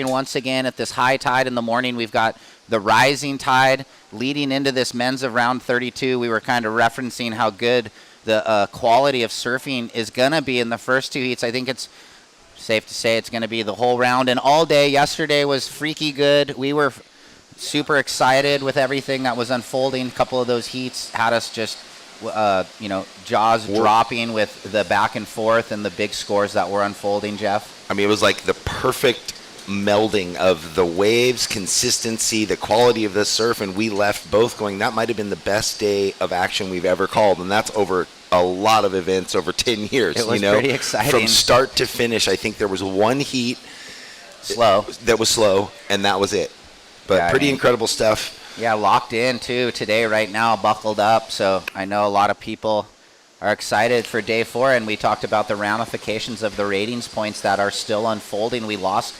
once again at this high tide in the morning. We've got the rising tide leading into this men's of round 32. We were kind of referencing how good the quality of surfing is going to be in the first two heats. I think it's safe to say it's going to be the whole round and all day. Yesterday was freaky good. We were super excited with everything that was unfolding. A couple of those heats had us just, jaws dropping with the back and forth and the big scores that were unfolding, Jeff. I mean, it was like the perfect melding of the waves, consistency, the quality of the surf, and we left both going, that might have been the best day of action we've ever called, and that's over a lot of events over 10 years. It was pretty exciting. From start to finish, I think there was one heat that was slow, and that was it. But pretty incredible stuff. Yeah, locked in, too, today, right now, buckled up, so I know a lot of people are excited for day 4, and we talked about the ramifications of the ratings points that are still unfolding. We lost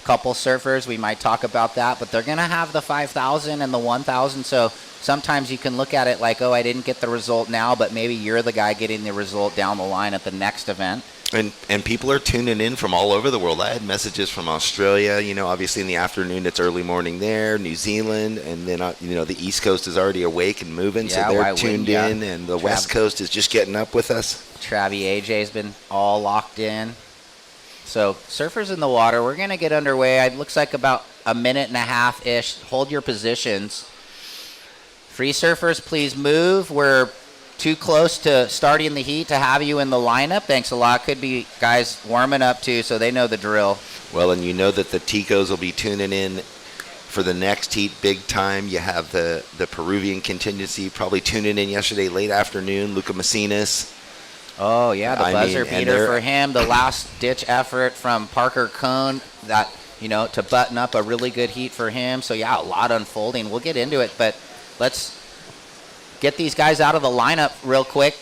couple surfers, we might talk about that, but they're going to have the 5,000 and the 1,000, so sometimes you can look at it like, oh, I didn't get the result now, but maybe you're the guy getting the result down the line at the next event. And people are tuning in from all over the world. I had messages from Australia, obviously in the afternoon, it's early morning there, New Zealand, and then, the East Coast is already awake and moving, so they're tuned in, and the West Coast is just getting up with us. Travie AJ's been all locked in. So surfers in the water, we're going to get underway. It looks like about a minute and a half-ish. Hold your positions. Free surfers, please move. We're too close to starting the heat to have you in the lineup. Thanks a lot. Could be guys warming up too, so they know the drill. Well, and you know that the Ticos will be tuning in for the next heat big time. You have the Peruvian contingency probably tuning in yesterday late afternoon. Luca Macinas. Oh, yeah, the buzzer beater for him. The last-ditch effort from Parker Cohn that, to button up a really good heat for him. So, yeah, a lot unfolding. We'll get into it, but let's get these guys out of the lineup real quick.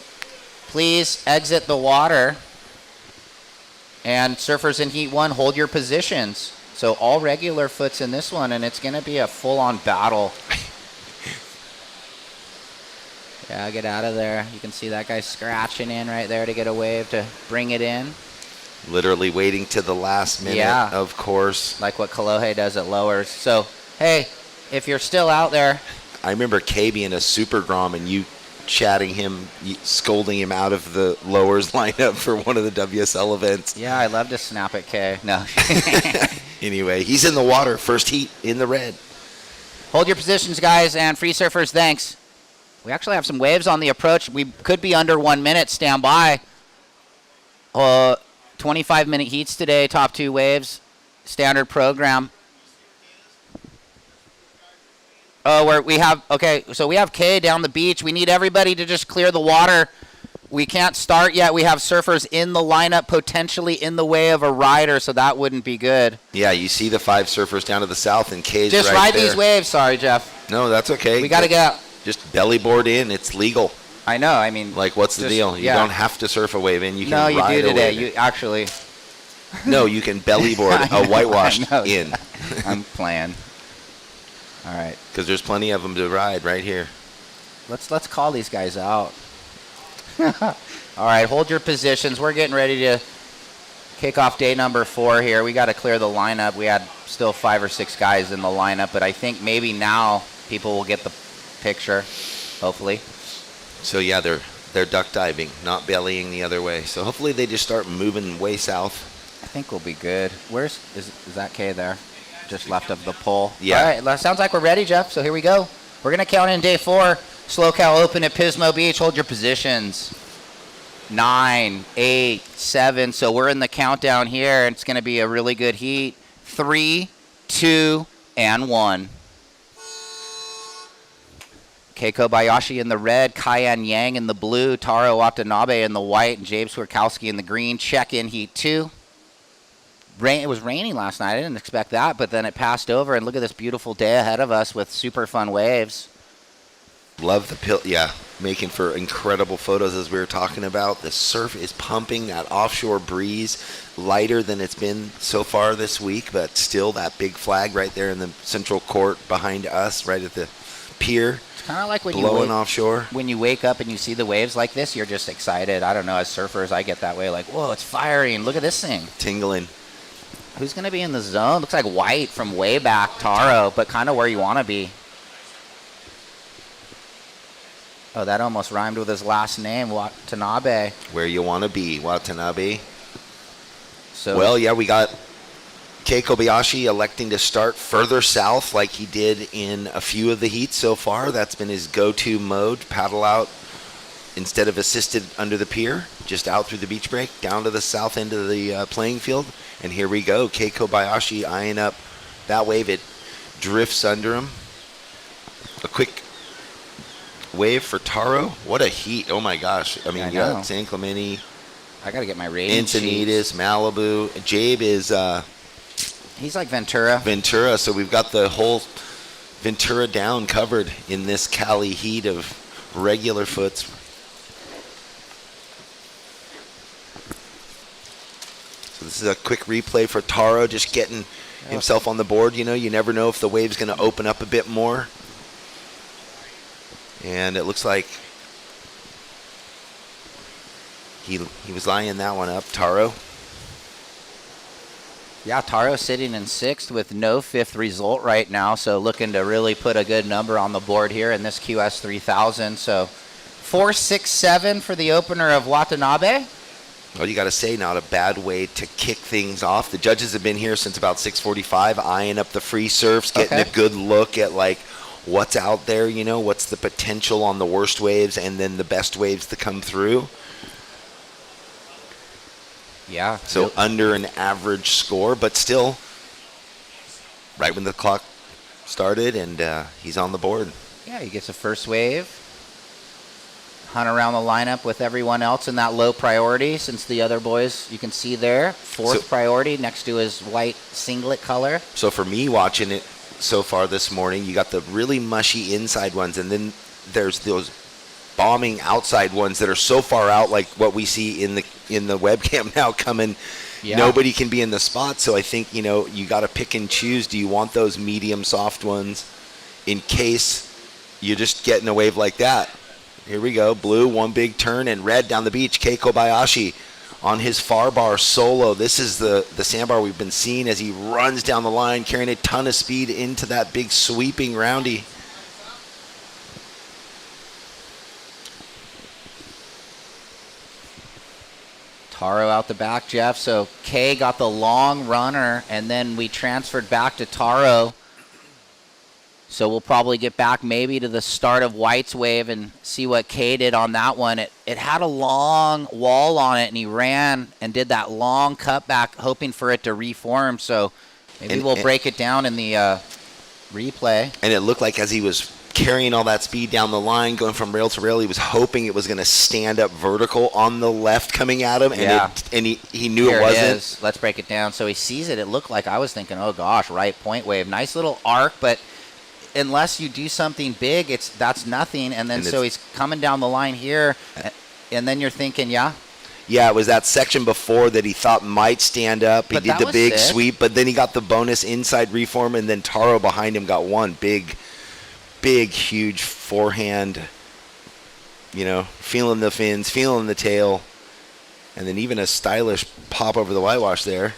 Please exit the water. And surfers in Heat 1, hold your positions. So all regular foots in this one, and it's going to be a full-on battle. Yeah, get out of there. You can see that guy scratching in right there to get a wave to bring it in. Literally waiting to the last minute, of course. Like what Kolohe does at lowers. So, hey, if you're still out there. I remember Kay being a super grom and you chatting him, scolding him out of the lowers lineup for one of the WSL events. Yeah, I love to snap at Kay. No. Anyway, he's in the water, first heat in the red. Hold your positions, guys, and free surfers, thanks. We actually have some waves on the approach. We could be under 1 minute. Stand by. 25-minute heats today, top 2 waves, standard program. Oh, we have Kay down the beach. We need everybody to just clear the water. We can't start yet. We have surfers in the lineup, potentially in the way of a rider, so that wouldn't be good. Yeah, you see the 5 surfers down to the south, and Kay's just right ride there. These waves. Sorry, Jeff. No, that's okay. We got to get out. Just belly board in. It's legal. I know. I mean, like, what's the deal? You don't have to surf a wave in. You can ride a wave. No, you do today. You actually. No, you can belly board a whitewash in. I'm playing. All right. Because there's plenty of them to ride right here. Let's call these guys out. All right, hold your positions. We're getting ready to kick off day number 4 here. We got to clear the lineup. We had still 5 or 6 guys in the lineup, but I think maybe now people will get the picture, hopefully. So, yeah, they're duck diving, not bellying the other way. So hopefully they just start moving way south. I think we'll be good. Is that Kay there? Just left of the pole. Yeah. All right, sounds like we're ready, Jeff, so here we go. We're going to count in day 4. Slow Cal Open at Pismo Beach. Hold your positions. 9, 8, 7. So we're in the countdown here, and it's going to be a really good heat. 3, 2, and 1. Keiko Bayashi in the red, Kyan Yang in the blue, Taro Watanabe in the white, and James Swerkowski in the green. Check-in heat 2. It was raining last night. I didn't expect that, but then it passed over, and look at this beautiful day ahead of us with super fun waves. Love the making for incredible photos as we were talking about. The surf is pumping, that offshore breeze, lighter than it's been so far this week, but still that big flag right there in the central court behind us, right at the pier. It's kind of like when blowing offshore. When you wake up and you see the waves like this, you're just excited. I don't know, as surfers, I get that way, like, whoa, it's firing. Look at this thing. Tingling. Who's going to be in the zone? Looks like white from way back, Taro, but kind of where you want to be. Oh, that almost rhymed with his last name, Watanabe. Where you want to be, Watanabe. So, well, yeah, we got Kei Kobayashi electing to start further south like he did in a few of the heats so far. That's been his go-to mode, paddle out instead of assisted under the pier, just out through the beach break, down to the south end of the playing field. And here we go, Kei Kobayashi eyeing up that wave. It drifts under him. A quick wave for Taro. What a heat. Oh, my gosh. I mean, you got San Clemente. I got to get my rating Encinitas, Malibu. Jabe is... he's like Ventura. Ventura. So we've got the whole Ventura down covered in this Cali heat of regular foots. So this is a quick replay for Taro, just getting himself on the board. You know, you never know if the wave's going to open up a bit more. And it looks like he was lining that one up, Taro. Yeah, Taro sitting in 6th with no 5th result right now, so looking to really put a good number on the board here in this QS 3000. So 4.67 for the opener of Watanabe. Well, you got to say, not a bad way to kick things off. The judges have been here since about 6:45, eyeing up the free surfs, getting a good look at like what's out there, you know, what's the potential on the worst waves and then the best waves to come through. Yeah. So under an average score, but still right when the clock started, and he's on the board. Yeah, he gets a first wave. Hunt around the lineup with everyone else in that low priority, since the other boys you can see there. 4th priority next to his white singlet color. So for me watching it so far this morning, you got the really mushy inside ones, and then there's those bombing outside ones that are so far out, like what we see in the webcam now coming. Yeah. Nobody can be in the spot, so I think, you know, you got to pick and choose. Do you want those medium soft ones in case you're just getting a wave like that? Here we go, blue, one big turn, and red down the beach. Kei Kobayashi on his far bar solo. This is the sandbar we've been seeing as he runs down the line, carrying a ton of speed into that big sweeping roundy. Taro out the back, Jeff. So Kei got the long runner, and then we transferred back to Taro. So we'll probably get back maybe to the start of White's wave and see what Kei did on that one. It had a long wall on it, and he ran and did that long cutback, hoping for it to reform. So maybe we'll break it down in the replay. And it looked like as he was carrying all that speed down the line, going from rail to rail, he was hoping it was going to stand up vertical on the left coming at him, and he knew it wasn't. Let's break it down. So he sees it. It looked like, I was thinking, oh gosh, right point wave. Nice little arc, but unless you do something big, that's nothing. And then so he's coming down the line here, and then you're thinking, yeah, it was that section before that he thought might stand up. He did the big sweep, but then he got the bonus inside reform, and then Taro behind him got one big, huge forehand, you know, feeling the fins, feeling the tail, and then even a stylish pop over the whitewash there.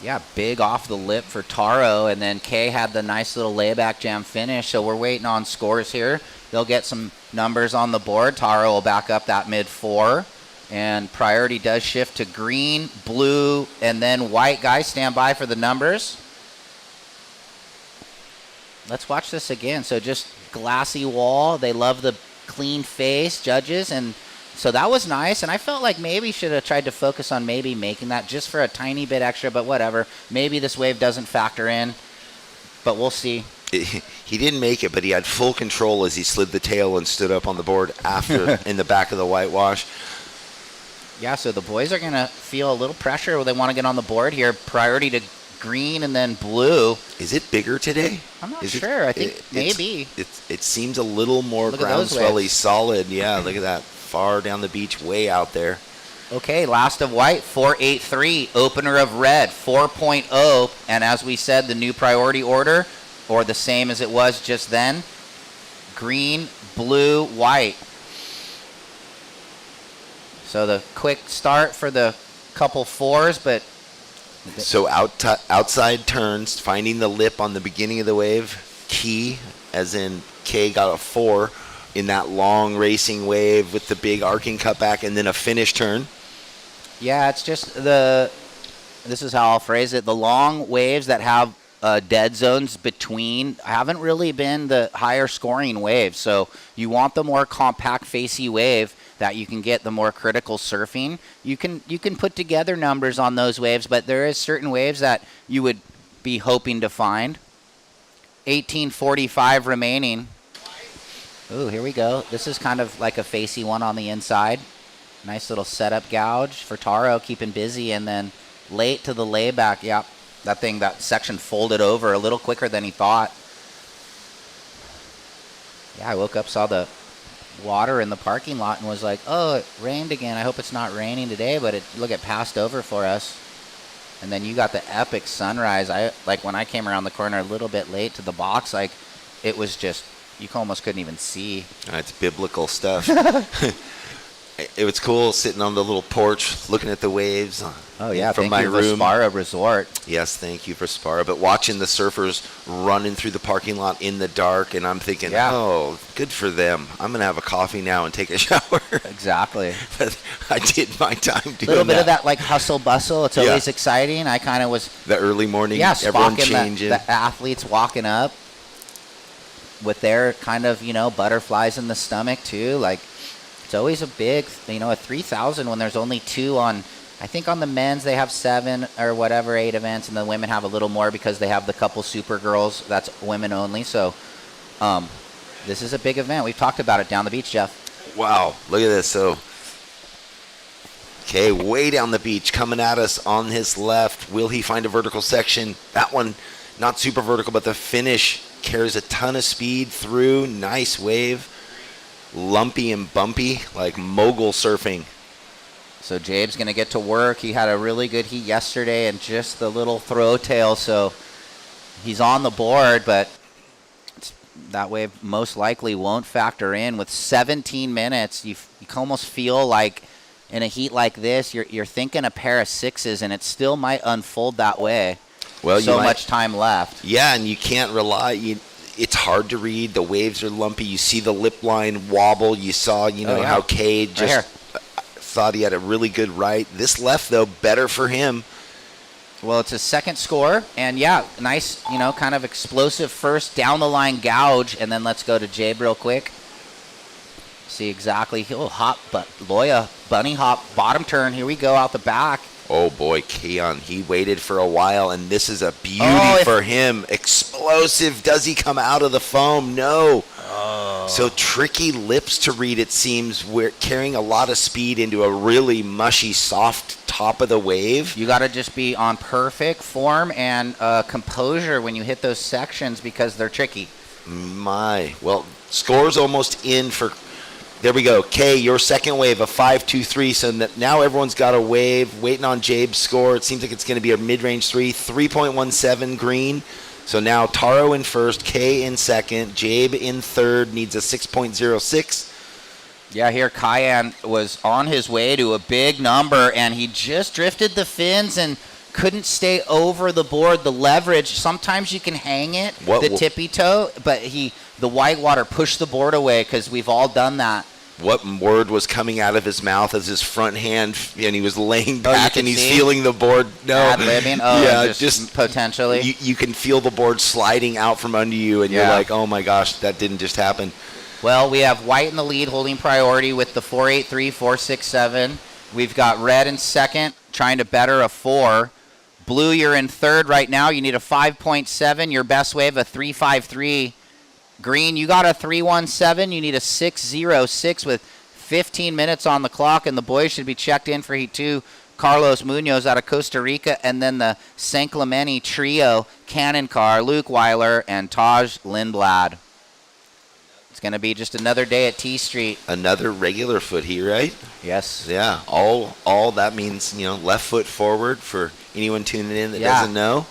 Yeah, big off the lip for Taro, and then Kei had the nice little layback jam finish, so we're waiting on scores here. They'll get some numbers on the board. Taro will back up that mid-4, and priority does shift to green, blue, and then white. Guys, stand by for the numbers. Let's watch this again. So just glassy wall. They love the clean face, judges, and so that was nice, and I felt like maybe should have tried to focus on maybe making that just for a tiny bit extra, but whatever. Maybe this wave doesn't factor in, but we'll see. He didn't make it, but he had full control as he slid the tail and stood up on the board after in the back of the whitewash. Yeah, so the boys are going to feel a little pressure when they want to get on the board here. Priority to green and then blue. Is it bigger today? I'm not sure. I think maybe. It seems a little more groundswelly solid. Yeah, look at that. Far down the beach, way out there. Okay, last of white, 4.83. Opener of red, 4.0. And as we said, the new priority order, or the same as it was just then, green, blue, white. So the quick start for the couple fours, but So outside turns, finding the lip on the beginning of the wave, key, as in K got a 4 in that long racing wave with the big arcing cutback, and then a finish turn. Yeah, it's just this is how I'll phrase it. The long waves that have dead zones between haven't really been the higher scoring waves. So you want the more compact facey wave that you can get the more critical surfing. You can put together numbers on those waves, but there is certain waves that you would be hoping to find. 1845 remaining. Ooh, here we go. This is kind of like a facey one on the inside. Nice little setup gouge for Taro, keeping busy, and then late to the layback. Yep, that section folded over a little quicker than he thought. Yeah, I woke up, saw the water in the parking lot, and was like, oh, it rained again. I hope it's not raining today, but it passed over for us. And then you got the epic sunrise. When I came around the corner a little bit late to the box, it was just, you almost couldn't even see. It's biblical stuff. It was cool sitting on the little porch looking at the waves. Oh, yeah, from my room. Thank you, Spara Resort. Yes, thank you for Spara. But watching the surfers running through the parking lot in the dark, and I'm thinking, oh, good for them. I'm going to have a coffee now and take a shower. Exactly. But I did my time doing that. A little bit of that hustle bustle. It's always exciting. I kind of was. The early morning, everyone changing. The athletes walking up with their kind of, butterflies in the stomach too. It's always a big, a 3,000 when there's only 2 on. I think on the men's they have 7 or whatever, 8 events, and the women have a little more because they have the couple super girls. That's women only. So this is a big event. We've talked about it down the beach, Jeff. Wow, look at this. So, okay, way down the beach, coming at us on his left. Will he find a vertical section? That one, not super vertical, but the finish carries a ton of speed through. Nice wave. Lumpy and bumpy, like mogul surfing. So Jabe's going to get to work. He had a really good heat yesterday and just the little throw tail. So he's on the board, but that wave most likely won't factor in. With 17 minutes, you almost feel like in a heat like this, you're thinking a pair of 6s, and it still might unfold that way. Well, so much time left. Yeah, and you can't rely. It's hard to read. The waves are lumpy. You see the lip line wobble. You saw, how Cade just thought he had a really good right. This left, though, better for him. Well, it's a second score, and nice, kind of explosive first down the line gouge, and then let's go to Jabe real quick. See exactly. He'll hop, but Loya bunny hop bottom turn. Here we go out the back. Oh boy, Keon, he waited for a while, and this is a beauty for him. Explosive. Does he come out of the foam? No. Oh. So tricky lips to read, it seems. We're carrying a lot of speed into a really mushy, soft top of the wave. You got to just be on perfect form and composure when you hit those sections because they're tricky. Well, score's almost in for... There we go. Kay, your second wave, a 5-2-3. So now everyone's got a wave, waiting on Jabe's score. It seems like it's going to be a mid-range 3.17 green. So now Taro in first, Kay in second, Jabe in third, needs a 6.06. Yeah, here Cayenne was on his way to a big number, and he just drifted the fins and couldn't stay over the board. The leverage, sometimes you can hang it, the tippy toe, but the whitewater pushed the board away because we've all done that. What word was coming out of his mouth as his front hand, and he was laying back and he's feeling the board? No. Ad-libbing? Oh, yeah, just potentially. You can feel the board sliding out from under you, and you're like, oh my gosh, that didn't just happen. Well, we have white in the lead holding priority with the 4.83, 4.67. We've got red in second trying to better a 4. Blue, you're in third right now. You need a 5.7. Your best wave, a 3.53. Green, you got a 3.17. You need a 6.06 with 15 minutes on the clock, and the boys should be checked in for Heat 2. Carlos Munoz out of Costa Rica, and then the San Clemente trio, Cannon Carr, Luke Weiler, and Taj Lindblad. It's going to be just another day at T Street. Another regular foot heat, right? Yes. Yeah, all that means, left foot forward for anyone tuning in that doesn't know.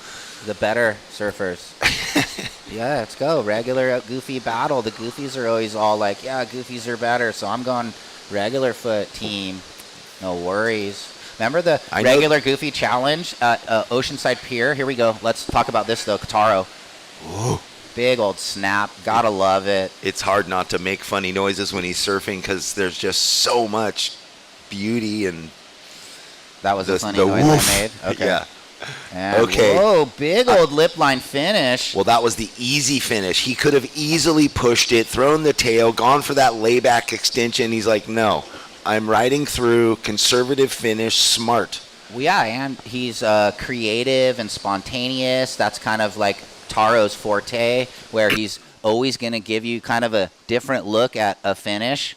The better surfers. Yeah, let's go. Regular goofy battle. The goofies are always all like, yeah, goofies are better. So I'm going regular foot team. No worries. Remember the regular Goofy challenge at Oceanside Pier? Here we go. Let's talk about this, though. Taro. Ooh. Big old snap. Gotta love it. It's hard not to make funny noises when he's surfing because there's just so much beauty and that was a funny noise woof. I made. Okay. Yeah. And okay. Whoa, big old lip line finish. Well, that was the easy finish. He could have easily pushed it, thrown the tail, gone for that layback extension. He's like, no, I'm riding through, conservative finish, smart. Well, yeah, and he's creative and spontaneous. That's kind of like Taro's forte, where he's always going to give you kind of a different look at a finish.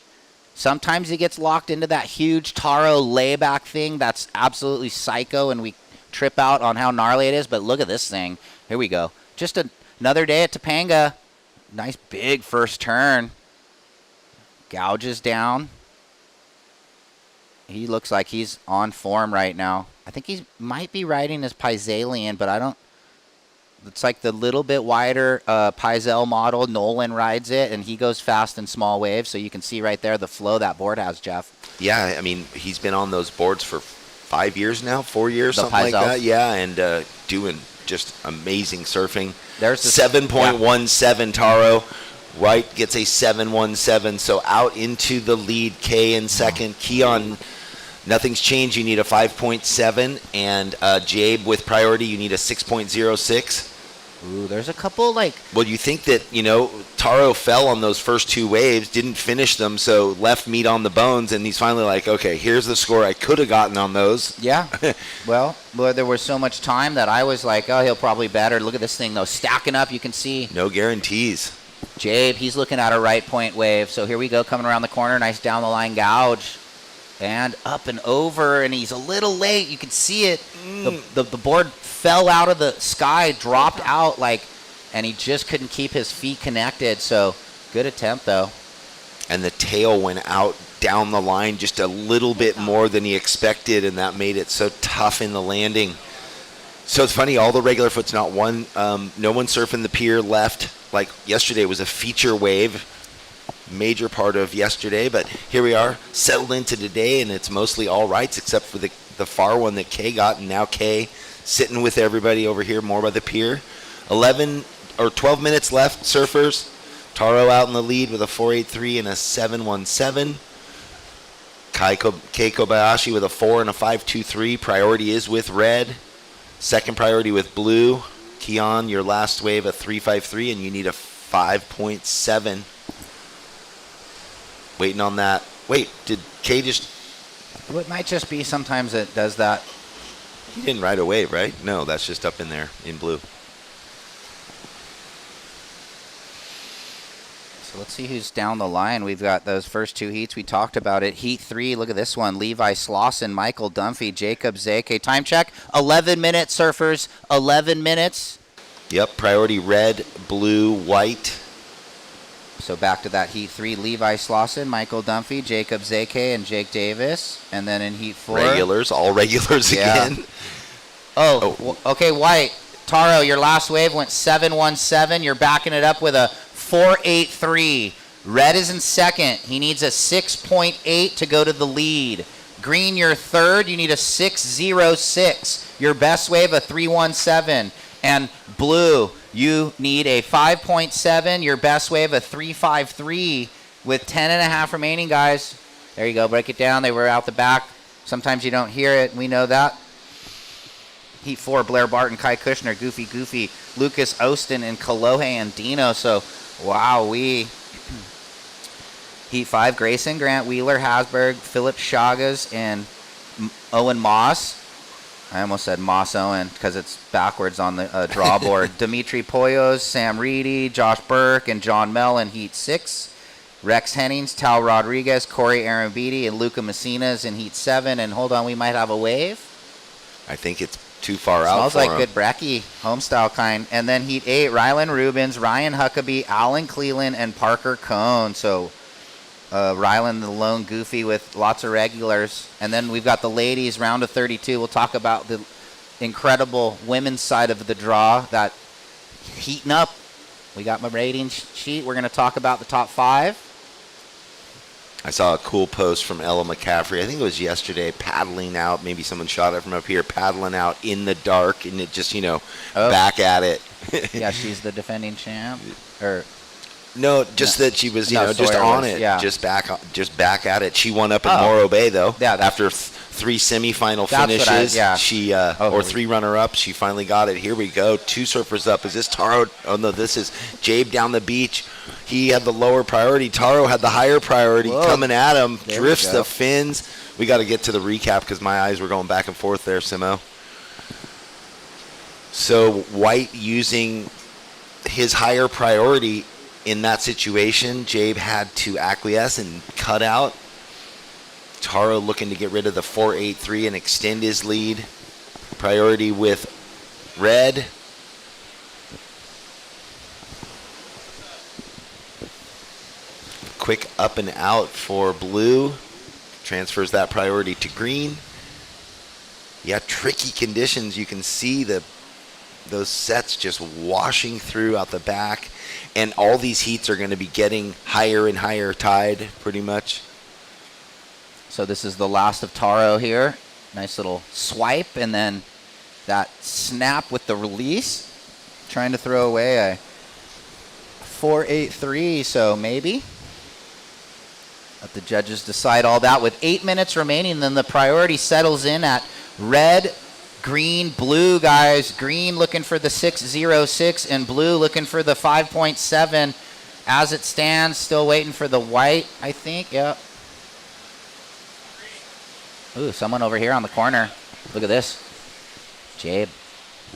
Sometimes he gets locked into that huge Taro layback thing that's absolutely psycho, and we trip out on how gnarly it is. But look at this thing. Here we go. Just another day at Topanga. Nice big first turn. Gouges down. He looks like he's on form right now. I think he might be riding his Pisalian, but I don't. It's like the little bit wider Pisel model. Nolan rides it, and he goes fast in small waves. So you can see right there the flow that board has, Jeff. Yeah, I mean, he's been on those boards for 5 years now, 4 years, the something Pisels. like that. Yeah, and doing just amazing surfing. There's 7.17 Taro. White gets a 7.17, so out into the lead. K in second. Keon, nothing's changed. You need a 5.7, and Jabe with priority, you need a 6.06. Ooh, there's a couple like. Well, you think that, Taro fell on those first two waves, didn't finish them, so left meat on the bones, and he's finally like, okay, here's the score I could have gotten on those. Yeah. well, there was so much time that I was like, oh, he'll probably better. Look at this thing, though. Stacking up, you can see. No guarantees. Jabe, he's looking at a right point wave. So here we go, coming around the corner. Nice down the line gouge. And up and over, and he's a little late. You can see it. The board fell out of the sky, dropped out, and he just couldn't keep his feet connected. So good attempt, though. And the tail went out down the line just a little bit more than he expected, and that made it so tough in the landing. So it's funny, all the regular foots, not one, no one surfing the pier left. Like yesterday was a feature wave. Major part of yesterday, but here we are settled into today, and it's mostly all rights except for the far one that Kay got, and now Kay sitting with everybody over here more by the pier. 11 or 12 minutes left, surfers. Taro out in the lead with a 4.83 and a 7.17. Kei Kobayashi with a 4 and a 5.23. Priority is with red. Second priority with blue. Keon, your last wave, a 3.53, and you need a 5.7. Waiting on that. Wait, did Kay just... Well, it might just be sometimes it does that. He didn't ride a wave, right? No, that's just up in there in blue. So let's see who's down the line. We've got those first two heats. We talked about it. Heat 3, look at this one. Levi Slawson, Michael Dunphy, Jacob Zake. Time check, 11 minutes, surfers, 11 minutes. Yep, priority red, blue, white. So back to that Heat 3, Levi Slawson, Michael Dunphy, Jacob Zake, and Jake Davis. And then in Heat 4... Regulars, all regulars again. Okay, White. Taro, your last wave went 7.17. You're backing it up with a 4.83. Red is in second. He needs a 6.8 to go to the lead. Green, you're third. You need a 6.06. Your best wave, a 3.17. And blue, you need a 5.7. Your best wave, a 3.53 with 10.5 remaining, guys. There you go. Break it down. They were out the back. Sometimes you don't hear it. We know that. Heat 4, Blair Barton, Kai Kushner, Goofy, Lucas Ostin, and Kalohe and Dino. So, wow, Heat 5, Grayson, Grant Wheeler, Hasberg, Philip Chagas, and Owen Moss. I almost said Moss Owen because it's backwards on the draw board. Dimitri Poyos, Sam Reedy, Josh Burke, and John Mell in Heat 6. Rex Hennings, Tal Rodriguez, Corey Arambidi, and Luca Messinas in Heat 7. And hold on, we might have a wave. I think it's too far out. Smells like good Brecky, homestyle kind. And then Heat 8, Rylan Rubens, Ryan Huckabee, Alan Cleland, and Parker Cohn. So Rylan, the lone Goofy with lots of regulars. And then we've got the ladies, round of 32. We'll talk about the incredible women's side of the draw that heating up. We got my rating sheet. We're going to talk about the top 5. I saw a cool post from Ella McCaffrey. I think it was yesterday, paddling out. Maybe someone shot it from up here, paddling out in the dark, and it just, back at it. Yeah, she's the defending champ. Or no, just that she was, just on it, just back at it. She won up in Morro Bay though. Yeah, after 3 semifinal finishes, she or 3 runner-ups. She finally got it. Here we go. 2 surfers up. Is this Taro? Oh no, this is Jabe down the beach. He had the lower priority. Taro had the higher priority. Whoa. Coming at him. There Drifts the fins. We got to get to the recap because my eyes were going back and forth there, Simo. So White using his higher priority in that situation. Jabe had to acquiesce and cut out. Taro looking to get rid of the 4.83 and extend his lead. Priority with red. Quick up and out for blue. Transfers that priority to green. Yeah, tricky conditions. You can see those sets just washing through out the back. And all these heats are going to be getting higher and higher tide, pretty much. So this is the last of Taro here. Nice little swipe, and then that snap with the release. Trying to throw away a 4.83, so maybe. Let the judges decide all that. With 8 minutes remaining, then the priority settles in at red, green, blue, guys. Green looking for the 6.06, and blue looking for the 5.7. As it stands, still waiting for the white, I think. Yep. Ooh, someone over here on the corner. Look at this. Jabe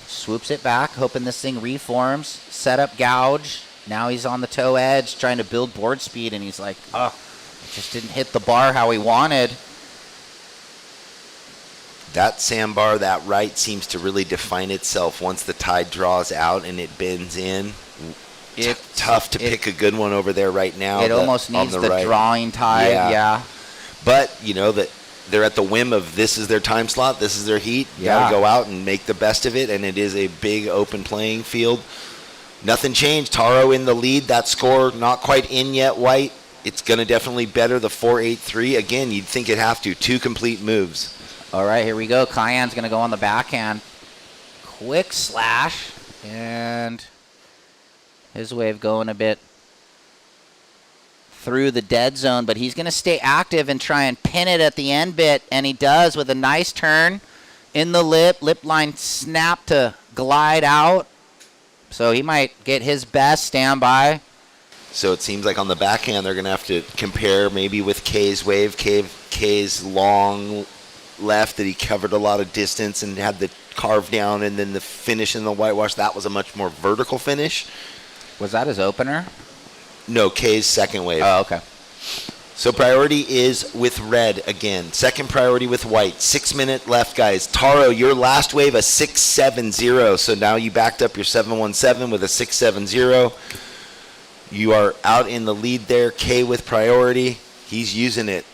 swoops it back, hoping this thing reforms. Set up gouge. Now he's on the toe edge, trying to build board speed, and he's like, oh, just didn't hit the bar how he wanted. That sandbar, that right, seems to really define itself once the tide draws out and it bends in. It's tough to pick a good one over there right now. It almost needs the right drawing tide, yeah. But, that they're at the whim of this is their time slot, this is their heat. You got to go out and make the best of it, and it is a big open playing field. Nothing changed. Taro in the lead. That score not quite in yet, White. It's going to definitely better the 4.83. Again, you'd think it'd have to. 2 complete moves. All right, here we go. Cayenne's going to go on the backhand. Quick slash, and his wave going a bit through the dead zone, but he's going to stay active and try and pin it at the end bit, and he does with a nice turn in the lip line snap to glide out. So he might get his best standby. So it seems like on the backhand they're going to have to compare maybe with Kay's wave. Kay's long left that he covered a lot of distance and had the carve down, and then the finish in the whitewash, that was a much more vertical finish. Was that his opener? No, Kay's second wave. Oh, okay. So priority is with red again. Second priority with white. 6 minute left, guys. Taro, your last wave, a 6.70. So now you backed up your 7.17 with a 6.70. You are out in the lead there. Kay with priority. He's using it.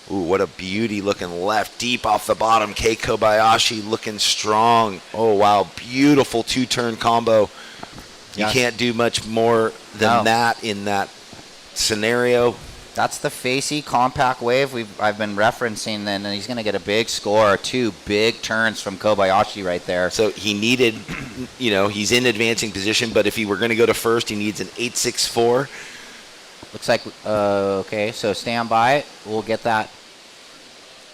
Ooh, what a beauty looking left. Deep off the bottom. Kei Kobayashi looking strong. Oh, wow. Beautiful 2-turn combo. You can't do much more than that in that scenario. That's the facey compact wave I've been referencing, and he's going to get a big score. 2 big turns from Kobayashi right there. So he needed, he's in advancing position, but if he were going to go to first, he needs an 8.64. Looks like, okay, so stand by. We'll get that.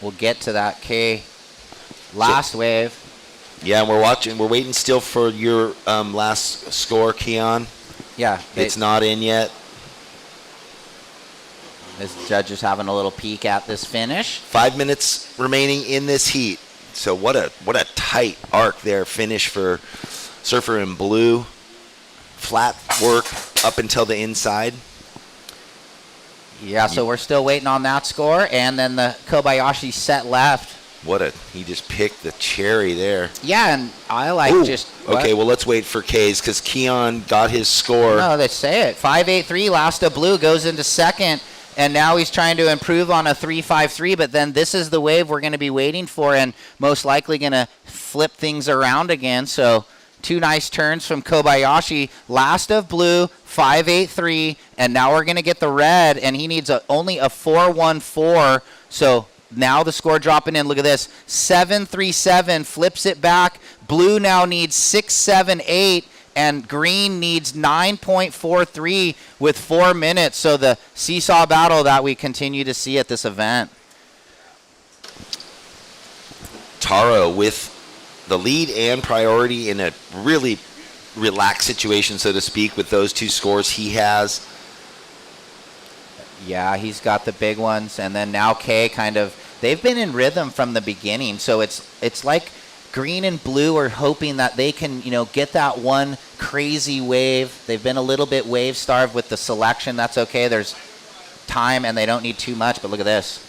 We'll get to that K last wave. Yeah, and we're waiting still for your last score, Keon. Yeah. It's not in yet. This judge is having a little peek at this finish. 5 minutes remaining in this heat. So what a tight arc there. Finish for Surfer in blue. Flat work up until the inside. Yeah, so we're still waiting on that score, and then the Kobayashi set left. He just picked the cherry there. Yeah, and I like Okay, well, let's wait for K's because Keon got his score. No, they say it. 5.83, last of blue, goes into second, and now he's trying to improve on a 3.53, but then this is the wave we're going to be waiting for and most likely going to flip things around again. So 2 nice turns from Kobayashi. Last of blue, 5.83, and now we're going to get the red, and he needs only a 4.14. So now the score dropping in. Look at this, 7.37, flips it back. Blue now needs 6.78, and green needs 9.43 with 4 minutes. So the seesaw battle that we continue to see at this event. Taro with the lead and priority in a really relaxed situation, so to speak, with those 2 scores he has. Yeah, he's got the big ones, and then now Kay they've been in rhythm from the beginning, so it's like green and blue are hoping that they can, get that one crazy wave. They've been a little bit wave starved with the selection. That's okay. There's time, and they don't need too much, but look at this.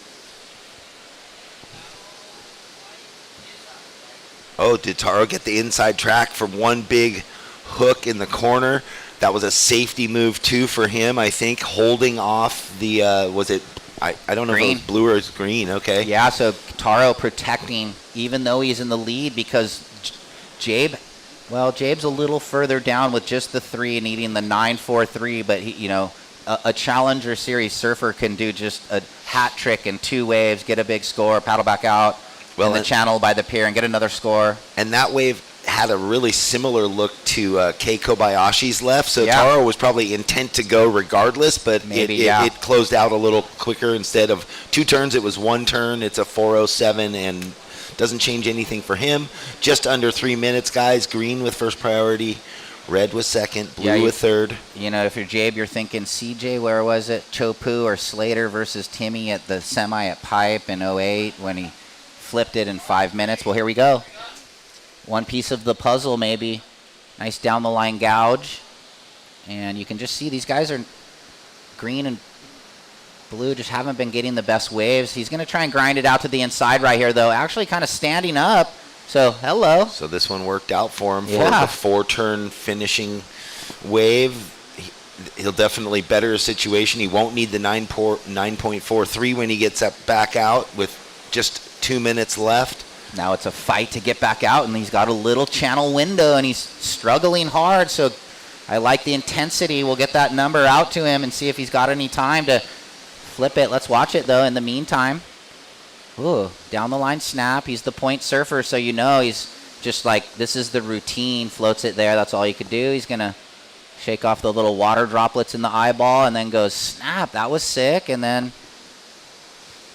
Oh, did Taro get the inside track from one big hook in the corner? That was a safety move, too, for him, I think, holding off the, I don't know green. if it was blue or it's green, okay. Yeah, so Taro protecting, even though he's in the lead, because Jabe's a little further down with just the 3, needing the 9.43, but he, a Challenger Series surfer can do just a hat trick in 2 waves, get a big score, paddle back out, in the channel by the pier and get another score. And that wave had a really similar look to Kei Kobayashi's left, so Taro was probably intent to go regardless, but it closed out a little quicker. Instead of 2 turns, it was 1 turn. It's a 4.07 and doesn't change anything for him. Just under 3 minutes, guys. Green with first priority, red with second, blue with third. If you're Jabe, you're thinking CJ, where was it? Chopu or Slater versus Timmy at the semi at Pipe in 08 when he flipped it in 5 minutes. Well, here we go. One piece of the puzzle, maybe. Nice down the line gouge. And you can just see these guys are green and blue, just haven't been getting the best waves. He's going to try and grind it out to the inside right here, though. Actually kind of standing up. So, hello. So this one worked out for him for the 4-turn finishing wave. He'll definitely better his situation. He won't need the 9.43 when he gets back out with just 2 minutes left. Now it's a fight to get back out, and he's got a little channel window, and he's struggling hard, so I like the intensity. We'll get that number out to him and see if he's got any time to flip it. Let's watch it, though, in the meantime. Ooh, down the line snap. He's the point surfer, so he's just like, this is the routine. Floats it there. That's all you could do. He's going to shake off the little water droplets in the eyeball and then goes, snap. That was sick, and then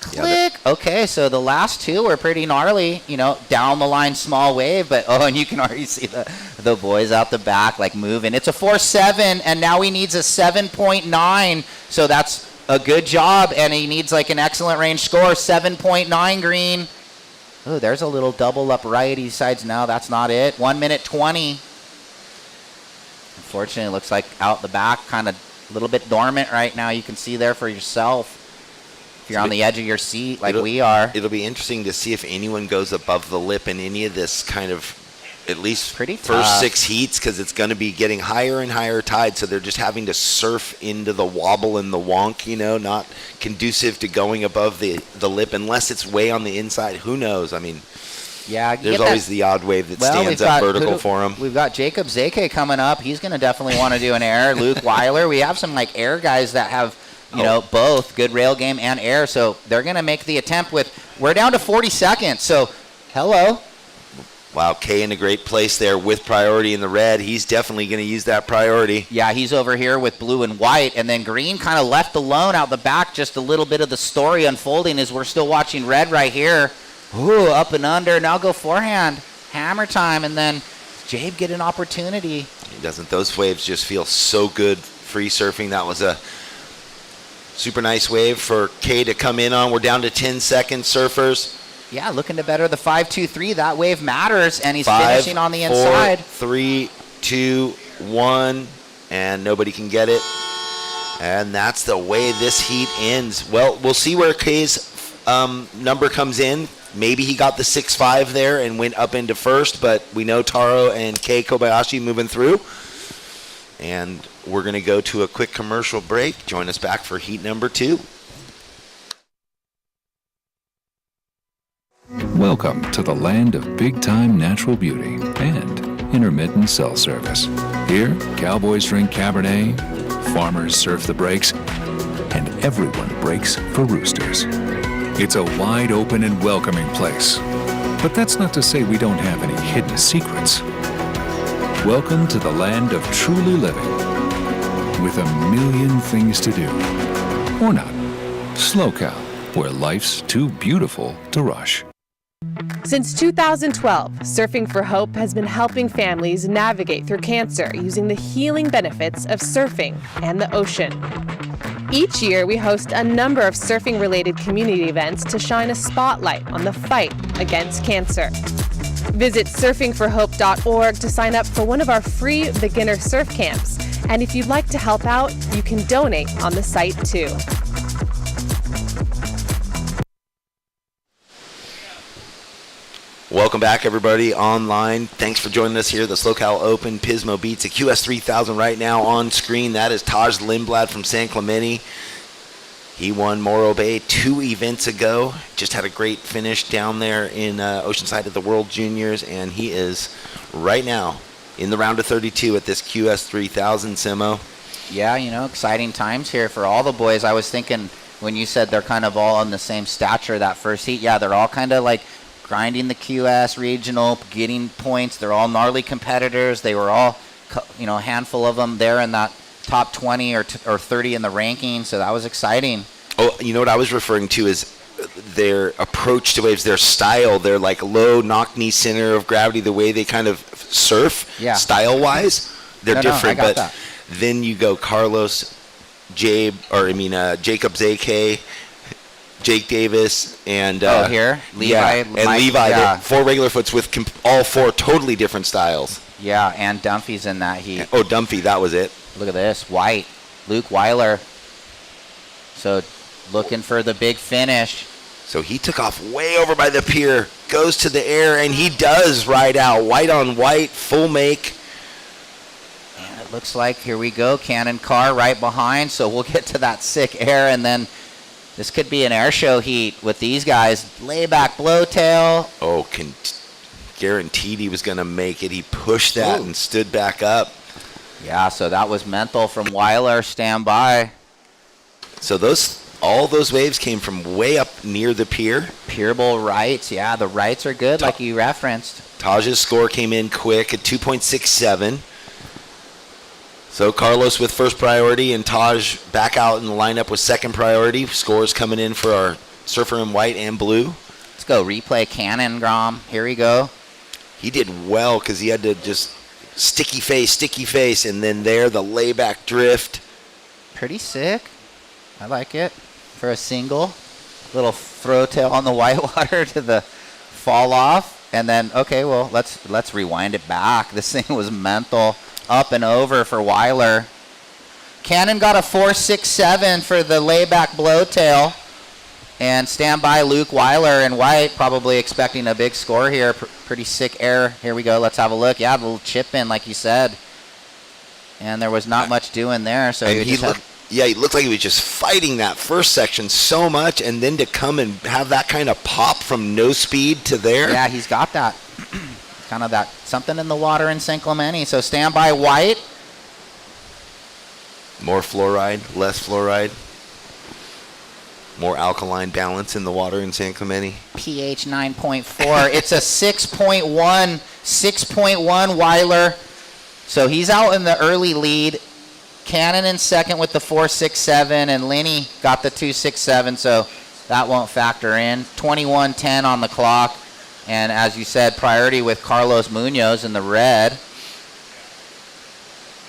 click. Okay, so the last 2 were pretty gnarly, down the line small wave, but and you can already see the boys out the back like moving. It's a 4.7, and now he needs a 7.9, so that's a good job, and he needs like an excellent range score, 7.9 green. Oh, there's a little double up right. He decides, no, that's not it. 1 minute 20. Unfortunately, it looks like out the back, kind of a little bit dormant right now. You can see there for yourself. If you're on the edge of your seat like we are. It'll be interesting to see if anyone goes above the lip in any of this kind of, at least pretty first tough. 6 heats, because it's going to be getting higher and higher tide, so they're just having to surf into the wobble and the wonk, not conducive to going above the lip unless it's way on the inside. Who knows? I mean, there's always the odd wave that stands up vertical for him. We've got Jacob Zake coming up. He's going to definitely want to do an air. Luke Weiler. We have some air guys that have both good rail game and air, so they're going to make the attempt we're down to 40 seconds, so hello. Wow, Kay in a great place there with priority in the red. He's definitely going to use that priority. Yeah, he's over here with blue and white, and then green kind of left alone out the back. Just a little bit of the story unfolding as we're still watching red right here. Ooh, up and under. Now go forehand. Hammer time, and then Jabe get an opportunity. Doesn't those waves just feel so good free surfing? That was a super nice wave for Kay to come in on. We're down to 10 seconds, surfers. Yeah, looking to better the 5-2-3. That wave matters, and he's finishing on the inside. 4, 3, 2, 1, and nobody can get it. And that's the way this heat ends. Well, we'll see where Kay's number comes in. Maybe he got the 6-5 there and went up into first, but we know Taro and Kei Kobayashi moving through. And we're going to go to a quick commercial break. Join us back for heat number 2. Welcome to the land of big-time natural beauty and intermittent cell service. Here, cowboys drink Cabernet, farmers surf the breaks, and everyone breaks for roosters. It's a wide open and welcoming place. But that's not to say we don't have any hidden secrets. Welcome to the land of truly living, with a million things to do. Or not. SLO, where life's too beautiful to rush. Since 2012, Surfing for Hope has been helping families navigate through cancer using the healing benefits of surfing and the ocean. Each year, we host a number of surfing-related community events to shine a spotlight on the fight against cancer. Visit surfingforhope.org to sign up for one of our free beginner surf camps. And if you'd like to help out, you can donate on the site too. Welcome back, everybody, online. Thanks for joining us here at the SLO Open, Pismo Beach, the QS3000 right now on screen. That is Taj Lindblad from San Clemente. He won Morro Bay 2 events ago. Just had a great finish down there in Oceanside at the World Juniors, and he is right now in the round of 32 at this QS3000, Simo. Yeah, exciting times here for all the boys. I was thinking when you said they're kind of all on the same stature that first heat, yeah, they're all kind of like grinding the QS regional, getting points. They're all gnarly competitors. They were all, a handful of them there in that top 20 or 30 in the ranking. So that was exciting. Oh, you know what I was referring to is their approach to waves, their style, their like low knock-knee center of gravity, the way they kind of surf, style-wise, they're different. But that. Then you go Carlos, Jacob Zake, Jake Davis, and here Levi, and Levi. Yeah. 4 regular foots with all 4 totally different styles. Yeah, and Dunphy's in that heat. Oh, Dunphy, that was it. Look at this, Luke Weiler. So looking for the big finish. So he took off way over by the pier, goes to the air, and he does ride out white on white, full make. And it looks like here we go, Cannon car right behind. So we'll get to that sick air, and then this could be an air show heat with these guys. Layback blowtail. Oh, guaranteed he was going to make it. He pushed that and stood back up. Yeah, so that was mental from Weiler. Stand by. So all those waves came from way up near the pier. Pier bowl rights. Yeah, the rights are good, like you referenced. Taj's score came in quick at 2.67. So Carlos with first priority and Taj back out in the lineup with second priority. Scores coming in for our surfer in white and blue. Let's go replay Cannon, Grom. Here we go. He did well because he had to just sticky face, and then there, the layback drift. Pretty sick. I like it. For a single. Little throw tail on the whitewater to the fall off. And then, okay, well, let's rewind it back. This thing was mental. Up and over for Weiler. Cannon got a 4.67 for the layback blowtail. And stand by Luke Weiler and White, probably expecting a big score here. Pretty sick air. Here we go. Let's have a look. Yeah, the little chip in, like you said. And there was not much doing there. So he looked like he was just fighting that first section so much, and then to come and have that kind of pop from no speed to there. Yeah, he's got that. Kind of that something in the water in San Clemente. So stand by White. More fluoride, less fluoride. More alkaline balance in the water in San Clemente. pH 9.4. It's a 6.1 Weiler. So he's out in the early lead. Cannon in second with the 4.67, and Lenny got the 2.67, so that won't factor in. 21:10 on the clock. And as you said, priority with Carlos Munoz in the red.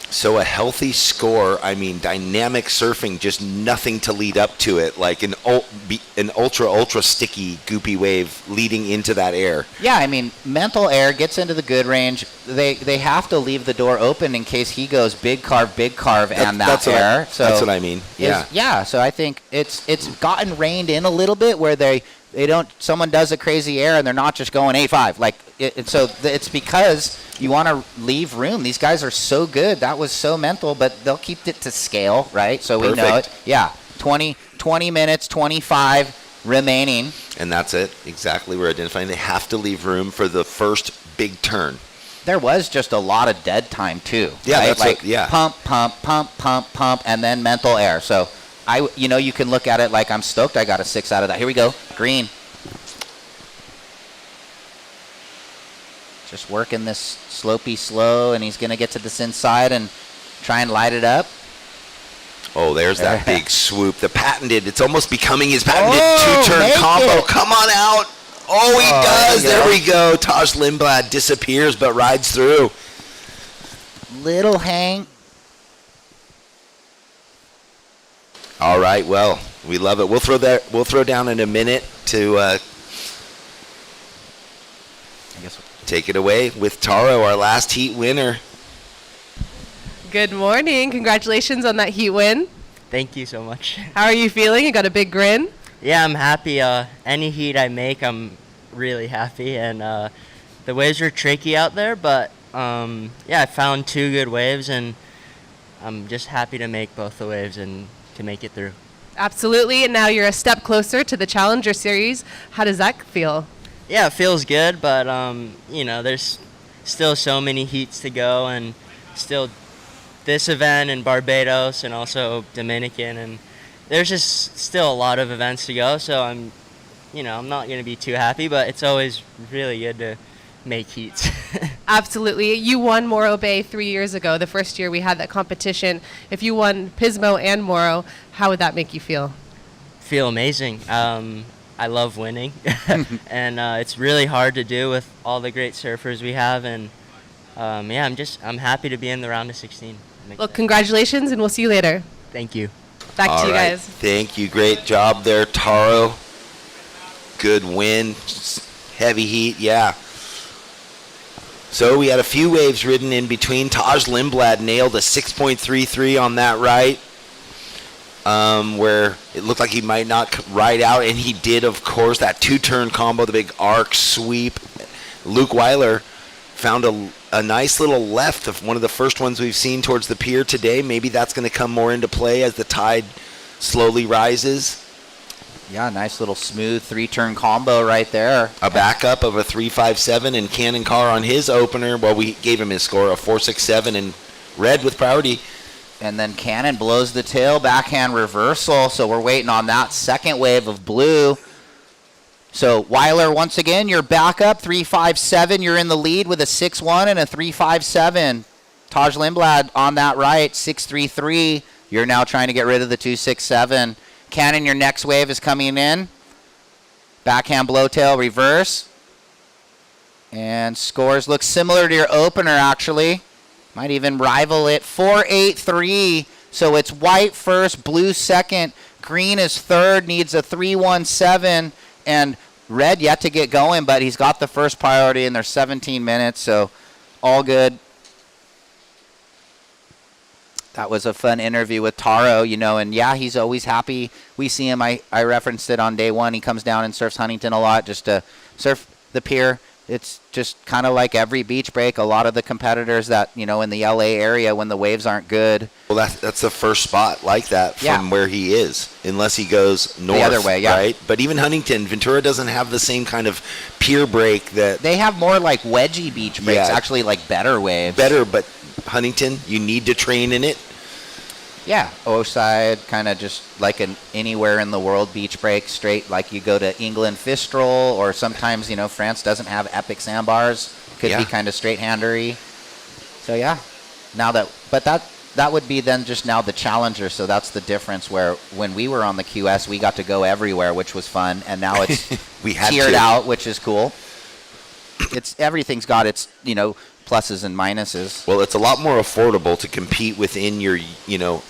So a healthy score, dynamic surfing, just nothing to lead up to it, like an ultra sticky, goopy wave leading into that air. Yeah, mental air gets into the good range. They have to leave the door open in case he goes big carve, and that air. That's what I mean. Yeah. Yeah, so I think it's gotten reined in a little bit where they don't, someone does a crazy air and they're not just going 8.5. It's because you want to leave room. These guys are so good. That was so mental, but they'll keep it to scale, right? So we know it. Yeah, 20 minutes, 25 remaining. And that's it. Exactly. We're identifying they have to leave room for the first big turn. There was just a lot of dead time too. Yeah, right? that's like what, pump, and then mental air. So you can look at it like I'm stoked I got a 6 out of that. Here we go, green. Just working this slopey slow, and he's gonna get to this inside and try and light it up. Oh, there's that big swoop. It's almost becoming his patented Oh, two-turn make combo. it. Come on out. Oh, he does. there There you we go. Taj Lindblad disappears but rides through. Little hang. All right, well, we love it. We'll throw down in a minute to I guess. take it away with Taro, our last heat winner. Good morning. Congratulations on that heat win. Thank you so much. How are you feeling? You got a big grin? Yeah, I'm happy. Any heat I make, I'm really happy. And the waves are tricky out there, but yeah, I found 2 good waves, and I'm just happy to make both the waves and to make it through. Absolutely. And now you're a step closer to the Challenger Series. How does that feel? Yeah, it feels good, but there's still so many heats to go, and still this event in Barbados and also Dominican, and there's just still a lot of events to go. So I'm not going to be too happy, but it's always really good to make heats. Absolutely. You won Morro Bay 3 years ago, the first year we had that competition. If you won Pismo and Morro, how would that make you feel? Feel amazing. I love winning, and it's really hard to do with all the great surfers we have. And I'm happy to be in the round of 16. Well, congratulations, and we'll see you later. Thank you. Back to you right. guys. Thank you. Great job there, Taro. Good win. Heavy heat, yeah. So we had a few waves ridden in between. Taj Lindblad nailed a 6.33 on that right, where it looked like he might not ride out, and he did, of course. That 2-turn combo, the big arc sweep. Luke Weiler found a nice little left of one of the first ones we've seen towards the pier today. Maybe that's going to come more into play as the tide slowly rises. Yeah, nice little smooth 3-turn combo right there. A backup of a 3.57 and Cannon Carr on his opener. Well, we gave him his score, a 4.67, and red with priority. And then Cannon blows the tail, backhand reversal. So we're waiting on that second wave of blue. So Weiler, once again, you're back up, 3.57. You're in the lead with a 6.1 and a 3.57. Taj Lindblad on that right, 6.33. You're now trying to get rid of the 2.67. Cannon, your next wave is coming in. Backhand blowtail reverse. And scores look similar to your opener, actually. Might even rival it. 4.83. So it's white first, blue second. Green is third, needs a 3.17. And red yet to get going, but he's got the first priority, and there's 17 minutes, so all good. That was a fun interview with Taro, and yeah, he's always happy. We see him, I referenced it on day one. He comes down and surfs Huntington a lot just to surf the pier. It's just kind of like every beach break. A lot of the competitors that, in the LA area when the waves aren't good. Well, that's the first spot like that from where he is, unless he goes north, the other way, yeah. Right? But even Huntington, Ventura doesn't have the same kind of pier break that... They have more like wedgy beach breaks, actually like better waves. Better, but Huntington, you need to train in it. Yeah, O-side, kind of just like an anywhere in the world beach break, straight like you go to England Fistral, or sometimes, France doesn't have epic sandbars. Could be kind of straight-handery. So, yeah. That would be then just now the Challenger, so that's the difference where when we were on the QS, we got to go everywhere, which was fun, and now it's tiered out, which is cool. Everything's got its, pluses and minuses. Well, it's a lot more affordable to compete within your,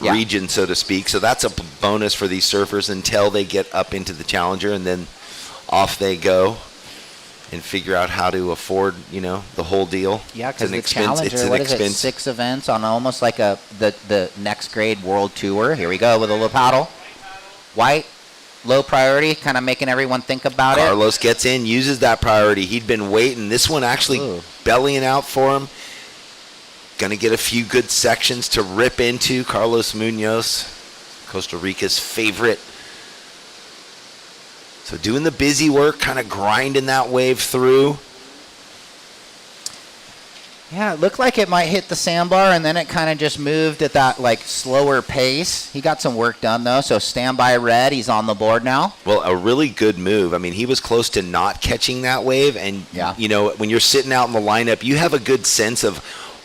region, so to speak. So that's a bonus for these surfers until they get up into the Challenger, and then off they go and figure out how to afford, the whole deal. Yeah, because the Challenger, what is it, 6 events on almost like the next grade world tour. Here we go with a little paddle. White, low priority, kind of making everyone think about it. Carlos gets in, uses that priority. He'd been waiting. This one actually bellying out for him. Going to get a few good sections to rip into. Carlos Munoz, Costa Rica's favorite. So doing the busy work, kind of grinding that wave through. Yeah, it looked like it might hit the sandbar, and then it kind of just moved at that, like, slower pace. He got some work done, though, so standby red. He's on the board now. Well, a really good move. I mean, he was close to not catching that wave, and, you know, when you're sitting out in the lineup, you have a good sense of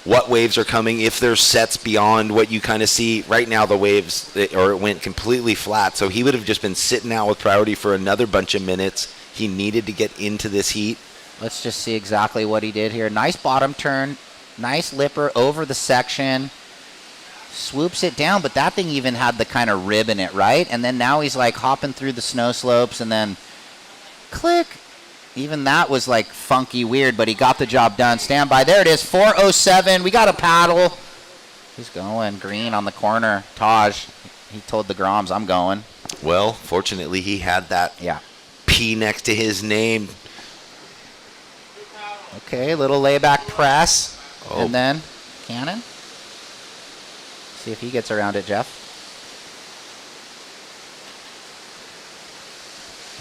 what waves are coming, if there's sets beyond what you kind of see. Right now, the waves, it went completely flat, so he would have just been sitting out with priority for another bunch of minutes. He needed to get into this heat. Let's just see exactly what he did here. Nice bottom turn. Nice lipper over the section. Swoops it down, but that thing even had the kind of rib in it, right? And then now he's like hopping through the snow slopes and then click. Even that was like funky weird, but he got the job done. Stand by. There it is, 4:07. We got a paddle. He's going. Green on the corner. Taj, he told the Groms, I'm going. Well, fortunately, he had that P next to his name. Okay, little layback press. And then Cannon. See if he gets around it, Jeff.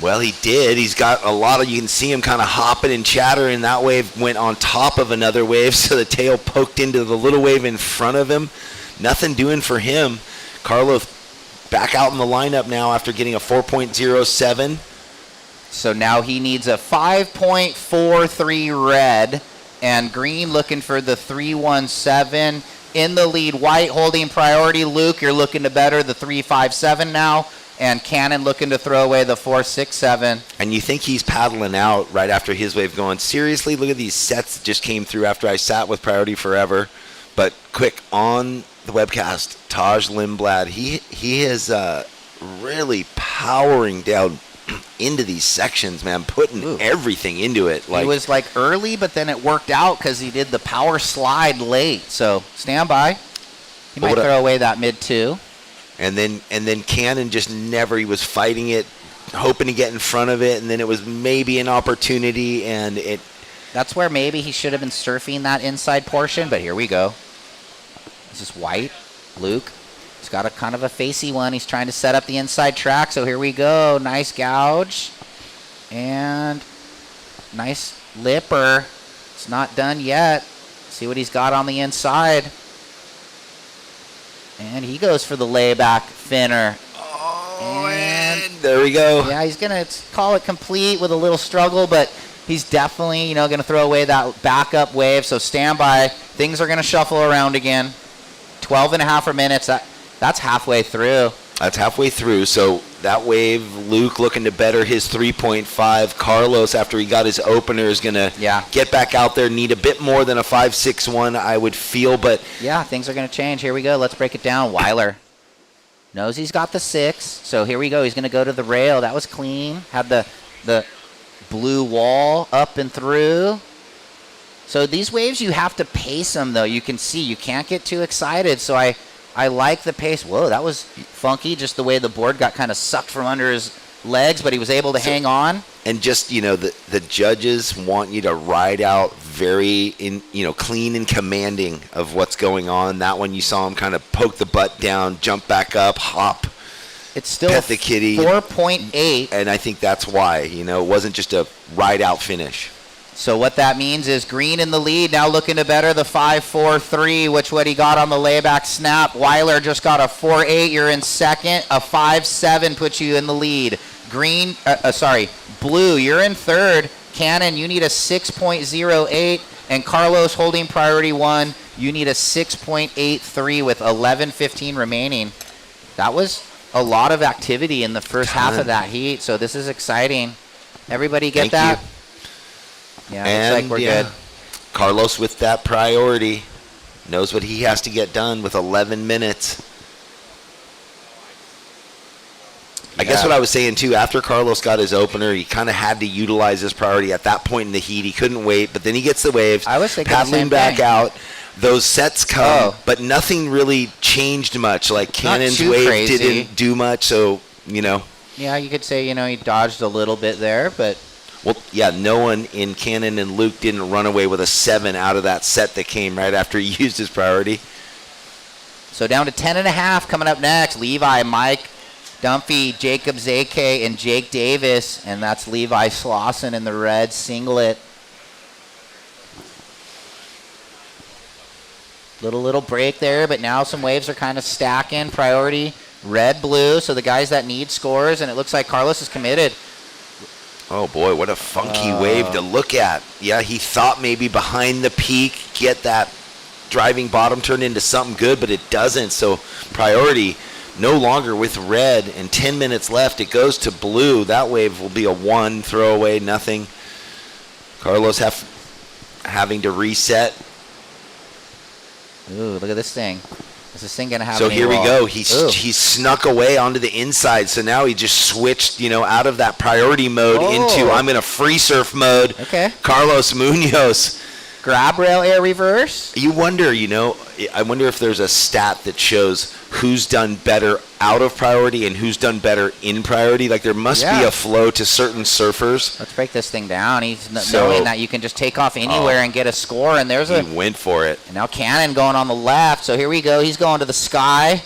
Well, he did. He's got a lot of, you can see him kind of hopping and chattering. That wave went on top of another wave, so the tail poked into the little wave in front of him. Nothing doing for him. Carlos back out in the lineup now after getting a 4.07. So now he needs a 5.43 red, and Green looking for the 3.17. In the lead, White holding priority. Luke, you're looking to better the 3.57 now, and Cannon looking to throw away the 4.67. And you think he's paddling out right after his wave going, seriously, look at these sets that just came through after I sat with priority forever. But quick, on the webcast, Taj Lindblad, he is really powering down into these sections, man, putting everything into it. He was like early, but then it worked out because he did the power slide late. So stand by. He might throw away that mid two. And then Cannon just never. He was fighting it, hoping to get in front of it, and then it was maybe an opportunity, and it. That's where maybe he should have been surfing that inside portion. But here we go. This is White, Luke. He's got a kind of a facey one. He's trying to set up the inside track. So here we go. Nice gouge. And nice lipper. It's not done yet. See what he's got on the inside. And he goes for the layback finner. Oh, and there we go. Yeah, he's going to call it complete with a little struggle, but he's definitely, going to throw away that backup wave. So stand by. Things are going to shuffle around again. 12 and a half minutes. That's halfway through. That's halfway through. So that wave, Luke looking to better his 3.5. Carlos, after he got his opener, is going to get back out there, need a bit more than a 5.61, I would feel. But yeah, things are going to change. Here we go. Let's break it down. Weiler knows he's got the 6. So here we go. He's going to go to the rail. That was clean. Had the blue wall up and through. So these waves, you have to pace them, though. You can see you can't get too excited. So I like the pace. Whoa, that was funky, just the way the board got kind of sucked from under his legs, but he was able to hang on. And just, the judges want you to ride out very, clean and commanding of what's going on. That one you saw him kind of poke the butt down, jump back up, hop. It's still pet the kitty. 4.8. And I think that's why, it wasn't just a ride out finish. So what that means is Green in the lead, now looking to better the 5.43, which what he got on the layback snap. Weiler just got a 4.8. You're in second. A 5.7 puts you in the lead. Blue, you're in third. Cannon, you need a 6.08. And Carlos holding priority 1, you need a 6.83 with 11:15 remaining. That was a lot of activity in the first half of that heat, so this is exciting. Everybody get that? Thank you. Yeah, looks like we're good. Carlos with that priority knows what he has to get done with 11 minutes. I guess what I was saying, too, after Carlos got his opener, he kind of had to utilize his priority at that point in the heat. He couldn't wait, but then he gets the waves. I was thinking paddling the same back thing. out. Those sets come, but nothing really changed much. Like Cannon's wave didn't do much, so, Yeah, you could say, he dodged a little bit there, but... Well, yeah, no one in Cannon and Luke didn't run away with a 7 out of that set that came right after he used his priority. So down to 10.5 coming up next. Levi, Mike, Dumphy, Jacob Zake, and Jake Davis. And that's Levi Slawson in the red singlet. Little break there, but now some waves are kind of stacking. Priority red, blue, so the guys that need scores, and it looks like Carlos is committed. Oh boy, what a funky wave to look at. Yeah, he thought maybe behind the peak, get that driving bottom turned into something good, but it doesn't. So Priority no longer with red, and 10 minutes left. It goes to blue. That wave will be a 1, throwaway, nothing. Carlos having to reset. Ooh, look at this thing. Is this thing going to have So any here we roll? go. He snuck away onto the inside. So now he just switched, out of that priority mode into I'm in a free surf mode. Okay. Carlos Munoz. Grab rail air reverse. You wonder, I wonder if there's a stat that shows who's done better out of priority and who's done better in priority. Like there must be a flow to certain surfers. Let's break this thing down. He's knowing that you can just take off anywhere and get a score, and there's He went for it. And now Cannon going on the left. So here we go. He's going to the sky,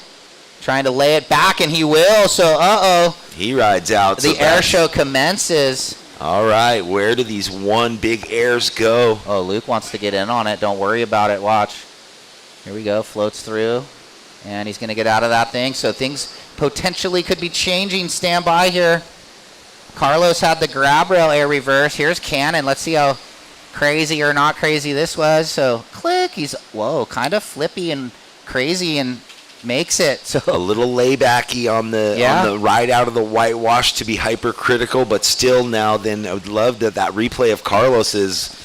trying to lay it back, and he will. So, He rides out. The air show commences. All right, where do these one big airs go? Oh, Luke wants to get in on it. Don't worry about it. Watch. Here we go. Floats through. And he's going to get out of that thing. So things potentially could be changing. Stand by here. Carlos had the grab rail air reverse. Here's Cannon. Let's see how crazy or not crazy this was. So click. He's, kind of flippy and crazy and makes it. So a little laybacky on the ride out of the whitewash to be hypercritical, but still now then I would love that replay of Carlos's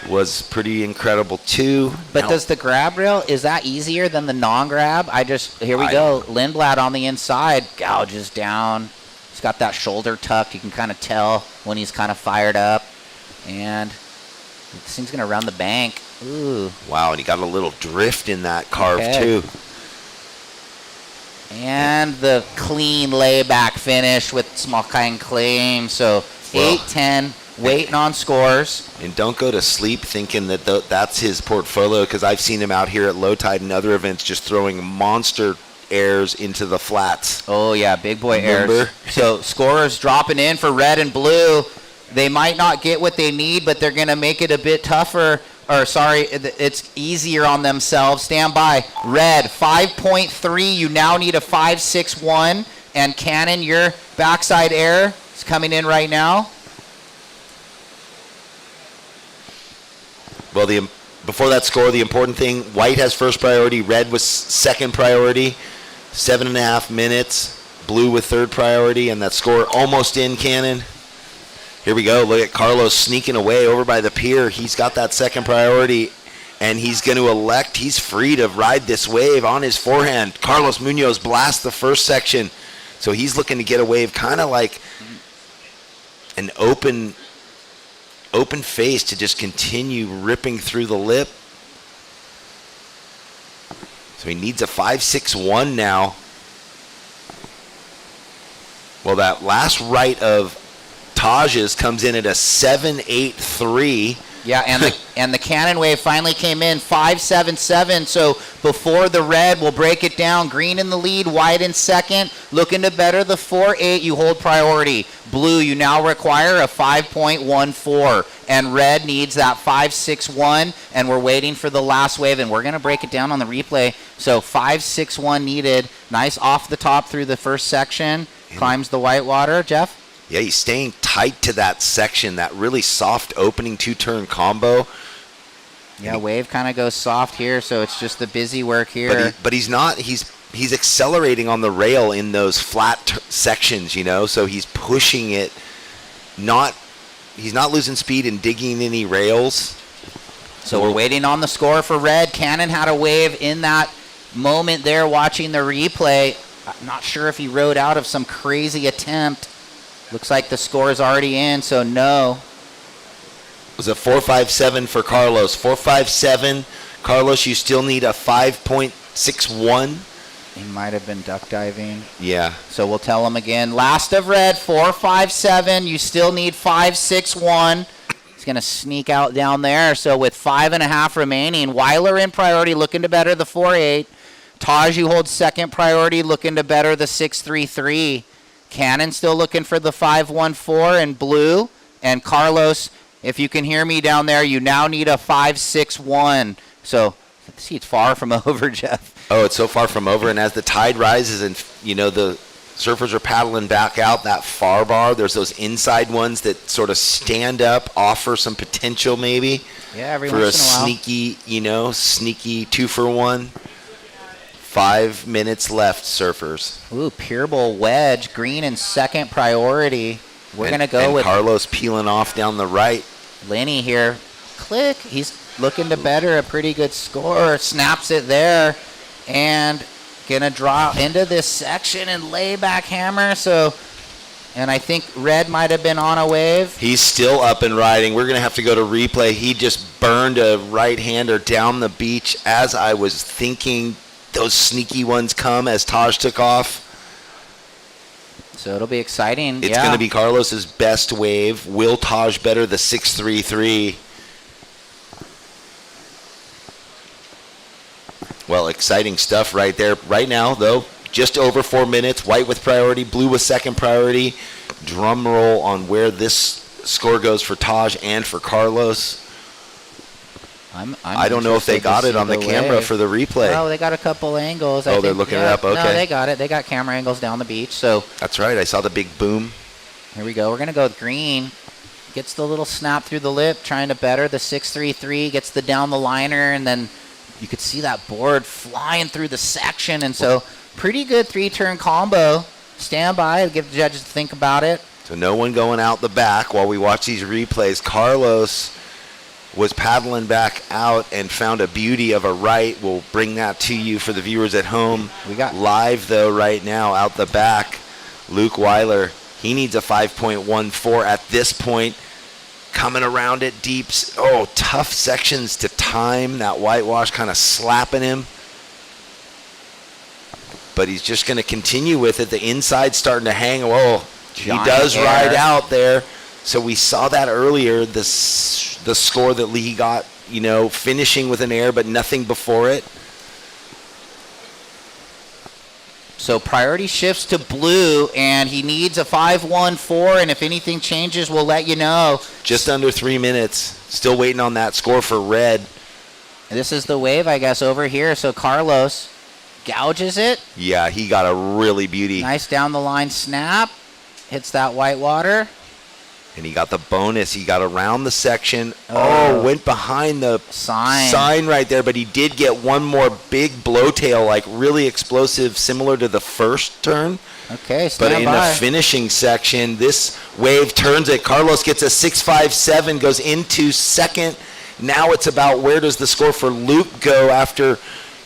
was pretty incredible too. But does the grab rail, is that easier than the non-grab? Here we go. Lindblad on the inside, gouges down. He's got that shoulder tucked. You can kind of tell when he's kind of fired up. And this thing's going to run the bank. Ooh. Wow, and he got a little drift in that carve too. And the clean layback finish with small kind claim. So 8-10. Waiting on scores. And don't go to sleep thinking that that's his portfolio, because I've seen him out here at low tide and other events just throwing monster airs into the flats. Oh, yeah, big boy airs. So scorers dropping in for red and blue. They might not get what they need, but they're going to make it a bit tougher. It's easier on themselves. Stand by. Red, 5.3. You now need a 5.61. And Cannon, your backside air is coming in right now. Well, before that score, the important thing, white has first priority, red was second priority, 7.5 minutes, blue with third priority, and that score almost in, Cannon. Here we go. Look at Carlos sneaking away over by the pier. He's got that second priority, and he's going to he's free to ride this wave on his forehand. Carlos Munoz blasts the first section, so he's looking to get a wave kind of like an open face to just continue ripping through the lip. So he needs a 5.61 now. Well, that last right of Taj's comes in at a 7.83. Yeah, and the Cannon wave finally came in 5.77. So before the red, we'll break it down. Green in the lead, white in second. Looking to better the 4.8. You hold priority. Blue, you now require a 5.14, and red needs that 5.61. And we're waiting for the last wave, and we're gonna break it down on the replay. So 5.61 needed. Nice off the top through the first section. Climbs the whitewater. Jeff. Yeah, he's staying tight to that section, that really soft opening two-turn combo. Yeah, wave kind of goes soft here, so it's just the busy work here. But he's not. He's accelerating on the rail in those flat sections, so he's pushing it. He's not losing speed and digging any rails. So we're waiting on the score for red. Cannon had a wave in that moment there watching the replay. I'm not sure if he rode out of some crazy attempt. Looks like the score is already in, so no. It was a 4.57 for Carlos. 4.57. Carlos, you still need a 5.61. He might have been duck diving. Yeah. So we'll tell him again. Last of red, 4.57. You still need 5.61. He's going to sneak out down there. So with 5.5 remaining, Weiler in priority, looking to better the 4.8. Taj, you hold second priority, looking to better the 6.33. Cannon still looking for the 5.14 in blue. And Carlos, if you can hear me down there, you now need a 5.61. So This heat's far from over, Jeff. Oh, it's so far from over. And as the tide rises and, the surfers are paddling back out, that far bar, there's those inside ones that sort of stand up, offer some potential maybe. Yeah, every for once in a while. Sneaky 2-for-1. 5 minutes left, surfers. Ooh, Pure Bowl wedge, green in second priority. We're going to go with Carlos peeling off down the right. Lenny here. Click. He's looking to better a pretty good score. Snaps it there. And going to draw into this section and lay back hammer. And I think Red might have been on a wave. He's still up and riding. We're going to have to go to replay. He just burned a right-hander down the beach as I was thinking those sneaky ones come as Taj took off. So it'll be exciting. It's going to be Carlos's best wave. Will Taj better the 6.33? Well, exciting stuff right there. Right now, though, just over 4 minutes. White with priority, blue with second priority. Drum roll on where this score goes for Taj and for Carlos. I don't know if they got it on the camera for the replay. Oh, they got a couple angles. Oh, they're looking it up. Okay. No, they got it. They got camera angles down the beach. So that's right. I saw the big boom. Here we go. We're going to go with green. Gets the little snap through the lip, trying to better the 6.33. Gets the down the liner, and then you could see that board flying through the section. And so pretty good 3-turn combo. Stand by. Give the judges to think about it. So no one going out the back while we watch these replays. Carlos was paddling back out and found a beauty of a right. We'll bring that to you for the viewers at home. We got live, though, right now out the back. Luke Weiler, he needs a 5.14 at this point. Coming around it deep. Oh, tough sections to time. That whitewash kind of slapping him. But he's just going to continue with it. The inside's starting to hang. Whoa, he does ride out there. So we saw that earlier, the score that Lee got, finishing with an air, but nothing before it. So priority shifts to blue, and he needs a 5.14, and if anything changes, we'll let you know. Just under 3 minutes. Still waiting on that score for red. This is the wave, I guess, over here. So Carlos gouges it. Yeah, he got a really beauty. Nice down the line snap. Hits that white water. And he got the bonus. He got around the section. Oh, went behind the sign right there. But he did get one more big blowtail, like really explosive, similar to the first turn. Okay, stand by. But in the finishing section, this wave turns it. Carlos gets a 6.57, goes into second. Now it's about where does the score for Luke go after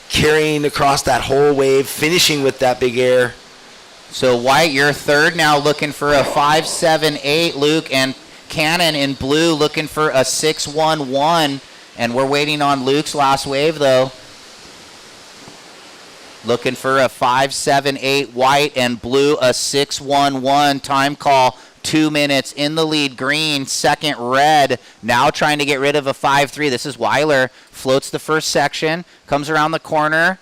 carrying across that whole wave, finishing with that big air. So White, you're third now, looking for a 5.78, Luke, and Cannon in blue looking for a 6.11, and we're waiting on Luke's last wave, though. Looking for a 5.78, White, and blue a 6.11. Time call, 2 minutes in the lead. Green, second, Red, now trying to get rid of a 5.3. This is Weiler, floats the first section, comes around the corner,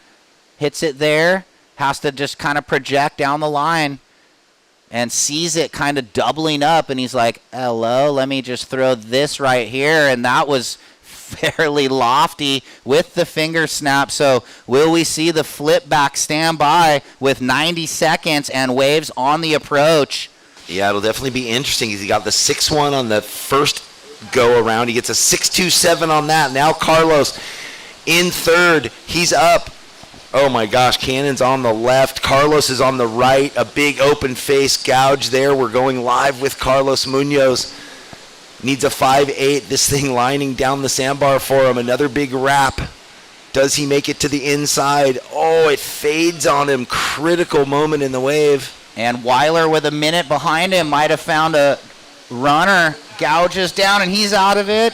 hits it there. Has to just kind of project down the line and sees it kind of doubling up. And he's like, hello, let me just throw this right here. And that was fairly lofty with the finger snap. So will we see the flip back stand by with 90 seconds and waves on the approach? Yeah, it'll definitely be interesting because he got the 6.1 on the first go around. He gets a 6.27 on that. Now Carlos in third. He's up. Oh, my gosh. Cannon's on the left. Carlos is on the right. A big open face gouge there. We're going live with Carlos Munoz. Needs a 5.8. This thing lining down the sandbar for him. Another big wrap. Does he make it to the inside? Oh, it fades on him. Critical moment in the wave. And Weiler with a minute behind him might have found a runner. Gouges down, and he's out of it.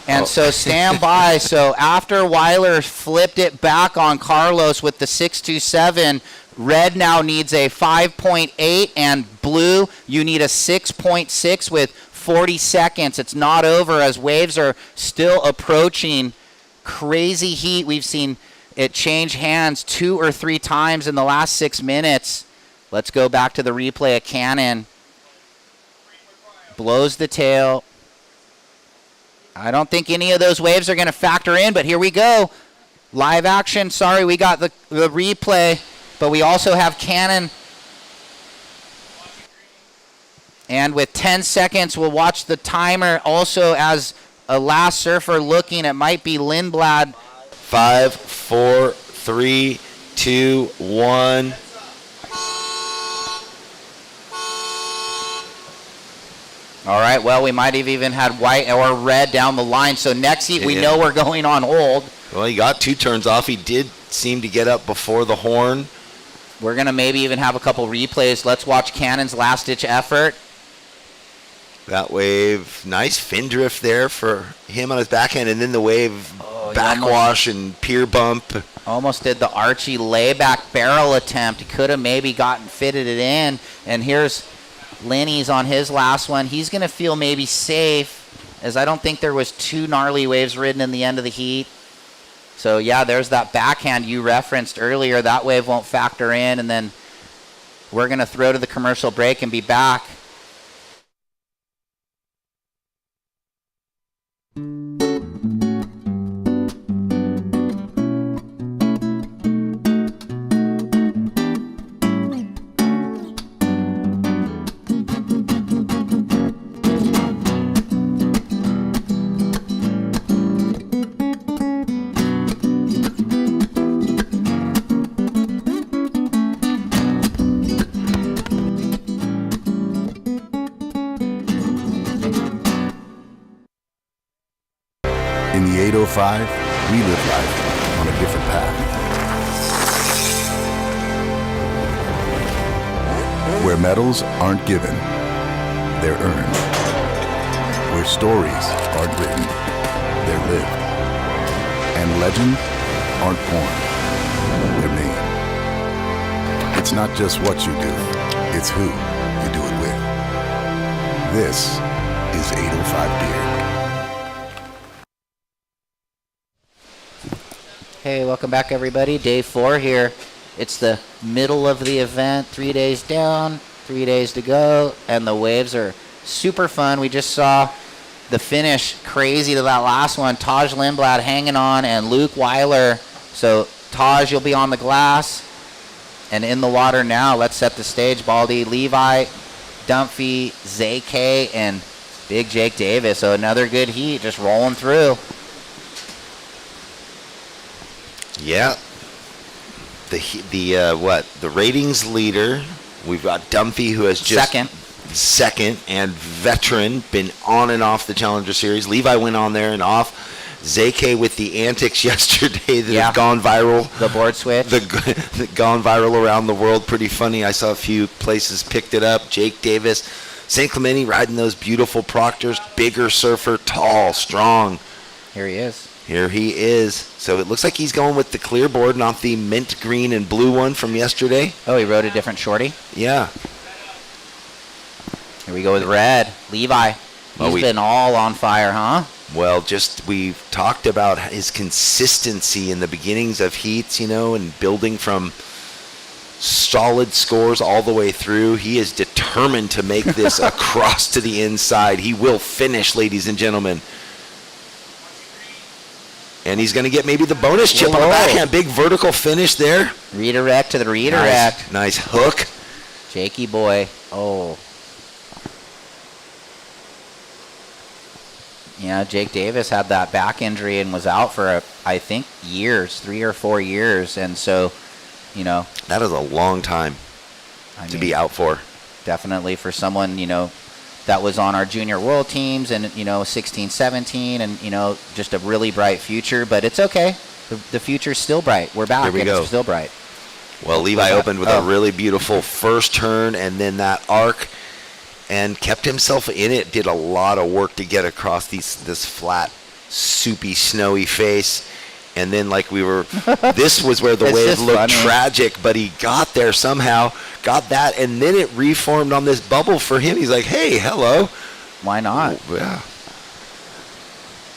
And so stand by. So after Weiler flipped it back on Carlos with the 6.27, Red now needs a 5.8, and blue, you need a 6.6 with 40 seconds. It's not over as waves are still approaching. Crazy heat. We've seen it change hands 2 or 3 times in the last 6 minutes. Let's go back to the replay of Cannon. Blows the tail. I don't think any of those waves are going to factor in, but here we go. live action. Sorry, we got the replay, but we also have Cannon. And with 10 seconds, we'll watch the timer also as a last surfer looking. It might be Lindblad. 5, 4, 3, 2, 1. All right, well, we might have even had white or red down the line. So next heat, we know we're going on hold. Well, he got 2 turns off. He did seem to get up before the horn. We're going to maybe even have a couple replays. Let's watch Cannon's last-ditch effort. That wave, nice fin drift there for him on his backhand, and then the wave backwash and pier bump. Almost did the Archie layback barrel attempt. He could have maybe fitted it in. And here's Lenny's on his last one. He's going to feel maybe safe, as I don't think there was 2 gnarly waves ridden in the end of the heat. So, yeah, there's that backhand you referenced earlier. That wave won't factor in, and then we're going to throw to the commercial break and be back. In the 805, we live life on a different path. Where medals aren't given, they're earned. Where stories aren't written, they're lived. And legends aren't born, they're made. It's not just what you do, it's who you do it with. This is 805 Beer. Hey, welcome back, everybody. Day 4 here. It's the middle of the event. 3 days down, 3 days to go, and the waves are super fun. We just saw the finish crazy to that last one. Taj Lindblad hanging on, and Luke Weiler. So, Taj, you'll be on the glass and in the water now. Let's set the stage. Baldy, Levi, Dumphy, ZK, and Big Jake Davis. So, another good heat just rolling through. Yeah. The ratings leader, we've got Dumphy, who has just second and veteran, been on and off the Challenger Series. Levi went on there and off. ZK with the antics yesterday that have gone viral. The board switch. That gone viral around the world. Pretty funny. I saw a few places picked it up. Jake Davis, St. Clemente riding those beautiful Proctors. Bigger surfer, tall, strong. Here he is. Here he is. So it looks like he's going with the clear board, not the mint green and blue one from yesterday. Oh, he rode a different shorty? Yeah. Here we go with red. Levi. He's been all on fire, huh? Well, we've talked about his consistency in the beginnings of heats, and building from solid scores all the way through. He is determined to make this across to the inside. He will finish, ladies and gentlemen. And he's going to get maybe the bonus chip on the backhand. Big vertical finish there. Redirect to the redirect. Nice hook. Jakey boy. Oh. Yeah, Jake Davis had that back injury and was out for, I think, 3 or 4 years. And so, that is a long time to be out for. Definitely for someone, that was on our junior world teams and, 16, 17 and, just a really bright future. But it's okay. The future's still bright. We're back. Here we go. It's still bright. Well, Levi opened with a really beautiful first turn and then that arc and kept himself in it. Did a lot of work to get across this flat, soupy, snowy face. And then this was where the wave looked tragic, but he got there somehow, got that, and then it reformed on this bubble for him. He's like, hey, hello. Why not? Oh, yeah.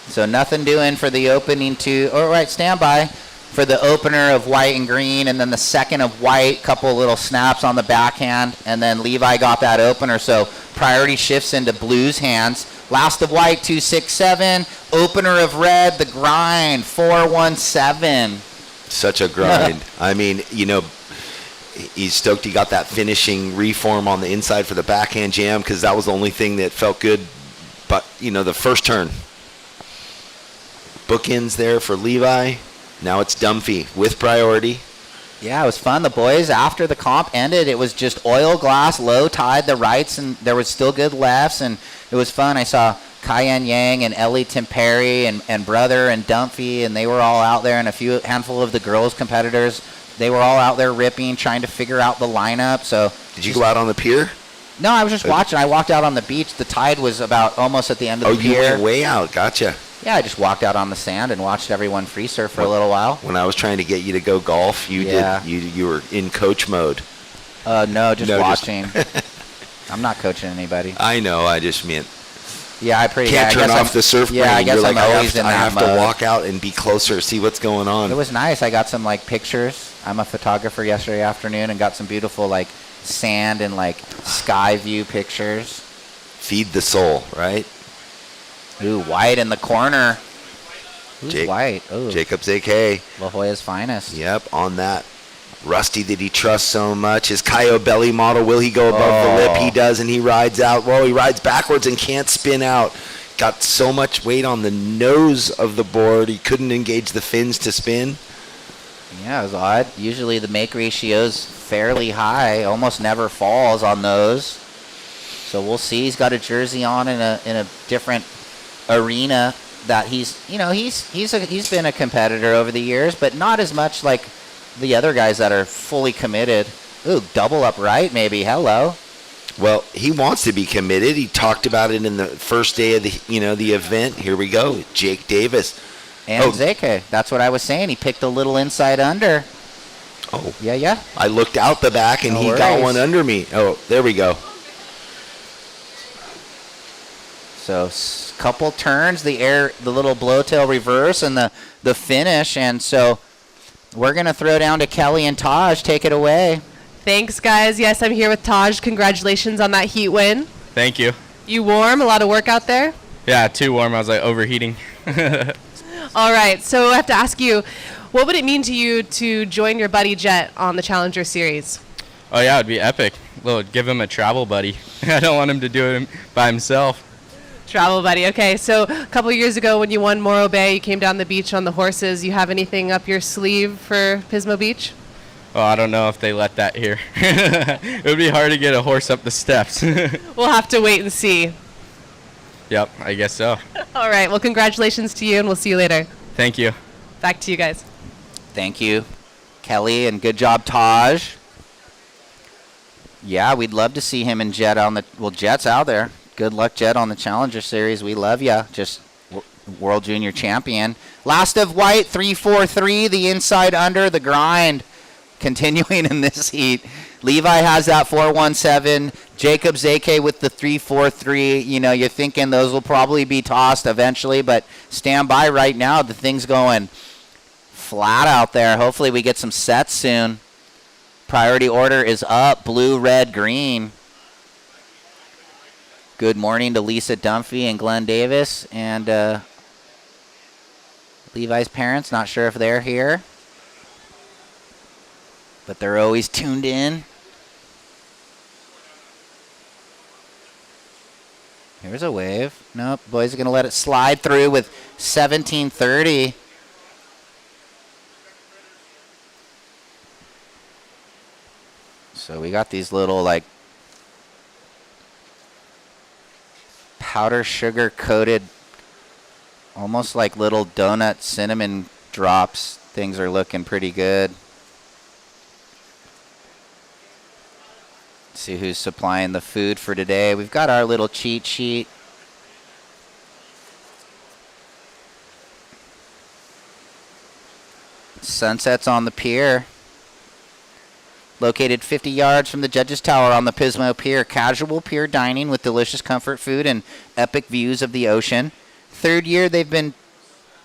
So nothing doing for the opening two. All right, stand by for the opener of white and green, and then the second of white, couple little snaps on the backhand, and then Levi got that opener. So priority shifts into blue's hands. Last of white, 2-6-7. Opener of red, the grind, 4-1-7. Such a grind. I mean, he's stoked he got that finishing reform on the inside for the backhand jam because that was the only thing that felt good. But, the first turn. Bookends there for Levi. Now it's Dunphy with priority. Yeah, it was fun. The boys, after the comp ended, it was just oil glass, low tide, the rights, and there was still good lefts, and it was fun. I saw Cayenne Yang and Ellie Temperi and Brother and Dunphy, and they were all out there, and handful of the girls competitors. They were all out there ripping, trying to figure out the lineup. So did you go out on the pier? No, I was just watching. I walked out on the beach. The tide was about almost at the end of the pier. Oh, you went way out. Gotcha. Yeah, I just walked out on the sand and watched everyone free surf for a little while. When I was trying to get you to go golf, you were in coach mode. No, just watching. I'm not coaching anybody. I know. I just meant. Yeah, I can't turn off the surf brain. Yeah, I guess You're I'm like, always in that I have mode. to walk out and be closer, see what's going on. It was nice. I got some pictures. I'm a photographer yesterday afternoon and got some beautiful sand and sky view pictures. Feed the soul, right? Ooh, White in the corner. Who's White? Ooh. Jacob's AK. La Jolla's finest. Yep, on that. Rusty that he trusts so much. His Caio belly model, will he go above the lip? He does, and he rides out. Well, he rides backwards and can't spin out. Got so much weight on the nose of the board, he couldn't engage the fins to spin. Yeah, it was odd. Usually the make ratio's fairly high, almost never falls on those. So we'll see. He's got a jersey on in a different arena that he's been a competitor over the years, but not as much like the other guys that are fully committed. Ooh, double upright maybe. Hello. Well, he wants to be committed. He talked about it in the first day of the event. Here we go. Jake Davis. And Zeke. That's what I was saying. He picked a little inside under. Oh. Yeah. I looked out the back and he got one under me. Oh, there we go. So couple turns, the little blowtail reverse and the finish. And so we're going to throw down to Kelly and Taj. Take it away. Thanks, guys. Yes, I'm here with Taj. Congratulations on that heat win. Thank you. You warm? A lot of work out there? Yeah, too warm. I was overheating. All right. So I have to ask you, what would it mean to you to join your buddy Jet on the Challenger Series? Oh, yeah, it'd be epic. Give him a travel buddy. I don't want him to do it by himself. Travel buddy. Okay, so a couple years ago when you won Morro Bay, you came down the beach on the horses. You have anything up your sleeve for Pismo Beach? Oh, I don't know if they let that here. It would be hard to get a horse up the steps. We'll have to wait and see. Yep, I guess so. All right, well, congratulations to you, and we'll see you later. Thank you. Back to you guys. Thank you, Kelly, and good job, Taj. Yeah, we'd love to see him and Jet Jet's out there. Good luck, Jet, on the Challenger Series. We love ya. Just World Junior Champion. Last of White, 3-4-3, the inside under, the grind. Continuing in this heat. Levi has that 4-1-7. Jacob's AK with the 3-4-3. You're thinking those will probably be tossed eventually, but stand by right now. The thing's going flat out there. Hopefully we get some sets soon. Priority order is up. Blue, red, green. Good morning to Lisa Dunphy and Glenn Davis and Levi's parents. Not sure if they're here, but they're always tuned in. Here's a wave. Nope, boys are going to let it slide through with 17:30. So we got these little powder sugar coated, almost like little donut cinnamon drops. Things are looking pretty good. Let's see who's supplying the food for today. We've got our little cheat sheet. Sunset's on the pier. Located 50 yards from the Judges Tower on the Pismo Pier. Casual pier dining with delicious comfort food and epic views of the ocean. Third year they've been...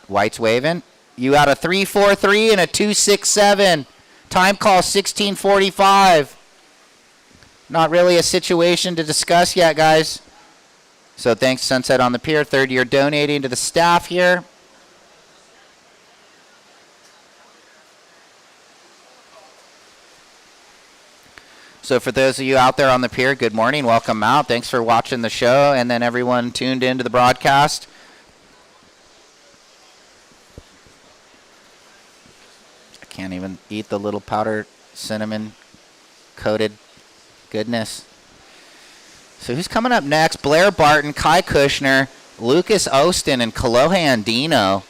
White's waving. You got a 3-4-3 and a 2-6-7. Time call 16:45. Not really a situation to discuss yet, guys. So thanks, Sunset on the Pier. Third year donating to the staff here. So for those of you out there on the pier, good morning. Welcome out. Thanks for watching the show. And then everyone tuned into the broadcast. I can't even eat the little powdered cinnamon coated goodness. So who's coming up next? Blair Barton, Kai Kushner, Lucas Ostin, and Kalohan Dino.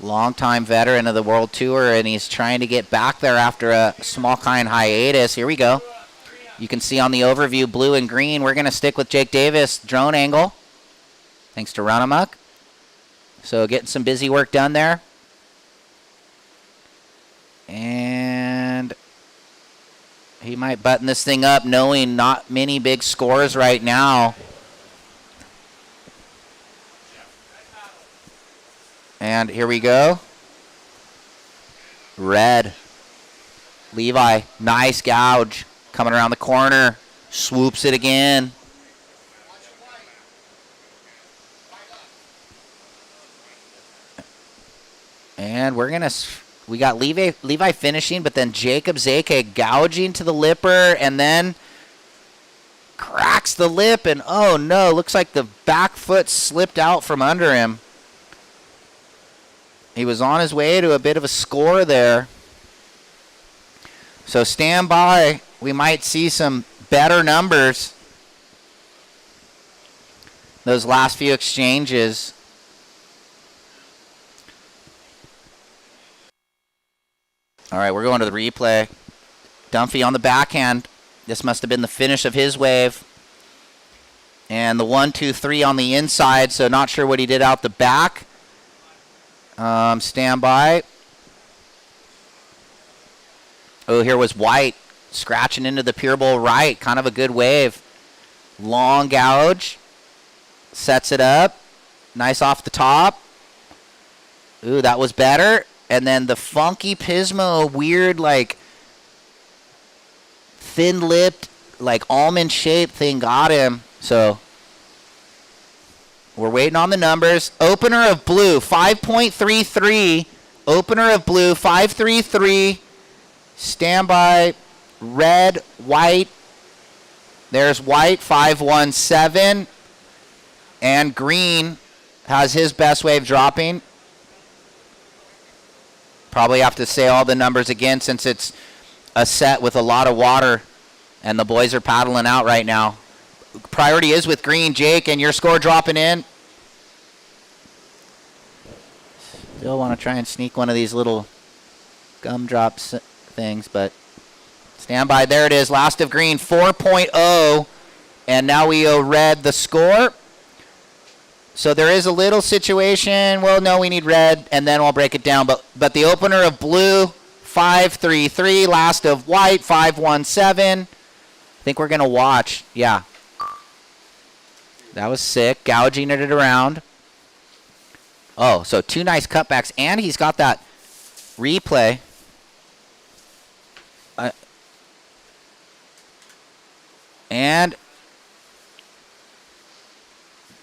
Longtime veteran of the World Tour, and he's trying to get back there after a small kind hiatus. Here we go. You can see on the overview blue and green. We're going to stick with Jake Davis drone angle, thanks to Runamuck. So getting some busy work done there. And he might button this thing up, knowing not many big scores right now. And here we go. Red. Levi, nice gouge. Coming around the corner. Swoops it again. And we got Levi finishing, but then Jacob Zake gouging to the lipper, and then cracks the lip, and oh no, looks like the back foot slipped out from under him. He was on his way to a bit of a score there. So stand by. We might see some better numbers. Those last few exchanges. All right, we're going to the replay. Dunphy on the backhand. This must have been the finish of his wave. And the 1-2-3 on the inside, so not sure what he did out the back. Stand by. Oh, here was White scratching into the pier bowl right. Kind of a good wave. Long gouge. Sets it up. Nice off the top. Ooh, that was better. And then the funky Pismo, weird, like, thin-lipped, like, almond-shaped thing got him. So we're waiting on the numbers. Opener of blue, 5.33. Opener of blue, 5.33. Standby, red, white. There's white, 5.17. And green has his best wave dropping. Probably have to say all the numbers again since it's a set with a lot of water. And the boys are paddling out right now. Priority is with green, Jake, and your score dropping in. Still want to try and sneak one of these little gumdrops things, but stand by. There it is. Last of green, 4.0. And now we owe red the score. So there is a little situation. Well, no, we need red, and then we'll break it down. But the opener of blue, 5.33. Last of white, 5.17. I think we're going to watch. Yeah. That was sick. Gouging it around. Oh, so two nice cutbacks. And he's got that replay. And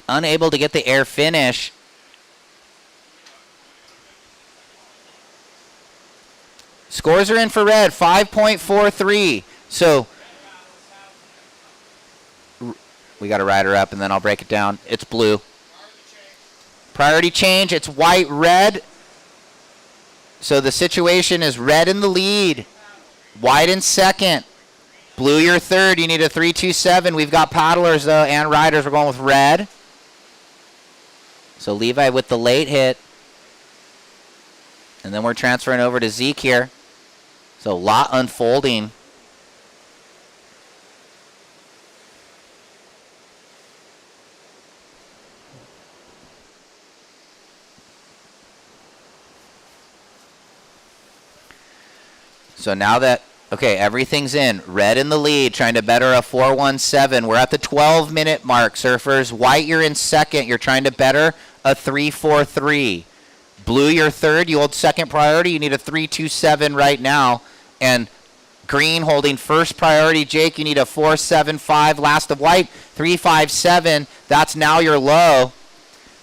unable to get the air finish. Scores are in for red, 5.43. So we got to ride her up, and then I'll break it down. It's blue. Priority change. It's white, red. So the situation is red in the lead. White in second. Blue your third. You need a 3-2-7. We've got paddlers, though, and riders. We're going with red. So Levi with the late hit. And then we're transferring over to Zeke here. So a lot unfolding. So now that, okay, everything's in. Red in the lead, trying to better a 4.17. We're at the 12-minute mark, surfers. White, you're in second. You're trying to better a 3.43. Blue, you're third. You hold second priority. You need a 3.27 right now. And green holding first priority. Jake, you need a 4.75. Last of white, 3.57. That's now your low.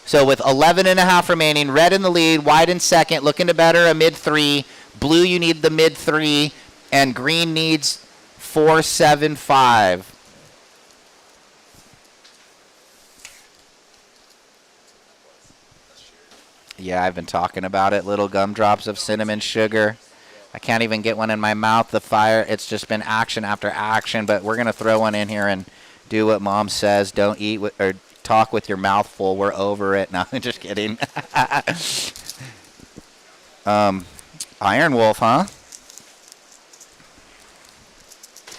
So with 11.5 remaining, red in the lead, white in second, looking to better a mid-3. Blue, you need the mid-3, and green needs 4.75. Yeah, I've been talking about it. Little gumdrops of cinnamon sugar. I can't even get one in my mouth. The fire, it's just been action after action. But we're going to throw one in here and do what Mom says. Don't eat or talk with your mouth full. We're over it. No, just kidding. Iron Wolf, huh?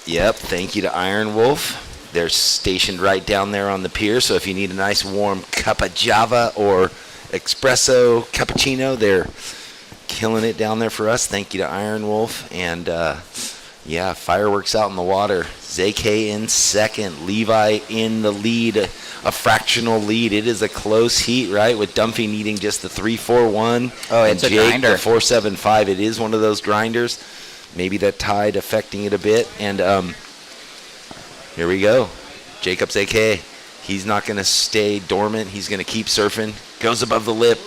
Yep, thank you to Iron Wolf. They're stationed right down there on the pier, so if you need a nice warm cup of Java or espresso cappuccino, they're killing it down there for us. Thank you to Iron Wolf. And yeah, fireworks out in the water. ZK in second, Levi in the lead, a fractional lead. It is a close heat, right, with Dumphy needing just the 3-4-1. Oh, it's and a Jake grinder. The 4-7-5. It is one of those grinders. Maybe that tide affecting it a bit. And here we go. Jacob ZK. He's not going to stay dormant. He's going to keep surfing. Goes above the lip,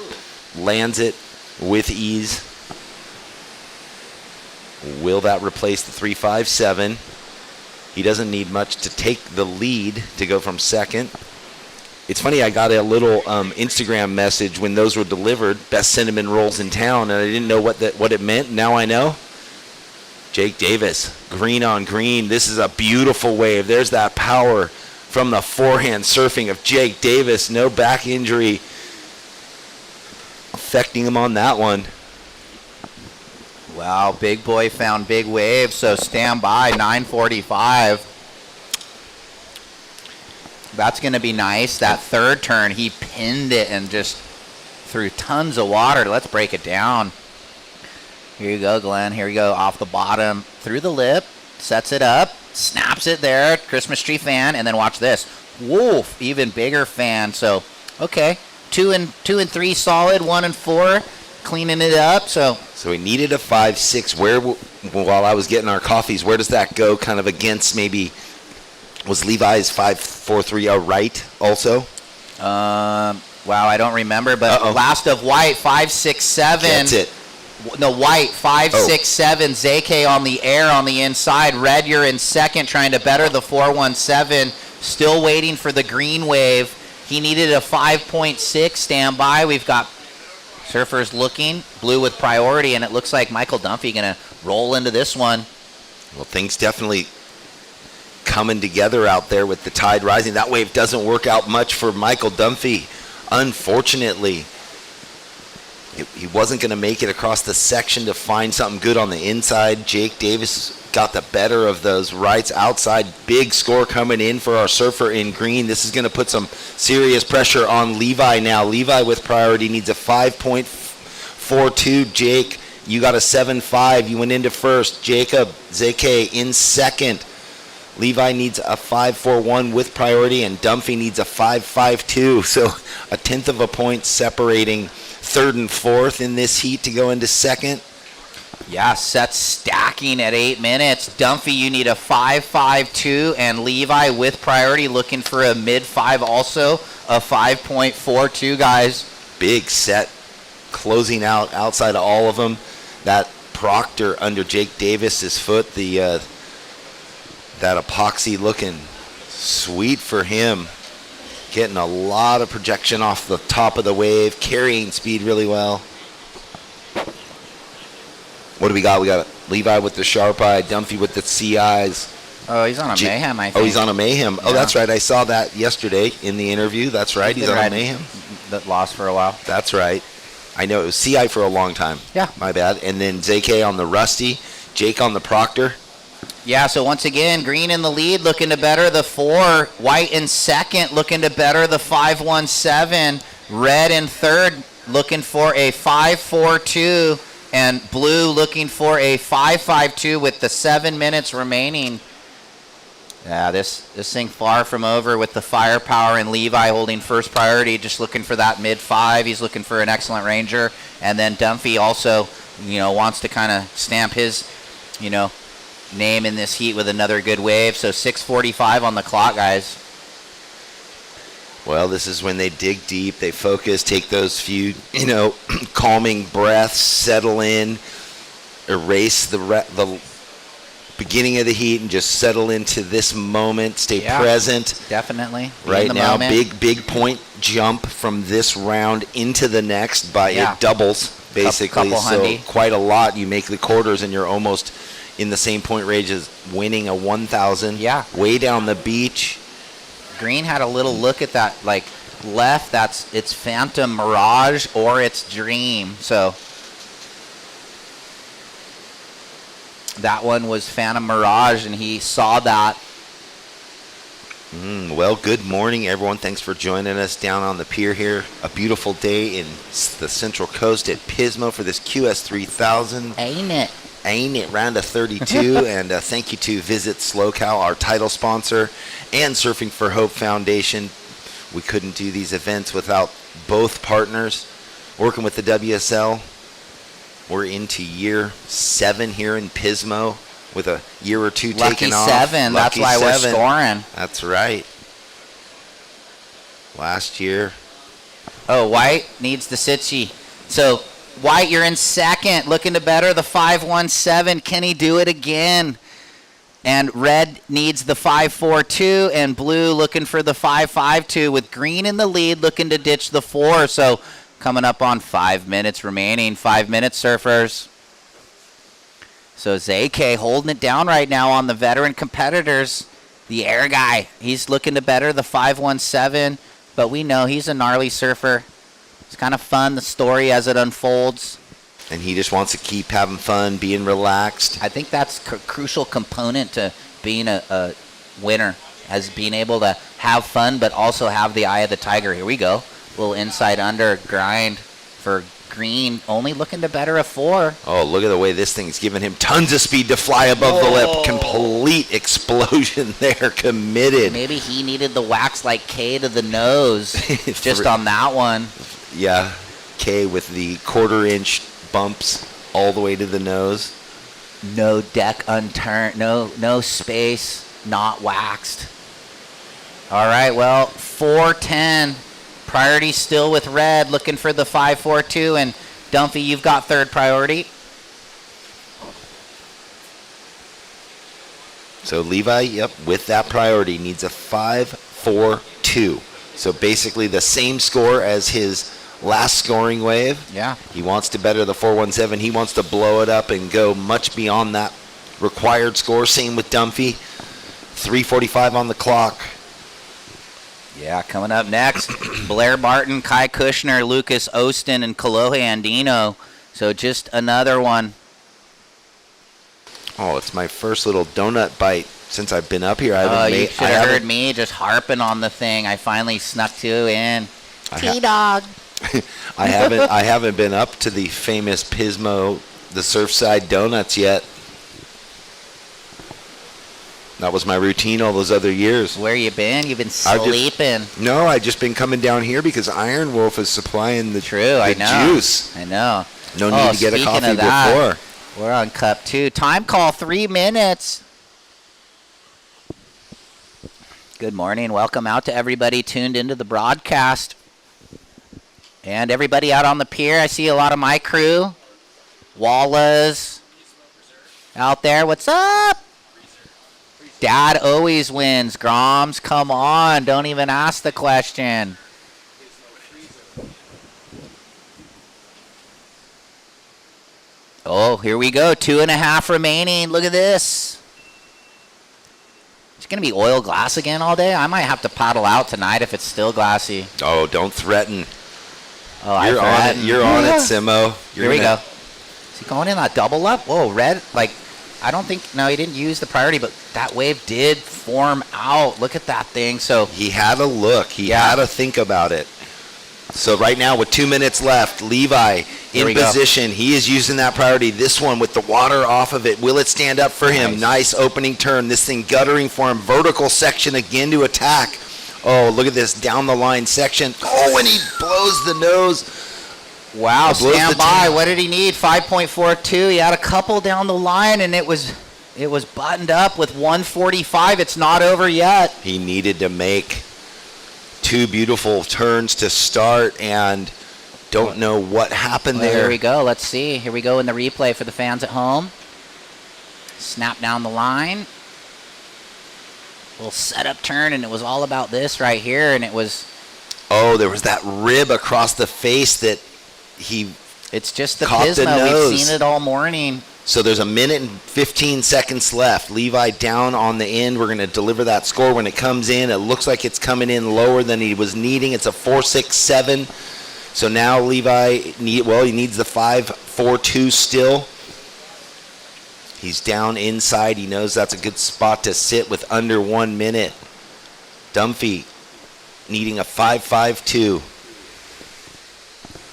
lands it with ease. Will that replace the 3-5-7? He doesn't need much to take the lead to go from second. It's funny, I got a little Instagram message when those were delivered, best cinnamon rolls in town, and I didn't know what it meant. Now I know. Jake Davis, green on green. This is a beautiful wave. There's that power from the forehand surfing of Jake Davis. No back injury affecting him on that one. Wow, big boy found big wave, so stand by, 9:45. That's going to be nice. That third turn, he pinned it and just threw tons of water. Let's break it down. Here you go, Glenn. Here you go, off the bottom, through the lip, sets it up, snaps it there, Christmas tree fan, and then watch this. Wolf, even bigger fan. So, okay, 2 and 3 solid, 1 and 4, cleaning it up. So we needed a 5-6. While I was getting our coffees, where does that go? Kind of against maybe. Was Levi's 5-4-3 a right also? Wow, I don't remember, but last of white, 5-6-7. That's it. No, white, 5-6-7. ZK on the air on the inside. Red, you're in second, trying to better the 4-1-7. Still waiting for the green wave. He needed a 5.6 standby. We've got surfers looking. Blue with priority, and it looks like Michael Dumphy going to roll into this one. Well, things definitely coming together out there with the tide rising. That wave doesn't work out much for Michael Dumphy, unfortunately. He wasn't going to make it across the section to find something good on the inside. Jake Davis got the better of those rights outside. Big score coming in for our surfer in green. This is going to put some serious pressure on Levi now. Levi with priority needs a 5.42. Jake, you got a 7.5. You went into first. Jacob ZK in second. Levi needs a 5.41 with priority, and Dumphy needs a 5.52. So a tenth of a point separating third and fourth in this heat to go into second. Yeah, sets stacking at 8 minutes. Dumphy, you need a 5.52, and Levi with priority looking for a mid-5 also, a 5.42, guys. Big set closing out outside of all of them. That Proctor under Jake Davis's foot, that epoxy looking sweet for him. Getting a lot of projection off the top of the wave, carrying speed really well. What do we got? We got Levi with the sharp eye, Dumphy with the sea eyes. Oh, he's on a Mayhem, I think. Oh, he's on a Mayhem. Yeah. Oh, that's right. I saw that yesterday in the interview. That's right. He's on a Mayhem. That lost for a while. That's right. I know it was CI for a long time. Yeah. My bad. And then ZK on the Rusty, Jake on the Proctor. Yeah, so once again, green in the lead, looking to better the 4. White in second, looking to better the 5.17. Red in third, looking for a 5.42. And blue looking for a 5.52 with the 7 minutes remaining. Yeah, this thing far from over with the firepower, and Levi holding first priority, just looking for that mid-5. He's looking for an excellent ranger. And then Dumphy also, wants to kind of stamp his, name in this heat with another good wave. So 6:45 on the clock, guys. Well, this is when they dig deep, they focus, take those few, calming breaths, settle in, erase the beginning of the heat and just settle into this moment. Stay present. Definitely. Right now, big point jump from this round into the next by it doubles basically. So quite a lot. You make the quarters and you're almost in the same point range as winning a 1,000. Yeah. Way down the beach. Green had a little look at that, like left. It's Phantom Mirage or it's Dream. So that one was Phantom Mirage, and he saw that. Well, good morning, everyone. Thanks for joining us down on the pier here. A beautiful day in the Central Coast at Pismo for this QS3000. Ain't it? Round of 32. And thank you to Visit SLO, our title sponsor, and Surfing for Hope Foundation. We couldn't do these events without both partners. Working with the WSL, we're into year 7 here in Pismo, with a year or two taken off. Lucky 7. That's why we're scoring. That's right. Last year. Oh, White needs the Sitchy. So, White, you're in second. Looking to better the 517. Can he do it again? And Red needs the 542. And Blue looking for the 552. With Green in the lead, looking to ditch the 4. So, coming up on 5 minutes remaining. 5 minutes, surfers. So ZK holding it down right now on the veteran competitors. The air guy, he's looking to better the 517, but we know he's a gnarly surfer. It's kind of fun, the story as it unfolds. And he just wants to keep having fun, being relaxed. I think that's a crucial component to being a winner, as being able to have fun, but also have the eye of the tiger. Here we go. Little inside under grind for Green, only looking to better a 4. Oh, look at the way this thing's giving him tons of speed to fly above the lip. Complete explosion there, committed. Maybe he needed the wax like K to the nose just on that one. Yeah, K with the 1/4-inch bumps all the way to the nose. No deck unturned, no space, not waxed. All right, well, 410. Priority still with Red, looking for the 542, and Dumpy, you've got third priority. So Levi, with that priority, needs a 542. So basically the same score as his last scoring wave. Yeah. He wants to better the 417. He wants to blow it up and go much beyond that required score. Same with Dumpy. 3:45 on the clock. Yeah, coming up next, Blair Martin, Kai Kushner, Lucas Ostin, and Kalohe Andino. So just another one. Oh, it's my first little donut bite since I've been up here. You should have heard me just harping on the thing. I finally snuck 2 in. T-Dog. I haven't been up to the famous Pismo, the Surfside Donuts yet. That was my routine all those other years. Where you been? You've been sleeping. I've just been coming down here because Iron Wolf is supplying the juice. I know. No need to get a coffee before. We're on cup 2. Time call, 3 minutes. Good morning. Welcome out to everybody tuned into the broadcast. And everybody out on the pier. I see a lot of my crew. Wallace out there. What's up? Dad always wins. Groms, come on. Don't even ask the question. Oh, here we go. 2.5 remaining. Look at this. It's going to be oil glass again all day. I might have to paddle out tonight if it's still glassy. Oh, don't threaten. Oh, You're on it. You're on it, Simo. Here we go. Is he going in that double up? Whoa, Red. I don't think, no, he didn't use the priority, but that wave did form out. Look at that thing. So he had a look. He had to think about it. So right now with 2 minutes left, Levi in position. He is using that priority. This one with the water off of it. Will it stand up for him? Nice opening turn. This thing guttering for him. Vertical section again to attack. Oh, look at this down the line section. Oh, and he blows the nose. Wow, stand by. What did he need? 5.42. He had a couple down the line, and it was buttoned up with 145. It's not over yet. He needed to make 2 beautiful turns to start, and don't know what happened there. Here we go. Let's see. Here we go in the replay for the fans at home. Snap down the line. Little setup turn, and it was all about this right here, and it was... Oh, there was that rib across the face that he It's just the caught the Pismo. nose. We've seen it all morning. So there's a minute and 15 seconds left. Levi down on the end. We're going to deliver that score when it comes in. It looks like it's coming in lower than he was needing. It's a 4.67. So now Levi, he needs the 5.42 still. He's down inside. He knows that's a good spot to sit with under 1 minute. Dunphy needing a 5.52.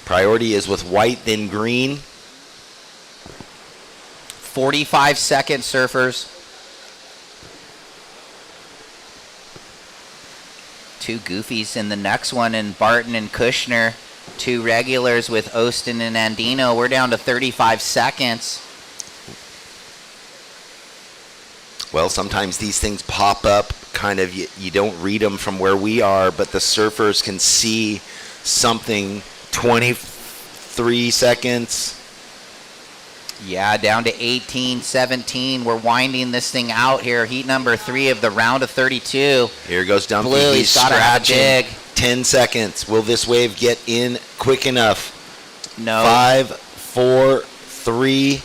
Priority is with white, then green. 45 seconds, surfers. 2 goofies in the next one, and Barton and Kushner. 2 regulars with Ostin and Andino. We're down to 35 seconds. Well, sometimes these things pop up, kind of, you don't read them from where we are, but the surfers can see something. 23 seconds. Yeah, down to 18, 17. We're winding this thing out here. Heat number 3 of the round of 32. Here goes Dunphy. Blue, He's gotta have a scratching. dig. 10 seconds. Will this wave get in quick enough? No. 5, 4, 3,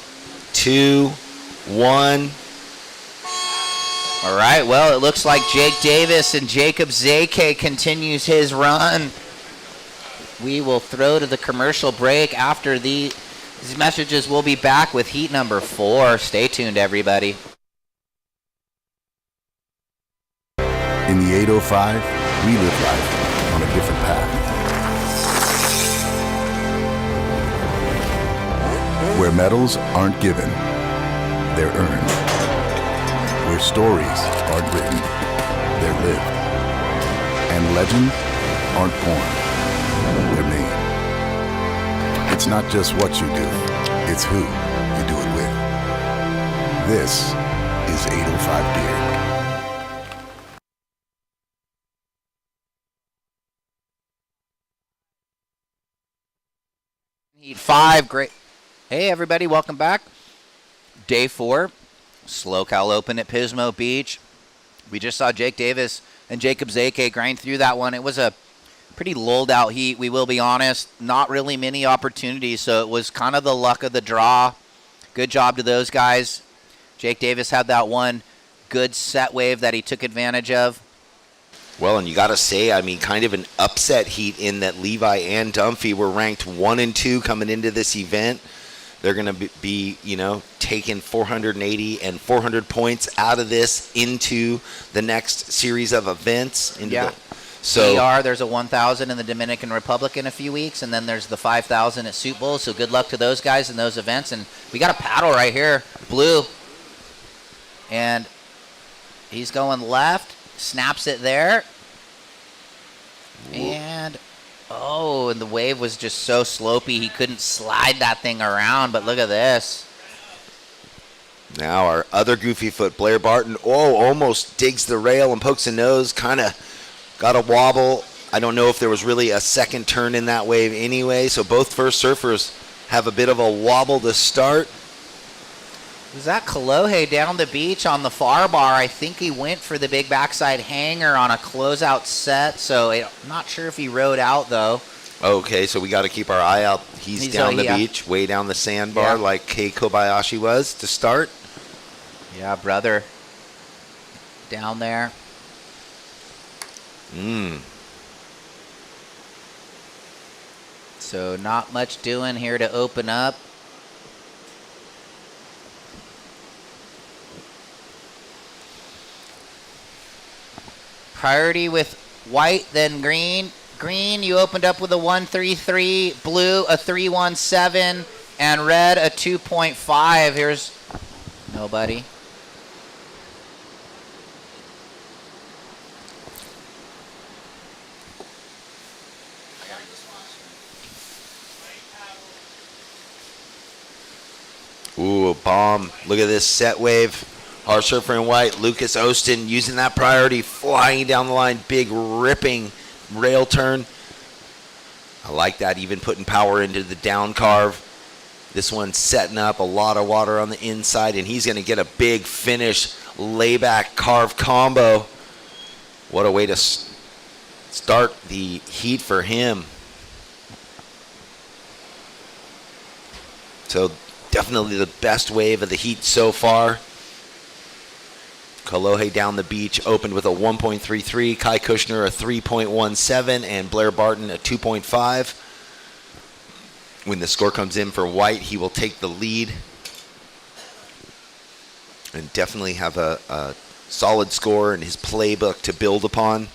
2, 1. All right, well, it looks like Jake Davis and Jacob Zake continues his run. We will throw to the commercial break. After these messages, we'll be back with heat number 4. Stay tuned, everybody. In the 805, we live life on a different path. Where medals aren't given, they're earned. Where stories aren't written, they're lived. And legends aren't born, they're made. It's not just what you do, it's who you do it with. This is 805 Beer. Heat 5, great. Hey, everybody, welcome back. Day 4, Slow Cal Open at Pismo Beach. We just saw Jake Davis and Jacob Zake grind through that one. It was a pretty lulled out heat, we will be honest. Not really many opportunities, so it was kind of the luck of the draw. Good job to those guys. Jake Davis had that one good set wave that he took advantage of. Well, and you got to say, I mean, kind of an upset heat in that Levi and Dunphy were ranked 1 and 2 coming into this event. They're going to be, taking 480 and 400 points out of this into the next series of events. So there's a 1,000 in the Dominican Republic in a few weeks, and then there's the 5,000 at Soup Bowl. So good luck to those guys in those events. And we got a paddle right here, Blue. And he's going left. Snaps it there. And, and the wave was just so slopey, he couldn't slide that thing around. But look at this. Now our other goofy foot, Blair Barton, almost digs the rail and pokes a nose, kind of got a wobble. I don't know if there was really a second turn in that wave anyway, so both first surfers have a bit of a wobble to start. Was that Kalohe down the beach on the far bar? I think he went for the big backside hanger on a closeout set, so I'm not sure if he rode out, though. Okay, so we got to keep our eye out. He's down the beach, way down the sandbar, like Kei Kobayashi was to start. Yeah, brother. Down there. So not much doing here to open up. Priority with white, then green. Green, you opened up with a 1.33. Blue, a 3.17. And red, a 2.5. Here's nobody. Ooh, a bomb. Look at this set wave. Our surfer in white, Lucas Ostin, using that priority, flying down the line, big ripping rail turn. I like that, even putting power into the down carve. This one's setting up a lot of water on the inside, and he's going to get a big finish, layback carve combo. What a way to start the heat for him. So definitely the best wave of the heat so far. Kolohe down the beach opened with a 1.33, Kai Kushner a 3.17, and Blair Barton a 2.5. When the score comes in for White, he will take the lead and definitely have a solid score in his playbook to build upon.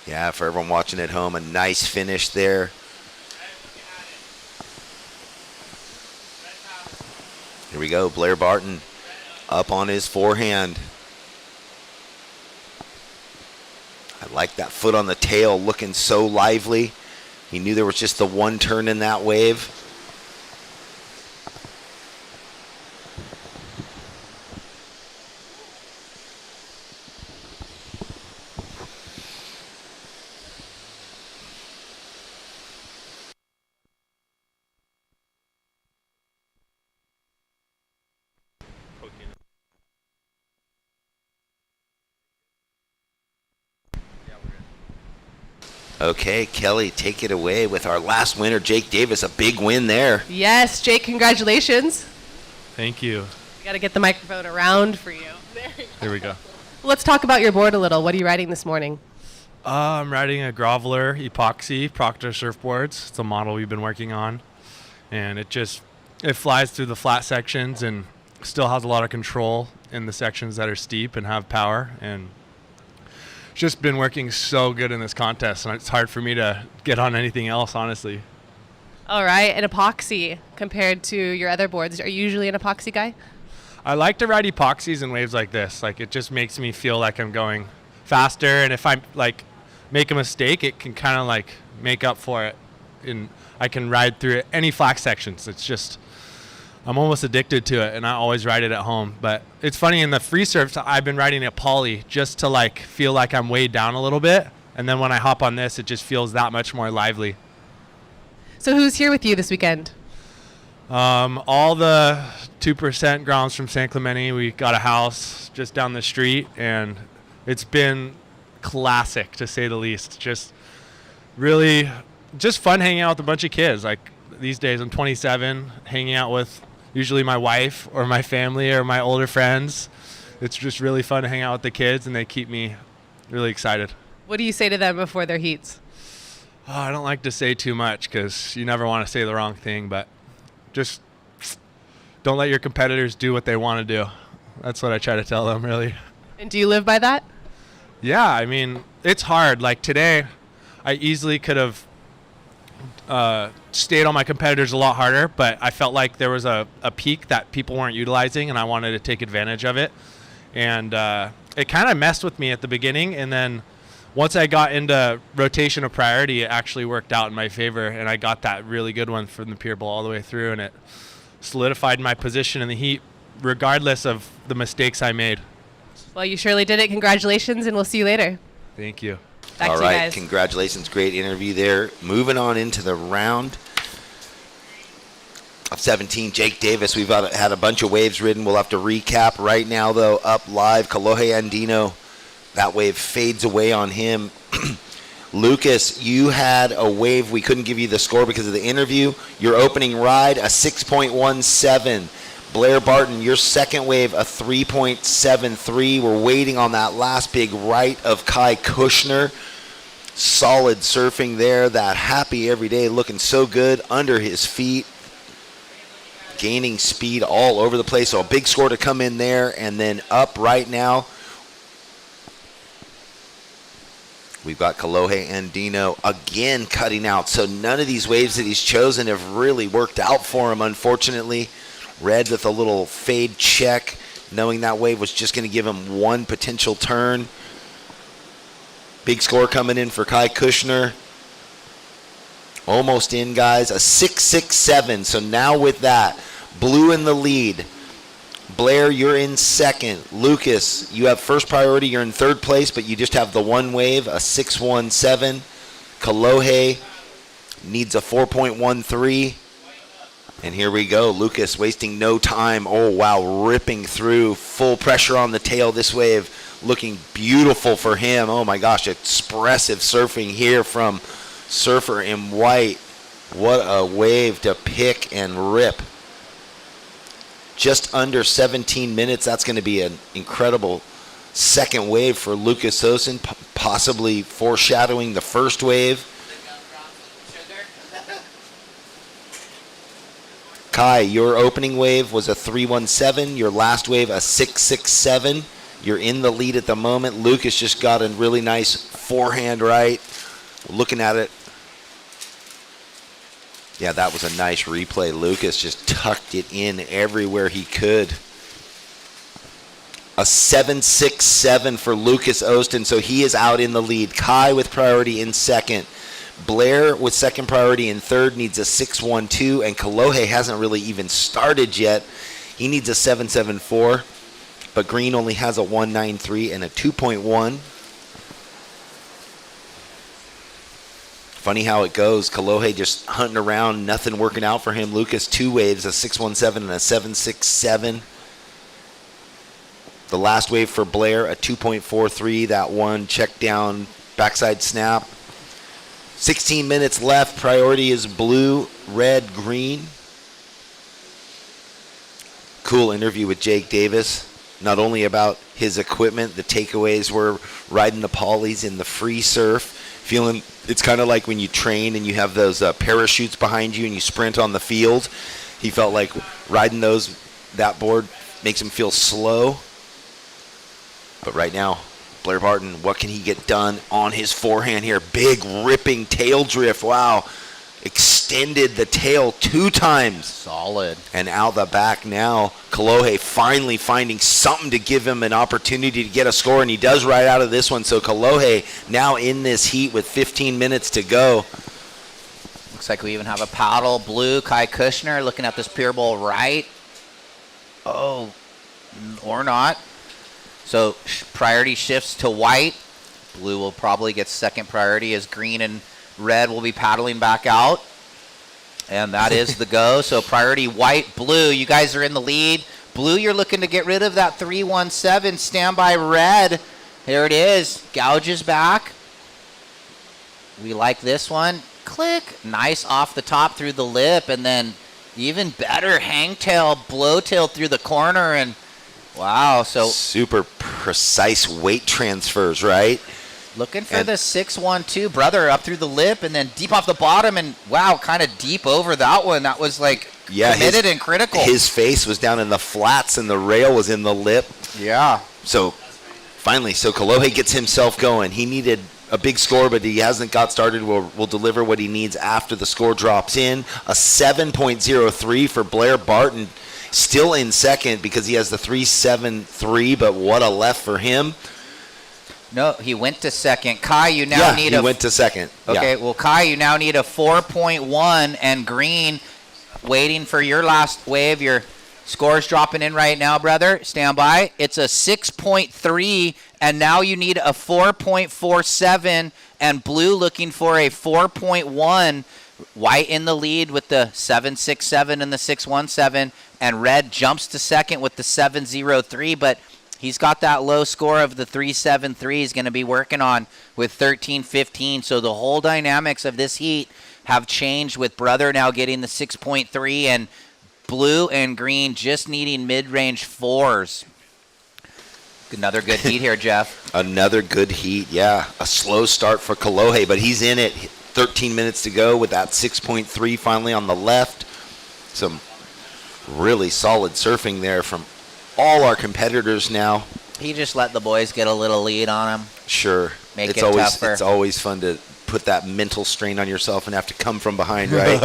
Yeah, for everyone watching at home, a nice finish there. Here we go, Blair Barton up on his forehand. I like that foot on the tail looking so lively. He knew there was just the one turn in that wave. Okay, Kelly, take it away with our last winner, Jake Davis. A big win there. Yes, Jake, congratulations. Thank you. We got to get the microphone around for you. Here we go. Let's talk about your board a little. What are you riding this morning? I'm riding a Groveler Epoxy Proctor surfboards. It's a model we've been working on. And it flies through the flat sections and still has a lot of control in the sections that are steep and have power. And just been working so good in this contest, and it's hard for me to get on anything else, honestly. All right, and epoxy compared to your other boards. Are you usually an epoxy guy? I like to ride epoxies in waves like this. Like, it just makes me feel like I'm going faster, and if I make a mistake, it can kind of make up for it, and I can ride through it any flat sections. It's just, I'm almost addicted to it, and I always ride it at home. But it's funny, in the free surfs, I've been riding it poly just to feel like I'm weighed down a little bit. And then when I hop on this, it just feels that much more lively. So who's here with you this weekend? All the 2% grounds from San Clemente. We got a house just down the street, and it's been classic, to say the least. Just really just fun hanging out with a bunch of kids. These days, I'm 27, hanging out with usually my wife or my family or my older friends. It's just really fun to hang out with the kids, and they keep me really excited. What do you say to them before their heats? Oh, I don't like to say too much because you never want to say the wrong thing, but just don't let your competitors do what they want to do. That's what I try to tell them, really. And do you live by that? Yeah, I mean, it's hard. Like today, I easily could have stayed on my competitors a lot harder, but I felt like there was a peak that people weren't utilizing, and I wanted to take advantage of it. And it kind of messed with me at the beginning, and then once I got into rotation of priority, it actually worked out in my favor, and I got that really good one from the pier bowl all the way through, and it solidified my position in the heat regardless of the mistakes I made. Well, you surely did it. Congratulations, and we'll see you later. Thank you. Back All to you right, guys. congratulations. Great interview there. Moving on into the round of 17, Jake Davis. We've had a bunch of waves ridden. We'll have to recap right now, though. Up live, Kolohe Andino. That wave fades away on him. Lucas, you had a wave. We couldn't give you the score because of the interview. Your opening ride, a 6.17. Blair Barton, your second wave, a 3.73. We're waiting on that last big right of Kai Kushner. Solid surfing there. That happy every day, looking so good under his feet. Gaining speed all over the place. So a big score to come in there. And then up right now, we've got Kolohe Andino again cutting out. So none of these waves that he's chosen have really worked out for him, unfortunately. Red with a little fade check, knowing that wave was just going to give him one potential turn. Big score coming in for Kai Kushner. Almost in, guys. A 6.67. So now with that, Blue in the lead. Blair, you're in second. Lucas, you have first priority. You're in third place, but you just have the one wave, a 6.17. Kolohe needs a 4.13. And here we go. Lucas wasting no time. Oh, wow, ripping through. Full pressure on the tail. This wave looking beautiful for him. Oh, my gosh, expressive surfing here from Surfer in white. What a wave to pick and rip. Just under 17 minutes. That's going to be an incredible second wave for Lucas Osen, possibly foreshadowing the first wave. Kai, your opening wave was a 317. Your last wave, a 667. You're in the lead at the moment. Lucas just got a really nice forehand right. Looking at it. Yeah, that was a nice replay. Lucas just tucked it in everywhere he could. A 767 for Lucas Osten, so he is out in the lead. Kai with priority in second. Blair with second priority in third needs a 612, and Kolohe hasn't really even started yet. He needs a 774, but Green only has a 193 and a 2.1. Funny how it goes. Kolohe just hunting around, nothing working out for him. Lucas, 2 waves, a 617 and a 767. The last wave for Blair, a 2.43. That one, check down, backside snap. 16 minutes left. Priority is blue, red, green. Cool interview with Jake Davis. Not only about his equipment, the takeaways were riding the polys in the free surf. Feeling, it's kind of like when you train and you have those parachutes behind you and you sprint on the field. He felt like riding that board makes him feel slow. But right now, Blair Barton, what can he get done on his forehand here? Big ripping tail drift. Wow. Extended the tail 2 times. Solid. And out the back now, Kolohe finally finding something to give him an opportunity to get a score, and he does right out of this one. So Kolohe now in this heat with 15 minutes to go. Looks like we even have a paddle. Blue, Kai Kushner looking at this pier bowl right. Oh, or not. So priority shifts to white. Blue will probably get second priority as green and red will be paddling back out. And that is the go. So priority white, blue. You guys are in the lead. Blue, you're looking to get rid of that 317. Standby red. There it is. Gouges back. We like this one. Click. Nice off the top through the lip. And then even better hangtail, blowtail through the corner. And wow. So super precise weight transfers, right? Looking for the 612, brother, up through the lip and then deep off the bottom, and wow, kind of deep over that one. That was like committed and critical. His face was down in the flats and the rail was in the lip. Yeah. So finally, Kolohe gets himself going. He needed a big score, but he hasn't got started. We'll deliver what he needs after the score drops in. A 7.03 for Blair Barton. Still in second because he has the 373, but what a left for him. No, he went to second. Kai, you now need he went to second. Okay, well, Kai, you now need a 4.1, and Green waiting for your last wave. Your score's dropping in right now, brother. Stand by. It's a 6.3, and now you need a 4.47, and Blue looking for a 4.1. White in the lead with the 767 and the 617, and red jumps to second with the 703, but he's got that low score of the 373 he's going to be working on with 13-15. So the whole dynamics of this heat have changed with brother now getting the 6.3 and blue and green just needing mid-range 4s. Another good heat here, Jeff. Another good heat, yeah. A slow start for Kolohe, but he's in it. 13 minutes to go with that 6.3 finally on the left. Some really solid surfing there from all our competitors now. He just let the boys get a little lead on him. Sure. Make it tougher. It's always fun to put that mental strain on yourself and have to come from behind, right?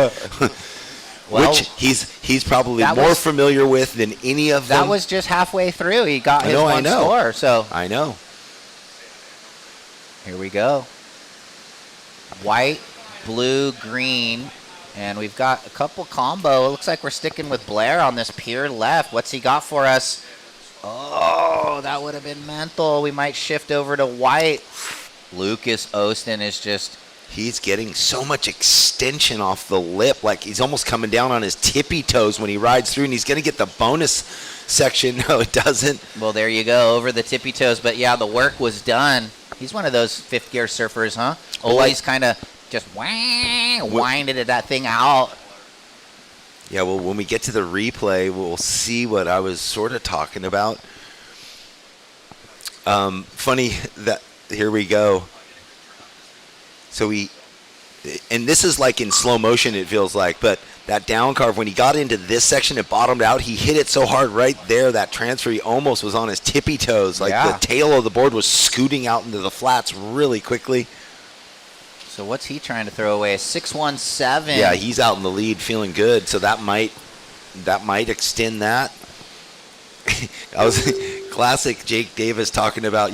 Well, which he's probably more familiar with than any of them. That was just halfway through. He got his one score. So I know. Here we go. White, blue, green, and we've got a couple combo. It looks like we're sticking with Blair on this pier left. What's he got for us? Oh, that would have been mental. We might shift over to white. Lucas Osten is just He's getting so much extension off the lip, like he's almost coming down on his tippy toes when he rides through, and he's going to get the bonus section. No, it doesn't. Well, there you go, over the tippy toes. But, yeah, the work was done. He's one of those fifth-gear surfers, huh? Always kind of just winded that thing out. Yeah, well, when we get to the replay, we'll see what I was sort of talking about. Funny that here we go. So and this is like in slow motion, it feels like, but that down carve, when he got into this section, it bottomed out. He hit it so hard right there, that transfer, he almost was on his tippy toes. Like the tail of the board was scooting out into the flats really quickly. So what's he trying to throw away? 617. Yeah, he's out in the lead feeling good, so that might extend that. I was classic Jake Davis talking about,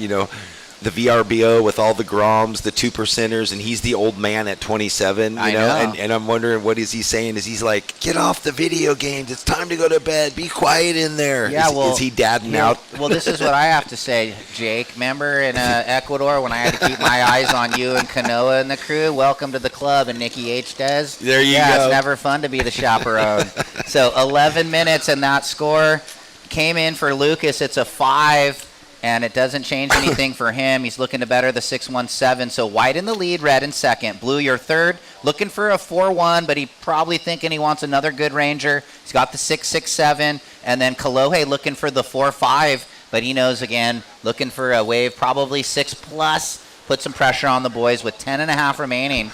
the VRBO with all the Groms, the 2%ers, and he's the old man at 27, I know. And I'm wondering, what is he saying? Is he's like, get off the video games, it's time to go to bed, be quiet in there. Yeah, is he dadding out? Well, this is what I have to say, Jake. Remember in Ecuador when I had to keep my eyes on you and Kanoa and the crew? Welcome to the club, and Nikki H. does. There you go. Yeah, it's never fun to be the chaperone. So 11 minutes, and that score came in for Lucas. It's a 5. And it doesn't change anything for him. He's looking to better the 617. So white in the lead, red in second. Blue, your third. Looking for a 4-1, but he probably thinking he wants another good Ranger. He's got the 667. And then Kalohe looking for the 4-5. But he knows, again, looking for a wave, probably 6+. Put some pressure on the boys with 10.5 remaining.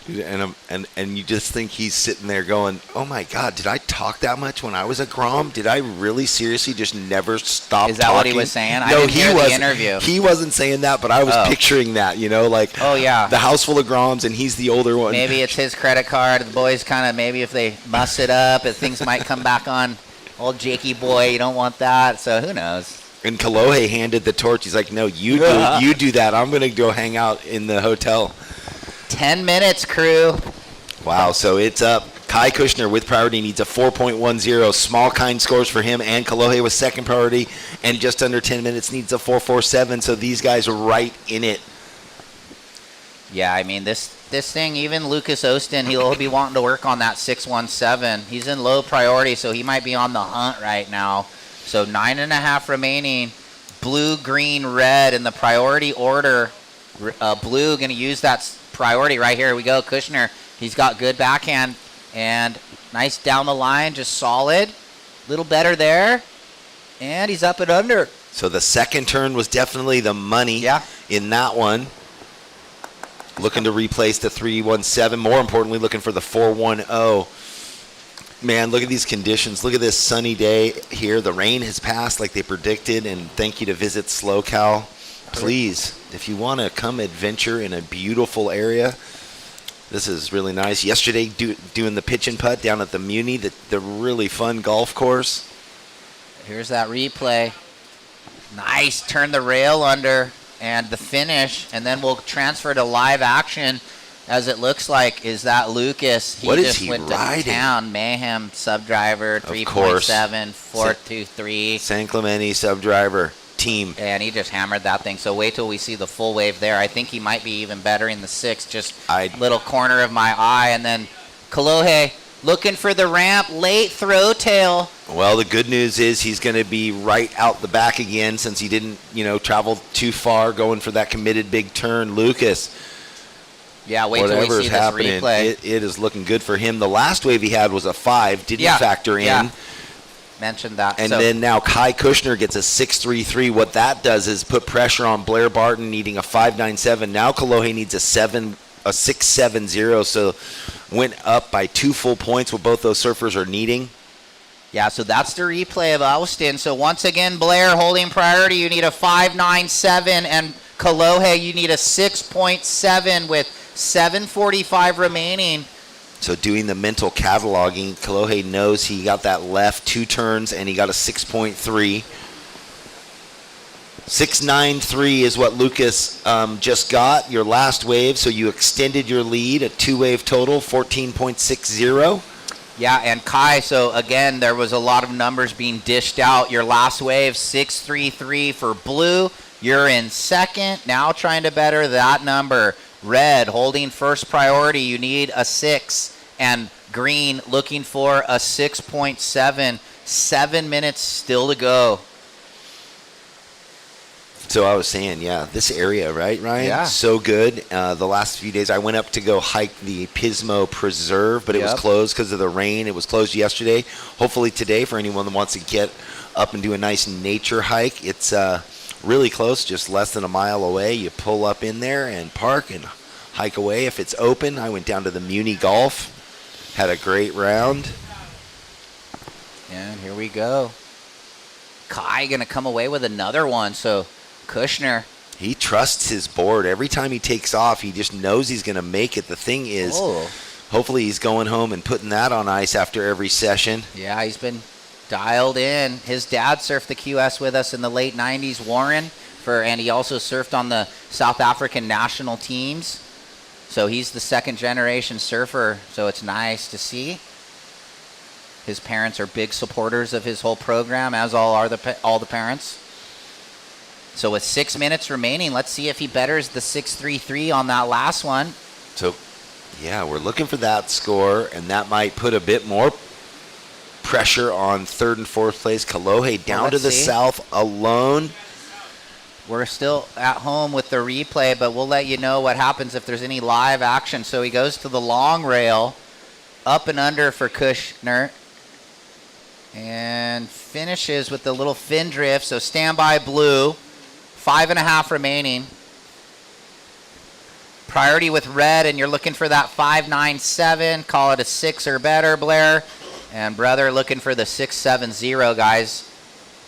And you just think he's sitting there going, oh my God, did I talk that much when I was a Grom? Did I really seriously just never stop talking? Is that what he was saying? No, I didn't hear the interview. He wasn't saying that, but I was picturing that, like oh, yeah. the house full of Groms and he's the older one. Maybe it's his credit card. The boys kind of, maybe if they muss it up, if things might come back on. Old Jakey boy, you don't want that, so who knows? And Kalohe handed the torch. He's like, no, you do that. I'm going to go hang out in the hotel. 10 minutes, crew. Wow, so it's up. Kai Kushner with priority needs a 4.10. Small kind scores for him, and Kalohe with second priority, and just under 10 minutes needs a 4.47. So these guys are right in it. Yeah, I mean, this thing, even Lucas Ostin, he'll be wanting to work on that 617. He's in low priority, so he might be on the hunt right now. So 9.5 remaining. Blue, green, red in the priority order. Blue going to use that priority right here. We go, Kushner. He's got good backhand and nice down the line, just solid. Little better there, and he's up and under. So the second turn was definitely the money in that one. Looking to replace the 317. More importantly, looking for the 410. Man, look at these conditions. Look at this sunny day here. The rain has passed like they predicted, and thank you to Visit SLO. Please, if you want to come adventure in a beautiful area, this is really nice. Yesterday, doing the pitch and putt down at the Muni, the really fun golf course. Here's that replay. Nice, turn the rail under, and the finish, and then we'll transfer to live action. As it looks like, is that Lucas? What is just he went riding? To town. Mayhem subdriver, 3.7, 4.23. San Clemente subdriver team. And he just hammered that thing. So wait till we see the full wave there. I think he might be even better in the 6, just little corner of my eye. And then Kalohe looking for the ramp, late throw tail. Well, the good news is he's going to be right out the back again since he didn't, travel too far going for that committed big turn. Lucas. Yeah, wait till we see this replay. It is looking good for him. The last wave he had was a 5, didn't factor in. Yeah. Mentioned that. And then now Kai Kushner gets a 6.33. What that does is put pressure on Blair Barton needing a 5.97. Now Kalohe needs a 6.70. So went up by 2 full points, what both those surfers are needing. Yeah, so that's the replay of Austin. So once again, Blair holding priority. You need a 5.97, and Kalohe, you need a 6.7 with 7:45 remaining. So doing the mental cataloging, Kalohe knows he got that left 2 turns, and he got a 6.3. 6.93 is what Lucas just got, your last wave. So you extended your lead, a 2-wave total, 14.60. Yeah, and Kai, so again, there was a lot of numbers being dished out. Your last wave, 6.33 for Blue. You're in second, now trying to better that number. Red holding first priority. You need a 6. And green looking for a 6.7. 7 minutes still to go. So I was saying, yeah, this area, right, Ryan? Yeah. So good. The last few days, I went up to go hike the Pismo Preserve, but it was closed because of the rain. It was closed yesterday. Hopefully today, for anyone that wants to get up and do a nice nature hike, it's really close, just less than a mile away. You pull up in there and park and hike away. If it's open, I went down to the Muni Golf, had a great round. And here we go. Kai going to come away with another one, so Kushner. He trusts his board. Every time he takes off, he just knows he's going to make it. The thing is, hopefully he's going home and putting that on ice after every session. Yeah, he's been dialed in. His dad surfed the QS with us in the late 90s, Warren, and he also surfed on the South African national teams. So he's the second generation surfer, so it's nice to see. His parents are big supporters of his whole program, as all the parents. So with 6 minutes remaining, let's see if he betters the 6.33 on that last one. So, yeah, we're looking for that score, and that might put a bit more pressure on third and fourth place. Kalohe down to the south alone. We're still at home with the replay, but we'll let you know what happens if there's any live action. So he goes to the long rail, up and under for Kushner, and finishes with the little fin drift. So standby blue. 5.5 remaining. Priority with red, and you're looking for that 5.97. Call it a 6 or better, Blair. And brother looking for the 6.70, guys.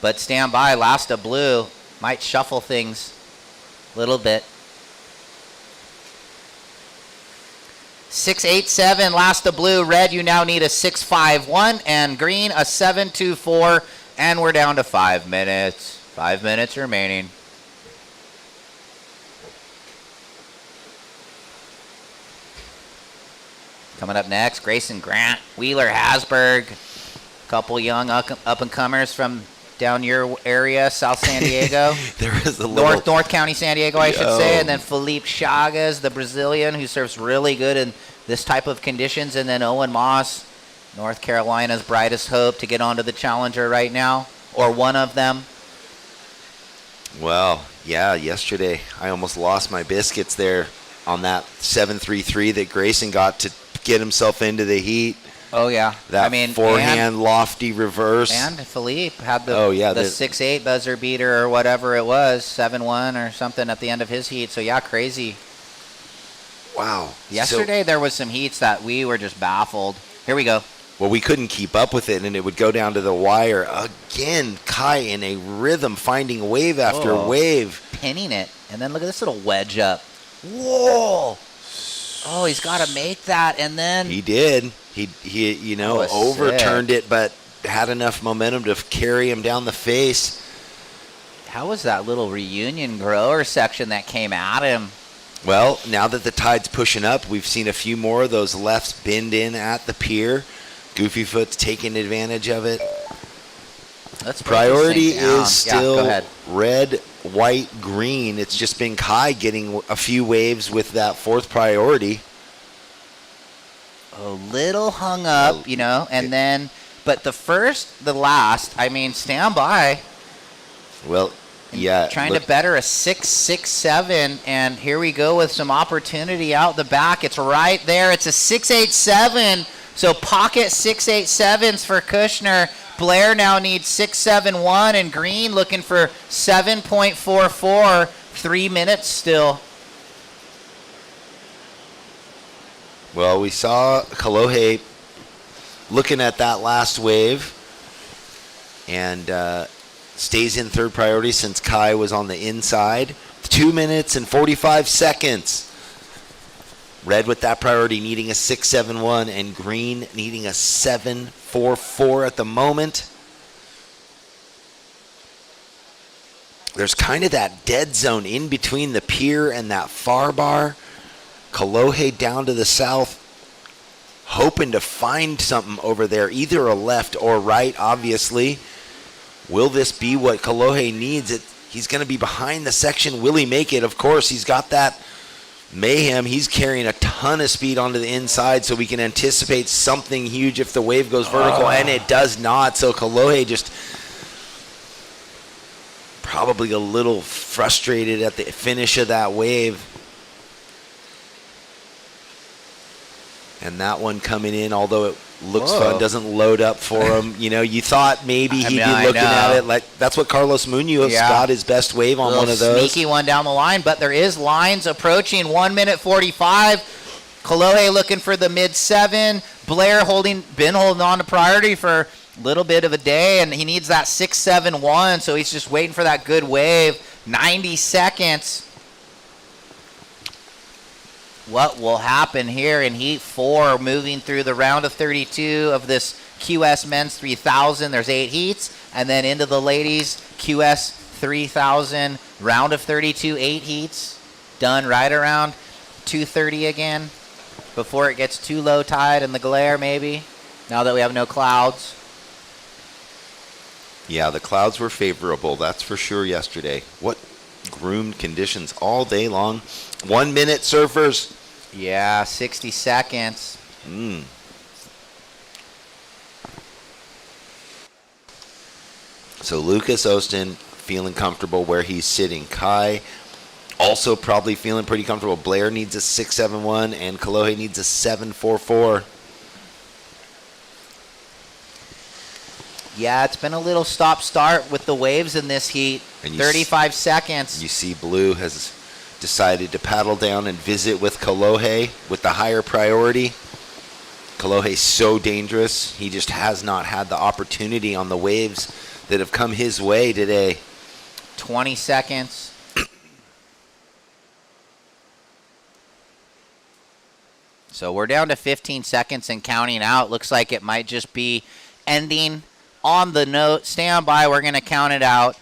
But stand by, last of blue. Might shuffle things a little bit. 6.87, last of blue. Red, you now need a 6.51. And green, a 7.24. And we're down to 5 minutes. 5 minutes remaining. Coming up next, Grayson Grant, Wheeler Hasberg, a couple young up-and-comers from down your area, South San Diego. There is a little... North County San Diego, I should say. And then Felipe Chagas, the Brazilian, who surfs really good in this type of conditions. And then Owen Moss, North Carolina's brightest hope to get onto the Challenger right now, or one of them. Well, yeah, yesterday I almost lost my biscuits there on that 7.33 that Grayson got to get himself into the heat. Oh, yeah. That forehand lofty reverse. And Philippe had the 6.8 buzzer beater or whatever it was, 7.1 or something at the end of his heat. So, yeah, crazy. Wow. Yesterday there was some heats that we were just baffled. Here we go. Well, we couldn't keep up with it, and it would go down to the wire. Again, Kai in a rhythm, finding wave after wave. Pinning it. And then look at this little wedge up. Whoa! Oh, he's got to make that, and then... He did. He overturned it, but had enough momentum to carry him down the face. How was that little reunion grower section that came at him? Well, now that the tide's pushing up, we've seen a few more of those lefts bend in at the pier. Goofyfoot's taking advantage of it. Priority is still red, white, green. It's just been Kai getting a few waves with that fourth priority. A little hung up, and then, but the last, stand by. Well, yeah. Trying to better a 6.67, and here we go with some opportunity out the back. It's right there. It's a 6.87, so pocket 6.87s for Kushner. Blair now needs 6.71, and Green looking for 7.44. 3 minutes still. Well, we saw Kalohe looking at that last wave and stays in third priority since Kai was on the inside. 2 minutes and 45 seconds. Red with that priority needing a 6.71 and Green needing a 7.44 at the moment. There's kind of that dead zone in between the pier and that far bar. Kalohe down to the south, hoping to find something over there, either a left or right, obviously. Will this be what Kalohe needs? He's going to be behind the section. Will he make it? Of course, he's got that Mayhem, he's carrying a ton of speed onto the inside, so we can anticipate something huge if the wave goes vertical, and it does not. So Kolohe just probably a little frustrated at the finish of that wave. And that one coming in, although it looks fun, doesn't load up for him. You know, you thought maybe he'd be looking at it like that's what Carlos Munoz got his best wave on one of those. Sneaky one down the line, but there is lines approaching 1 minute 45. Kolohe looking for the mid-7. Blair been holding on to priority for a little bit of a day, and he needs that 6-7-1, so he's just waiting for that good wave. 90 seconds. What will happen here in Heat 4, moving through the round of 32 of this QS Men's 3000. There's 8 heats, and then into the ladies QS 3000 round of 32, 8 heats, done right around 2:30 again, before it gets too low tide and the glare maybe, now that we have no clouds. Yeah, the clouds were favorable, that's for sure yesterday. What groomed conditions all day long. 1 minute, surfers. Yeah, 60 seconds. So Lucas Ostin feeling comfortable where he's sitting. Kai also probably feeling pretty comfortable. Blair needs a 6-7-1 and Kolohe needs a 7-4-4. Yeah, it's been a little stop-start with the waves in this heat. 35 seconds. You see Blue has decided to paddle down and visit with Kolohe with the higher priority. Kolohe's so dangerous. He just has not had the opportunity on the waves that have come his way today. 20 seconds. So we're down to 15 seconds and counting out. Looks like it might just be ending on the note. Stand by. We're going to count it out.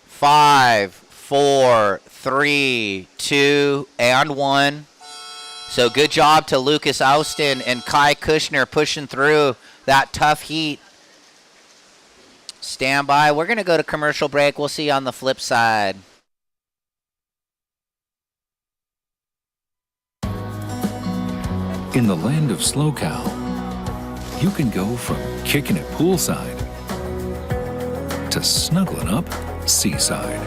5, 4, 3, 2, and 1. So good job to Lucas Austin and Kai Kushner pushing through that tough heat. Stand by. We're going to go to commercial break. We'll see you on the flip side. In the land of SLO, you can go from kicking it poolside to snuggling up seaside.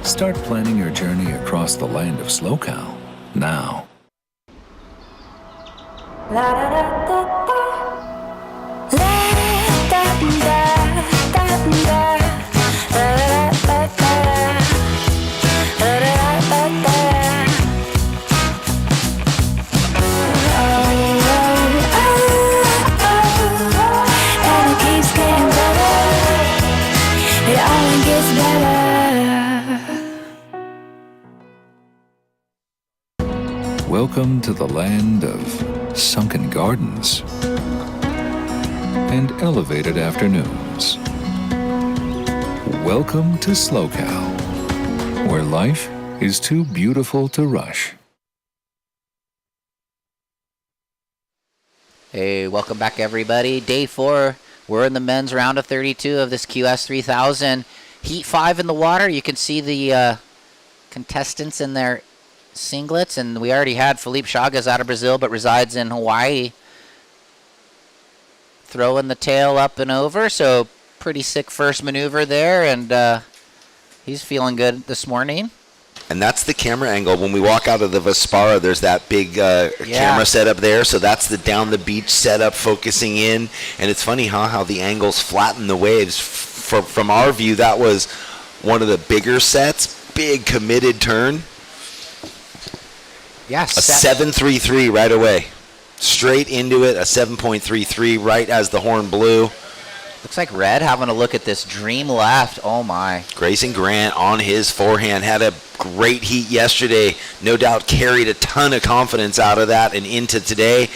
Start planning your journey across the land of SLO now. Welcome to the land of sunken gardens and elevated afternoons. Welcome to SLO, where life is too beautiful to rush. Hey, welcome back everybody. Day 4, we're in the men's round of 32 of this QS 3000. Heat 5 in the water. You can see the contestants in their singlets, and we already had Felipe Chagas out of Brazil but resides in Hawaii throwing the tail up and over, so pretty sick first maneuver there, and he's feeling good this morning. And that's the camera angle. When we walk out of the Vespara, there's that big camera setup there, so that's the down the beach setup focusing in, and it's funny how the angles flatten the waves. From our view, that was one of the bigger sets, big committed turn. Yes. A 7.33 right away. Straight into it, a 7.33 right as the horn blew. Looks like Red having a look at this dream left. Oh, my. Grayson Grant on his forehand had a great heat yesterday. No doubt carried a ton of confidence out of that and into today.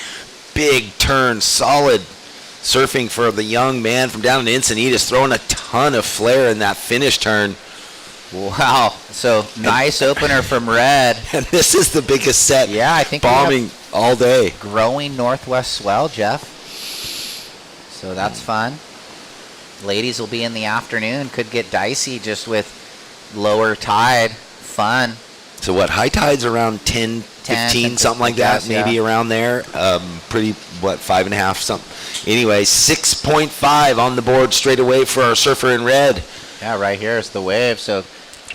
Big turn, solid surfing for the young man from down in Encinitas, throwing a ton of flair in that finish turn. Wow. So nice opener from Red. And this is the biggest set. Yeah, I think bombing all day. Growing northwest swell, Jeff. So that's fun. Ladies will be in the afternoon. Could get dicey just with lower tide. Fun. So what, high tide's around 10, 15, something like that, maybe around there. Pretty, 5.5, something. Anyway, 6.5 on the board straight away for our surfer in red. Yeah, right here is the wave. So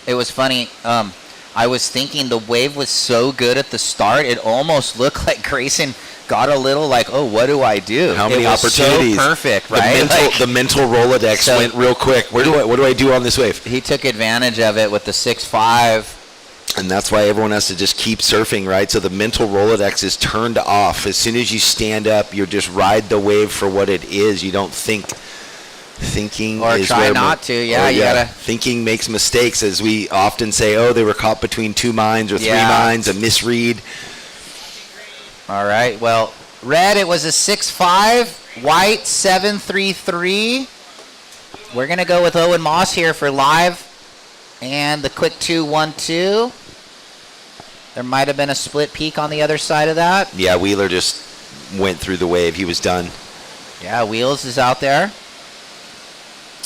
it was funny. I was thinking the wave was so good at the start, it almost looked like Grayson got a little like, oh, what do I do? How many it was opportunities? So perfect, right? The mental Rolodex went real quick. What do I do on this wave? He took advantage of it with the 6.5. And that's why everyone has to just keep surfing, right? So the mental Rolodex is turned off. As soon as you stand up, you just ride the wave for what it is. You don't think. Thinking or is try where not to. Yeah, you gotta. Thinking makes mistakes, as we often say. Oh, they were caught between two minds or three minds. A misread. All right. Well, red, it was a 6.5. White, 7.33. We're gonna go with Owen Moss here for live. And the quick 2.12. There might have been a split peak on the other side of that. Yeah, Wheeler just went through the wave. He was done. Yeah, Wheels is out there.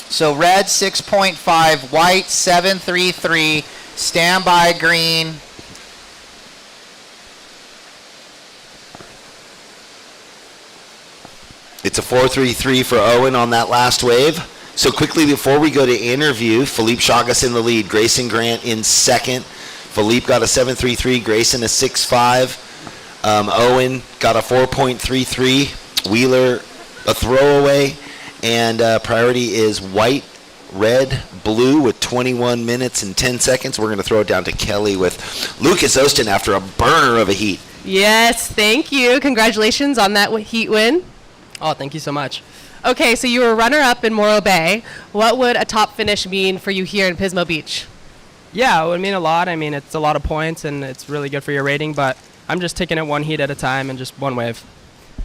So red 6.5, white 7.33, standby green. It's a 4.33 for Owen on that last wave. So quickly before we go to interview, Philippe Chagas in the lead, Grayson Grant in second. Philippe got a 7.33, Grayson a 6.5. Owen got a 4.33, Wheeler a throwaway, and priority is white, red, blue with 21 minutes and 10 seconds. We're going to throw it down to Kelly with Lucas Ostin after a burner of a heat. Yes, thank you. Congratulations on that heat win. Oh, thank you so much. Okay, so you were runner-up in Morro Bay. What would a top finish mean for you here in Pismo Beach? Yeah, it would mean a lot. I mean, it's a lot of points, and it's really good for your rating, but I'm just taking it one heat at a time and just one wave.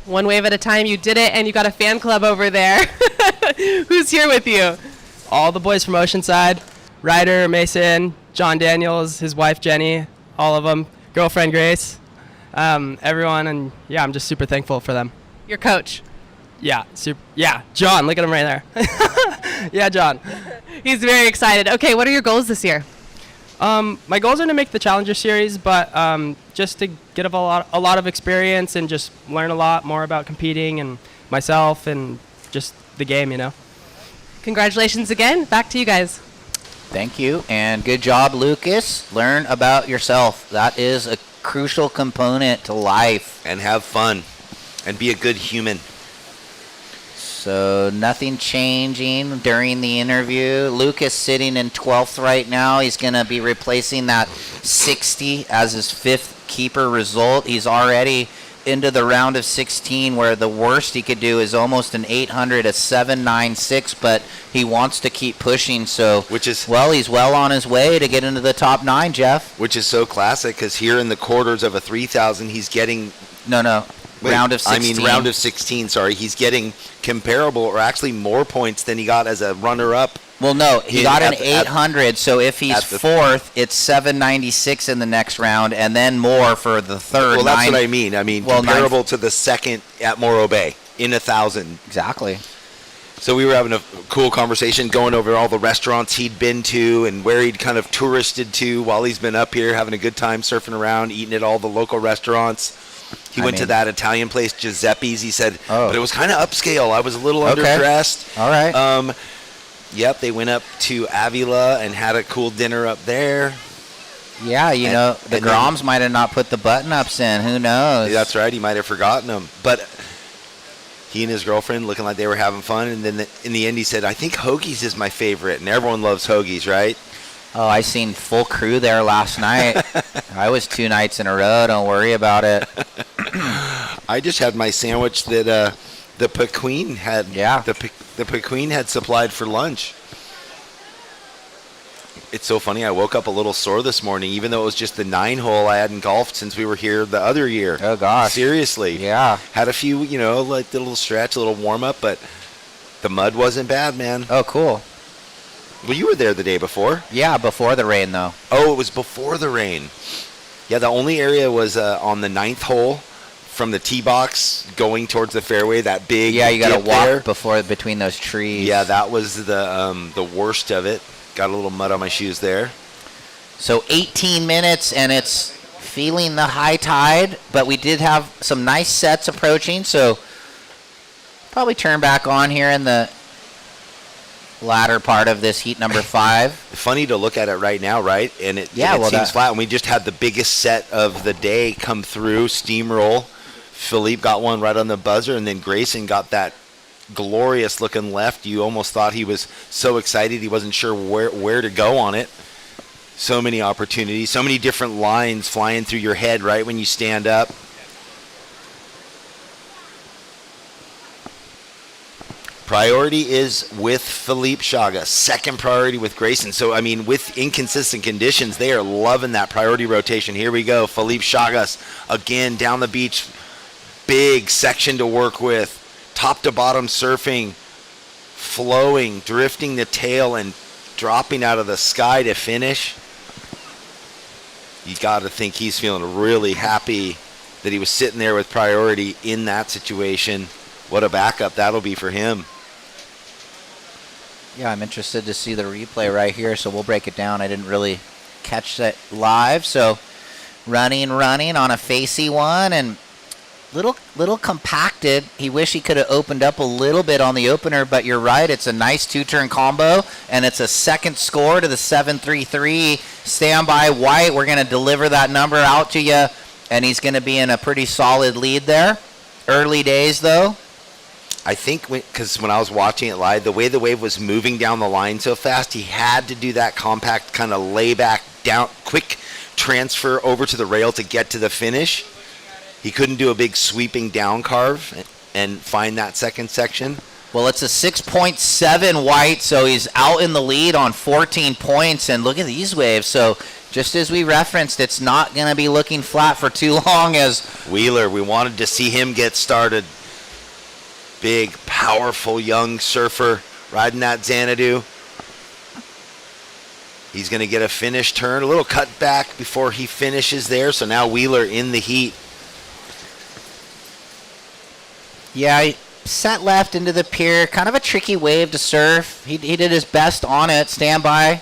One wave at a time. You did it, and you got a fan club over there. Who's here with you? All the boys from Oceanside, Ryder, Mason, John Daniels, his wife Jenny, all of them, girlfriend Grace, everyone, and yeah, I'm just super thankful for them. Your coach? Yeah, John, look at him right there. Yeah, John. He's very excited. Okay, what are your goals this year? My goals are to make the Challenger Series, but just to get a lot of experience and just learn a lot more about competing and myself and just the game, you know. Congratulations again. Back to you guys. Thank you, and good job, Lucas. Learn about yourself. That is a crucial component to life. And have fun, and be a good human. So nothing changing during the interview. Lucas sitting in 12th right now. He's going to be replacing that 60 as his fifth keeper result. He's already into the round of 16 where the worst he could do is almost an 800, a 796, but he wants to keep pushing. So, he's well on his way to get into the top 9, Jeff. Which is so classic because here in the quarters of a 3,000, he's getting... round of 16. Round of 16, sorry. He's getting comparable or actually more points than he got as a runner-up. Well, no, he got an 800, so if he's fourth, it's 796 in the next round, and then more for the third. Well, that's what I mean. I mean, comparable to the second at Morro Bay in 1,000. Exactly. So we were having a cool conversation going over all the restaurants he'd been to and where he'd kind of touristed to while he's been up here, having a good time surfing around, eating at all the local restaurants. He went to that Italian place, Giuseppe's, he said, but it was kind of upscale. I was a little underdressed. All right. Yep, they went up to Avila and had a cool dinner up there. Yeah, the Groms might have not put the button-ups in. Who knows? That's right. He might have forgotten them. But he and his girlfriend looking like they were having fun. And then in the end, he said, I think Hoagie's is my favorite. And everyone loves Hoagie's, right? Oh, I seen full crew there last night. I was 2 nights in a row. Don't worry about it. I just had my sandwich that the Pequeen had. Yeah. The Pequeen had supplied for lunch. It's so funny. I woke up a little sore this morning, even though it was just the 9-hole I hadn't golfed since we were here the other year. Oh, gosh. Seriously. Yeah. Had a few, like the little stretch, a little warm-up, but the mud wasn't bad, man. Oh, cool. Well, you were there the day before. Yeah, before the rain, though. Oh, it was before the rain. Yeah, the only area was on the 9th hole from the tee box going towards the fairway, that big Yeah, you got to walk there. between those trees. Yeah, that was the worst of it. Got a little mud on my shoes there. So 18 minutes, and it's feeling the high tide, but we did have some nice sets approaching, so probably turn back on here in the latter part of this heat number 5. Funny to look at it right now, right? And it well, seems flat. And we just had the biggest set of the day come through, steamroll. Philippe got one right on the buzzer, and then Grayson got that glorious looking left. You almost thought he was so excited he wasn't sure where to go on it. So many opportunities, so many different lines flying through your head right when you stand up. Priority is with Philippe Chaga. Second priority with Grayson. So, I mean, with inconsistent conditions, they are loving that priority rotation. Here we go. Philippe Chagas again down the beach. Big section to work with. Top to bottom surfing. Flowing, drifting the tail, and dropping out of the sky to finish. You got to think he's feeling really happy that he was sitting there with priority in that situation. What a backup that'll be for him. Yeah, I'm interested to see the replay right here, so we'll break it down. I didn't really catch that live. So running on a facey one, and little compacted. He wish he could have opened up a little bit on the opener, but you're right. It's a nice 2-turn combo, and it's a second score to the 7-3-3. Stand by, White. We're going to deliver that number out to you, and he's going to be in a pretty solid lead there. Early days, though. I think because when I was watching it live, the way the wave was moving down the line so fast, he had to do that compact kind of layback down, quick transfer over to the rail to get to the finish. He couldn't do a big sweeping down carve and find that second section. Well, it's a 6.7 White, so he's out in the lead on 14 points, and look at these waves. So just as we referenced, it's not going to be looking flat for too long. As Wheeler, we wanted to see him get started. Big, powerful young surfer riding that Xanadu. He's going to get a finish turn, a little cut back before he finishes there. So now Wheeler in the heat. Yeah, he set left into the pier. Kind of a tricky wave to surf. He did his best on it. Stand by.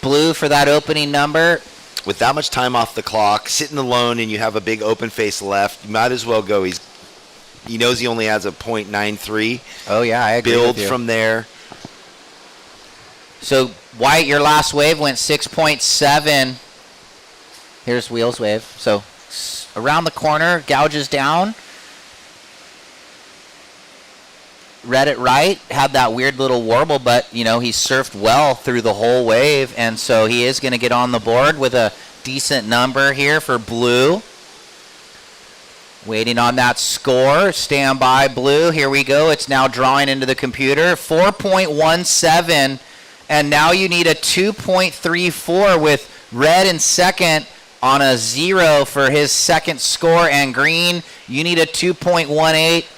Blue for that opening number. With that much time off the clock, sitting alone, and you have a big open face left, you might as well go. He knows he only has a .93. Oh, yeah, I agree Build with you. from there. So, White, your last wave went 6.7. Here's Wheels wave. So, around the corner, gouges down. Read it right, had that weird little warble, but, he surfed well through the whole wave, and so he is going to get on the board with a decent number here for Blue. Waiting on that score. Stand by, Blue. Here we go. It's now drawing into the computer. 4.17, and now you need a 2.34 with Red in second on a 0 for his second score, and Green, you need a 2.18.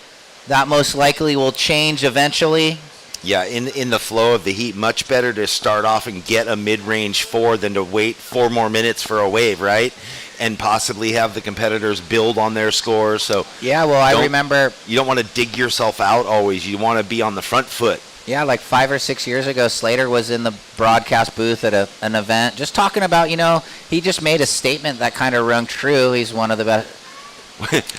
That most likely will change eventually. Yeah, in the flow of the heat, much better to start off and get a mid-range 4 than to wait 4 more minutes for a wave, right? And possibly have the competitors build on their scores. So yeah, well, I remember you don't want to dig yourself out always. You want to be on the front foot. Yeah, like 5 or 6 years ago, Slater was in the broadcast booth at an event, just talking about, he just made a statement that kind of rung true. He's one of the best.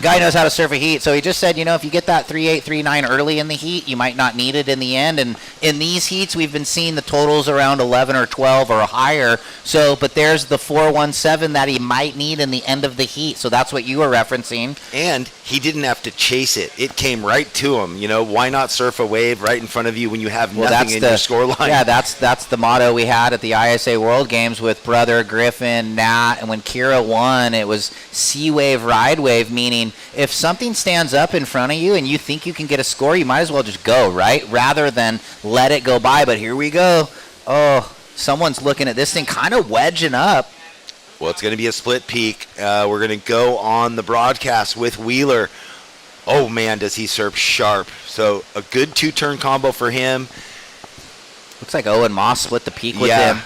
Guy knows how to surf a heat, so he just said, if you get that 3.8, 3.9 early in the heat, you might not need it in the end. And in these heats, we've been seeing the totals around 11 or 12 or higher. So, but there's the 4.17 that he might need in the end of the heat. So that's what you were referencing. And he didn't have to chase it; it came right to him. Why not surf a wave right in front of you when you have nothing in your score line? Yeah, that's the motto we had at the ISA World Games with Brother, Griffin, Nat, and when Kira won, it was sea wave, ride wave. Meaning if something stands up in front of you and you think you can get a score, you might as well just go, right? Rather than let it go by. But here we go. Oh, someone's looking at this thing kind of wedging up. Well, it's going to be a split peak. We're going to go on the broadcast with Wheeler. Oh, man, does he surf sharp. So a good 2-turn combo for him. Looks like Owen Moss split the peak with him.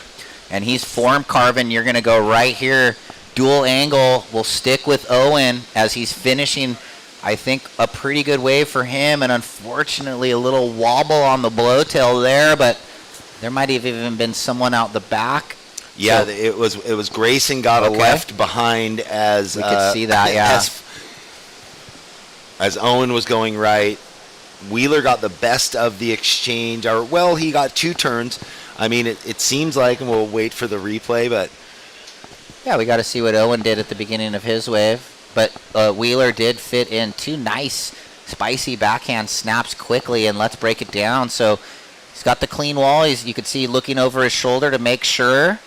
And he's form carving. You're going to go right here. Dual angle will stick with Owen as he's finishing, I think, a pretty good wave for him. And unfortunately, a little wobble on the blowtail there, but there might have even been someone out the back. Yeah, So it was Grayson got a left behind as we could see that. Yeah. As Owen was going right. Wheeler got the best of the exchange. Or well, he got 2 turns. I mean, it seems like, and we'll wait for the replay, but Yeah, we got to see what Owen did at the beginning of his wave. But Wheeler did fit in 2 nice, spicy backhand snaps quickly, and let's break it down. So he's got the clean wall. You could see looking over his shoulder to make sure.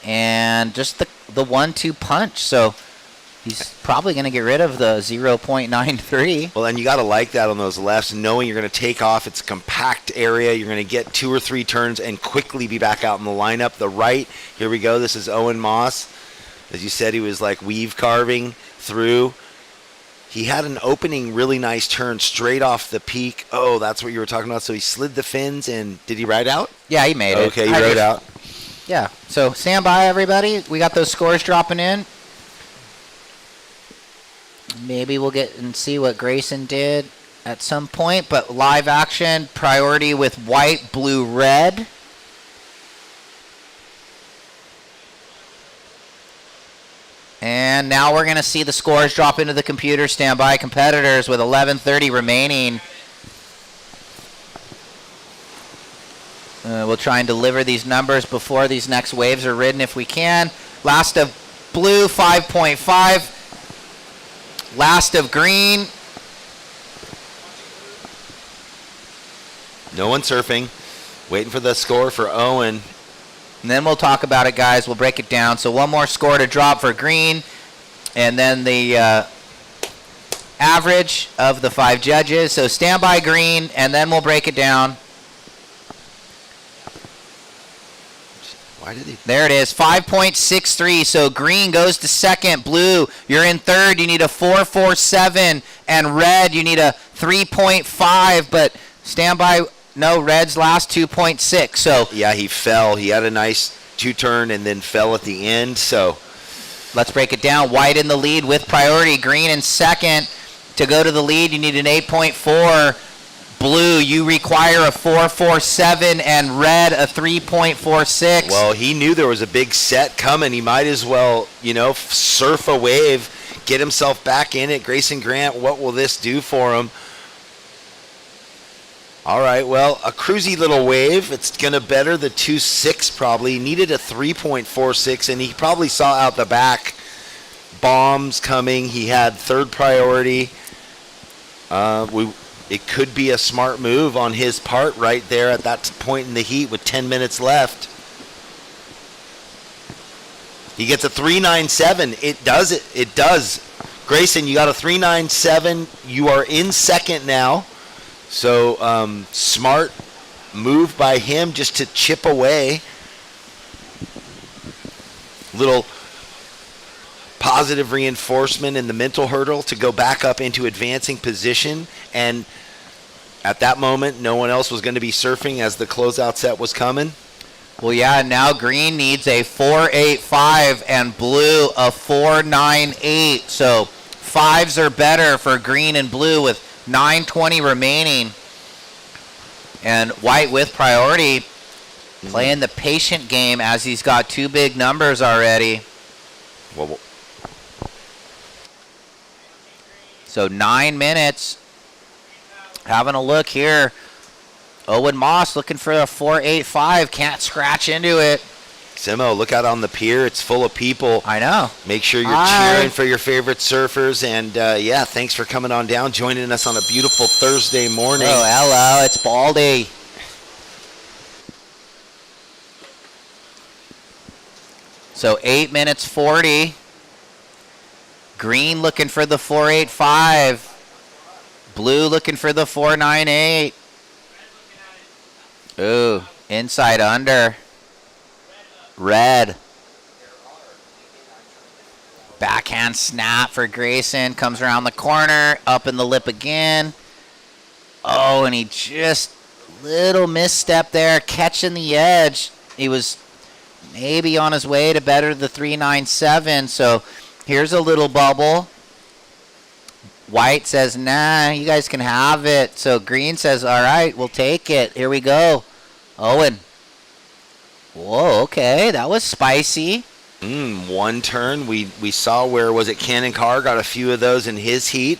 And just the 1-2 punch. So he's probably going to get rid of the 0.93. well, and you got to like that on those lefts, knowing you're going to take off. It's a compact area. You're going to get 2 or 3 turns and quickly be back out in the lineup. The right, here we go. This is Owen Moss. As you said, he was like weave carving through. He had an opening really nice turn straight off the peak. Oh, that's what you were talking about. So he slid the fins, and did he ride out? Yeah, he made it. Okay, he rode out. Yeah, so stand by, everybody. We got those scores dropping in. Maybe we'll get and see what Grayson did at some point, but live action, priority with white, blue, red. And now we're going to see the scores drop into the computer. Stand by, competitors, with 11:30 remaining. We'll try and deliver these numbers before these next waves are ridden if we can. Last of blue, 5.5. Last of green. No one surfing. Waiting for the score for Owen. And then we'll talk about it, guys. We'll break it down. So one more score to drop for green. And then the average of the 5 judges. So stand by, green, and then we'll break it down. Why did he? There it is, 5.63. So green goes to second. Blue, you're in third. You need a 4.47. And red, you need a 3.5. But stand by. No, red's last, 2.6. So Yeah, he fell. He had a nice 2-turn and then fell at the end. So let's break it down. White in the lead with priority. Green in second. To go to the lead, you need an 8.4. Blue, you require a 4.47, and red a 3.46. well, he knew there was a big set coming. He might as well, surf a wave, get himself back in it. Grayson Grant, what will this do for him? All right, well, a cruisy little wave. It's going to better the 2.6 probably. He needed a 3.46, and he probably saw out the back bombs coming. He had third priority. It could be a smart move on his part right there at that point in the heat with 10 minutes left. He gets a 3.97. It does it. It does. Grayson, you got a 3.97. You are in second now. So smart move by him just to chip away. Little positive reinforcement in the mental hurdle to go back up into advancing position. And at that moment, no one else was going to be surfing as the closeout set was coming. Well, yeah, now green needs a 4.85 and blue a 4.98. So 5s are better for green and blue with 9:20 remaining. And white with priority playing the patient game as he's got 2 big numbers already. Well, So 9 minutes. Having a look here. Owen Moss looking for a 4.85. Can't scratch into it. Simo, look out on the pier. It's full of people. I know. Make sure you're cheering for your favorite surfers. And, yeah, thanks for coming on down, joining us on a beautiful Thursday morning. Oh, hello. It's Baldy. So 8 minutes 40. Green looking for the 4.85. Blue looking for the 4.98. Ooh, inside under. Red. Backhand snap for Grayson. Comes around the corner. Up in the lip again. Oh, and he just little misstep there. Catching the edge. He was maybe on his way to better the 3.97. So here's a little bubble. White says, nah, you guys can have it. So green says, all right, we'll take it. Here we go. Owen. Whoa, okay, that was spicy. One turn. We saw where was it? Cannon Carr got a few of those in his heat.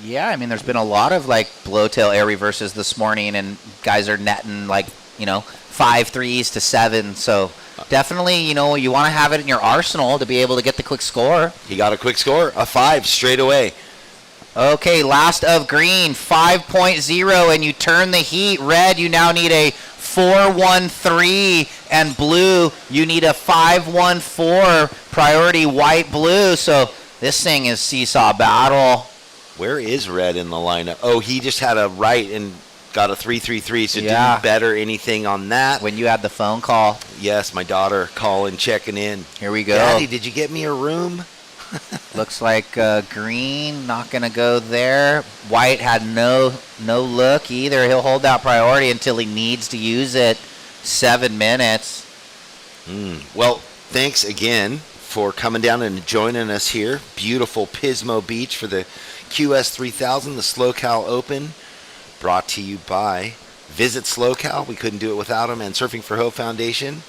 Yeah, I mean, there's been a lot of like blowtail air reverses this morning, and guys are netting like 5 threes to 7. So definitely, you want to have it in your arsenal to be able to get the quick score. He got a quick score, a 5 straight away. Okay, last of green, 5.0, and you turn the heat. Red, you now need a 4-1-3, and blue, you need a 5-1-4. Priority white, blue. So this thing is seesaw battle. Where is red in the lineup? Oh, he just had a right and got a 3-3-3, so Yeah. didn't better anything on that. When you had the phone call. Yes, my daughter calling, checking in. Here we go. Daddy, did you get me a room? Looks like green, not going to go there. White had no look either. He'll hold that priority until he needs to use it. 7 minutes. Well, thanks again for coming down and joining us here. Beautiful Pismo Beach for the QS 3000, the SLO Open, brought to you by Visit SLO. We couldn't do it without them, and Surfing for Hope Foundation.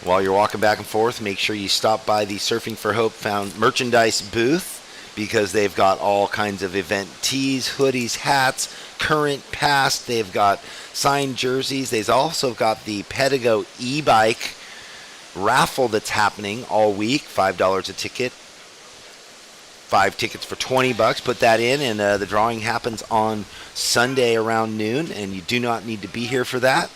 While you're walking back and forth, make sure you stop by the Surfing for Hope merchandise booth, because they've got all kinds of event tees, hoodies, hats, current, past. They've got signed jerseys. They've also got the Pedigo e-bike raffle that's happening all week, $5 a ticket. 5 tickets for $20. Put that in, and the drawing happens on Sunday around noon, and you do not need to be here for that.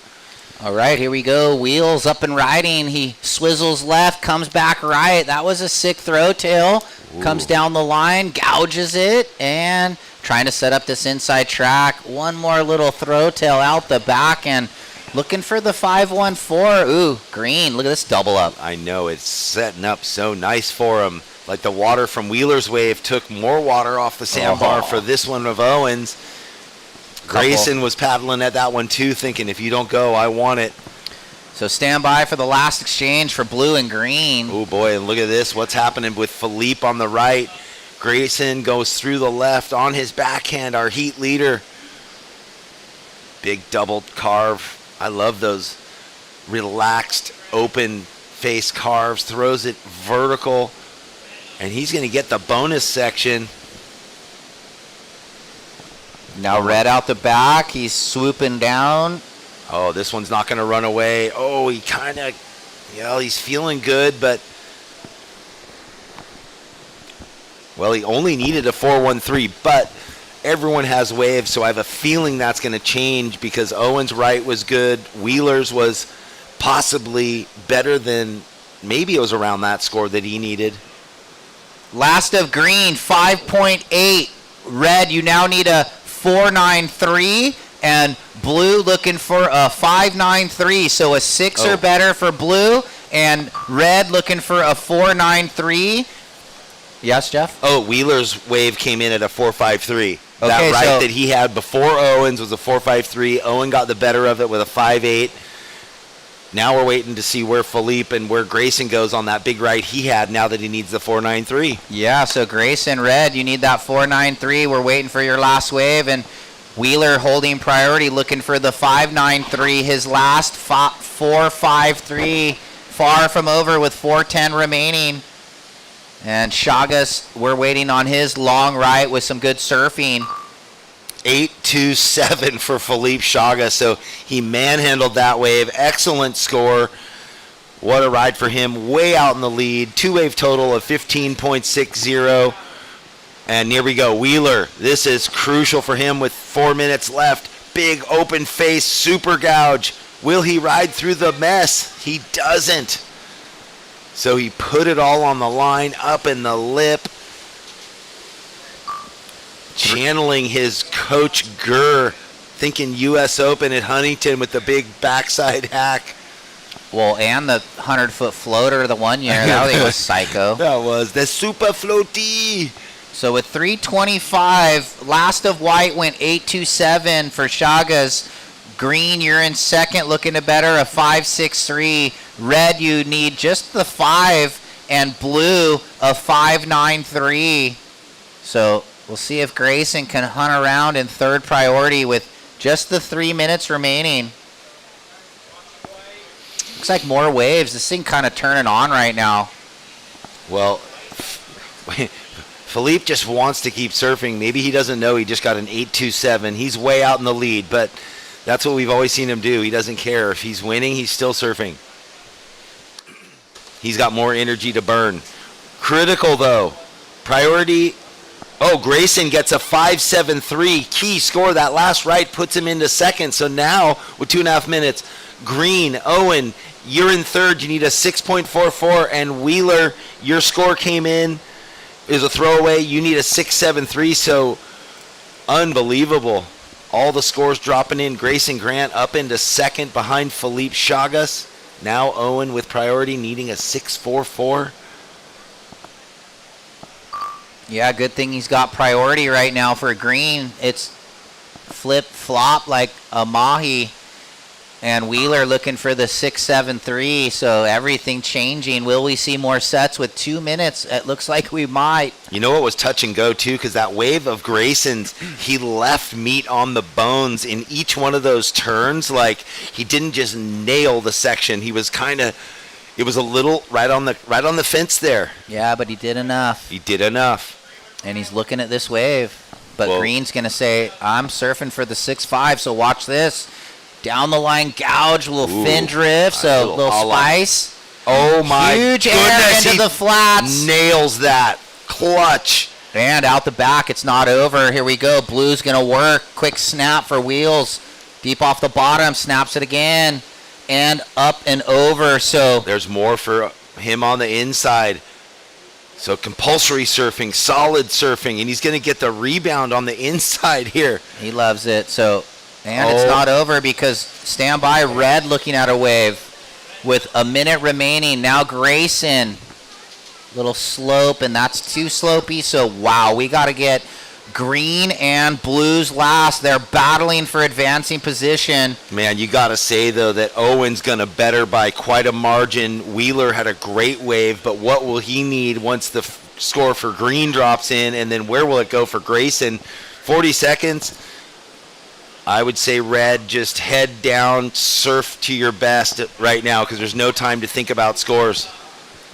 All right, here we go. Wheels up and riding. He swizzles left, comes back right. That was a sick throw tail. Comes down the line, gouges it, and trying to set up this inside track. One more little throw tail out the back, and looking for the 5-1-4. Ooh, green. Look at this double up. I know, it's setting up so nice for him. Like the water from Wheeler's Wave took more water off the sandbar for this one of Owens. Grayson was paddling at that one too, thinking, if you don't go, I want it. So stand by for the last exchange for blue and green. Oh boy, and look at this. What's happening with Philippe on the right. Grayson goes through the left on his backhand, our heat leader. Big double carve. I love those relaxed, open face carves. Throws it vertical. And he's going to get the bonus section. Now red out the back. He's swooping down. Oh, this one's not going to run away. Oh, he kind of, he's feeling good, but, well, he only needed a 4-1-3, but everyone has waves, so I have a feeling that's going to change, because Owen's right was good. Wheeler's was possibly better than, maybe it was around that score that he needed. Last of green, 5.8. Red, you now need a 4-9-3, and blue looking for a 5-9-3. So a 6 or better for blue, and red looking for a 4-9-3. Yes, Jeff? Oh, Wheeler's wave came in at a 4-5-3. Okay, that right so that he had before Owens was a 4-5-3. Owen got the better of it with a 5-8. Now we're waiting to see where Philippe and where Grayson goes on that big right he had, now that he needs the 4-9-3. Yeah, so Grayson, red, you need that 4-9-3. We're waiting for your last wave, and Wheeler holding priority, looking for the 5-9-3. His last 4-5-3, far from over with 4:10 remaining. And Chagas, we're waiting on his long right with some good surfing. 8-2-7 for Philippe Chagas. So he manhandled that wave. Excellent score. What a ride for him. Way out in the lead. 2-wave total of 15.60. And here we go. Wheeler. This is crucial for him with 4 minutes left. Big open face, super gouge. Will he ride through the mess? He doesn't. So he put it all on the line, up in the lip. Channeling his coach Gurr, thinking U.S. Open at Huntington with the big backside hack. Well, and the 100-foot floater the one year. That thing was psycho. That was the super floaty. So with 3:25, last of white went 8-2-7 for Chagas. Green, you're in second, looking to better a 5-6-3. Red, you need just the 5, and blue a 5-9-3. So we'll see if Grayson can hunt around in third priority with just the 3 minutes remaining. Looks like more waves. This thing kind of turning on right now. Well, Philippe just wants to keep surfing. Maybe he doesn't know he just got an 8.27. He's way out in the lead, but that's what we've always seen him do. He doesn't care. If he's winning, he's still surfing. He's got more energy to burn. Critical, though. Priority. Oh, Grayson gets a 5.73 key score. That last right puts him into second. So now, with 2.5 minutes, Green, Owen, you're in third. You need a 6.44. And Wheeler, your score came in. Is a throwaway. You need a 6.73. So, unbelievable. All the scores dropping in. Grayson Grant up into second behind Philippe Chagas. Now Owen with priority needing a 6.44. Yeah, good thing he's got priority right now for Green. It's flip-flop like a mahi. And Wheeler looking for the 6.73, so everything changing. Will we see more sets with 2 minutes? It looks like we might. You know what was touch and go, too? Because that wave of Grayson's, he left meat on the bones in each one of those turns. Like, he didn't just nail the section. He was kind of, it was a little right on the fence there. Yeah, but he did enough. He did enough. And he's looking at this wave. But Whoa. Green's going to say, I'm surfing for the 6.5, so watch this. Down the line gouge, a little fin drift, so a little spice. Oh my Huge goodness, air into the flats. Nails that. Clutch. And out the back, it's not over. Here we go. Blue's going to work. Quick snap for Wheels. Deep off the bottom, snaps it again. And up and over, so. There's more for him on the inside. So compulsory surfing, solid surfing, and he's going to get the rebound on the inside here. He loves it, so. And it's not over because stand by, Red looking at a wave with a minute remaining. Now Grayson, little slope, and that's too slopey. So, wow, we got to get Green and Blues last. They're battling for advancing position. Man, you got to say, though, that Owen's going to better by quite a margin. Wheeler had a great wave, but what will he need once the score for Green drops in? And then where will it go for Grayson? 40 seconds. I would say, Red, just head down, surf to your best right now because there's no time to think about scores.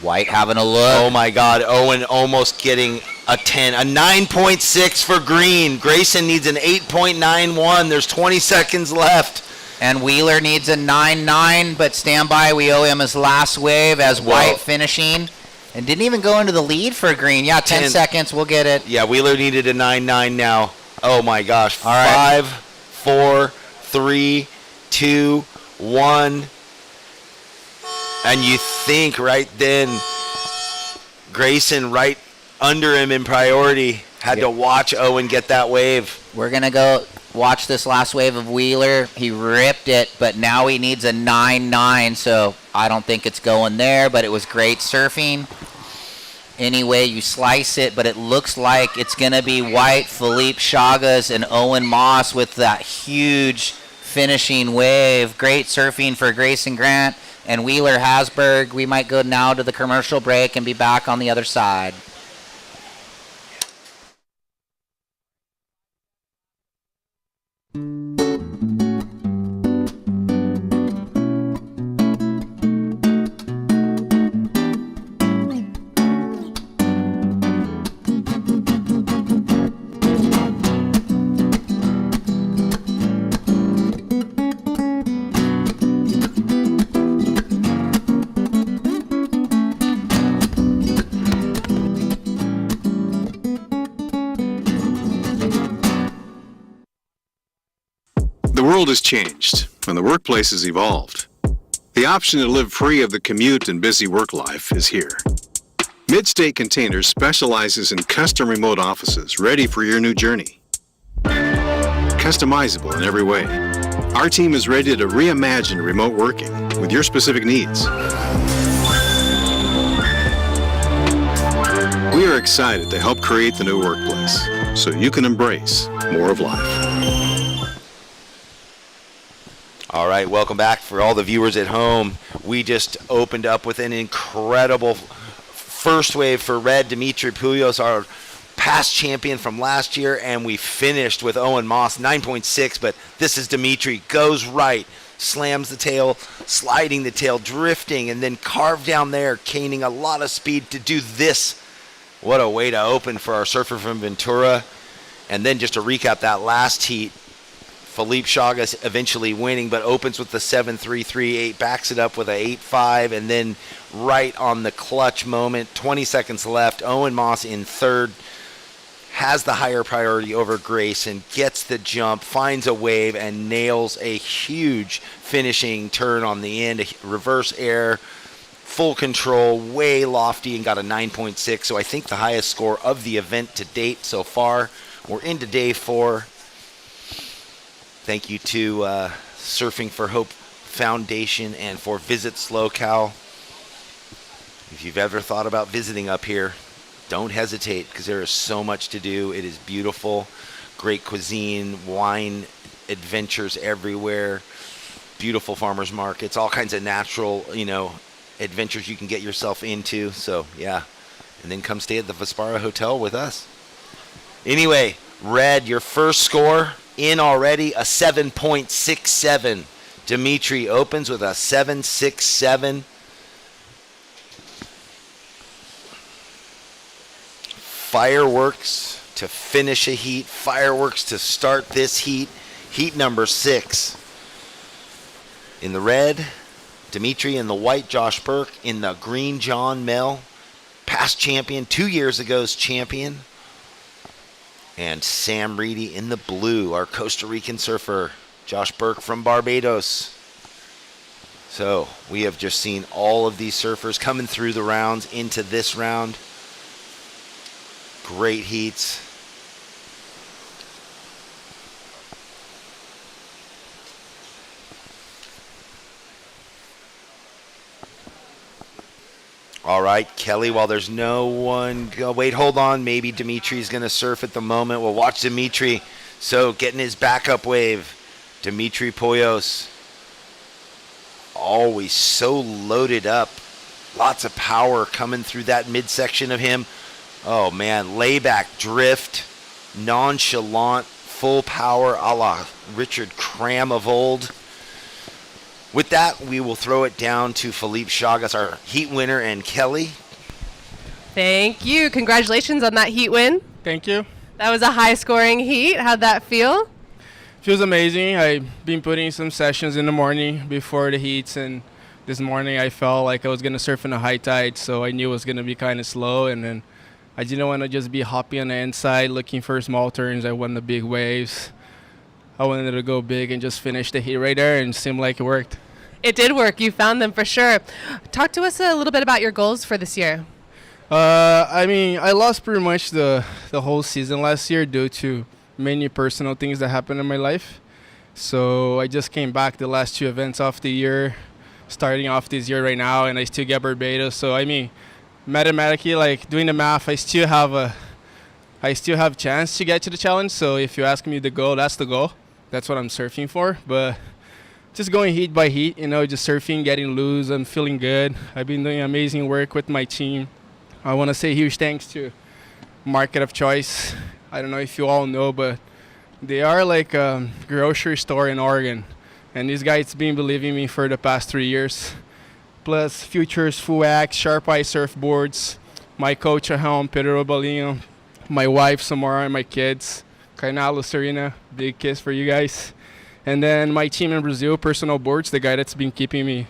White having a look. Oh, my God. Owen almost getting a 10. A 9.6 for Green. Grayson needs an 8.91. There's 20 seconds left. And Wheeler needs a 9.9, but stand by. We owe him his last wave as White finishing. And didn't even go into the lead for Green. Yeah, 10 seconds. We'll get it. Yeah, Wheeler needed a 9.9 now. Oh, my gosh. All right. 5, 4, 3, 2, 1. And you think right then Grayson right under him in priority had to watch Owen get that wave. We're going to go watch this last wave of Wheeler. He ripped it, but now he needs a 9.9, so I don't think it's going there, but it was great surfing. Any way you slice it, but it looks like it's going to be White, Philippe Chagas, and Owen Moss with that huge finishing wave. Great surfing for Grayson Grant and Wheeler Hasberg. We might go now to the commercial break and be back on the other side. The world has changed, and the workplace has evolved. The option to live free of the commute and busy work life is here. Midstate Containers specializes in custom remote offices ready for your new journey. Customizable in every way. Our team is ready to reimagine remote working with your specific needs. We are excited to help create the new workplace so you can embrace more of life. All right, welcome back for all the viewers at home. We just opened up with an incredible first wave for Red. Dimitri Poulios, our past champion from last year, and we finished with Owen Moss, 9.6, but this is Dimitri. Goes right, slams the tail, sliding the tail, drifting, and then carved down there, gaining a lot of speed to do this. What a way to open for our surfer from Ventura. And then just to recap that last heat, Felipe Chagas eventually winning, but opens with the 7.338, backs it up with a 8.5, and then right on the clutch moment, 20 seconds left, Owen Moss in third, has the higher priority over Grayson, gets the jump, finds a wave, and nails a huge finishing turn on the end, a reverse air, full control, way lofty, and got a 9.6, so I think the highest score of the event to date so far. We're into day 4. Thank you to Surfing for Hope Foundation and for Visit SLO. If you've ever thought about visiting up here, don't hesitate because there is so much to do. It is beautiful, great cuisine, wine, adventures everywhere, beautiful farmers markets, all kinds of natural, adventures you can get yourself into. So, yeah. And then come stay at the Vespara Hotel with us. Anyway, Red, your first score in already, a 7.67. Dimitri opens with a 7.67. Fireworks to finish a heat. Fireworks to start this heat. Heat number 6. In the red, Dimitri. In the white, Josh Burke. In the green, John Mel. Past champion, 2 years ago's champion. And Sam Reedy in the blue, our Costa Rican surfer, Josh Burke from Barbados. So we have just seen all of these surfers coming through the rounds into this round. Great heats. All right, Kelly, while there's no one, wait, hold on. Maybe Dimitri's going to surf at the moment. We'll watch Dimitri. So getting his backup wave. Dimitri Poyos. Always so loaded up. Lots of power coming through that midsection of him. Oh, man, layback drift. Nonchalant, full power a la Richard Cram of old. With that, we will throw it down to Felipe Chagas, our heat winner, and Kelly. Thank you. Congratulations on that heat win. Thank you. That was a high-scoring heat. How'd that feel? Feels amazing. I've been putting some sessions in the morning before the heats, and this morning I felt like I was going to surf in a high tide, so I knew it was going to be kind of slow, and then I didn't want to just be hoppy on the inside looking for small turns. I wanted the big waves. I wanted to go big and just finish the heat right there, and it seemed like it worked. It did work. You found them for sure. Talk to us a little bit about your goals for this year. I lost pretty much the whole season last year due to many personal things that happened in my life. So I just came back the last 2 events of the year, starting off this year right now, and I still get Barbados. So mathematically, like doing the math, I still have chance to get to the challenge. So if you ask me the goal, that's the goal. That's what I'm surfing for. But just going heat by heat, just surfing, getting loose. I'm feeling good. I've been doing amazing work with my team. I want to say huge thanks to Market of Choice. I don't know if you all know, but they are like a grocery store in Oregon. And these guys been believing me for the past 3 years. Plus Futures, Fuax, Sharp Eye Surfboards, my coach at home, Pedro Balino, my wife, Samara, and my kids. Kainalo Serena, big kiss for you guys. And then my team in Brazil, Personal Boards, the guy that's been keeping me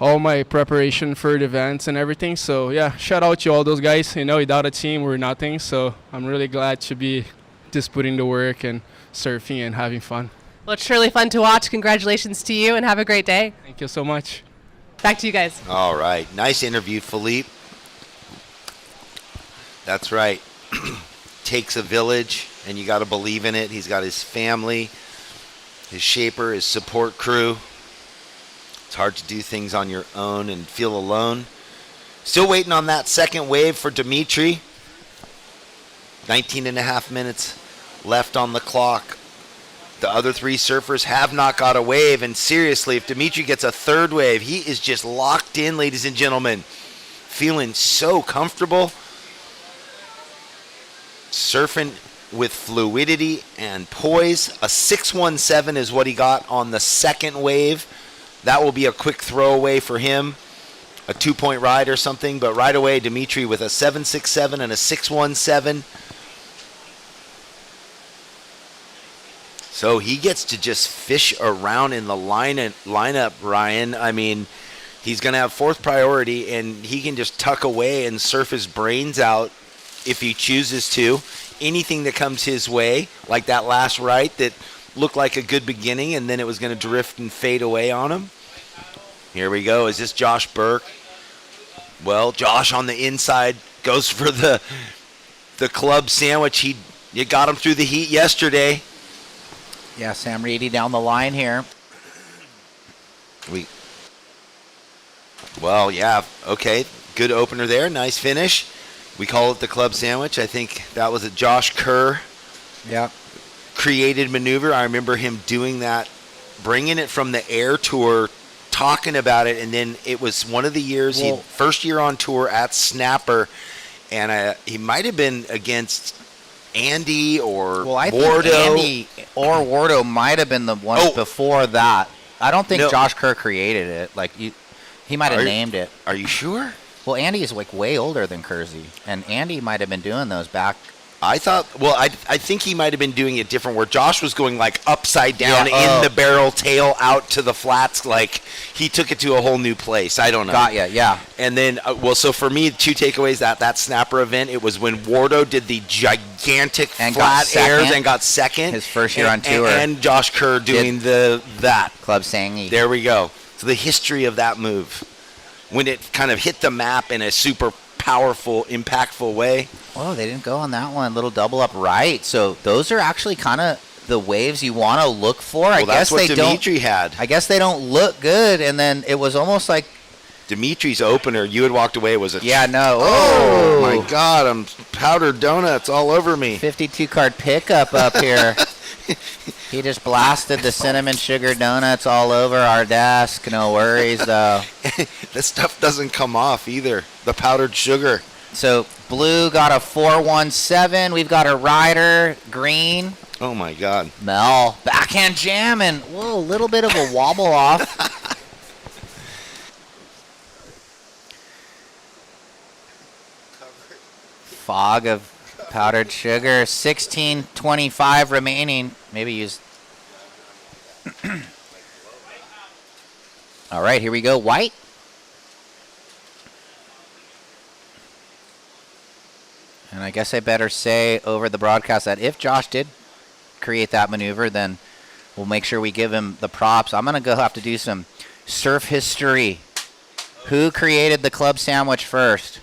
all my preparation for the events and everything. So, yeah, shout out to all those guys. Without a team, we're nothing. So I'm really glad to be just putting the work and surfing and having fun. Well, it's surely fun to watch. Congratulations to you, and have a great day. Thank you so much. Back to you guys. All right. Nice interview, Felipe. That's right. Takes a village, and you got to believe in it. He's got his family, his shaper, his support crew. It's hard to do things on your own and feel alone. Still waiting on that second wave for Dimitri. 19 and a half minutes left on the clock. The other 3 surfers have not got a wave, and seriously, if Dimitri gets a third wave, he is just locked in, ladies and gentlemen. Feeling so comfortable. Surfing with fluidity and poise. A 617 is what he got on the second wave. That will be a quick throwaway for him, a 2-point ride or something. But right away, Dimitri with a 767 and a 617. So he gets to just fish around in the lineup, Ryan. I mean, he's going to have fourth priority, and he can just tuck away and surf his brains out if he chooses to. Anything that comes his way, like that last right that looked like a good beginning, and then it was going to drift and fade away on him. Here we go. Is this Josh Burke? Well, Josh on the inside goes for the club sandwich. You got him through the heat yesterday. Yeah, Sam Reedy down the line here. Well, yeah, okay. Good opener there. Nice finish. We call it the club sandwich. I think that was a Josh Kerr created maneuver. I remember him doing that, bringing it from the air tour, talking about it, and then it was one of the years, first year on tour at Snapper, and he might have been against Andy or I Wardo. think Andy or Wardo might have been the ones before that. I don't think Josh Kerr created it. Like he might have named it. Are you sure? Well, Andy is like way older than Kersey, and Andy might have been doing those back. I thought, I think he might have been doing it different, where Josh was going like upside down in the barrel, tail out to the flats, like he took it to a whole new place. I don't know. Got ya, yeah. And then, so for me, 2 takeaways that Snapper event, it was when Wardo did the gigantic flat airs and got second. His first year on tour. And Josh Kerr doing that. Club Sangy. There we go. So the history of that move, when it kind of hit the map in a super powerful, impactful way. Oh, they didn't go on that one. Little double up right. So those are actually kind of the waves you want to look for. Well, that's what Dimitri had. I guess they don't look good, and then it was almost like Dimitri's opener. You had walked away. Was it? Yeah, no. Oh my God! I'm powdered donuts all over me. 52 card pickup up here. He just blasted the cinnamon sugar donuts all over our desk. No worries, though. This stuff doesn't come off either. The powdered sugar. So blue got a 417. We've got a rider. Green. Oh, my God. Mel. Backhand jamming. Whoa, a little bit of a wobble off. Fog of powdered sugar. 16:25 remaining. Maybe use. All right, here we go. White. And I guess I better say over the broadcast that if Josh did create that maneuver, then we'll make sure we give him the props. I'm going to have to do some surf history. Who created the club sandwich first?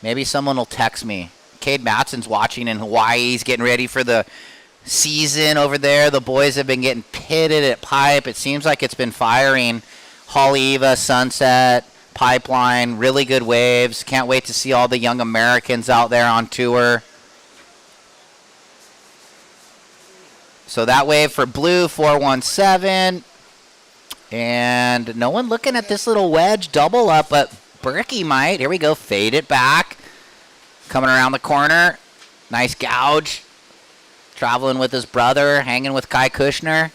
Maybe someone will text me. Cade Matson's watching in Hawaii. He's getting ready for the season over there. The boys have been getting pitted at Pipe. It seems like it's been firing. Haleiwa, Sunset, Pipeline, really good waves. Can't wait to see all the young Americans out there on tour. So that wave for blue, 417. And no one looking at this little wedge double up, but Berkey might. Here we go, fade it back. Coming around the corner. Nice gouge. Traveling with his brother, hanging with Kai Kushner.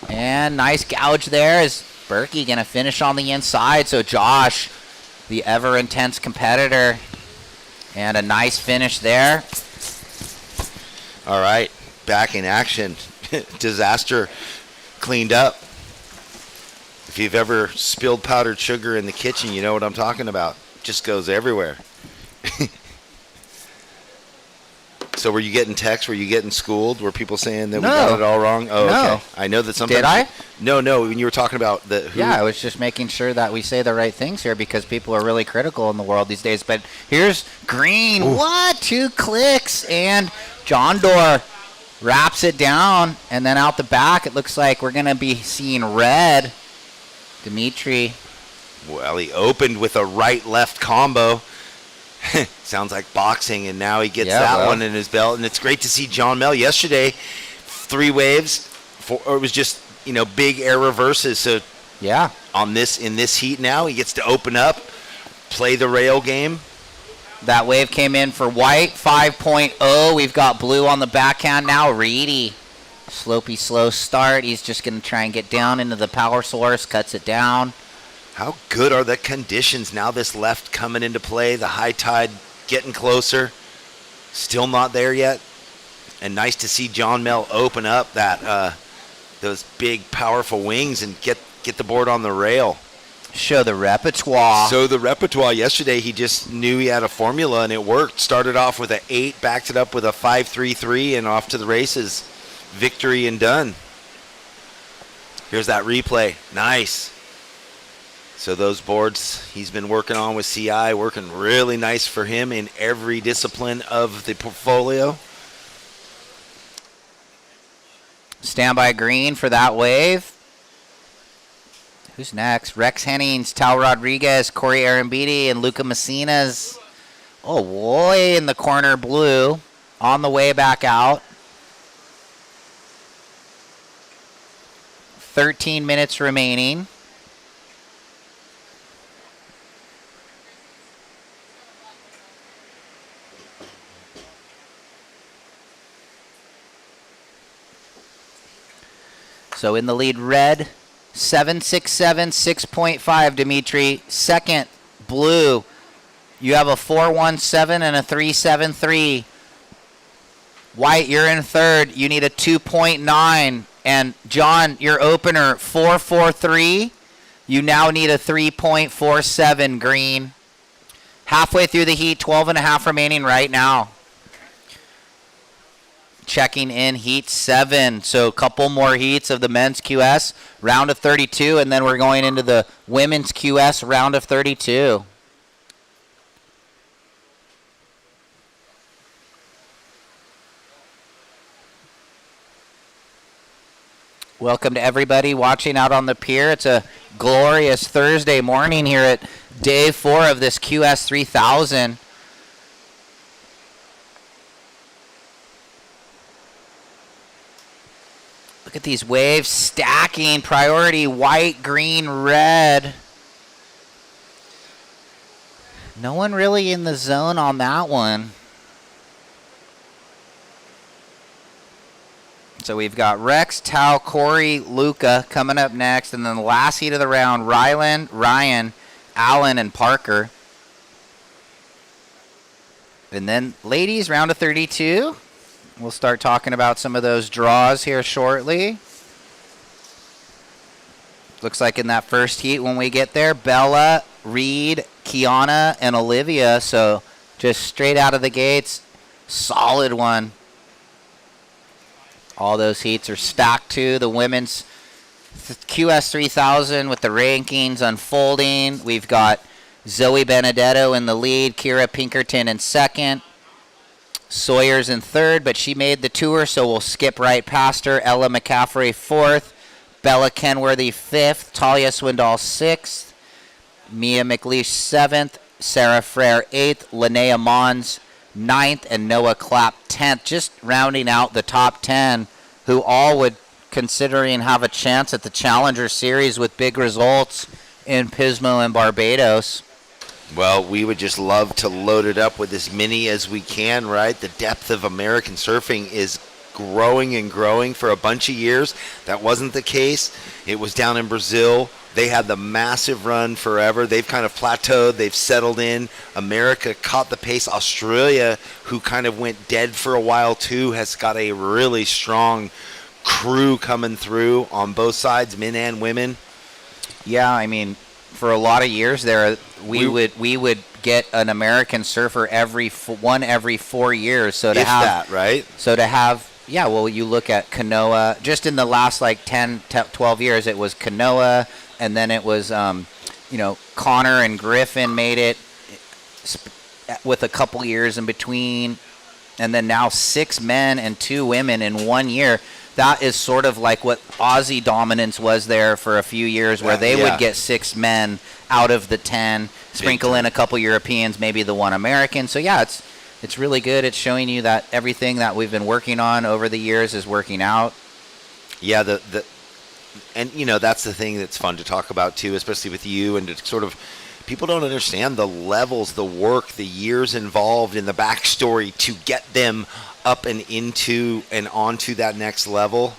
And nice gouge there. Is Berkey going to finish on the inside? So Josh, the ever-intense competitor. And a nice finish there. All right, back in action. Disaster cleaned up. If you've ever spilled powdered sugar in the kitchen, you know what I'm talking about. Just goes everywhere. So were you getting texts? Were you getting schooled? Were people saying that we got it all wrong? Oh, no. Okay. I know that sometimes. Did I? No. When you were talking about the who. Yeah, I was just making sure that we say the right things here because people are really critical in the world these days. But here's Green. Ooh. What? 2 clicks. And John Doerr wraps it down. And then out the back, it looks like we're going to be seeing red. Dimitri. Well, he opened with a right-left combo. Sounds like boxing, and now he gets one in his belt. And it's great to see John Mel yesterday. 3 waves. It was just, big air reverses. So in this heat now, he gets to open up, play the rail game. That wave came in for white, 5.0. We've got blue on the backhand now. Reedy, slopey, slow start. He's just going to try and get down into the power source, cuts it down. How good are the conditions now? This left coming into play, the high tide getting closer. Still not there yet. And nice to see John Mel open up that those big, powerful wings and get the board on the rail. Show the repertoire. So the repertoire yesterday, he just knew he had a formula and it worked. Started off with an 8, backed it up with a 5.33, and off to the races. Victory and done. Here's that replay. Nice. So those boards he's been working on with CI, working really nice for him in every discipline of the portfolio. Standby green for that wave. Who's next? Rex Hennings, Tal Rodriguez, Corey Arambidi, and Luca Messina's. Oh, way in the corner blue. On the way back out. 13 minutes remaining. So in the lead, red. 7.67, 6.5, Dimitri. Second, blue. You have a 4.17 and a 3.73. White, you're in third. You need a 2.9. And John, your opener, 4.43. You now need a 3.47, green. Halfway through the heat, 12.5 remaining right now. Checking in heat 7. So a couple more heats of the men's QS, round of 32, and then we're going into the women's QS round of 32. Welcome to everybody watching out on the pier. It's a glorious Thursday morning here at day 4 of this QS 3000. Look at these waves stacking. Priority white, green, red. No one really in the zone on that one. So we've got Rex, Tal, Corey, Luca coming up next. And then the last heat of the round, Rylan, Ryan, Allen, and Parker. And then ladies, round of 32. We'll start talking about some of those draws here shortly. Looks like in that first heat when we get there, Bella, Reed, Kiana, and Olivia. So just straight out of the gates, solid one. All those heats are stacked too. The women's QS 3000 with the rankings unfolding. We've got Zoe Benedetto in the lead, Kira Pinkerton in second. Sawyer's in third, but she made the tour, so we'll skip right past her. Ella McCaffrey fourth, Bella Kenworthy fifth, Talia Swindal sixth, Mia McLeish seventh, Sarah Frere eighth, Linnea Mons ninth, and Noah Clapp 10th. Just rounding out the top 10, who all would, considering, have a chance at the Challenger Series with big results in Pismo and Barbados. Well, we would just love to load it up with as many as we can, right? The depth of American surfing is growing and growing. For a bunch of years, that wasn't the case. It was down in Brazil. They had the massive run forever. They've kind of plateaued. They've settled in. America caught the pace. Australia, who kind of went dead for a while too, has got a really strong crew coming through on both sides, men and women. Yeah, I mean, for a lot of years there, we would get an American surfer every 4 years. So to have that, right? So to have, yeah, well, you look at Kanoa. Just in the last like 10, 12 years, it was Kanoa, and then it was, Connor and Griffin made it with a couple years in between, and then now 6 men and 2 women in 1 year. That is sort of like what Aussie dominance was there for a few years, where they would get 6 men out of the 10, sprinkle in a couple Europeans, maybe the 1 American. So yeah, it's really good. It's showing you that everything that we've been working on over the years is working out. Yeah, and that's the thing that's fun to talk about too, especially with you, and to sort of people don't understand the levels, the work, the years involved in the backstory to get them up and into and onto that next level.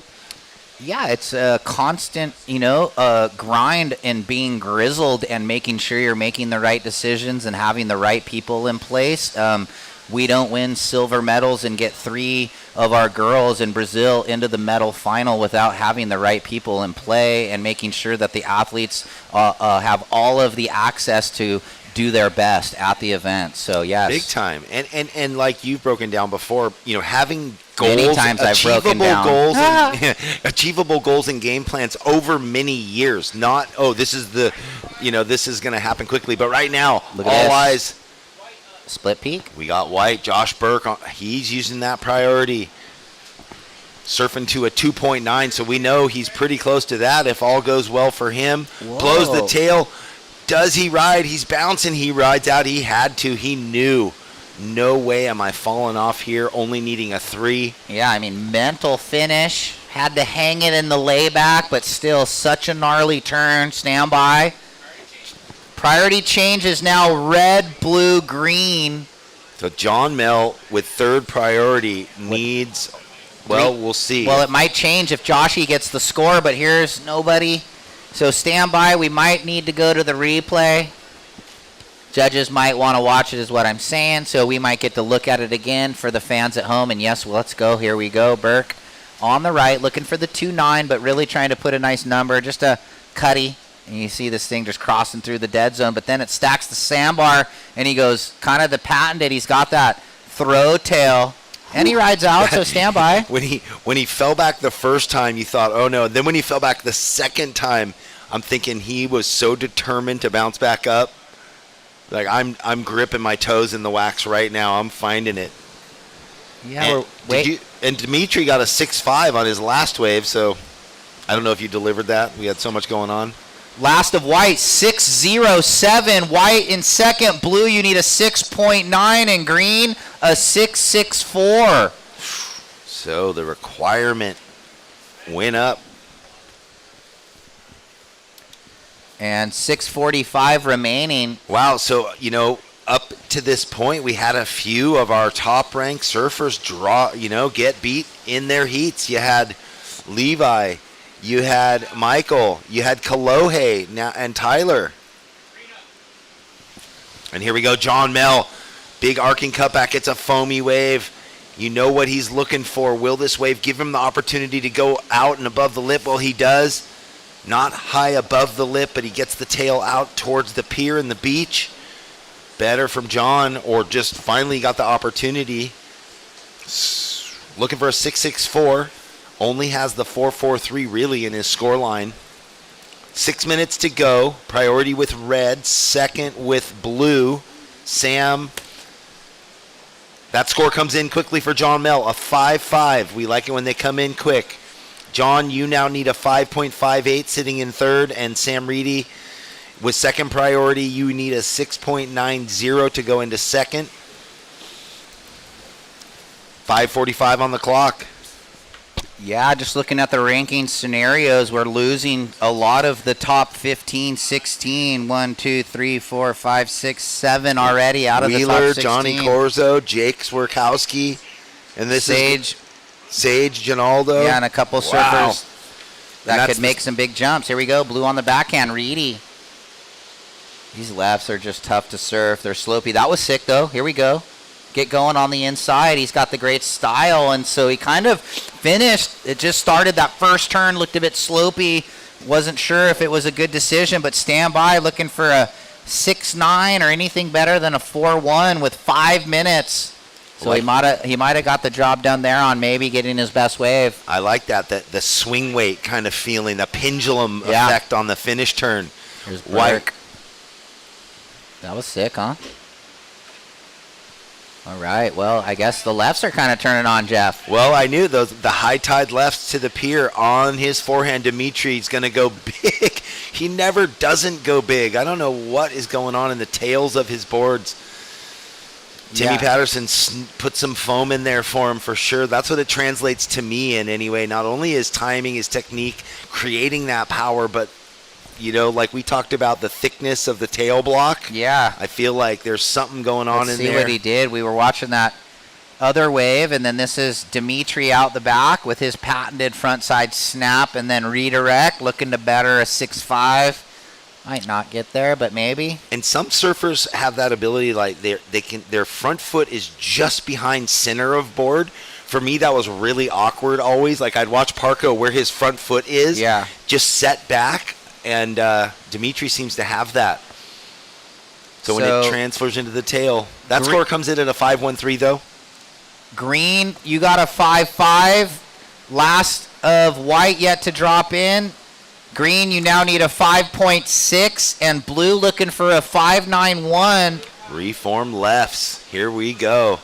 Yeah, it's a constant, grind and being grizzled and making sure you're making the right decisions and having the right people in place. We don't win silver medals and get 3 of our girls in Brazil into the medal final without having the right people in play and making sure that the athletes have all of the access to do their best at the event. So, yes. Big time. And like you've broken down before, having goals, many times I've broken down. Achievable goals and game plans over many years. Not, this is this is going to happen quickly. But right now, all eyes. Split peak. We got White, Josh Burke. He's using that priority. Surfing to a 2.9, so we know he's pretty close to that if all goes well for him. Whoa. Blows the tail. Does he ride? He's bouncing. He rides out. He had to. He knew. No way am I falling off here, only needing a 3. Yeah, mental finish. Had to hang it in the layback, but still such a gnarly turn. Stand by. Priority change is now red, blue, green. So John Mel with 3rd priority needs, we'll see. Well, it might change if Joshy gets the score, but here's nobody. So stand by. We might need to go to the replay. Judges might want to watch it is what I'm saying, so we might get to look at it again for the fans at home. And yes, let's go. Here we go. Burke on the right, looking for the 2.9, but really trying to put a nice number, just a cutty. And you see this thing just crossing through the dead zone, but then it stacks the sandbar, and he goes kind of the patented. He's got that throw tail, and he rides out, so stand by. When he fell back the first time, you thought, oh no. Then when he fell back the second time, I'm thinking he was so determined to bounce back up. Like, I'm gripping my toes in the wax right now. I'm finding it. Yeah, and Dimitri got a 6.5 on his last wave, so I don't know if you delivered that. We had so much going on. Last of White, 6.07. White in second. Blue, you need a 6.9. And green, a 6.64. So the requirement went up. And 6.45 remaining. Wow, so, up to this point, we had a few of our top-ranked surfers get beat in their heats. You had Levi. You had Michael, you had Kalohe now, and Tyler. And here we go, John Mel. Big arcing cutback. It's a foamy wave. You know what he's looking for. Will this wave give him the opportunity to go out and above the lip? Well, he does. Not high above the lip, but he gets the tail out towards the pier and the beach. Better from John, or just finally got the opportunity. Looking for a 6.64. Only has the 4.43 really in his scoreline. 6 minutes to go. Priority with red. Second with blue. Sam. That score comes in quickly for John Mel. A 5.5. We like it when they come in quick. John, you now need a 5.58 sitting in third. And Sam Reedy with second priority, you need a 6.90 to go into second. 5:45 on the clock. Yeah, just looking at the ranking scenarios, we're losing a lot of the top 15, 16, 1, 2, 3, 4, 5, 6, 7 already out of the top 16. Johnny Corzo, Jake Swerkowski, and this is Sage, Ginaldo. Yeah, and a couple surfers that could make some big jumps. Here we go, blue on the backhand, Reedy. These lefts are just tough to surf. They're slopey. That was sick, though. Here we go. Get going on the inside. He's got the great style, and so he kind of finished. It just started that first turn, looked a bit slopey. Wasn't sure if it was a good decision, but stand by looking for a 6.9 or anything better than a 4.1 with 5 minutes. So he might have got the job done there on maybe getting his best wave. I like that the swing weight kind of feeling, the pendulum effect on the finish turn. Here's White. That was sick, huh? All right, well, I guess the lefts are kind of turning on, Jeff. Well, I knew the high tide lefts to the pier on his forehand. Dimitri's going to go big. He never doesn't go big. I don't know what is going on in the tails of his boards. Timmy Patterson put some foam in there for him for sure. That's what it translates to me in anyway. Not only his timing, his technique, creating that power, but like we talked about the thickness of the tail block. Yeah. I feel like there's something going on Let's in see there. what he did. We were watching that other wave, and then this is Dimitri out the back with his patented front side snap and then redirect, looking to better a 6.5. Might not get there, but maybe. And some surfers have that ability, like their front foot is just behind center of board. For me, that was really awkward always. Like I'd watch Parko where his front foot is, just set back, and Dimitri seems to have that. So when it transfers into the tail, that score comes in at a 5.13 though. Green, you got a 5.5. Last of white yet to drop in. Green, you now need a 5.6, and blue looking for a 5.91. Reform lefts. Here we go.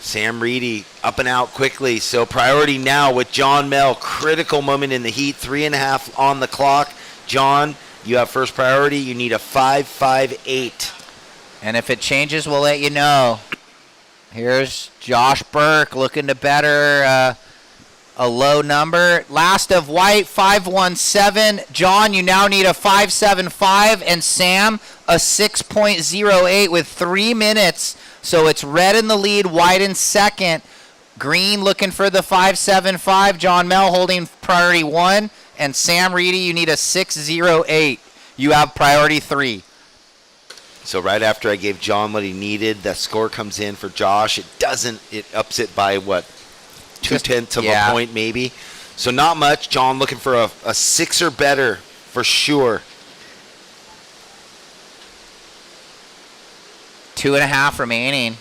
Sam Reedy up and out quickly. So priority now with John Mel. Critical moment in the heat. 3.5 on the clock. John, you have first priority. You need a 5.58. And if it changes, we'll let you know. Here's Josh Burke looking to better a low number. Last of white, 5.17. John, you now need a 5.75, and Sam, a 6.08 with 3 minutes. So it's red in the lead, white in second. Green looking for the 5.75. John Mel holding priority 1. And Sam Reedy, you need a 6.08. You have priority 3. So right after I gave John what he needed, that score comes in for Josh. It ups it by what? 0.2 of a point maybe. So not much. John looking for a 6 or better for sure. 2.5 remaining.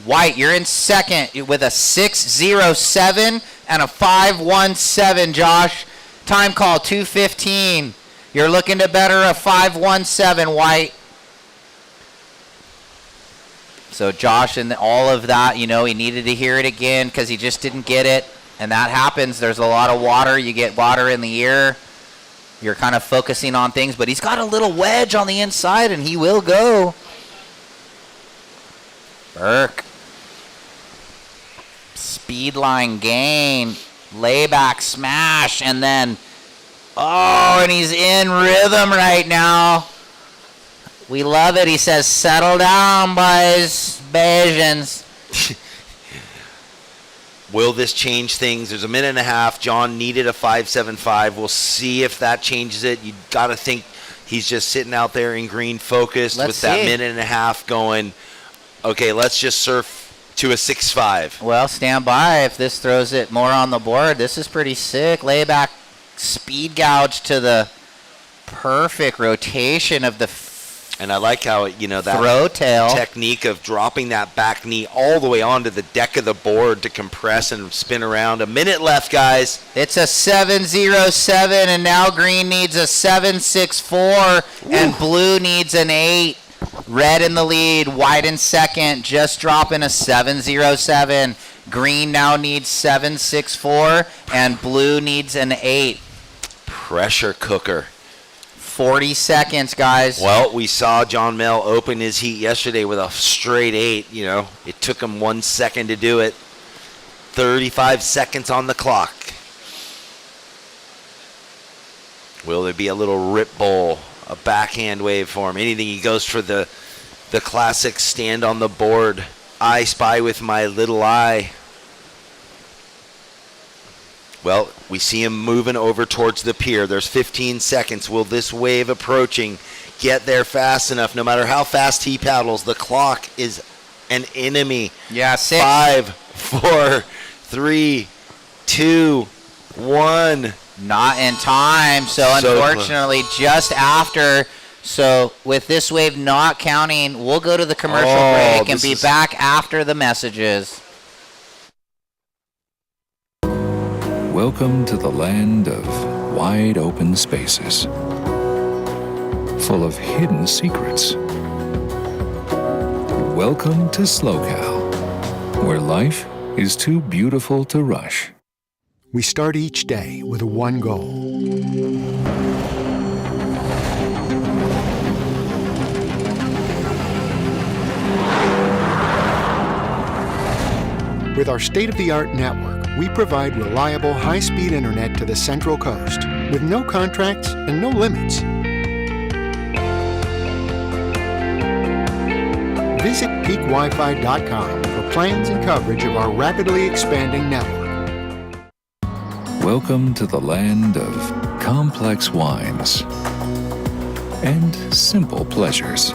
White, you're in second with a 6.07 and a 5.17, Josh. Time call, 2:15. You're looking to better a 5.17, White. So Josh and all of that, he needed to hear it again because he just didn't get it. And that happens. There's a lot of water. You get water in the ear. You're kind of focusing on things. But he's got a little wedge on the inside, and he will go. Burke. Speed line gain. Layback smash. And then, and he's in rhythm right now. We love it. He says, settle down, boys, Bajans. Will this change things? There's a minute and a half. John needed a 5.75. We'll see if that changes it. You got to think he's just sitting out there in green focused with that minute and a half going, okay, let's just surf to a 6.5. Well, stand by. If this throws it more on the board, this is pretty sick. Layback speed gouge to the perfect rotation of the and I like how, that throw tail technique of dropping that back knee all the way onto the deck of the board to compress and spin around. A minute left, guys. It's a 7.07, and now green needs a 7.64, and blue needs an 8. Red in the lead, white in second, just dropping a 7.07. Green now needs 7.64, and blue needs an 8. Pressure cooker. 40 seconds, guys. Well, we saw John Mel open his heat yesterday with a straight 8. It took him 1 second to do it. 35 seconds on the clock. Will there be a little rip bowl, a backhand wave for him? Anything. He goes for the classic stand on the board. I spy with my little eye. Well, we see him moving over towards the pier. There's 15 seconds. Will this wave approaching get there fast enough? No matter how fast he paddles, the clock is an enemy. Yeah, 6. 5, 4, 3, 2, 1. Not in time. So unfortunately, just after. So with this wave not counting, we'll go to the commercial break and be back after the messages. Welcome to the land of wide open spaces, full of hidden secrets. Welcome to SLOCAL, where life is too beautiful to rush. We start each day with one goal. With our state-of-the-art network, we provide reliable, high-speed internet to the Central Coast with no contracts and no limits. Visit peakwifi.com for plans and coverage of our rapidly expanding network. Welcome to the land of complex wines and simple pleasures.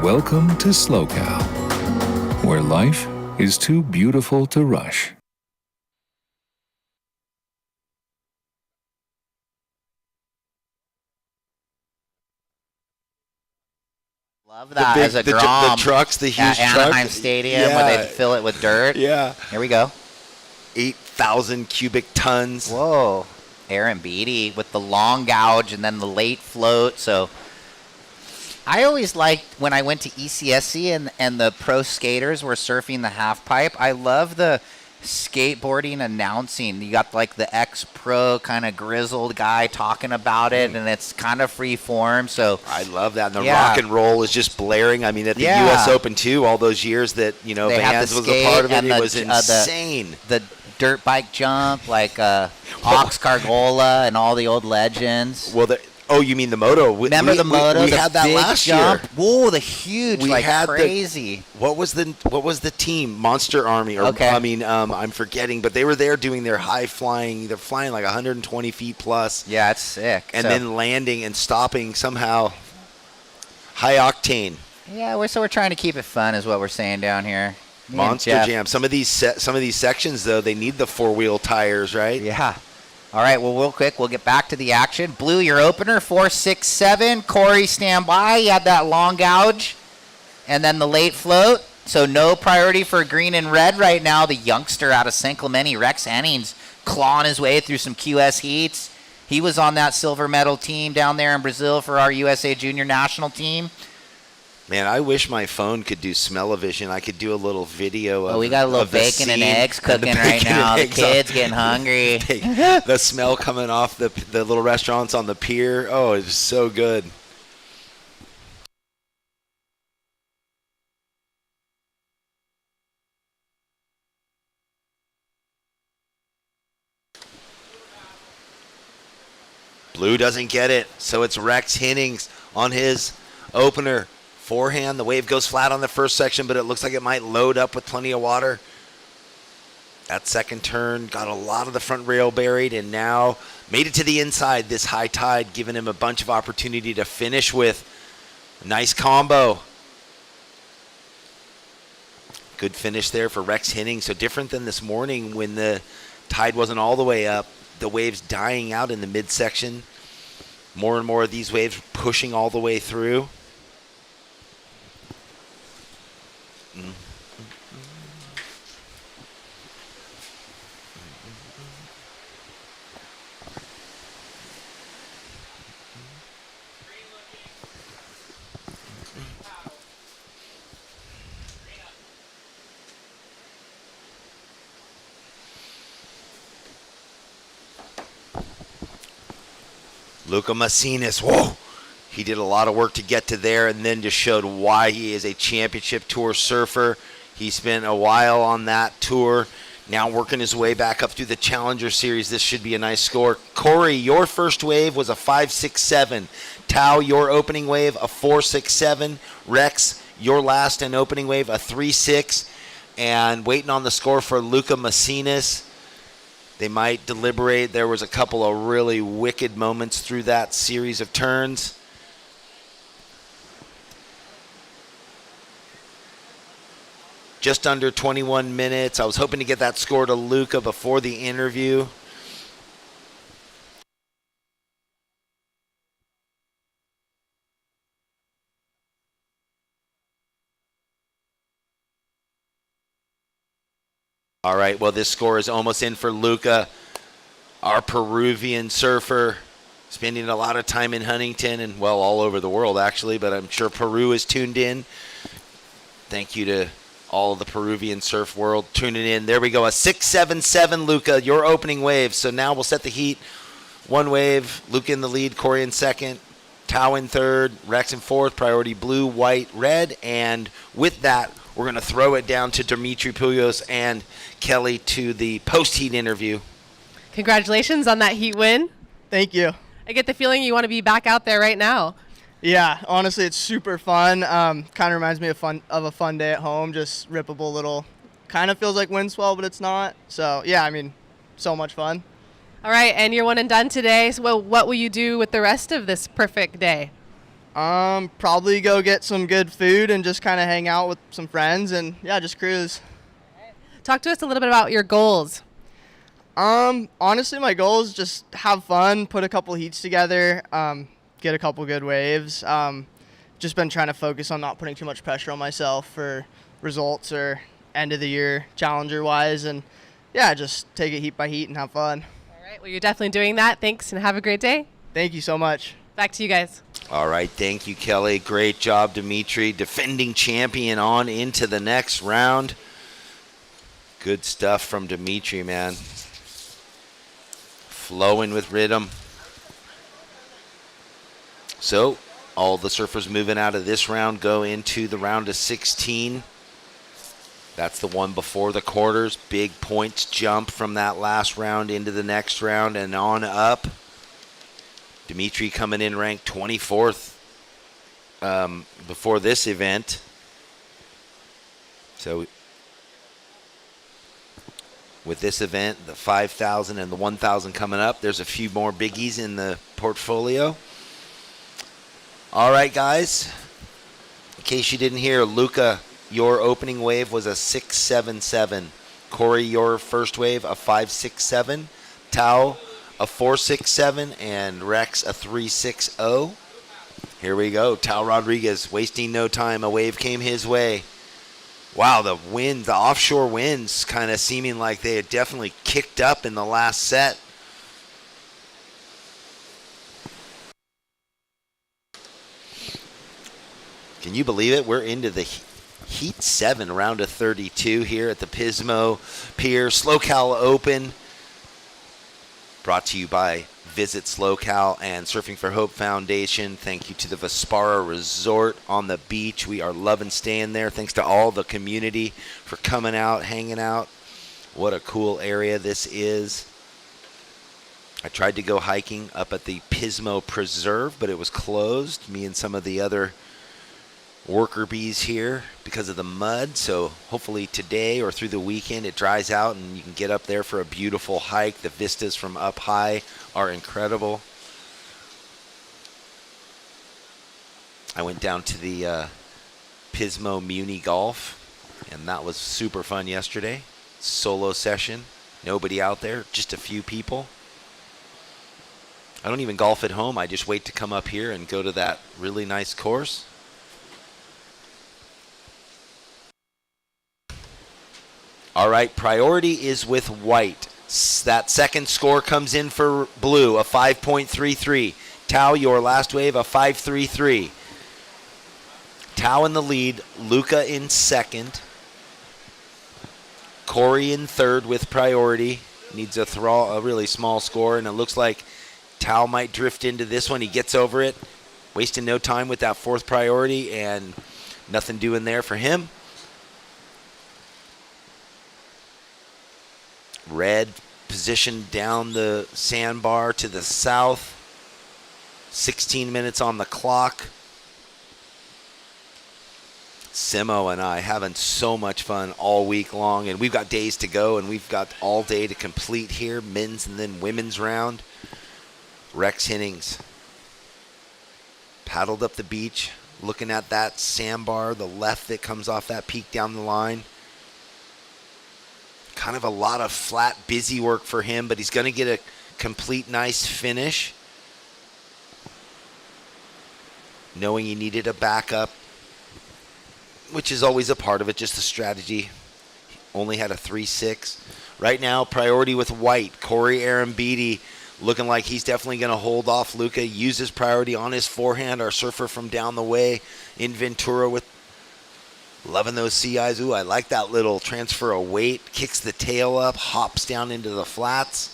Welcome to SLO, where life is too beautiful to rush. Love that as a the Grom trucks, the huge at Anaheim truck. Stadium where they fill it with dirt. Yeah. Here we go. 8,000 cubic tons. Whoa. Aaron Beatty with the long gouge and then the late float. So I always liked when I went to ECSC and the pro skaters were surfing the half pipe. I love the skateboarding announcing. You got like the ex-pro kind of grizzled guy talking about it, and it's kind of free form. So I love that. And the rock and roll is just blaring. I mean, at the U.S. Open too, all those years that Vans was a part of it, it was insane. The dirt bike jump, like Ox Cargola and all the old legends. Well, you mean the moto? Remember the moto? We had that last jump. year. Whoa, the huge, We had crazy. What was the team? Monster Army. I'm forgetting, but they were there doing their high flying. They're flying like 120 feet plus. Yeah, it's sick. And then landing and stopping somehow. High octane. Yeah, we're trying to keep it fun, is what we're saying down here. Monster Jam. Some of these sections though, they need the 4-wheel tires, right? Yeah. All right, well, real quick, we'll get back to the action. Blue, your opener, 4.67. Corey, stand by. You had that long gouge. And then the late float. So no priority for green and red right now. The youngster out of San Clemente, Rex Hennings, clawing his way through some QS heats. He was on that silver medal team down there in Brazil for our USA Junior National team. Man, I wish my phone could do smell-o-vision. I could do a little video of we got a little bacon and eggs cooking right now. The kids getting hungry. The smell coming off the little restaurants on the pier. Oh, it's so good. Blue doesn't get it, so it's Rex Hennings on his opener. Forehand, the wave goes flat on the first section, but it looks like it might load up with plenty of water. That second turn got a lot of the front rail buried and now made it to the inside. This high tide giving him a bunch of opportunity to finish with. A nice combo. Good finish there for Rex Hennings. So different than this morning when the tide wasn't all the way up. The waves dying out in the midsection. More and more of these waves pushing all the way through. Luca Macinis, whoa! He did a lot of work to get to there and then just showed why he is a championship tour surfer. He spent a while on that tour, now working his way back up through the Challenger Series. This should be a nice score. Corey, your first wave was a 5.67. Tao, your opening wave, a 4.67. Rex, your last and opening wave, a 3.6. And waiting on the score for Luca Macinis. They might deliberate. There was a couple of really wicked moments through that series of turns. Just under 21 minutes. I was hoping to get that score to Luca before the interview. All right, well, this score is almost in for Luca, our Peruvian surfer, spending a lot of time in Huntington and, well, all over the world, actually, but I'm sure Peru is tuned in. Thank you to all of the Peruvian surf world tuning in. There we go, a 6.77, Luca, your opening wave. So now we'll set the heat. One wave, Luca in the lead, Corey in second, Tao in third, Rex in fourth, priority blue, white, red, and with that, We're going to throw it down to Dimitri Poulios and Kelly to the post-heat interview. Congratulations on that heat win. Thank you. I get the feeling you want to be back out there right now. Yeah, honestly, it's super fun. Kind of reminds me of a fun day at home, just rippable little, kind of feels like wind swell, but it's not. So, yeah, I mean, so much fun. All right, and you're one and done today. So what will you do with the rest of this perfect day? Probably go get some good food and just kind of hang out with some friends and, yeah, just cruise. Talk to us a little bit about your goals. Honestly, my goal is just have fun, put a couple heats together, get a couple good waves. Just been trying to focus on not putting too much pressure on myself for results or end of the year challenger wise, and yeah, just take it heat by heat and have fun. All right, well, you're definitely doing that. Thanks, and have a great day. Thank you so much. Back to you guys. All right, thank you, Kelly. Great job, Dimitri. Defending champion on into the next round. Good stuff from Dimitri, man. Flowing with rhythm. So, all the surfers moving out of this round go into the round of 16. That's the one before the quarters. Big points jump from that last round into the next round and on up. Dimitri coming in ranked 24th before this event. So with this event, the 5,000 and the 1,000 coming up, there's a few more biggies in the portfolio. All right, guys. In case you didn't hear, Luca, your opening wave was a 6.77. Corey, your first wave, a 5.67. Tao, a 4.67, and Rex, a 3.60. Here we go. Tao Rodriguez wasting no time. A wave came his way. Wow, the wind, the offshore winds kind of seeming like they had definitely kicked up in the last set. Can you believe it? We're into the Heat 7, round of 32 here at the Pismo Pier. SLO Open. Brought to you by Visit SLO and Surfing for Hope Foundation. Thank you to the Vespara Resort on the beach. We are loving staying there. Thanks to all the community for coming out, hanging out. What a cool area this is. I tried to go hiking up at the Pismo Preserve, but it was closed. Me and some of the other worker bees here because of the mud. So hopefully today or through the weekend it dries out and you can get up there for a beautiful hike. The vistas from up high are incredible. I went down to the Pismo Muni Golf and that was super fun yesterday. Solo session. Nobody out there, just a few people. I don't even golf at home. I just wait to come up here and go to that really nice course. All right, priority is with white. That second score comes in for blue, a 5.33. Tao, your last wave, a 5.33. Tao in the lead, Luca in second. Corey in third with priority. Needs a really small score, and it looks like Tao might drift into this one. He gets over it, wasting no time with that fourth priority, and nothing doing there for him. Red positioned down the sandbar to the south. 16 minutes on the clock. Simo and I having so much fun all week long, and we've got days to go, and we've got all day to complete here, men's and then women's round. Rex Hennings paddled up the beach, looking at that sandbar, the left that comes off that peak down the line. Kind of a lot of flat, busy work for him, but he's going to get a complete nice finish. Knowing he needed a backup, which is always a part of it, just the strategy. He only had a 3.6. Right now, priority with white. Corey Arambidi looking like he's definitely going to hold off Luca. Use his priority on his forehand. Our surfer from down the way in Ventura with loving those sea eyes. Ooh, I like that little transfer of weight. Kicks the tail up, hops down into the flats.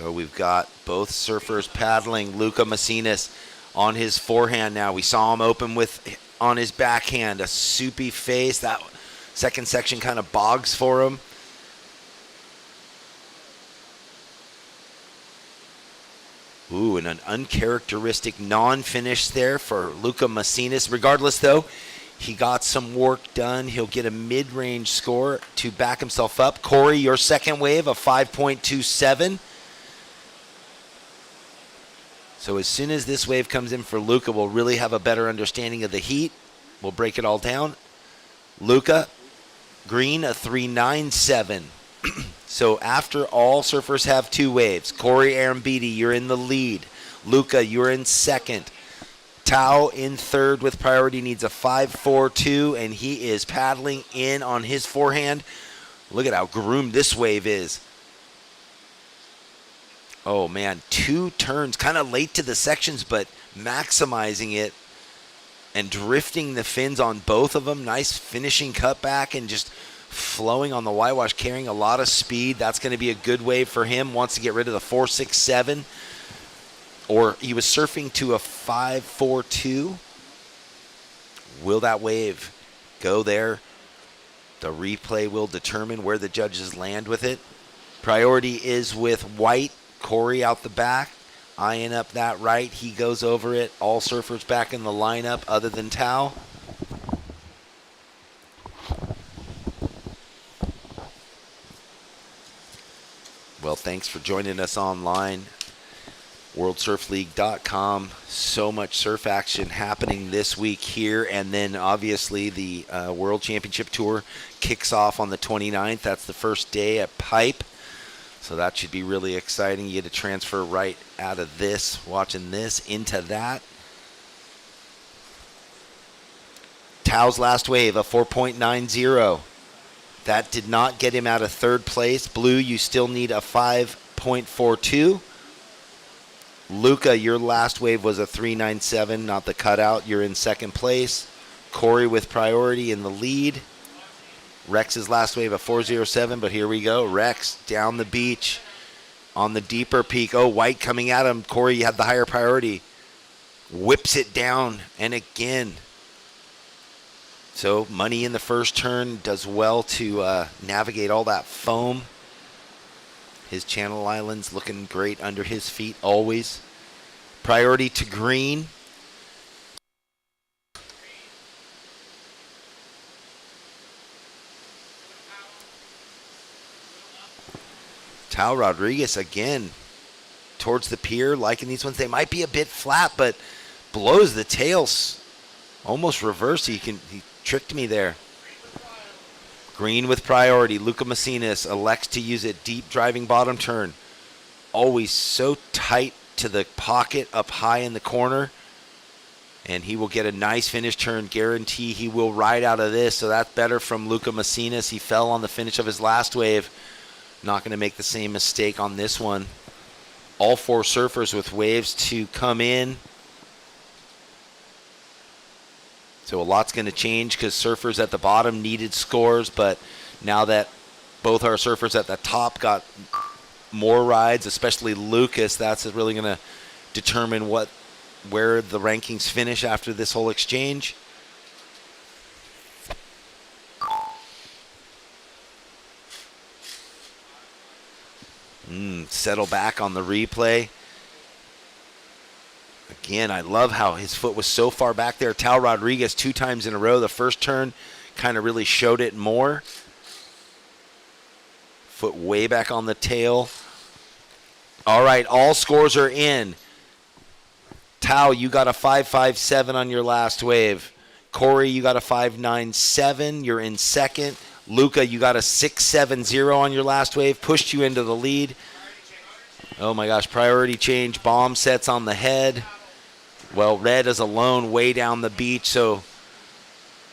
So we've got both surfers paddling. Luca Macinas on his forehand now. We saw him open with on his backhand, a soupy face. That second section kind of bogs for him. Ooh, and an uncharacteristic non-finish there for Luca Macinas. Regardless, though, he got some work done. He'll get a mid-range score to back himself up. Corey, your second wave, a 5.27. So as soon as this wave comes in for Luca, we'll really have a better understanding of the heat. We'll break it all down. Luca, green, a 3.97. So after all surfers have two waves, Corey Arambidi, you're in the lead. Luca, you're in second. Tao in third with priority, needs a 5.42, and he is paddling in on his forehand. Look at how groomed this wave is. Oh, man, 2 turns, kind of late to the sections, but maximizing it and drifting the fins on both of them. Nice finishing cutback and just flowing on the whitewash, carrying a lot of speed. That's going to be a good wave for him. Wants to get rid of the 4.67. Or he was surfing to a 5.42. Will that wave go there? The replay will determine where the judges land with it. Priority is with white. Corey out the back, eyeing up that right. He goes over it. All surfers back in the lineup other than Tao. Well, thanks for joining us online. WorldSurfLeague.com. So much surf action happening this week here. And then obviously the World Championship Tour kicks off on the 29th. That's the first day at Pipe. So that should be really exciting. You get to transfer right out of this, watching this, into that. Tao's last wave, a 4.90. That did not get him out of third place. Blue, you still need a 5.42. Luca, your last wave was a 3.97, not the cutout. You're in second place. Corey with priority in the lead. Rex's last wave, a 4.07, but here we go. Rex down the beach on the deeper peak. Oh, white coming at him. Corey, you had the higher priority. Whips it down, and again. So money in the first turn, does well to navigate all that foam. His Channel Islands looking great under his feet always. Priority to green. Tao Rodriguez again towards the pier, liking these ones. They might be a bit flat, but blows the tails almost reverse. He tricked me there. Green with priority. Luca Macinas elects to use it. Deep driving bottom turn. Always so tight to the pocket up high in the corner. And he will get a nice finish turn. Guarantee he will ride out of this. So that's better from Luca Macinas. He fell on the finish of his last wave. Not going to make the same mistake on this one. All 4 surfers with waves to come in. So a lot's going to change because surfers at the bottom needed scores, but now that both our surfers at the top got more rides, especially Lucas, that's really going to determine where the rankings finish after this whole exchange. Settle back on the replay. Again, I love how his foot was so far back there. Tao Rodriguez 2 times in a row. The first turn kind of really showed it more. Foot way back on the tail. All right, all scores are in. Tao, you got a 5.57 on your last wave. Corey, you got a 5.97. You're in second. Luca, you got a 6.70 on your last wave. Pushed you into the lead. Oh my gosh, priority change. Bomb sets on the head. Well, Red is alone way down the beach, so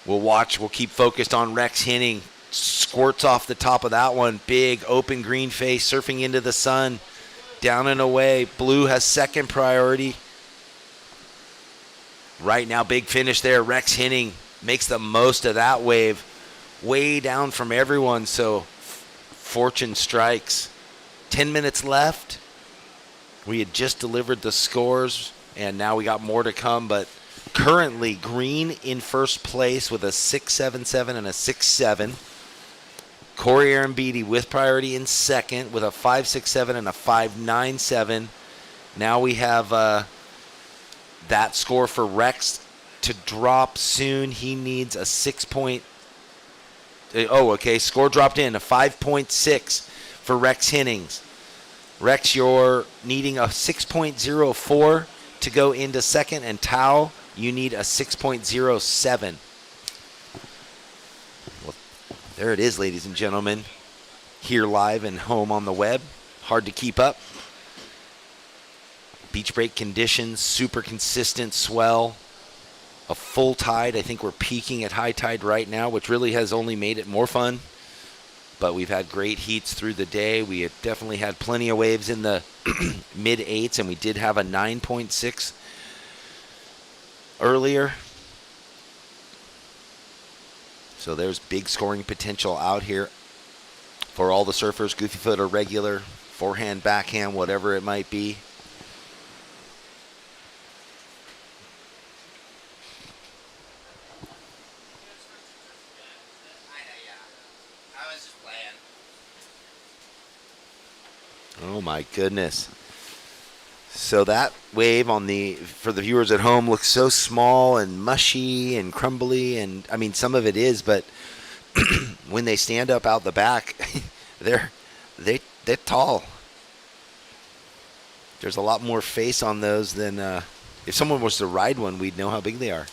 we'll watch. We'll keep focused on Rex Henning. Squirts off the top of that one. Big open green face surfing into the sun. Down and away. Blue has second priority. Right now, big finish there. Rex Henning makes the most of that wave. Way down from everyone, so fortune strikes. 10 minutes left. We had just delivered the scores, and now we got more to come. But currently, Green in first place with a 6.77 and a 6.7. Corey Arambidi with priority in second with a 5.67 and a 5.97. Now we have that score for Rex to drop soon. He needs a 6 point. Oh, okay. Score dropped in, a 5.6 for Rex Hennings. Rex, you're needing a 6.04 to go into second, and Tao, you need a 6.07. Well, there it is, ladies and gentlemen. Here live and home on the web. Hard to keep up. Beach break conditions, super consistent swell. A full tide. I think we're peaking at high tide right now, which really has only made it more fun. But we've had great heats through the day. We have definitely had plenty of waves in the mid 8s, and we did have a 9.6 earlier. So there's big scoring potential out here for all the surfers, goofy foot or regular, forehand, backhand, whatever it might be. Oh my goodness. So that wave for the viewers at home looks so small and mushy and crumbly, and I mean some of it is, but when they stand up out the back, they're tall. There's a lot more face on those than if someone was to ride one, we'd know how big they are.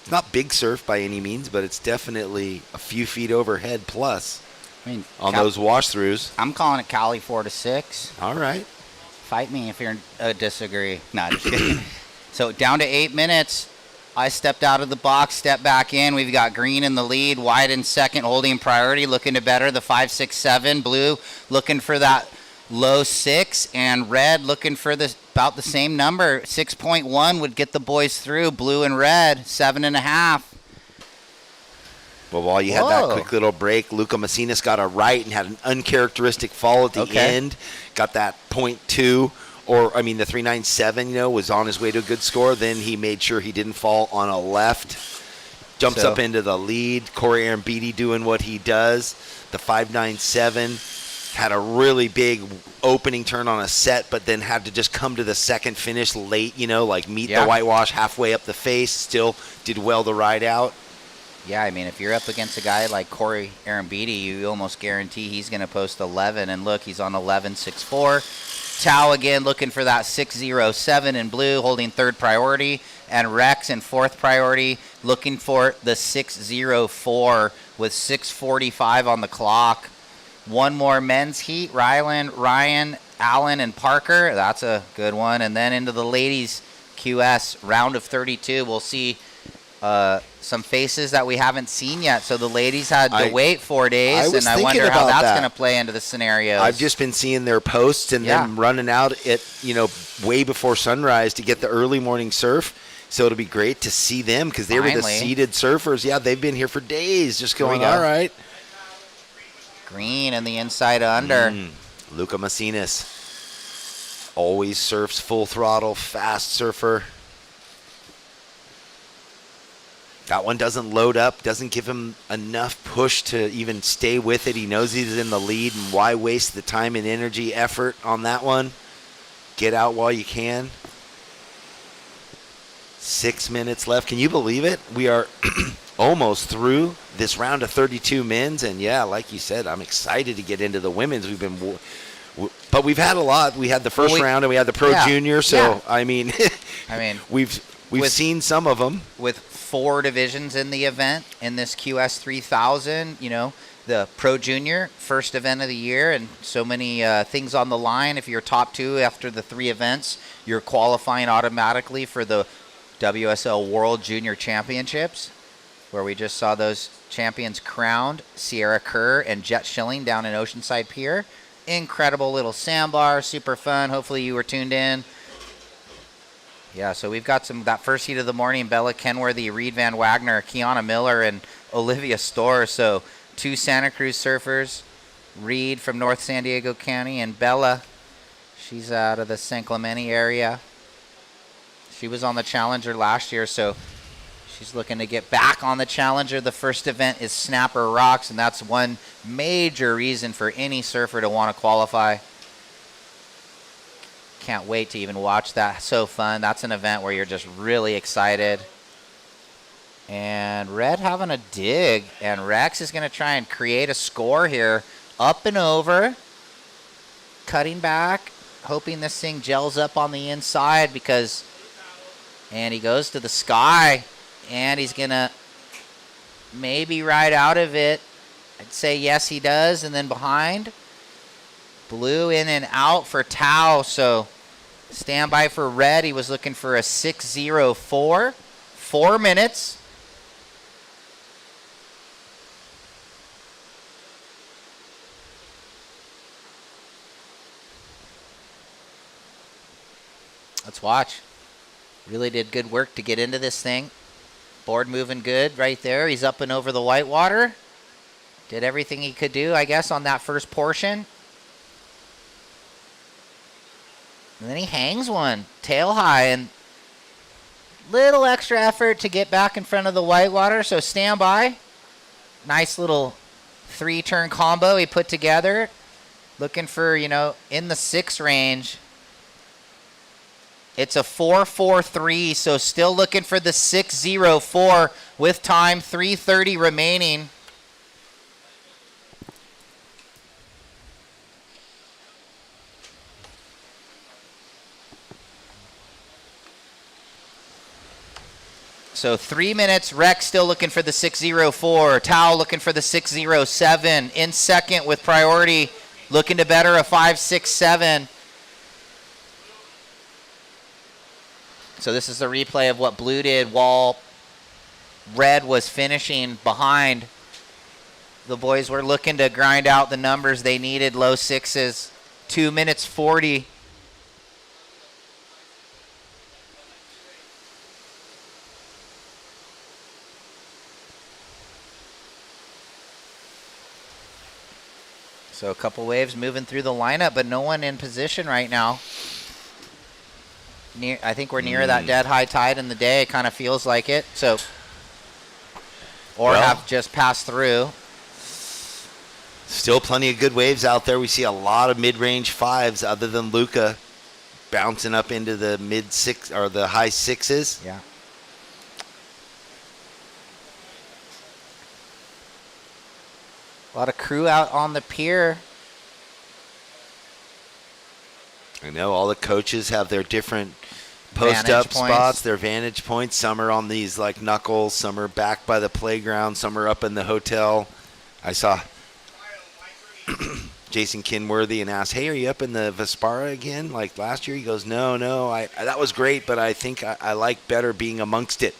It's not big surf by any means, but it's definitely a few feet overhead plus. I mean, on those wash-throughs. I'm calling it Cali 4 to 6. All right. Fight me if you disagree. No, just kidding. So down to 8 minutes. I stepped out of the box, stepped back in. We've got Green in the lead, White in second, holding priority, looking to better the 5, 6, 7. Blue looking for that low 6, and Red looking for about the same number. 6.1 would get the boys through. Blue and Red, 7.5. Well, while you had that quick little break, Luca Macinas got a right and had an uncharacteristic fall at the end. Got that 0.2, or I mean the 3.97, was on his way to a good score. Then he made sure he didn't fall on a left. Jumps up into the lead. Corey Arambidi doing what he does. The 5.97 had a really big opening turn on a set, but then had to just come to the second finish late, meet the whitewash halfway up the face. Still did well to ride out. Yeah, I mean, if you're up against a guy like Corey Arambidi, you almost guarantee he's going to post 11. And look, he's on 11.64. Tao again looking for that 6.07 in blue, holding third priority. And Rex in fourth priority, looking for the 6.04 with 6.45 on the clock. One more men's heat, Ryan, Allen, and Parker. That's a good one. And then into the ladies' QS round of 32, we'll see some faces that we haven't seen yet. So the ladies had to wait 4 days, and I wonder how that's going to play into the scenarios. I've just been seeing their posts and them running out at way before sunrise to get the early morning surf. So it'll be great to see them because they were the seeded surfers. Yeah, they've been here for days, just going all right. Green and the inside under. Luca Macinas always surfs full throttle, fast surfer. That one doesn't load up, doesn't give him enough push to even stay with it. He knows he's in the lead, and why waste the time and energy, effort on that one? Get out while you can. 6 minutes left. Can you believe it? We are almost through this round of 32 men's, and yeah, like you said, I'm excited to get into the women's. But we've had a lot. We had the first round, and we had the Pro Junior, so I mean, we've seen some of them. With 4 divisions in the event in this QS 3000, the Pro Junior, first event of the year, and so many things on the line. If you're top 2 after the 3 events, you're qualifying automatically for the WSL World Junior Championships, where we just saw those champions crowned, Sierra Kerr and Jet Schilling down in Oceanside Pier. Incredible little sandbar, super fun. Hopefully you were tuned in. Yeah, so we've got that first heat of the morning, Bella Kenworthy, Reed Van Wagner, Kiana Miller, and Olivia Storr. So 2 Santa Cruz surfers, Reed from North San Diego County, and Bella, She's out of the San Clemente area. She was on the Challenger last year, so she's looking to get back on the Challenger. The first event is Snapper Rocks, and that's one major reason for any surfer to want to qualify. Can't wait to even watch that. So fun. That's an event where you're just really excited. And Red having a dig, and Rex is going to try and create a score here. Up and over, cutting back, hoping this thing gels up on the inside and he goes to the sky, and he's going to maybe ride out of it. I'd say yes, he does, and then behind. Blue in and out for Tao, so standby for Red. He was looking for a 6:04, 4 minutes. Let's watch. Really did good work to get into this thing. Board moving good right there. He's up and over the whitewater. Did everything he could do, I guess, on that first portion. And then he hangs one, tail high, and little extra effort to get back in front of the whitewater, so stand by. Nice little 3-turn combo he put together. Looking for, in the 6 range. It's a 4.43, so still looking for the 6.04 with time, 3:30 remaining. So 3 minutes, Rex still looking for the 6.04. Tao looking for the 6.07. In second with priority, looking to better a 5.67. So this is the replay of what Blue did while Red was finishing behind. The boys were looking to grind out the numbers they needed, low 6s. 2 minutes 40. So a couple waves moving through the lineup, but no one in position right now. I think we're near that dead high tide in the day. It kind of feels like it. So, or have just passed through. Still plenty of good waves out there. We see a lot of mid-range 5s other than Luca bouncing up into the mid-6 or the high 6s. Yeah. A lot of crew out on the pier. I know all the coaches have their different post-up spots, their vantage points. Some are on these like knuckles, some are back by the playground, some are up in the hotel. I saw Jason Kinworthy and asked, "Hey, are you up in the Vespara again like last year?" He goes, No, that was great, but I think I like better being amongst it.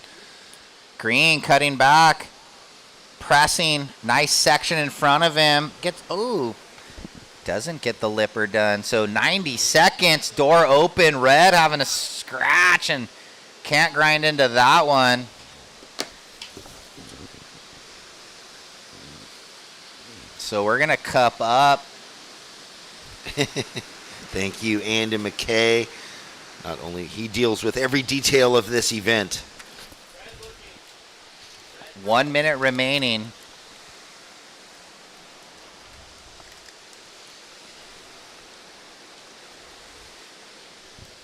Green cutting back, pressing, nice section in front of him. Doesn't get the lipper done. So 90 seconds, door open. Red having a scratch and can't grind into that one. So we're going to cup up. Thank you, Andy McKay. Not only he deals with every detail of this event. 1 minute remaining.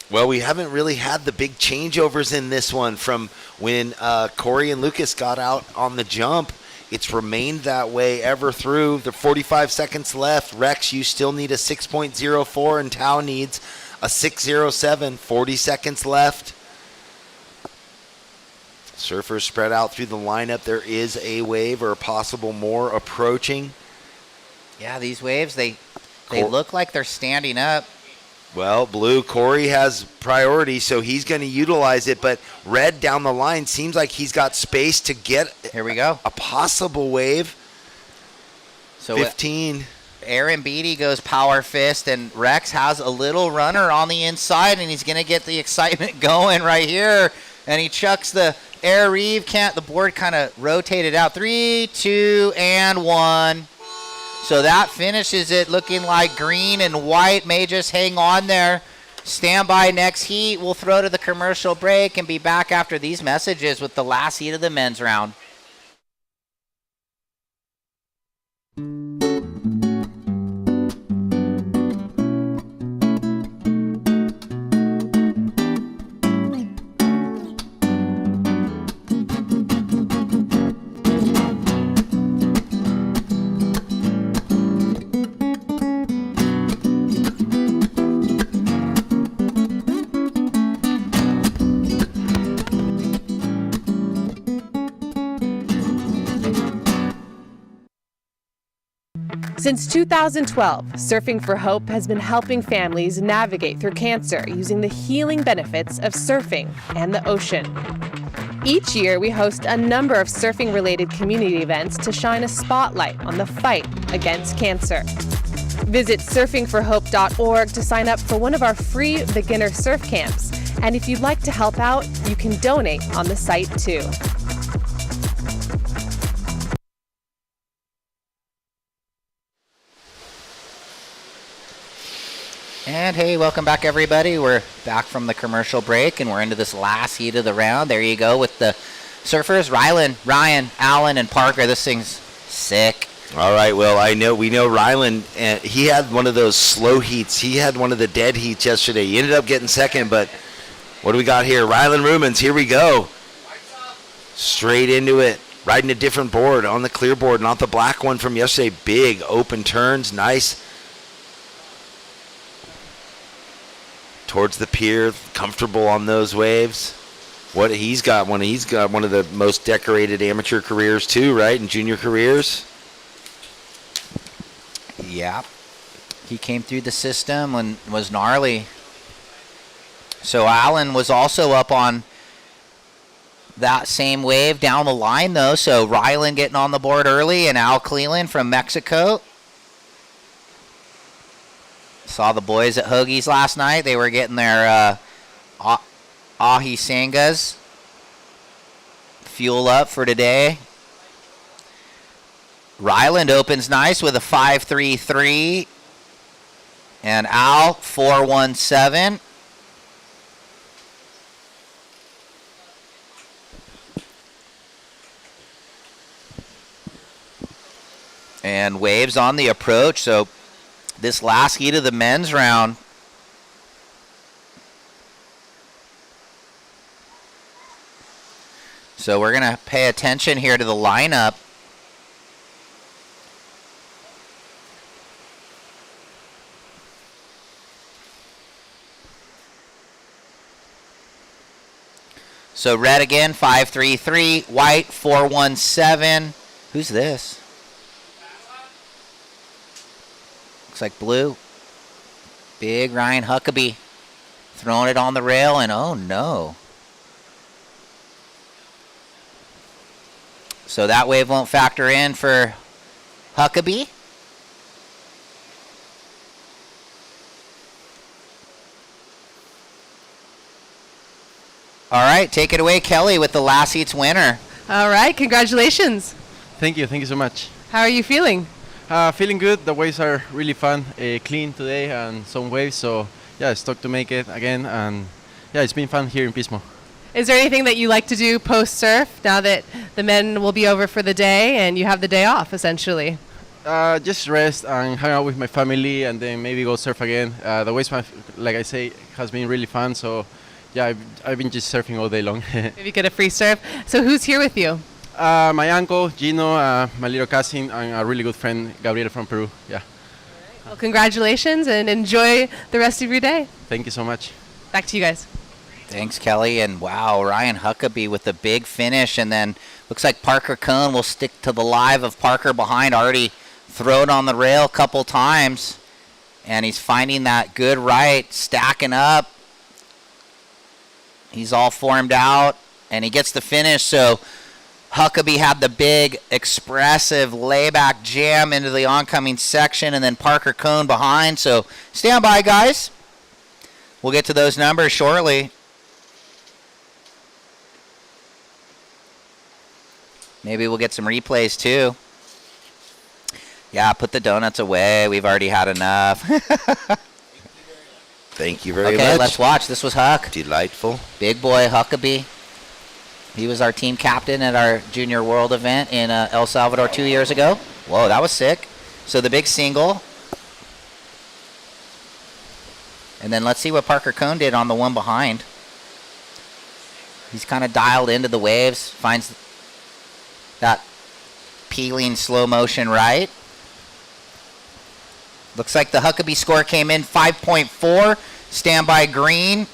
Well, we haven't really had the big changeovers in this one from when Corey and Lucas got out on the jump. It's remained that way ever through. The 45 seconds left. Rex, you still need a 6.04, and Tao needs a 6.07. 40 seconds left. Surfers spread out through the lineup. There is a wave or possible more approaching. Yeah, these waves, they look like they're standing up. Well, Blue, Corey has priority, so he's going to utilize it. But Red down the line seems like he's got space to get Here we go. a possible wave. So 15. Aaron Beatty goes power fist, and Rex has a little runner on the inside, and he's going to get the excitement going right here. And he chucks the air reeve. The board kind of rotated out. 3, 2, and 1. So that finishes it looking like green and white may just hang on there. Stand by next heat. We'll throw to the commercial break and be back after these messages with the last heat of the men's round. Since 2012, Surfing for Hope has been helping families navigate through cancer using the healing benefits of surfing and the ocean. Each year, we host a number of surfing-related community events to shine a spotlight on the fight against cancer. Visit surfingforhope.org to sign up for one of our free beginner surf camps. And if you'd like to help out, you can donate on the site too. And hey, welcome back everybody. We're back from the commercial break and we're into this last heat of the round. There you go with the surfers, Ryan, Allen, and Parker. This thing's sick. All right, well, we know Rylan, he had one of those slow heats. He had one of the dead heats yesterday. He ended up getting second, but what do we got here? Rylan Rumens, here we go. Straight into it, riding a different board on the clear board, not the black one from yesterday. Big open turns, nice. Towards the pier, comfortable on those waves. He's got one of the most decorated amateur careers too, right? And junior careers. Yeah. He came through the system and was gnarly. So Allen was also up on that same wave down the line though. So Rylan getting on the board early and Al Cleland from Mexico. Saw the boys at Hoagie's last night. They were getting their ahi sangas fuel up for today. Ryland opens nice with a 5.33. And Al, 4.17. And waves on the approach. So this last heat of the men's round. So we're going to pay attention here to the lineup. So red again, 5.33. White, 4.17. Who's this? Looks like blue. Big Ryan Huckabee throwing it on the rail, and oh no. So that wave won't factor in for Huckabee. All right, take it away, Kelly, with the last heat's winner. All right, congratulations. Thank you so much. How are you feeling? Feeling good. The waves are really fun, clean today, and some waves. So yeah, stoked to make it again, and yeah, it's been fun here in Pismo. Is there anything that you like to do post-surf now that the men will be over for the day and you have the day off, essentially? Just rest and hang out with my family, and then maybe go surf again. The waves, like I say, has been really fun. So yeah, I've been just surfing all day long. Maybe get a free surf. So who's here with you? My uncle, Gino, my little cousin, and a really good friend, Gabriel from Peru. Yeah. Well, congratulations and enjoy the rest of your day. Thank you so much. Back to you guys. Thanks, Kelly. And wow, Ryan Huckabee with the big finish. And then looks like Parker Cohn will stick to the live of Parker behind. Already thrown on the rail a couple times. And he's finding that good right, stacking up. He's all formed out. And he gets the finish. So Huckabee had the big, expressive layback jam into the oncoming section. And then Parker Cohn behind. So stand by, guys. We'll get to those numbers shortly. Maybe we'll get some replays too. Yeah, put the donuts away. We've already had enough. Thank you very much. Okay, let's watch. This was Huck. Delightful. Big boy Huckabee. He was our team captain at our Junior World event in El Salvador 2 years ago. Whoa, that was sick. So the big single. And then let's see what Parker Cohn did on the one behind. He's kind of dialed into the waves, finds that peeling slow motion right. Looks like the Huckabee score came in 5.4. Standby green.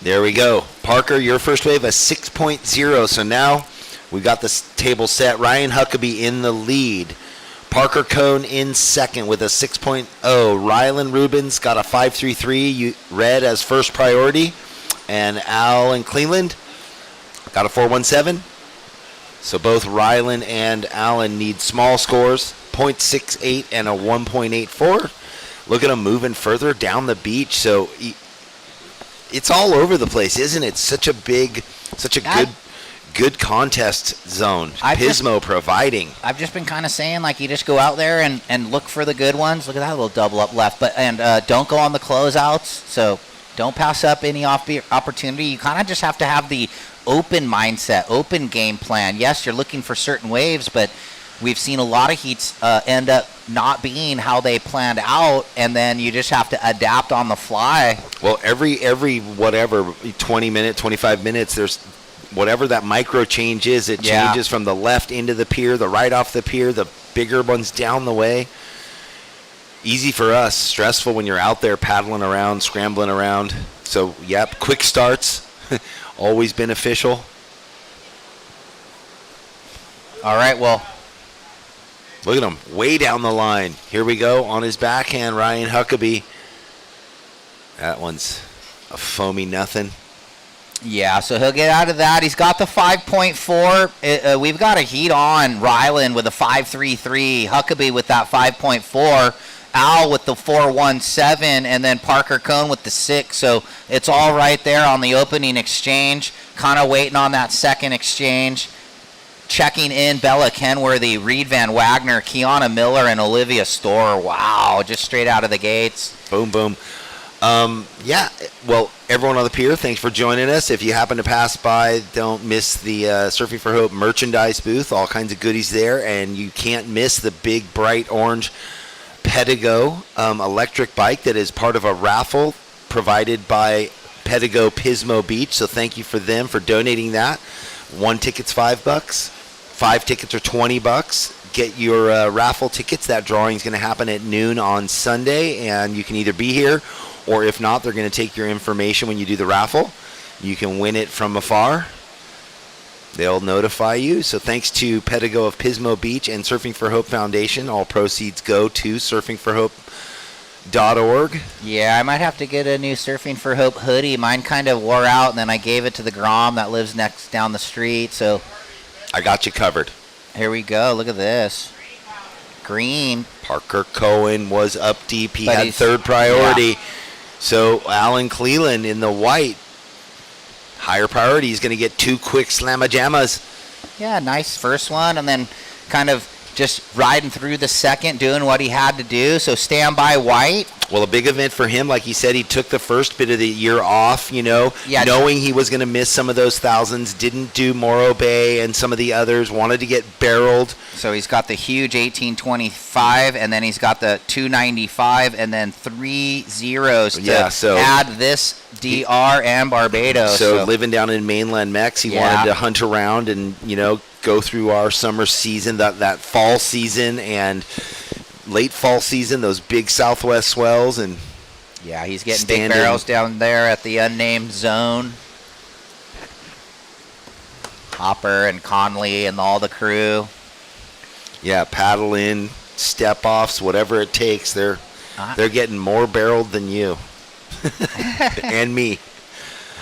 There we go. Parker, your first wave, a 6.0. So now we got this table set. Ryan Huckabee in the lead. Parker Cohn in second with a 6.0. Rylan Rubens got a 5.33. Red as first priority. And Alan Cleveland got a 4.17. So both Rylan and Alan need small scores, 0.68 and a 1.84. Look at them moving further down the beach. So it's all over the place, isn't it? Such a good contest zone. Pismo providing. I've just been kind of saying, like, you just go out there and look for the good ones. Look at that little double up left. And don't go on the closeouts. So don't pass up any opportunity. You kind of just have to have the open mindset, open game plan. Yes, you're looking for certain waves, but we've seen a lot of heats end up not being how they planned out, and then you just have to adapt on the fly. Well, every whatever 20 minutes, 25 minutes, there's whatever that micro change is. It changes from the left into the pier, the right off the pier, the bigger ones down the way. Easy for us, stressful when you're out there paddling around, scrambling around. So, yep, quick starts, always beneficial. All right, well, look at him, way down the line. Here we go, on his backhand, Ryan Huckabee. That one's a foamy nothing. Yeah, so he'll get out of that. He's got the 5.4. We've got a heat on Rylan with a 5.33, Huckabee with that 5.4, Al with the 4.17, and then Parker Cohn with the 6. So it's all right there on the opening exchange. Kind of waiting on that second exchange. Checking in Bella Kenworthy, Reed Van Wagner, Kiana Miller, and Olivia Storr. Wow, just straight out of the gates. Boom, boom. Yeah, well, everyone on the pier, thanks for joining us. If you happen to pass by, don't miss the Surfing for Hope merchandise booth. All kinds of goodies there, and you can't miss the big, bright orange Pedigo electric bike that is part of a raffle provided by Pedigo Pismo Beach. So thank you for them for donating that. One ticket's $5. 5 tickets are $20. Get your raffle tickets. That drawing is going to happen at noon on Sunday, and you can either be here, or if not, they're going to take your information when you do the raffle. You can win it from afar. They'll notify you. So thanks to Pedigo of Pismo Beach and Surfing for Hope Foundation. All proceeds go to surfingforhope.org. Yeah, I might have to get a new Surfing for Hope hoodie. Mine kind of wore out, and then I gave it to the Grom that lives next down the street. So I got you covered. Here we go. Look at this. Green. Parker Cohen was up deep. He had third priority. Yeah. So Alan Cleveland in the white. Higher priority. He's going to get 2 quick slamma-jammas. Yeah, nice first one, and then kind of just riding through the second, doing what he had to do. So stand by white. Well, a big event for him. Like he said, he took the first bit of the year off, knowing he was going to miss some of those thousands. Didn't do Morro Bay and some of the others. Wanted to get barreled. So he's got the huge 1825, and then he's got the 295, and then 3 zeros to add this DR and Barbados. So living down in mainland Mex, he wanted to hunt around and, go through our summer season, that fall season and late fall season, those big southwest swells. And yeah, he's getting big barrels down there at the unnamed zone. Hopper and Conley and all the crew. Yeah, paddle in, step offs, whatever it takes. They're getting more barreled than you and me.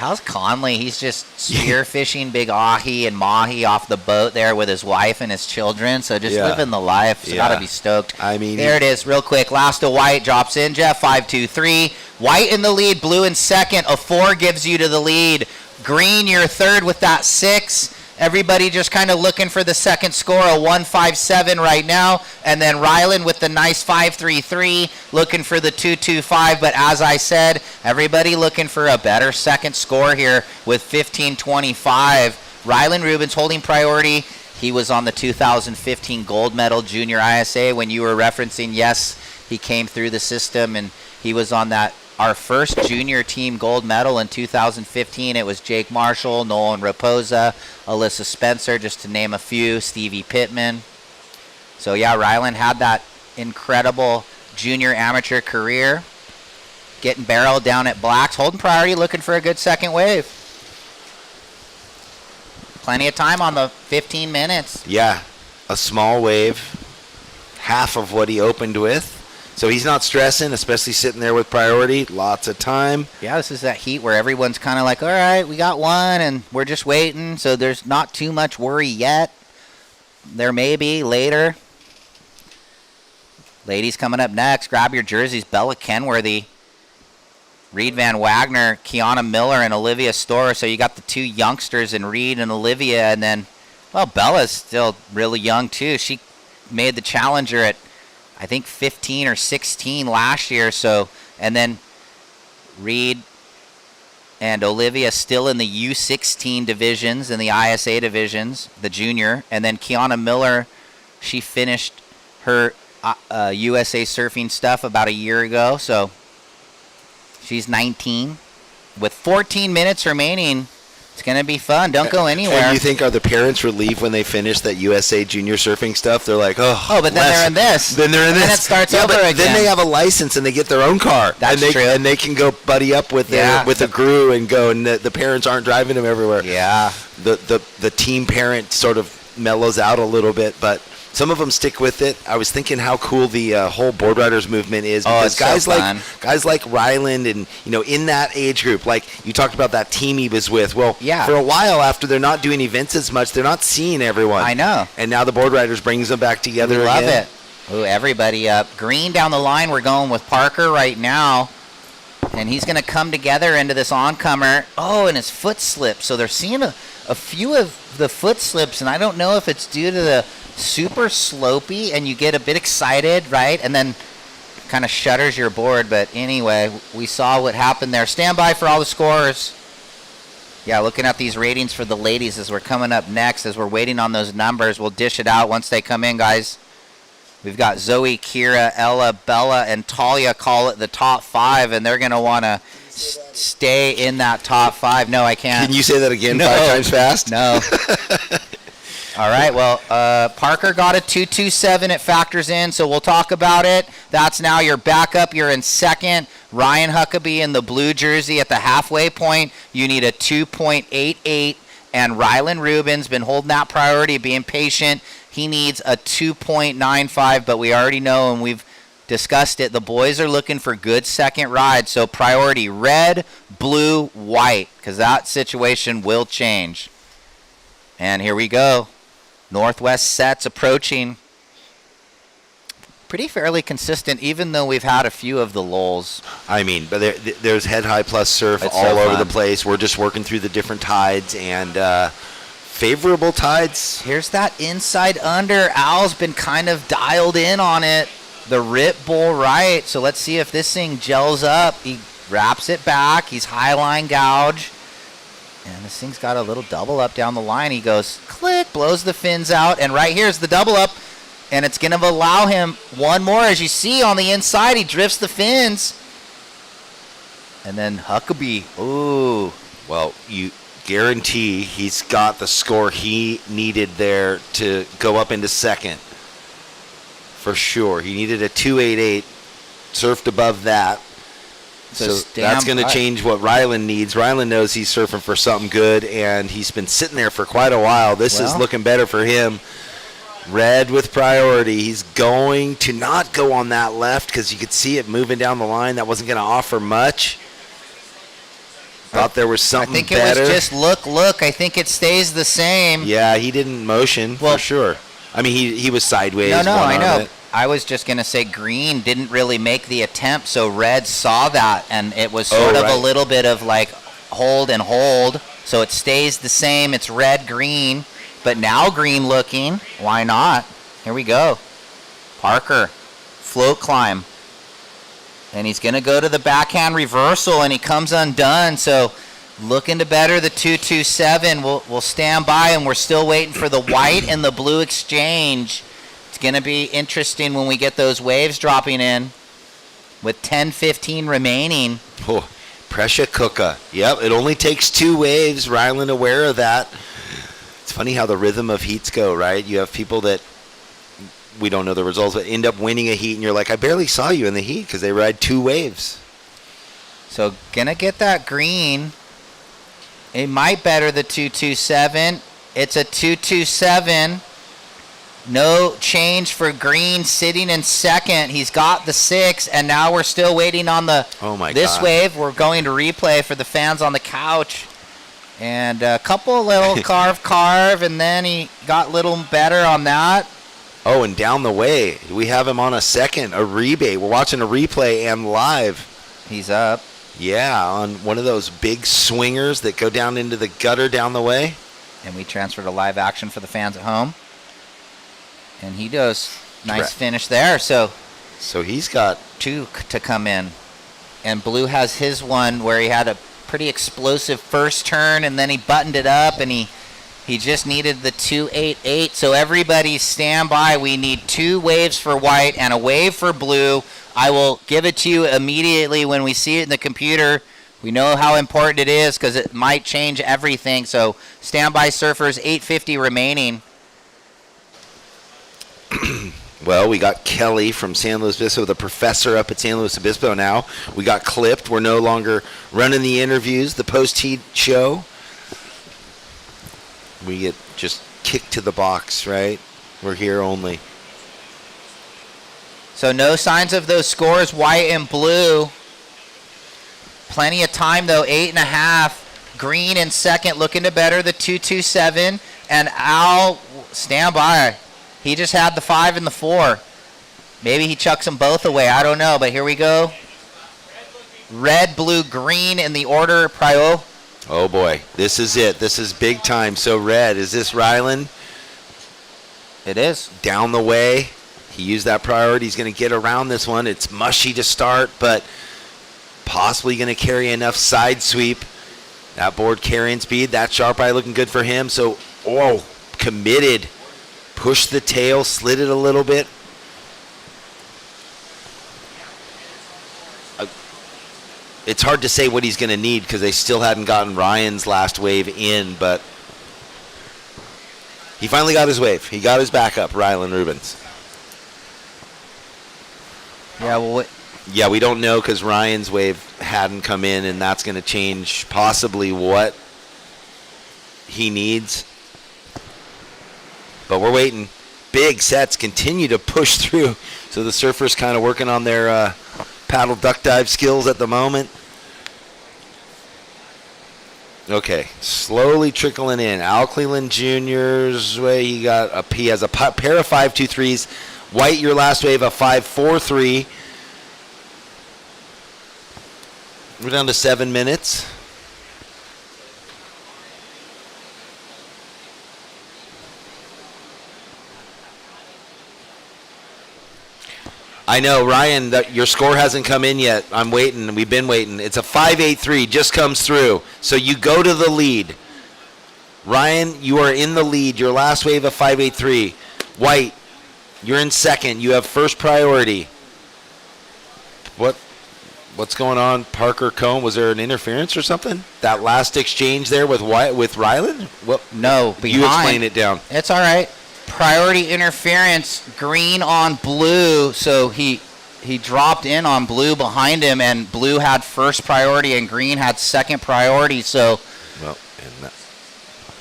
How's Conley? He's just spearfishing big ahi and mahi off the boat there with his wife and his children. So just living the life. So got to be stoked. I mean, there it is, real quick. Last to White drops in, Jeff. 5-2-3. White in the lead, blue in second. A 4 gives you to the lead. Green, you're third with that 6. Everybody just kind of looking for the second score, a 1-5-7 right now. And then Ryland with the nice 5-3-3, looking for the 2-2-5. But as I said, everybody looking for a better second score here with 15-25. Ryland Rubens holding priority. He was on the 2015 gold medal junior ISA when you were referencing, yes, he came through the system and he was on that. Our first junior team gold medal in 2015, it was Jake Marshall, Nolan Raposa, Alyssa Spencer, just to name a few, Stevie Pittman. So yeah, Ryland had that incredible junior amateur career, getting barreled down at Blacks, holding priority, looking for a good second wave. Plenty of time on the 15 minutes. Yeah, a small wave, half of what he opened with. So he's not stressing, especially sitting there with priority. Lots of time. Yeah, this is that heat where everyone's kind of like, all right, we got one, and we're just waiting. So there's not too much worry yet. There may be later. Ladies coming up next. Grab your jerseys. Bella Kenworthy, Reed Van Wagner, Kiana Miller, and Olivia Storer. So you got the two youngsters in Reed and Olivia. And then, well, Bella's still really young, too. She made the Challenger at, I think, 15 or 16 last year. So, and then Reed and Olivia still in the U16 divisions, in the ISA divisions, the junior. And then Kiana Miller, she finished her USA surfing stuff about a year ago. So she's 19. With 14 minutes remaining, it's going to be fun. Don't go anywhere. And you think, are the parents relieved when they finish that USA junior surfing stuff? They're like, oh, but then they're in this. Then they're in this. Then it starts over again. Then they have a license and they get their own car. That's true. And they can go buddy up with a crew and go, and the parents aren't driving them everywhere. Yeah. The team parent sort of mellows out a little bit, but some of them stick with it. I was thinking how cool the whole board riders movement is, because guys like Ryland and in that age group, like you talked about that team he was with. Well, for a while after they're not doing events as much, they're not seeing everyone. I know. And now the board riders brings them back together. We love again. it. Ooh, everybody up. Green down the line. We're going with Parker right now. And he's going to come together into this oncomer. Oh, and his foot slipped. So they're seeing a few of the foot slips, and I don't know if it's due to the super slopey and you get a bit excited, right? And then kind of shutters your board. But anyway, we saw what happened there. Stand by for all the scores. Yeah, looking at these ratings for the ladies as we're coming up next, as we're waiting on those numbers. We'll dish it out once they come in, guys. We've got Zoe, Kira, Ella, Bella, and Talia call it the top 5, and they're going to want to stay in that top 5. No, I can't. Can you say that again 5 times fast? No. All right, well, Parker got a 2.27. It factors in, so we'll talk about it. That's now your backup. You're in second. Ryan Huckabee in the blue jersey at the halfway point. You need a 2.88. And Ryland Rubens been holding that priority, being patient. He needs a 2.95, but we already know, and we've discussed it, the boys are looking for good second rides. So priority red, blue, white, because that situation will change. And here we go. Northwest sets approaching. Pretty fairly consistent, even though we've had a few of the lulls. I mean, but there's head high plus surf all over the place. We're just working through the different tides and favorable tides. Here's that inside under. Al's been kind of dialed in on it. The rip bull right. So let's see if this thing gels up. He wraps it back. He's high line gouge. And this thing's got a little double up down the line. He goes click, blows the fins out. And right here's the double up. And it's going to allow him one more. As you see on the inside, he drifts the fins. And then Huckabee. Ooh. Well, you guarantee he's got the score he needed there to go up into second. For sure. He needed a 2.88. Surfed above that. So that's going to change what Ryland needs. Ryland knows he's surfing for something good, and he's been sitting there for quite a while. This is looking better for him. Red with priority. He's going to not go on that left because you could see it moving down the line. That wasn't going to offer much. Thought there was something I think better. it was just look. I think it stays the same. Yeah, he didn't motion for sure. I mean, he was sideways. No, I know. It. I was just going to say green didn't really make the attempt, so red saw that, and it was sort of a little bit of like hold and hold, so it stays the same. It's red, green, but now green looking. Why not? Here we go. Parker, float climb. And he's going to go to the backhand reversal, and he comes undone, so looking to better the 227. We'll stand by, and we're still waiting for the white and the blue exchange. It's going to be interesting when we get those waves dropping in with 10:15 remaining. Oh, pressure cooker. Yep, it only takes 2 waves. Ryland aware of that. It's funny how the rhythm of heats go, right? You have people that we don't know the results, but end up winning a heat, and you're like, I barely saw you in the heat because they ride 2 waves. So going to get that green. It might better the 227. It's a 227. No change for green sitting in second. He's got the 6, and now we're still waiting on the this wave. We're going to replay for the fans on the couch. And a couple little carve, and then he got little better on that. Oh, and down the way, we have him on a second, a rebate. We're watching a replay and live. He's up. Yeah, on one of those big swingers that go down into the gutter down the way. And we transfer to live action for the fans at home. And he does nice finish there. So he's got 2 to come in. And Blue has his one where he had a pretty explosive first turn, and then he buttoned it up, and he just needed the 288. So everybody stand by. We need 2 waves for white and a wave for blue. I will give it to you immediately when we see it in the computer. We know how important it is because it might change everything. So stand by, surfers. 8:50 remaining. Well, we got Kelly from San Luis Obispo, the professor up at San Luis Obispo now. We got clipped. We're no longer running the interviews, the post-heat show. We get just kicked to the box, right? We're here only. So no signs of those scores, white and blue. Plenty of time, though, 8.5. Green in second, looking to better the 227. And Al, stand by. He just had the 5 and the 4. Maybe he chucks them both away. I don't know, but here we go. Red, blue, green in the order, Prio. Oh, boy. This is it. This is big time. So red. Is this Ryland? It is. Down the way. He used that priority. He's going to get around this one. It's mushy to start, but possibly going to carry enough side sweep. That board carrying speed. That sharp eye looking good for him. So, committed. Pushed the tail, slid it a little bit. It's hard to say what he's going to need because they still hadn't gotten Ryan's last wave in, but he finally got his wave. He got his backup, Ryland Rubens. Yeah, well, yeah, we don't know because Ryan's wave hadn't come in, and that's going to change possibly what he needs. But we're waiting. Big sets continue to push through. So the surfers kind of working on their paddle duck dive skills at the moment. Okay, slowly trickling in. Al Cleland Jr.'s way, he has a pair of 5.23s. White, your last wave, a 5.43. We're down to 7 minutes. I know, Ryan, your score hasn't come in yet. I'm waiting. We've been waiting. It's a 5.83, just comes through. So you go to the lead. Ryan, you are in the lead. Your last wave of 5.83. White, you're in second. You have first priority. What's going on? Parker Cone, was there an interference or something? That last exchange there with Ryland? No, behind. You explain it down. It's all right. Priority interference, green on blue, so he dropped in on blue behind him, and blue had first priority and green had second priority. So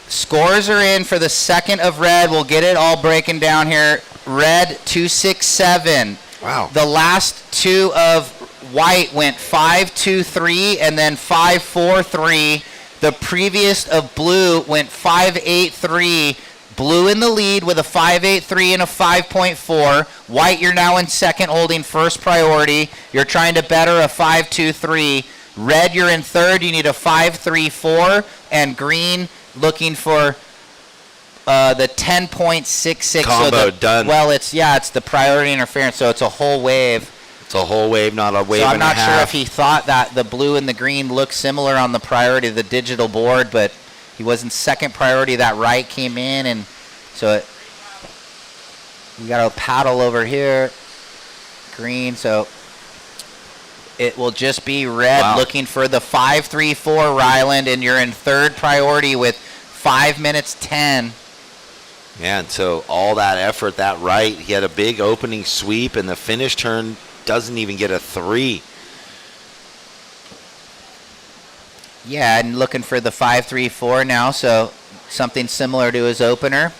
scores are in for the second of red. We'll get it all breaking down here. Red 267. Wow. The last 2 of White went 5-2-3 and then 5-4-3. The previous of Blue went 5-8-3. Blue in the lead with a 5-8-3 and a 5.4. White, you're now in second, holding first priority. You're trying to better a 5-2-3. Red, you're in third. You need a 5-3-4. And green, looking for the 10.66. Combo done. Well, it's the priority interference, so it's a whole wave. It's a whole wave, not a wave So I'm and a not half. sure if he thought that the blue and the green looked similar on the priority of the digital board, but he was in second priority. That right came in, and so we got a paddle over here, green. So it will just be red looking for the 5-3-4, Ryland, and you're in third priority with 5 minutes 10. Man, so all that effort, that right, he had a big opening sweep, and the finish turn doesn't even get a 3. Yeah, and looking for the 5-3-4 now, so something similar to his opener.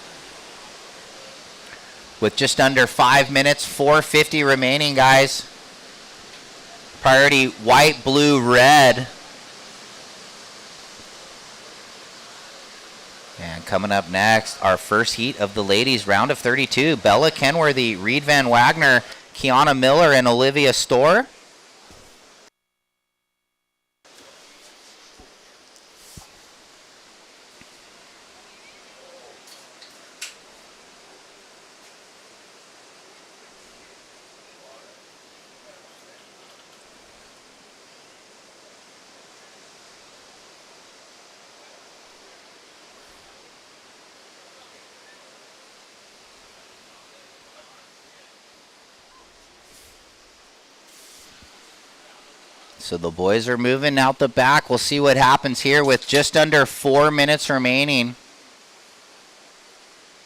With just under 5 minutes, 4:50 remaining, guys. Priority white, blue, red. And coming up next, our first heat of the ladies, round of 32. Bella Kenworthy, Reed Van Wagner, Kiana Miller, and Olivia Storr. So the boys are moving out the back. We'll see what happens here with just under 4 minutes remaining.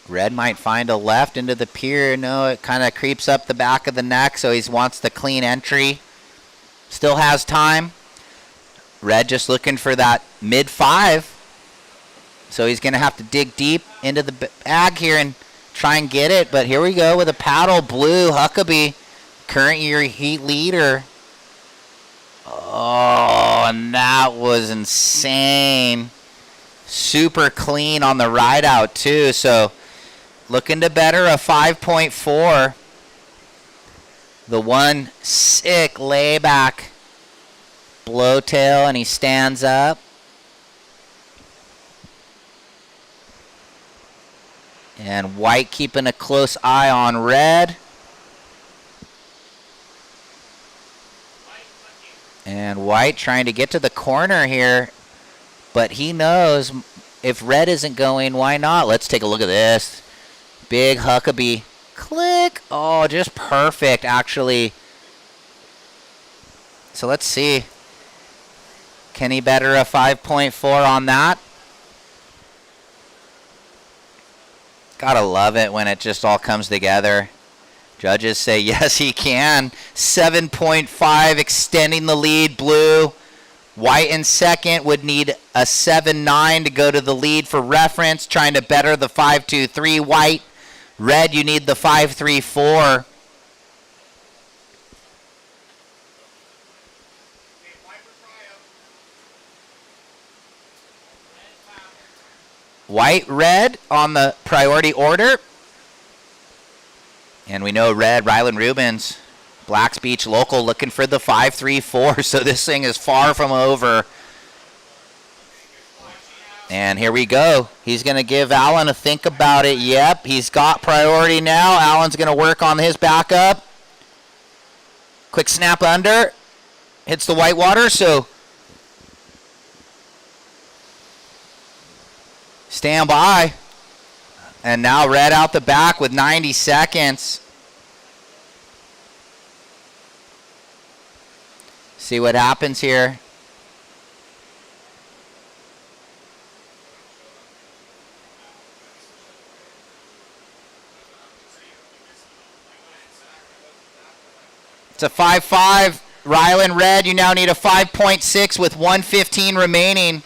Red might find a left into the pier. No, it kind of creeps up the back of the neck, so he wants the clean entry. Still has time. Red just looking for that mid-5. So he's going to have to dig deep into the bag here and try and get it. But here we go with a paddle. Blue, Huckabee, current year heat leader. Oh, and that was insane. Super clean on the ride out, too. So looking to better a 5.4. The one sick layback blowtail, and he stands up. And White keeping a close eye on red. And White trying to get to the corner here, but he knows if red isn't going, why not? Let's take a look at this. Big Huckabee. Click. Oh, just perfect, actually. So let's see. Can he better a 5.4 on that? Gotta love it when it just all comes together. Judges say yes, he can. 7.5, extending the lead, Blue. White in second would need a 7.9 to go to the lead for reference. Trying to better the 5.23. White. Red, you need the 5.34. White, red on the priority order. And we know red, Ryland Rubens, Blacks Beach local, looking for the 5.34. So this thing is far from over. And here we go. He's going to give Allen a think about it. Yep, he's got priority now. Allen's going to work on his backup. Quick snap under. Hits the white water, so stand by. And now red out the back with 90 seconds. See what happens here. It's a 5.5. Ryland red, you now need a 5.6 with 1:15 remaining.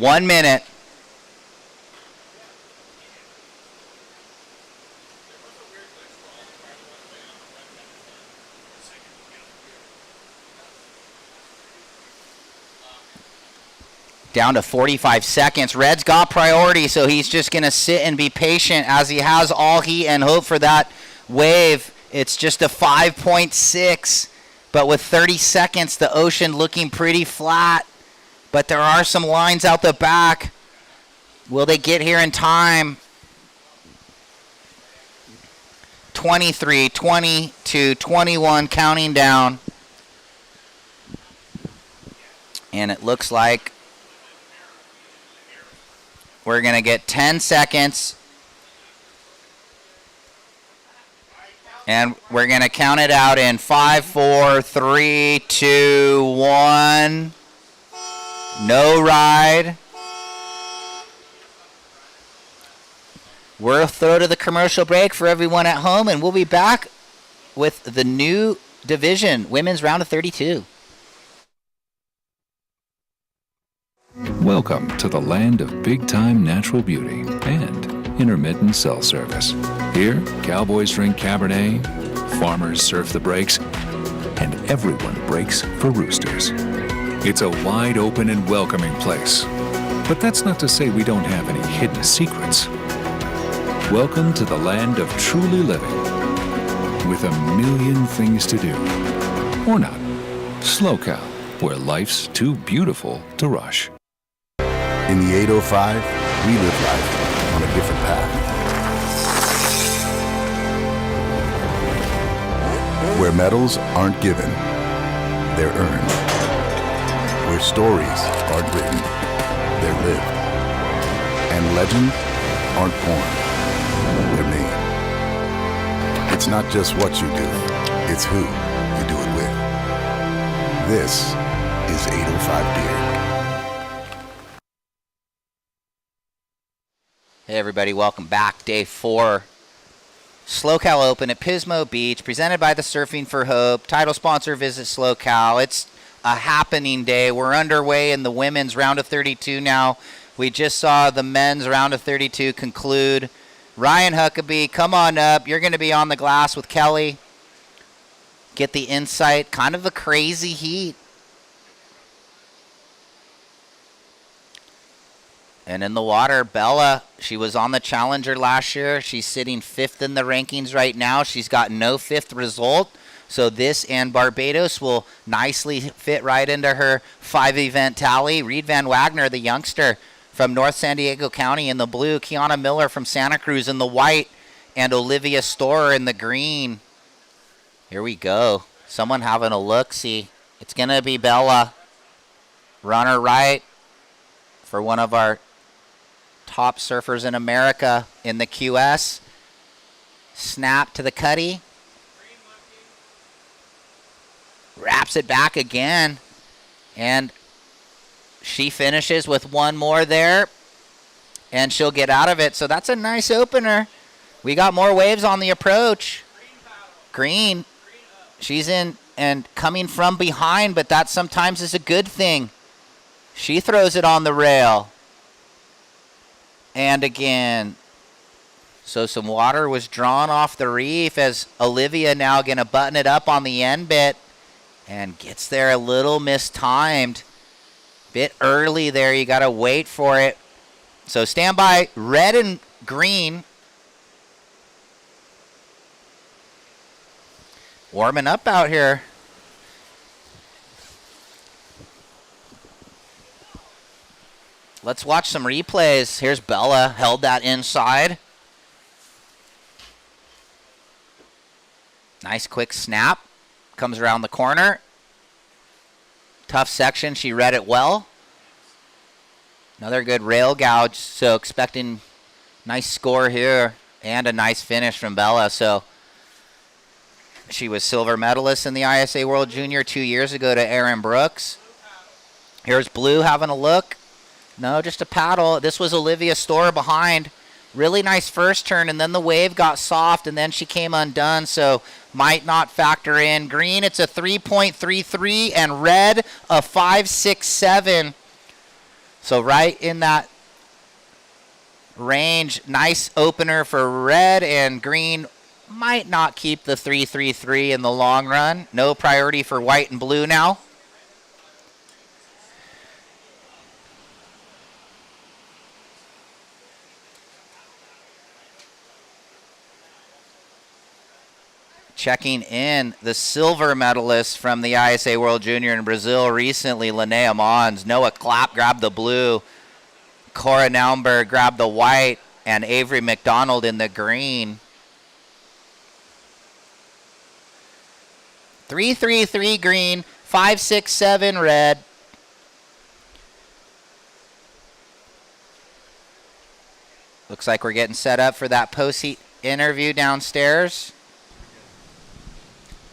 1 minute. Down to 45 seconds. Red's got priority, so he's just going to sit and be patient as he has all heat and hope for that wave. It's just a 5.6, but with 30 seconds, the ocean looking pretty flat. But there are some lines out the back. Will they get here in time? 23, 22, 21, counting down. And it looks like we're going to get 10 seconds. And we're going to count it out in 5, 4, 3, 2, 1. No ride. We'll throw to the commercial break for everyone at home, and we'll be back with the new division, women's round of 32. Welcome to the land of big-time natural beauty and intermittent cell service. Here, cowboys drink Cabernet, farmers surf the breaks, and everyone breaks for roosters. It's a wide open and welcoming place. But that's not to say we don't have any hidden secrets. Welcome to the land of truly living, with a million things to do. Or not. SLO, where life's too beautiful to rush. In the 805, we live life on a different path. Where medals aren't given, they're earned. Where stories aren't written, they're lived. And legends aren't born, they're made. It's not just what you do, it's who you do it with. This is 805 Beer. Hey everybody, welcome back. Day 4. SLO Open at Pismo Beach, presented by the Surfing for Hope. Title sponsor, Visit SLO. It's a happening day. We're underway in the women's round of 32 now. We just saw the men's round of 32 conclude. Ryan Huckabee, come on up. You're going to be on the glass with Kelly. Get the insight. Kind of a crazy heat. And in the water, Bella, she was on the Challenger last year. She's sitting 5th in the rankings right now. She's got no 5th result. So this and Barbados will nicely fit right into her 5-event tally. Reed Van Wagner, the youngster from North San Diego County in the blue. Kiana Miller from Santa Cruz in the white. And Olivia Storer in the green. Here we go. Someone having a look-see. It's going to be Bella. Runner right for one of our top surfers in America in the QS. Snap to the cutty. Wraps it back again. And she finishes with one more there. And she'll get out of it. So that's a nice opener. We got more waves on the approach. Green. She's in and coming from behind, but that sometimes is a good thing. She throws it on the rail. And again, so some water was drawn off the reef as Olivia now going to button it up on the end bit and gets there a little mistimed. Bit early there. You got to wait for it. So stand by, red and green. Warming up out here. Let's watch some replays. Here's Bella, held that inside. Nice quick snap. Comes around the corner. Tough section, she read it well. Another good rail gouge, so expecting nice score here and a nice finish from Bella. So she was silver medalist in the ISA World Junior 2 years ago to Erin Brooks. Here's Blue having a look. No, just a paddle. This was Olivia Storer behind. Really nice first turn, and then the wave got soft, and then she came undone, so might not factor in. Green, it's a 3.33, and red, a 5.67. So right in that range, nice opener for red, and green might not keep the 3-3-3 in the long run. No priority for white and blue now. Checking in the silver medalist from the ISA World Junior in Brazil recently, Linnea Mons. Noah Clapp grabbed the blue. Cora Naumberg grabbed the white, and Avery McDonald in the green. 3-3-3 green, 5-6-7 red. Looks like we're getting set up for that post-heat interview downstairs.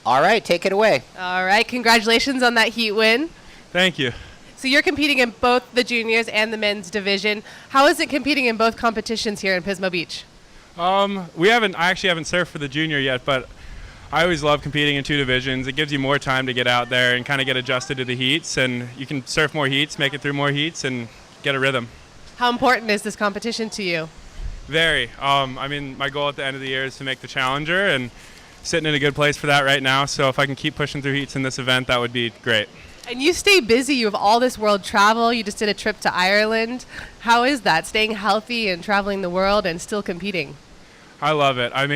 All right, take it away. All right, congratulations on that heat win. Thank you. So you're competing in both the juniors and the men's division. How is it competing in both competitions here in Pismo Beach? I actually haven't surfed for the junior yet, but I always love competing in two divisions. It gives you more time to get out there and kind of get adjusted to the heats, and you can surf more heats, make it through more heats, and get a rhythm. How important is this competition to you? Very. My goal at the end of the year is to make the Challenger, and sitting in a good place for that right now. So if I can keep pushing through heats in this event, that would be great. And you stay busy. You have all this world travel. You just did a trip to Ireland. How is that, staying healthy and traveling the world and still competing? I love it. I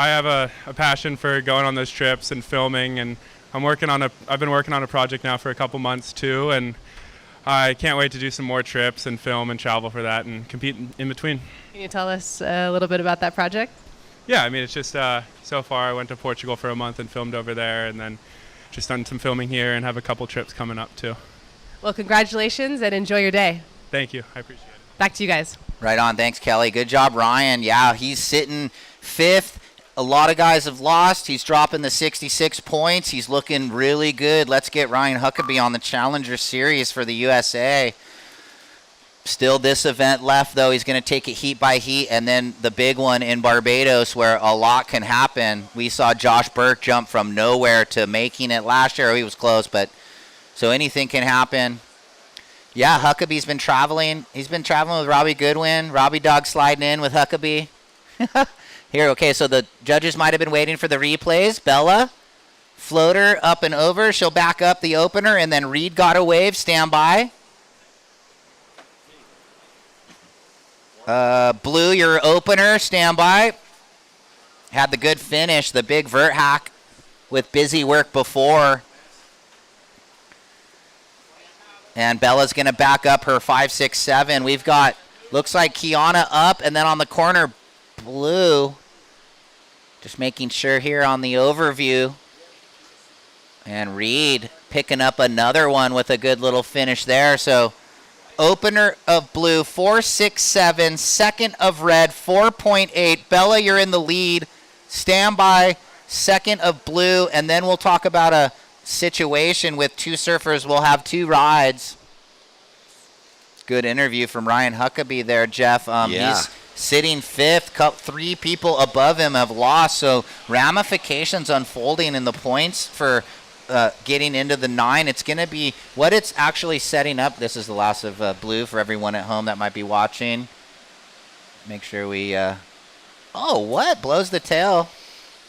have a passion for going on those trips and filming, and I've been working on a project now for a couple months too, and I can't wait to do some more trips and film and travel for that and compete in between. Can you tell us a little bit about that project? Yeah, it's just so far I went to Portugal for a month and filmed over there, and then just done some filming here and have a couple trips coming up too. Well, congratulations and enjoy your day. Thank you. I appreciate it. Back to you guys. Right on. Thanks, Kelly. Good job, Ryan. Yeah, he's sitting fifth. A lot of guys have lost. He's dropping the 66 points. He's looking really good. Let's get Ryan Huckabee on the Challenger Series for the USA. Still this event left, though. He's going to take it heat by heat, and then the big one in Barbados where a lot can happen. We saw Josh Burke jump from nowhere to making it last year. He was close, but so anything can happen. Yeah, Huckabee's been traveling. He's been traveling with Robbie Goodwin. Robbie Dog sliding in with Huckabee. Here, okay, so the judges might have been waiting for the replays. Bella, floater up and over. She'll back up the opener, and then Reed got a wave. Stand by. Blue, your opener, stand by. Had the good finish, the big vert hack with busy work before. And Bella's going to back up her 5-6-7. We've got, looks like Kiana up, and then on the corner, Blue. Just making sure here on the overview. And Reed picking up another one with a good little finish there. So opener of Blue, 4-6-7. Second of Red, 4.8. Bella, you're in the lead. Stand by. Second of Blue. And then we'll talk about a situation with two surfers. We'll have two rides. Good interview from Ryan Huckabee there, Jeff. He's sitting fifth. Three people above him have lost. So ramifications unfolding in the points for getting into the 9. It's going to be what it's actually setting up. This is the last of Blue for everyone at home that might be watching. Make sure we oh, what blows the tail?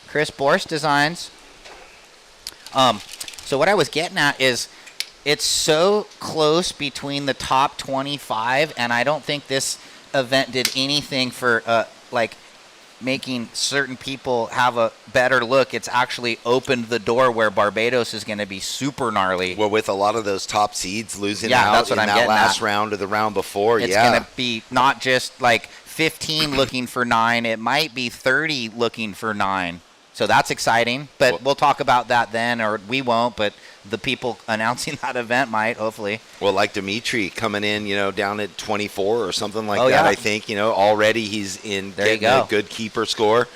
Chris Borst Designs. So what I was getting at is it's so close between the top 25, and I don't think this event did anything for making certain people have a better look. It's actually opened the door where Barbados is going to be super gnarly. Well, with a lot of those top seeds losing out that's what in I'm that last at. round or the round before, it's going to be not just like 15 looking for 9. It might be 30 looking for 9. So that's exciting, but we'll talk about that then, or we won't, but the people announcing that event might, hopefully. Well, like Dimitri coming in, down at 24 or something like that, I think, already he's in getting a good keeper score.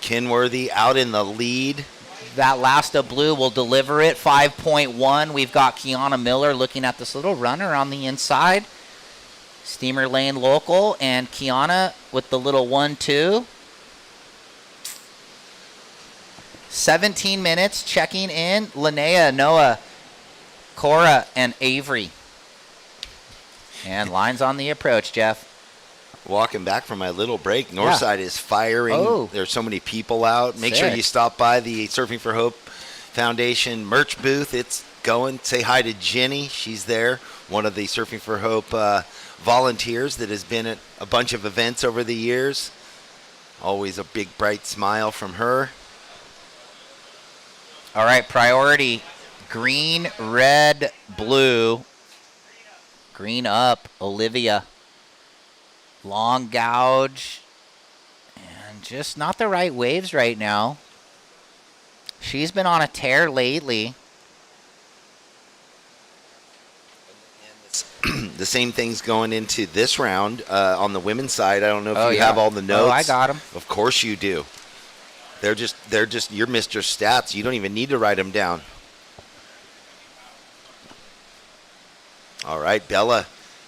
Kenworthy out in the lead. That last of Blue will deliver it, 5.1. We've got Kiana Miller looking at this little runner on the inside. Steamer Lane local, and Kiana with the little 1-2. 17 minutes, checking in. Linnea, Noah, Cora, and Avery. And lines on the approach, Jeff. Walking back from my little break, Northside is firing. Oh. There's so many people out. Make sure Sick. you stop by the Surfing for Hope Foundation merch booth. It's going. Say hi to Jenny. She's there, one of the Surfing for Hope volunteers that has been at a bunch of events over the years. Always a big, bright smile from her. All right, priority. Green, red, blue. Green up, Olivia. Long gouge. And just not the right waves right now. She's been on a tear lately. The same thing's going into this round on the women's side. I don't know if you have all the notes. Oh, I got them. Of course you do. They're just you're Mr. Stats. You don't even need to write them down. All right, Bella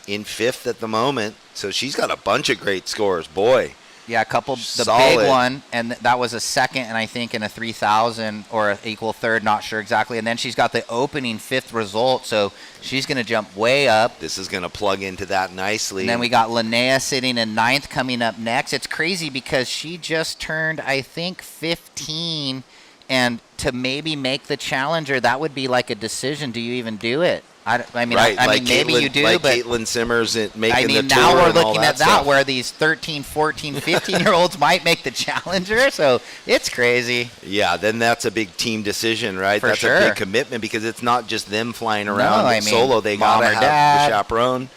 in 5th at the moment, so she's got a bunch of great scores. Boy. Yeah, a couple. The Solid. big one, and that was a second, and I think in a 3,000 or an equal third, not sure exactly. And then she's got the opening 5th result, so she's going to jump way up. This is going to plug into that nicely. And then we got Linnea sitting in 9th coming up next. It's crazy because she just turned, I think, 15, and to maybe make the challenger, that would be like a decision. Do you even do it? I mean, right, I like mean, maybe Caitlin, you do, like but Caitlin Simmers making the tour. now we're and all looking that at that stuff. where these 13, 14, 15-year-olds might make the challenger, so it's crazy. Yeah, then that's a big team decision, right? For That's sure. a big commitment because it's not just them flying around. No, I It's mean, solo, they mom got to or have dad. the chaperone.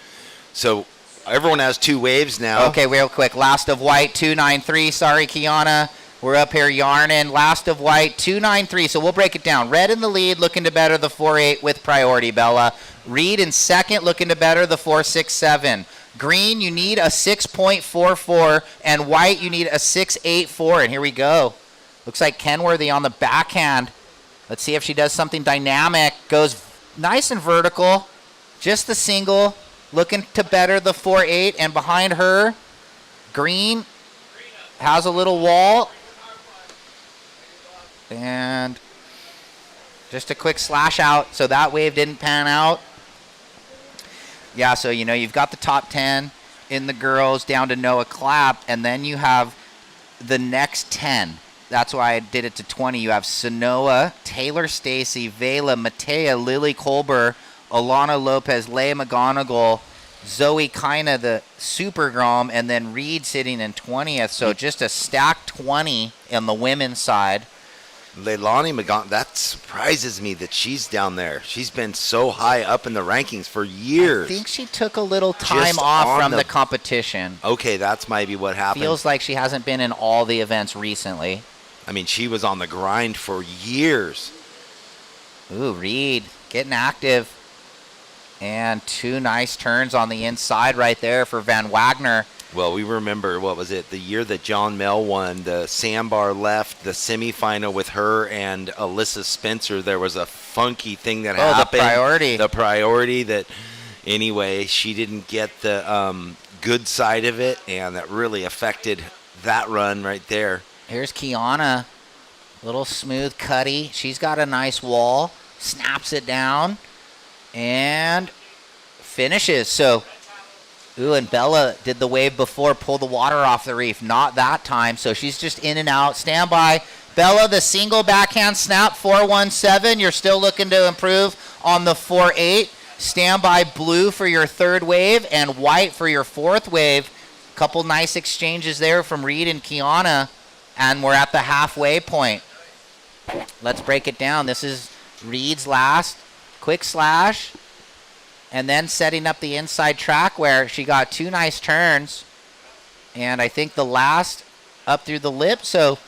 So everyone has 2 waves now. Okay, real quick. Last of white, 293. Sorry, Kiana. We're up here yarning. Last of white, 293. So we'll break it down. Red in the lead, looking to better the 4.8 with priority, Bella. Reed in second, looking to better the 4.67. Green, you need a 6.44. And white, you need a 6.84. And here we go. Looks like Kenworthy on the backhand. Let's see if she does something dynamic. Goes nice and vertical. Just the single. Looking to better the 4.8. And behind her, Green has a little wall. And just a quick slash out. So that wave didn't pan out. Yeah, so, you've got the top 10 in the girls down to Noah Clapp. And then you have the next 10. That's why I did it to 20. You have Sanoa, Taylor Stacy, Vela, Matea, Lily Colber, Alana Lopez, Leia McGonigal, Zoe Kina, the Super Grom, and then Reed sitting in 20th. So just a stacked 20 on the women's side. Leilani McGon, that surprises me that she's down there. She's been so high up in the rankings for years. I think she took a little time Just off on from the competition. Okay, that's maybe what happened. Feels like she hasn't been in all the events recently. I mean, she was on the grind for years. Ooh, Reed getting active. And 2 nice turns on the inside right there for Van Wagner. Well, we remember, what was it, the year that John Mel won, the sandbar left, the semifinal with her and Alyssa Spencer. There was a funky thing that happened. The priority. The priority that, anyway, she didn't get the good side of it, and that really affected that run right there. Here's Kiana. Little smooth cutty. She's got a nice wall. Snaps it down. And finishes. So, and Bella did the wave before, pull the water off the reef. Not that time, so she's just in and out. Stand by. Bella, the single backhand snap, 4.17. You're still looking to improve on the 4.8. Stand by, blue for your 3rd wave and white for your 4th wave. Couple nice exchanges there from Reed and Kiana, and we're at the halfway point. Let's break it down. This is Reed's last. Quick slash. And then setting up the inside track where she got 2 nice turns. And I think the last up through the lip. So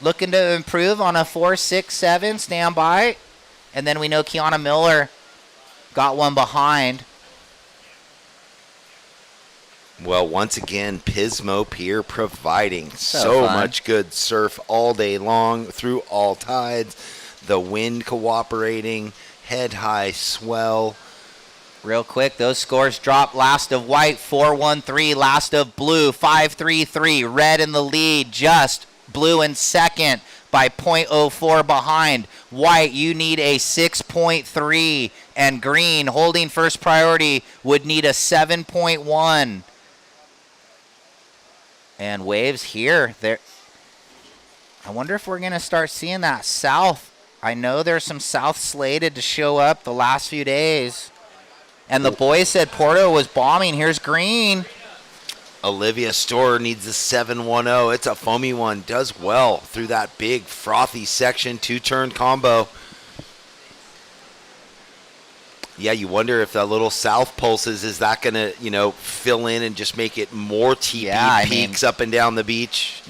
looking to improve on a 4.67. Stand by. And then we know Kiana Miller got one behind. Well, once again, Pismo Pier providing So fun. much good surf all day long through all tides. The wind cooperating, head high swell. Real quick, those scores drop. Last of white, 4.13. Last of blue, 5.33. Red in the lead, just blue in second by 0.04 behind. White, you need a 6.3 and green holding first priority would need a 7.1. And waves here. There. I wonder if we're going to start seeing that south. I know there's some south slated to show up the last few days. And the boys said Porto was bombing. Here's green. Olivia Storer needs a 710. It's a foamy one. Does well through that big frothy section. 2-turn combo. Yeah, you wonder if that little south pulses, is that going to, fill in and just make it more TP peaks up and down the beach?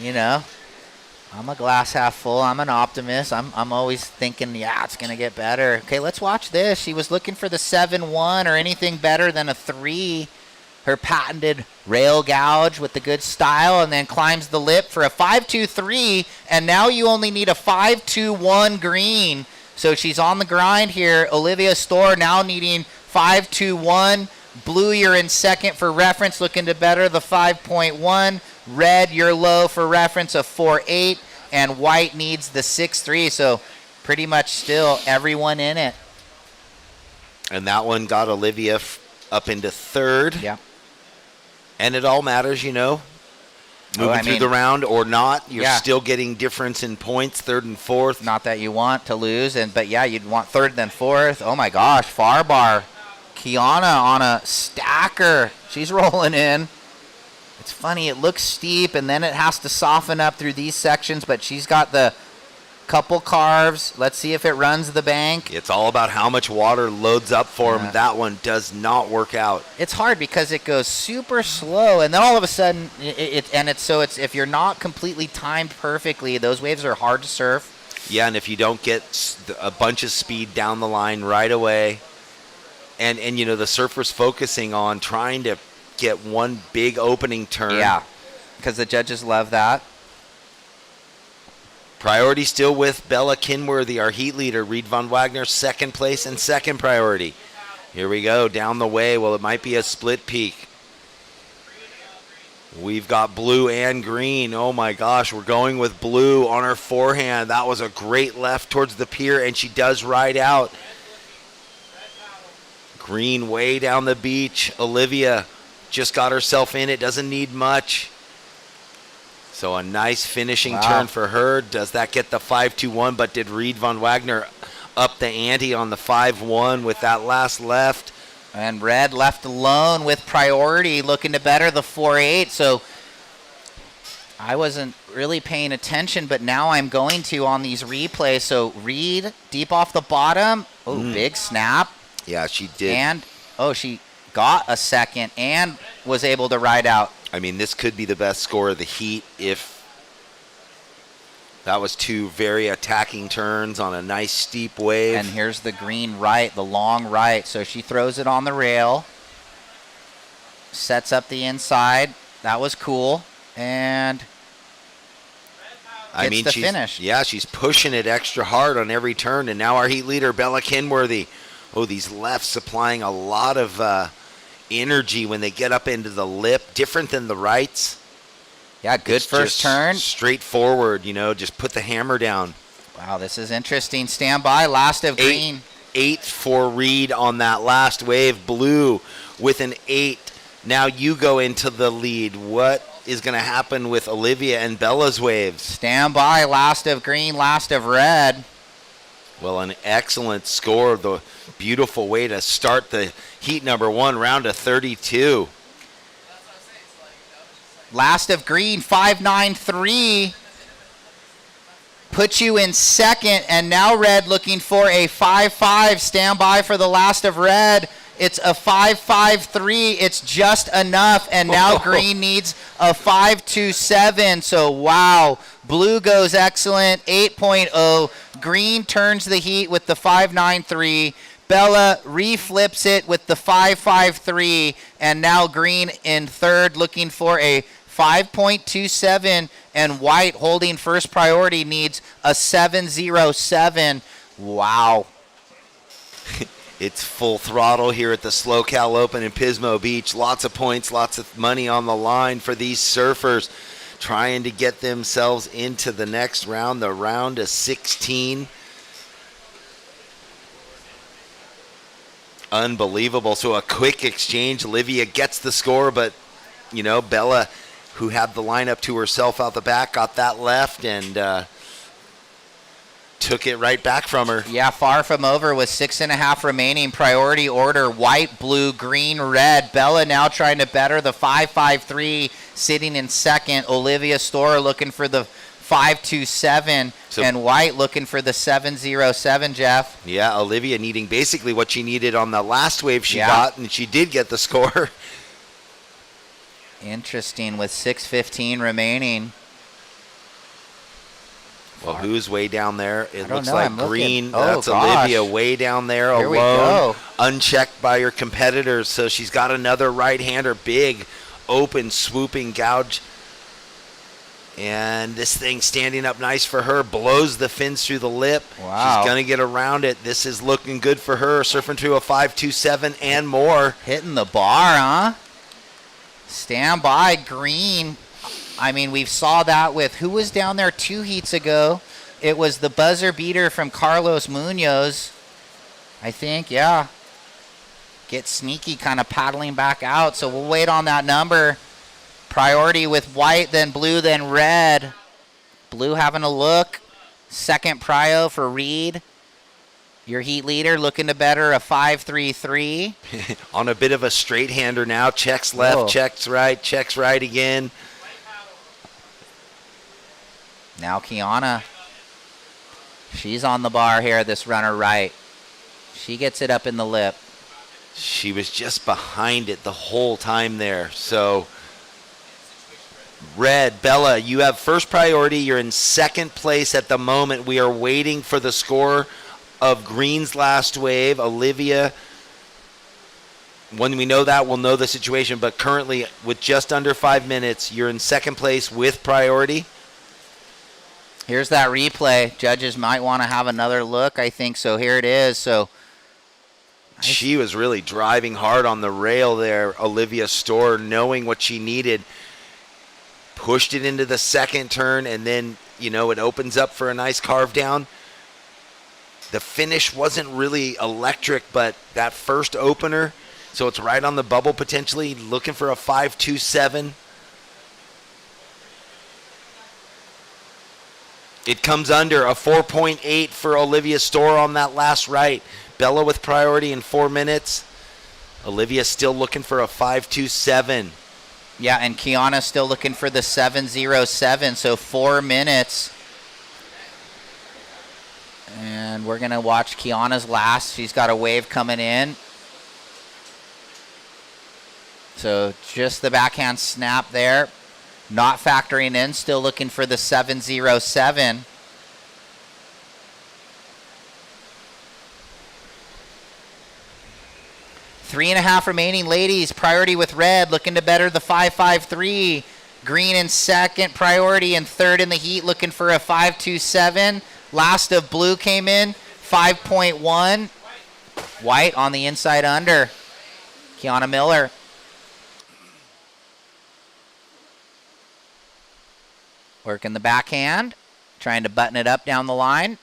I'm a glass half full. I'm an optimist. I'm always thinking, it's going to get better. Okay, let's watch this. She was looking for the 7-1 or anything better than a 3. Her patented rail gouge with the good style, and then climbs the lip for a 5-2-3, and now you only need a 5-2-1 green. So she's on the grind here. Olivia Storer now needing 5-2-1. Blue, you're in second for reference, looking to better the 5.1. Red, you're low for reference of 4.8. And white needs the 6.3. So pretty much still everyone in it. And that one got Olivia up into third. Yeah. And it all matters, Moving through the round or not, you're still getting difference in points, third and fourth. Not that you want to lose, but you'd want third then fourth. Oh my gosh, far bar. Kiana on a stacker. She's rolling in. It's funny, it looks steep, and then it has to soften up through these sections, but she's got the couple carves. Let's see if it runs the bank. It's all about how much water loads up for them. That one does not work out. It's hard because it goes super slow, and then all of a sudden, it's if you're not completely timed perfectly, those waves are hard to surf. Yeah, and if you don't get a bunch of speed down the line right away, and the surfer's focusing on trying to get one big opening turn. Yeah, because the judges love that. Priority still with Bella Kinworthy, our heat leader. Reed Von Wagner, second place and second priority. Here we go, down the way. Well, it might be a split peak. We've got blue and green. Oh, my gosh, we're going with blue on her forehand. That was a great left towards the pier, and she does ride out. Green way down the beach. Olivia just got herself in. It doesn't need much. So a nice finishing turn for her. Does that get the 5-2-1? But did Reed Von Wagner up the ante on the 5-1 with that last left? And Red left alone with priority, looking to better the 4-8. So I wasn't really paying attention, but now I'm going to on these replays. So Reed deep off the bottom. Oh, big snap. Yeah, she did. And, she got a second and was able to ride out. I mean, this could be the best score of the heat if that was two very attacking turns on a nice steep wave. And here's the green right, the long right. So she throws it on the rail, sets up the inside. That was cool. And gets the finish. Yeah, she's pushing it extra hard on every turn. And now our heat leader, Bella Kinworthy. Oh, these lefts supplying a lot of energy when they get up into the lip, different than the rights. Yeah, good first turn. Straightforward, just put the hammer down. Wow, this is interesting. Stand by, last of green. 8 for Reed on that last wave. Blue with an 8. Now you go into the lead. What is going to happen with Olivia and Bella's waves? Stand by, last of green, last of red. Well, an excellent score. The beautiful way to start the heat number 1, round of 32. Last of green, 5.93. Puts you in second, and now red looking for a 5.5. Stand by for the last of red. It's a 5.53. It's just enough, and now green needs a 5.27. So, wow. Blue goes excellent, 8.0. Green turns the heat with the 5.93. Bella reflips it with the 5.53. And now green in third looking for a 5.27. And white holding first priority needs a 7.07. Wow. It's full throttle here at the SLO Open in Pismo Beach. Lots of points, lots of money on the line for these surfers trying to get themselves into the next round, the round of 16. Unbelievable. So a quick exchange. Olivia gets the score, but, Bella, who had the lineup to herself out the back, got that left and took it right back from her. Yeah, far from over with 6.5 remaining. Priority order, white, blue, green, red. Bella now trying to better the 5-5-3, sitting in second. Olivia Storer looking for the 5-2-7, and white looking for the 7-0-7, Jeff. Yeah, Olivia needing basically what she needed on the last wave she got, and she did get the score. Interesting, with 6:15 remaining. Well, who's way down there? It looks know. like green. That's Olivia way down there, Here alone, unchecked by her competitors. So she's got another right-hander, big, open, swooping gouge. And this thing standing up nice for her, blows the fins through the lip. Wow. She's going to get around it. This is looking good for her, surfing through a 5-2-7 and more. Hitting the bar, huh? Stand by, green. I mean, we saw that with, who was down there 2 heats ago? It was the buzzer beater from Carlos Munoz, I think, yeah. Get sneaky, kind of paddling back out, so we'll wait on that number. Priority with white, then blue, then red. Blue having a look. Second prio for Reed. Your heat leader looking to better a 5-3-3. On a bit of a straight hander now. Checks left, checks right again. Now Kiana. She's on the bar here, this runner right. She gets it up in the lip. She was just behind it the whole time there. So, red, Bella, you have first priority. You're in second place at the moment. We are waiting for the score of green's last wave. Olivia, when we know that, we'll know the situation. But currently, with just under 5 minutes, you're in second place with priority. Here's that replay. Judges might want to have another look, I think. So here it is. So she was really driving hard on the rail there, Olivia Storer, knowing what she needed. Pushed it into the second turn, and then, it opens up for a nice carve down. The finish wasn't really electric, but that first opener, so it's right on the bubble potentially, looking for a 5-2-7. It comes under a 4.8 for Olivia Storer on that last right. Bella with priority in 4 minutes. Olivia still looking for a 5-2-7. Yeah, and Kiana still looking for the 7-0-7, so 4 minutes. And we're going to watch Kiana's last. She's got a wave coming in. So just the backhand snap there. Not factoring in, still looking for the 7-0-7. Three and a half remaining, ladies. Priority with red, looking to better the 5-5-3. Green in second, priority in third in the heat, looking for a 5-2-7. Last of blue came in, 5.1. White on the inside under. Kiana Miller. Working the backhand, trying to button it up down the line.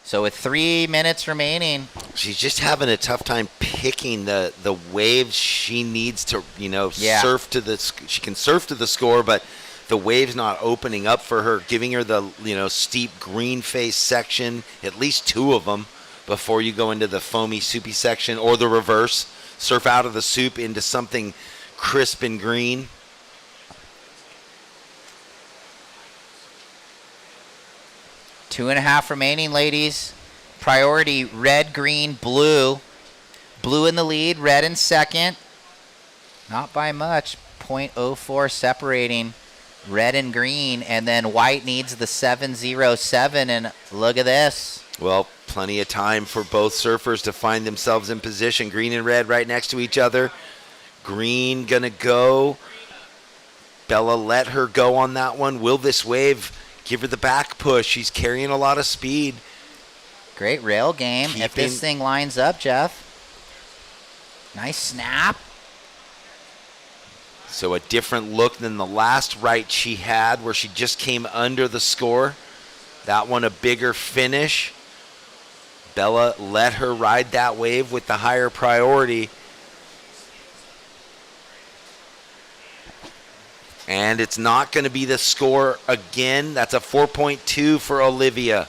So with 3 minutes remaining. She's just having a tough time picking the waves she needs to, surf to the, she can surf to the score, but the wave's not opening up for her, giving her the, steep green face section, at least 2 of them, before you go into the foamy, soupy section, or the reverse. Surf out of the soup into something crisp and green. Two and a half remaining, ladies. Priority, red, green, blue. Blue in the lead, red in second. Not by much. 0.04 separating red and green. And then white needs the 7-0-7. And look at this. Well, plenty of time for both surfers to find themselves in position. Green and red right next to each other. Green gonna go. Bella let her go on that one. Will this wave give her the back push? She's carrying a lot of speed. Great rail game. If this thing lines up, Jeff. Nice snap. So a different look than the last right she had where she just came under the score. That one a bigger finish. Bella let her ride that wave with the higher priority. And it's not going to be the score again. That's a 4.2 for Olivia.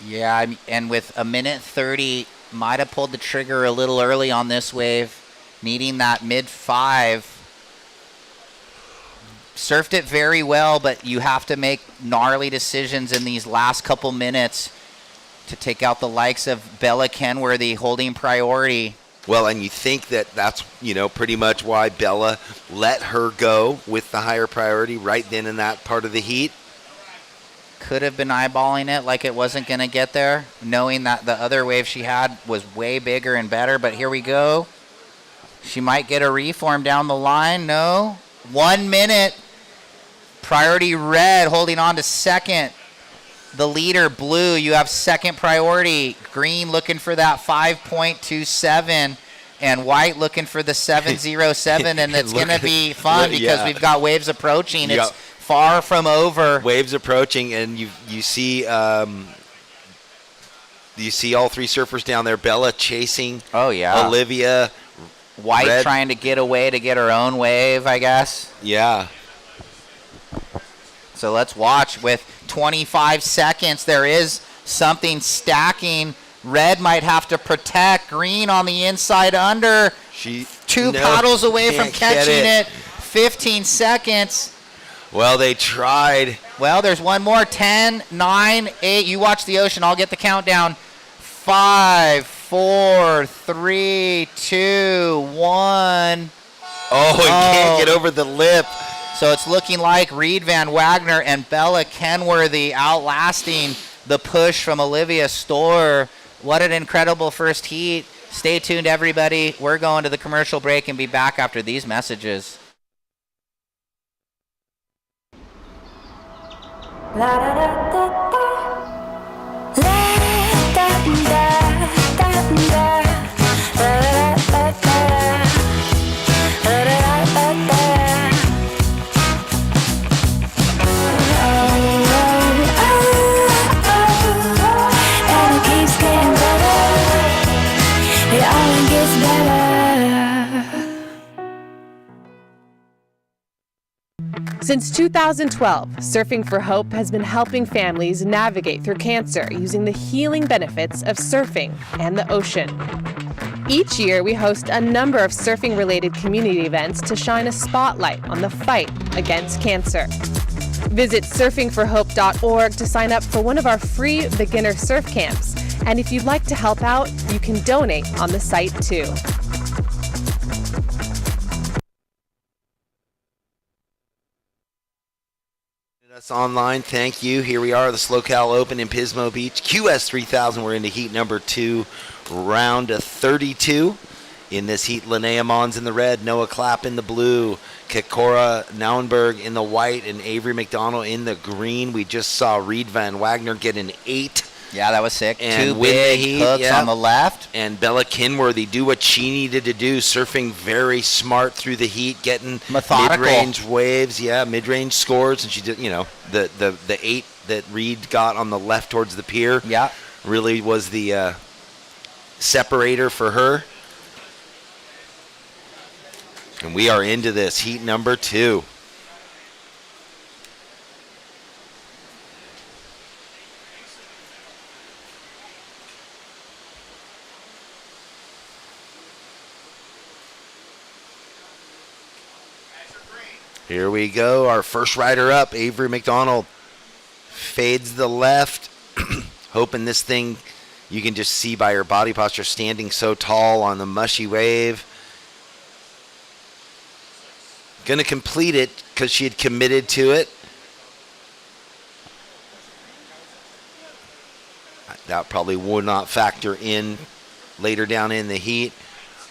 Yeah, and with a minute 30, might have pulled the trigger a little early on this wave, needing that mid-5. Surfed it very well, but you have to make gnarly decisions in these last couple minutes to take out the likes of Bella Kenworthy holding priority. Well, and you think that that's, pretty much why Bella let her go with the higher priority right then in that part of the heat. Could have been eyeballing it like it wasn't going to get there, knowing that the other wave she had was way bigger and better. But here we go. She might get a reform down the line. No. 1 minute. Priority red holding on to second. The leader, blue, you have second priority. Green looking for that 5.27. And white looking for the 7.07. And it's going to be fun because we've got waves approaching. It's far from over. Waves approaching, and you see all three surfers down there. Bella chasing. Oh, yeah. Olivia. White red. Trying to get away to get her own wave, I guess. Yeah. So let's watch with 25 seconds. There is something stacking. Red might have to protect. Green on the inside under. Two paddles away from catching it. 15 seconds. Well, they tried. Well, there's one more. 10, 9, 8. You watch the ocean. I'll get the countdown. 5, 4, 3, 2, 1. Oh, it can't get over the lip. So it's looking like Reed Van Wagner and Bella Kenworthy outlasting the push from Olivia Storr. What an incredible first heat. Stay tuned, everybody. We're going to the commercial break and be back after these messages. Since 2012, Surfing for Hope has been helping families navigate through cancer using the healing benefits of surfing and the ocean. Each year, we host a number of surfing-related community events to shine a spotlight on the fight against cancer. Visit surfingforhope.org to sign up for one of our free beginner surf camps. And if you'd like to help out, you can donate on the site too. Us online, thank you. Here we are, the SLO Open in Pismo Beach. QS 3000, we're into heat number 2, round 32. In this heat, Linnea Mons in the red, Noah Clapp in the blue, Kikora Nauenberg in the white, and Avery McDonald in the green. We just saw Reed Van Wagner get an 8. Yeah, that was sick. And 2 big hooks on the left. And Bella Kenworthy do what she needed to do, surfing very smart through the heat, getting methodical mid-range waves, mid-range scores. And she did, the 8 that Reed got on the left towards the pier really was the separator for her. And we are into this heat number 2. Here we go. Our first rider up, Avery McDonald, fades the left, hoping this thing, you can just see by her body posture, standing so tall on the mushy wave. Going to complete it because she had committed to it. That probably would not factor in later down in the heat.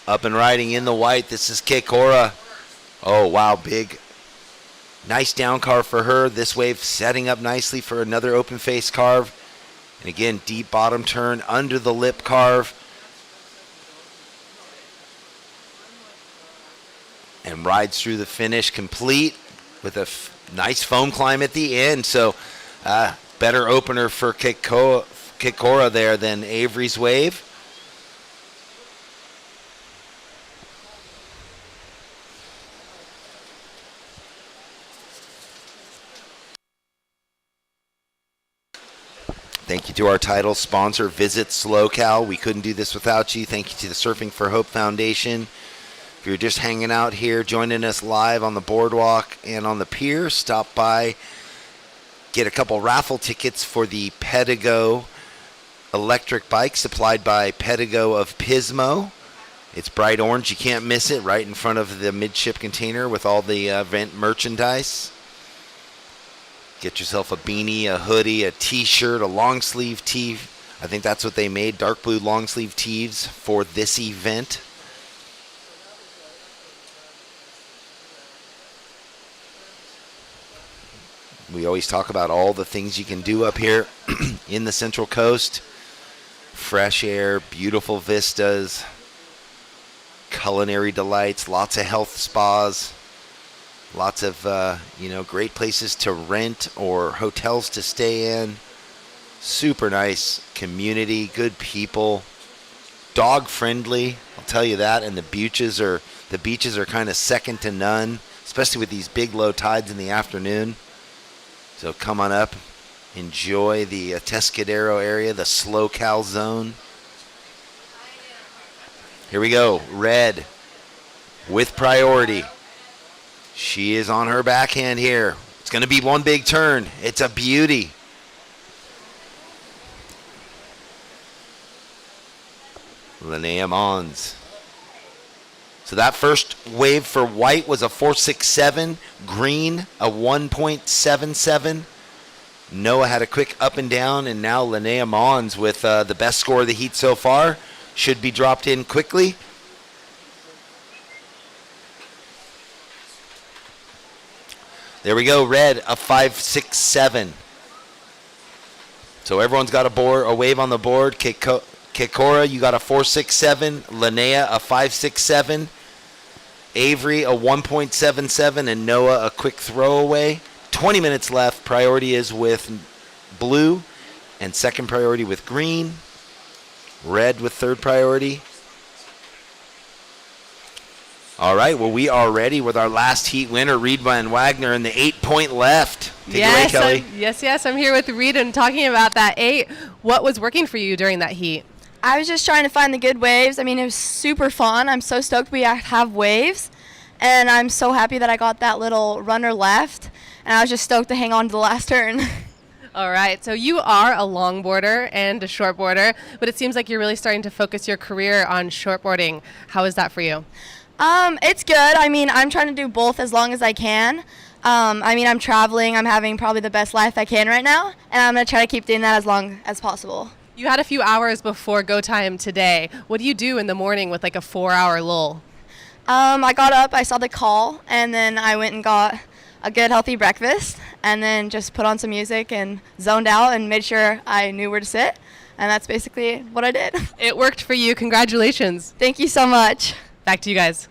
Up and riding in the white, this is Kikora. Oh, wow, big. Nice down carve for her. This wave setting up nicely for another open face carve. And again, deep bottom turn under the lip carve. And rides through the finish complete with a nice foam climb at the end. So better opener for Kikora Kikora there than Avery's wave. Thank you to our title sponsor, Visit SLO. We couldn't do this without you. Thank you to the Surfing for Hope Foundation. If you're just hanging out here, joining us live on the boardwalk and on the pier, stop by, get a couple raffle tickets for the Pedigo electric bike supplied by Pedigo of Pismo. It's bright orange. You can't miss it, right in front of the midship container with all the event merchandise. Get yourself a beanie, a hoodie, a t-shirt, a long sleeve tee. I think that's what they made, dark blue long sleeve tees for this event. We always talk about all the things you can do up here in the Central Coast. Fresh air, beautiful vistas, culinary delights, lots of health spas. Lots of, great places to rent or hotels to stay in. Super nice community, good people, dog friendly. I'll tell you that. And the beaches are kind of second to none, especially with these big low tides in the afternoon. So come on up, enjoy the Atascadero area, the SLO zone. Here we go, Red with priority. She is on her backhand here. It's going to be one big turn. It's a beauty. Linnea Mons. So that first wave for white was a 4.67. Green, a 1.77. Noah had a quick up and down, and now Linnea Mons with the best score of the heat so far. Should be dropped in quickly. There we go, Red, a 5.67. So everyone's got a wave on the board. Kikora, you got a 4.67. Linnea, a 5.67. Avery, a 1.77. And Noah, a quick throwaway. 20 minutes left. Priority is with blue. And second priority with green. Red with third priority. All right, well, we are ready with our last heat winner, Reed Van Wagner, in the 8-point left. Take it away, Kelly. Yes, I'm here with Reed and talking about that 8. What was working for you during that heat? I was just trying to find the good waves. I mean, it was super fun. I'm so stoked we have waves, and I'm so happy that I got that little runner left, and I was just stoked to hang on to the last turn. All right, so you are a longboarder and a shortboarder, but it seems like you're really starting to focus your career on shortboarding. How is that for you? It's good. I mean, I'm trying to do both as long as I can. I'm traveling. I'm having probably the best life I can right now, and I'm going to try to keep doing that as long as possible. You had a few hours before go time today. What do you do in the morning with like a 4-hour lull? I got up, I saw the call, and then I went and got a good healthy breakfast, and then just put on some music and zoned out and made sure I knew where to sit. And that's basically what I did. It worked for you. Congratulations. Thank you so much. Back to you guys.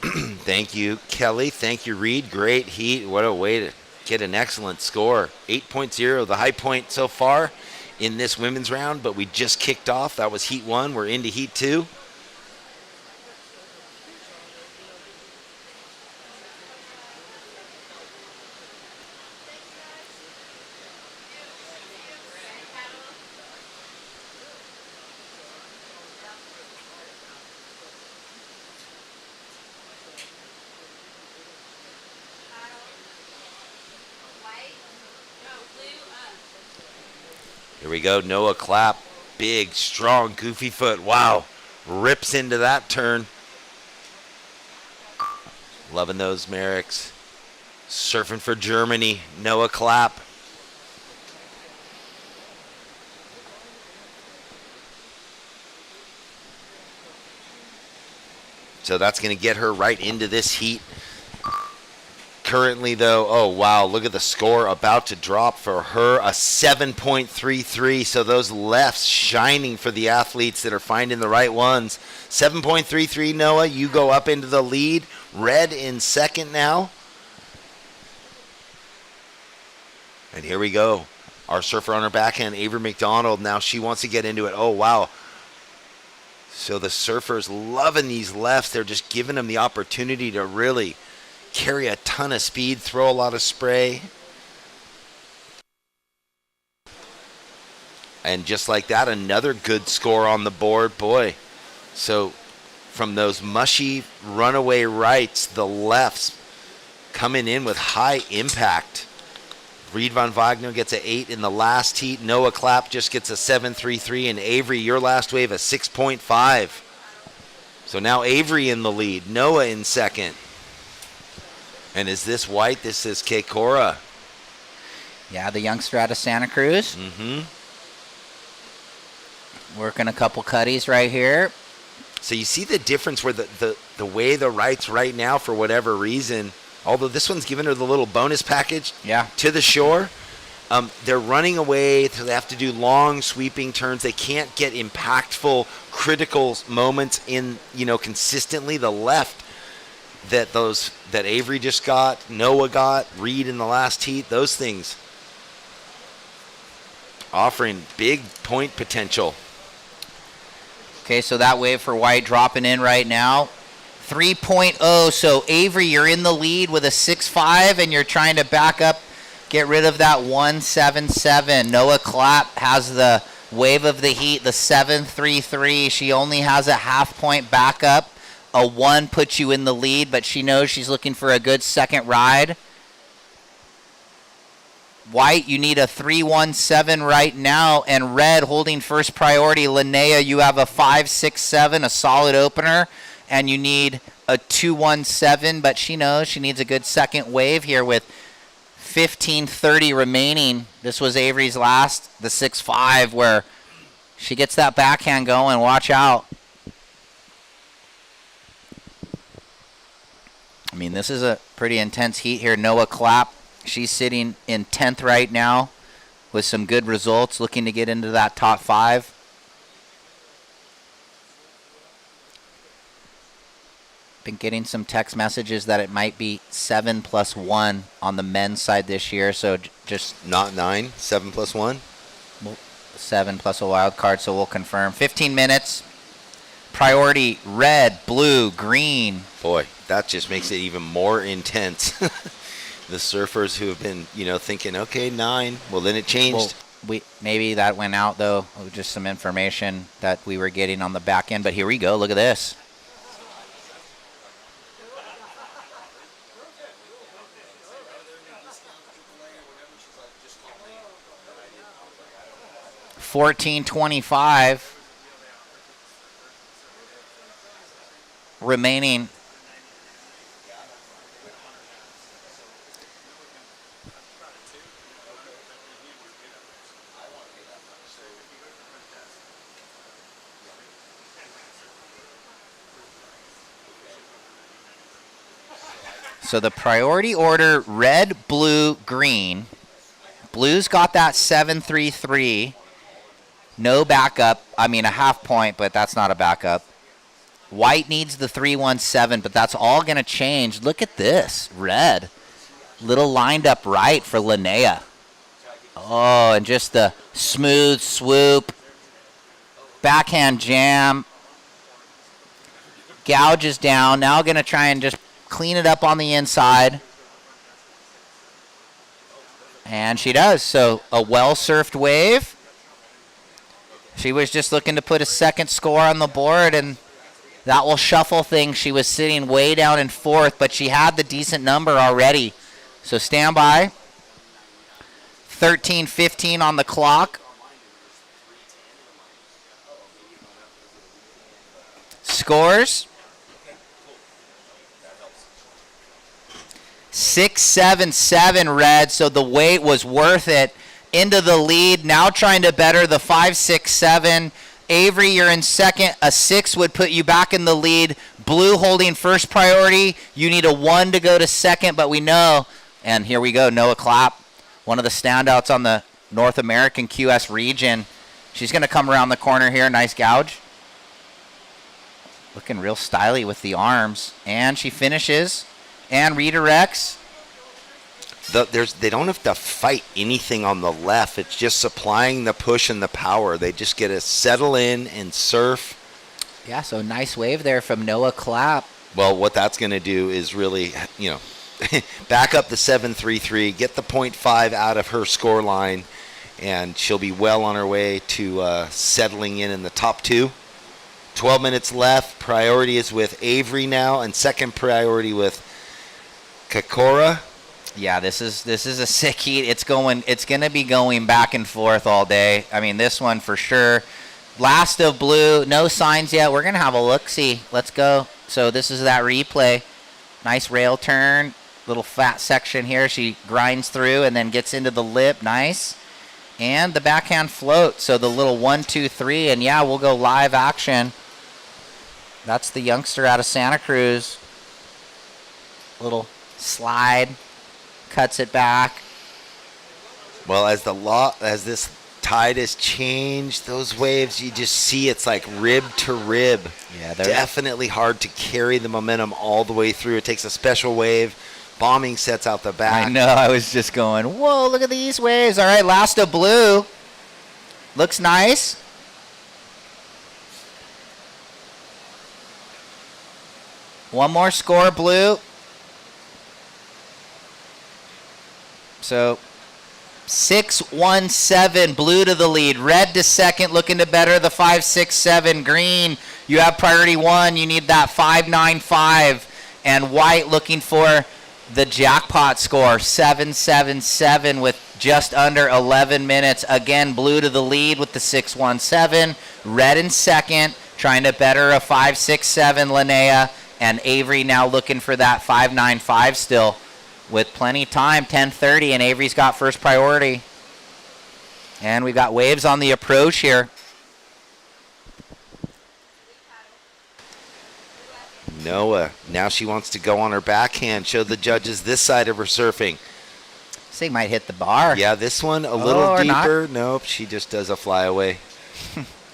Thank you, Kelly. Thank you, Reed. Great heat. What a way to get an excellent score. 8.0, the high point so far in this women's round, but we just kicked off. That was heat 1. We're into heat 2. Here we go, Noah Clapp. Big, strong, goofy foot. Wow. Rips into that turn. Loving those Merricks. Surfing for Germany, Noah Clapp. So that's going to get her right into this heat. Currently, though, oh, wow, look at the score about to drop for her, a 7.33. So those lefts shining for the athletes that are finding the right ones. 7.33, Noah, you go up into the lead. Red in second now. And here we go. Our surfer on her backhand, Avery McDonald. Now she wants to get into it. Oh, wow. So the surfers loving these lefts. They're just giving them the opportunity to really carry a ton of speed, throw a lot of spray. And just like that, another good score on the board. Boy, so from those mushy runaway rights, the lefts coming in with high impact. Reed Von Wagner gets an 8 in the last heat. Noah Clapp just gets a 7.33. And Avery, your last wave, a 6.5. So now Avery in the lead. Noah in second. And is this White? This is Keikora. Yeah, the youngster out of Santa Cruz. Mm-hmm. Working a couple cutties right here. So you see the difference where the way the rights right now, for whatever reason, although this one's giving her the little bonus package to the shore, they're running away. So they have to do long sweeping turns. They can't get impactful, critical moments in, consistently. The left that Avery just got, Noah got, Reed in the last heat, those things offering big point potential. Okay, so that wave for White dropping in right now. 3.0, so Avery, you're in the lead with a 6.5, and you're trying to back up, get rid of that 1.77. Noah Clapp has the wave of the heat, the 7.33. She only has a half point backup. A 1 puts you in the lead, but she knows she's looking for a good second ride. White, you need a 3.17 right now, and Red holding first priority. Linnea, you have a 5.67, a solid opener. And you need a 2.17, but she knows she needs a good second wave here with 15.30 remaining. This was Avery's last, the 6.5, where she gets that backhand going. Watch out. I mean, this is a pretty intense heat here. Noah Clapp, she's sitting in 10th right now with some good results, looking to get into that top 5. Been getting some text messages that it might be 7+1 on the men's side this year, so just not 9, 7+1. 7 plus a wild card, so we'll confirm. 15 minutes. Priority red, blue, green. Boy, that just makes it even more intense. The surfers who have been, thinking, okay, 9. Well, then it changed. Well, maybe that went out though. Just some information that we were getting on the back end. But here we go. Look at this. $14.25 remaining. So the priority order, red, blue, green. Blue's got that 7.33. No backup. I mean, a half point, but that's not a backup. White needs the 3.17, but that's all going to change. Look at this. Red. Little lined up right for Linnea. Oh, and just the smooth swoop. Backhand jam. Gouges down. Now going to try and just clean it up on the inside. And she does. So a well-surfed wave. She was just looking to put a second score on the board, and that will shuffle things. She was sitting way down in 4th, but she had the decent number already. So stand by. 13:15 on the clock. Scores. 6.77 red, so the wait was worth it. Into the lead, now trying to better the 5.67. Avery, you're in second. A 6 would put you back in the lead. Blue holding first priority. You need a 1 to go to second, but we know. And here we go, Noah Clapp, one of the standouts on the North American QS region. She's going to come around the corner here. Nice gouge. Looking real stylish with the arms. And she finishes and redirects. they don't have to fight anything on the left. It's just supplying the push and the power. They just get to settle in and surf. Yeah, so nice wave there from Noah Clapp. Well, what that's going to do is really, back up the 7.33, get the 0.5 out of her score line, and she'll be well on her way to settling in the top 2. 12 minutes left. Priority is with Avery now, and second priority with Kakora. Yeah, this is a sick heat. It's going to be going back and forth all day. I mean, this one for sure. Last of blue, no signs yet. We're going to have a look-see. Let's go. So this is that replay. Nice rail turn, little fat section here. She grinds through and then gets into the lip. Nice. And the backhand float. So the little 1, 2, 3, and yeah, we'll go live action. That's the youngster out of Santa Cruz. Little slide. Cuts it back. Well, as this tide has changed, those waves, you just see it's like rib to rib. Yeah, they're definitely hard to carry the momentum all the way through. It takes a special wave. Bombing sets out the back. I know. I was just going, whoa, look at these waves. All right, last of blue. Looks nice. One more score, blue. So 6-1-7, blue to the lead. Red to second, looking to better the 5-6-7. Green, you have priority 1. You need that 5-9-5. And white looking for the jackpot score, 7-7-7 with just under 11 minutes. Again, blue to the lead with the 6-1-7. Red in second, trying to better a 5-6-7, Linnea. And Avery now looking for that 5-9-5 still. With plenty of time, 10:30, and Avery's got first priority. And we've got waves on the approach here. Noah, now she wants to go on her backhand, show the judges this side of her surfing. This thing might hit the bar. Yeah, this one a little deeper. Not. Nope, she just does a flyaway.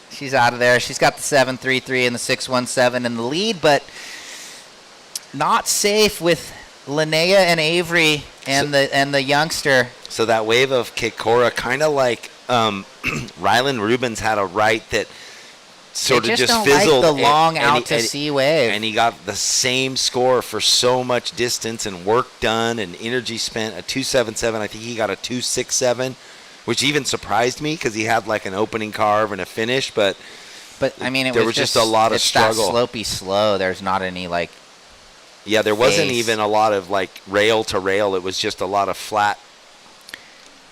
She's out of there. She's got the 7-3-3 and the 6-1-7 in the lead, but not safe with Linnea and Avery and the youngster. So that wave of Kikora, kind of like Rylan Rubens had a right that sort of just fizzled. Like the long out to sea wave. And he got the same score for so much distance and work done and energy spent. A 2.77. I think he got a 2.67, which even surprised me because he had like an opening carve and a finish. But I mean, there was just a lot of struggle. That slopey slow. There's not any like. Yeah, there wasn't even a lot of like rail to rail. It was just a lot of flat.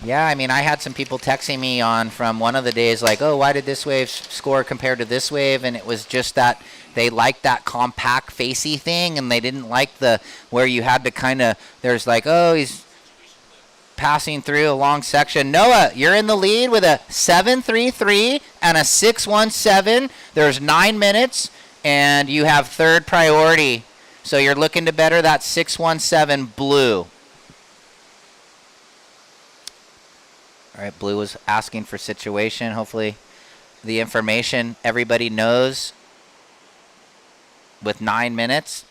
Yeah, I mean, I had some people texting me on from one of the days like, oh, why did this wave score compared to this wave? And it was just that they liked that compact facey thing, and they didn't like the where you had to kind of, there's like, oh, he's passing through a long section. Noah, you're in the lead with a 7-3-3 and a 6-1-7. There's 9 minutes, and you have third priority. So you're looking to better that 6-1-7 blue. All right, blue was asking for situation. Hopefully the information everybody knows with 9 minutes.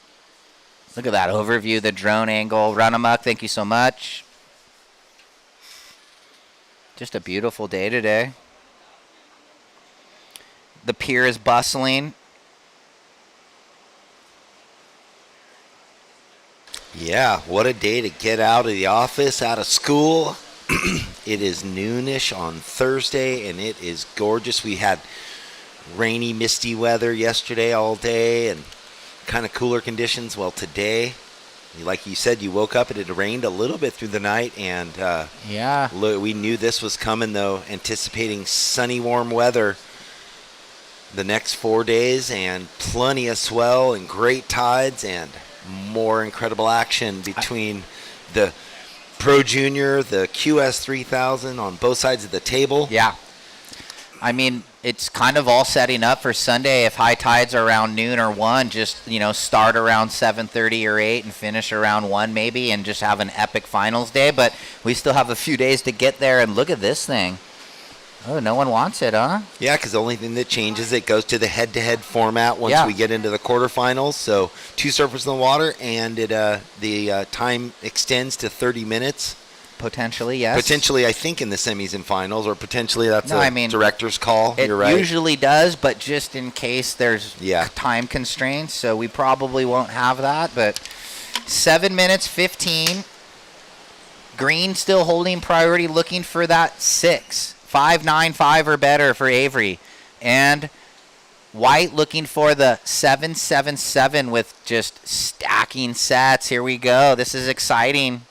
Look at that overview, the drone angle. Run amok, thank you so much. Just a beautiful day today. The pier is bustling. Yeah, what a day to get out of the office, out of school. It is noonish on Thursday, and it is gorgeous. We had rainy, misty weather yesterday all day and kind of cooler conditions. Well, today, like you said, you woke up and it rained a little bit through the night, and yeah, we knew this was coming, though, anticipating sunny, warm weather the next 4 days and plenty of swell and great tides and more incredible action between the Pro Junior, the QS 3000 on both sides of the table. Yeah. I mean, it's kind of all setting up for Sunday. If high tides are around noon or 1, just, start around 7:30 or 8 and finish around 1 maybe and just have an epic finals day. But we still have a few days to get there, and look at this thing. Oh, no one wants it, huh? Yeah, because the only thing that changes, it goes to the head-to-head format once we get into the quarterfinals. So 2 surfers in the water, and the time extends to 30 minutes. Potentially, yes. Potentially, I think, in the semis and finals, or potentially that's director's call. It You're right. usually does, but just in case there's time constraints, so we probably won't have that. But 7 minutes, 15. Green still holding priority, looking for that 6. 5.95 or better for Avery. And White looking for the 7.77 with just stacking sets. Here we go. This is exciting.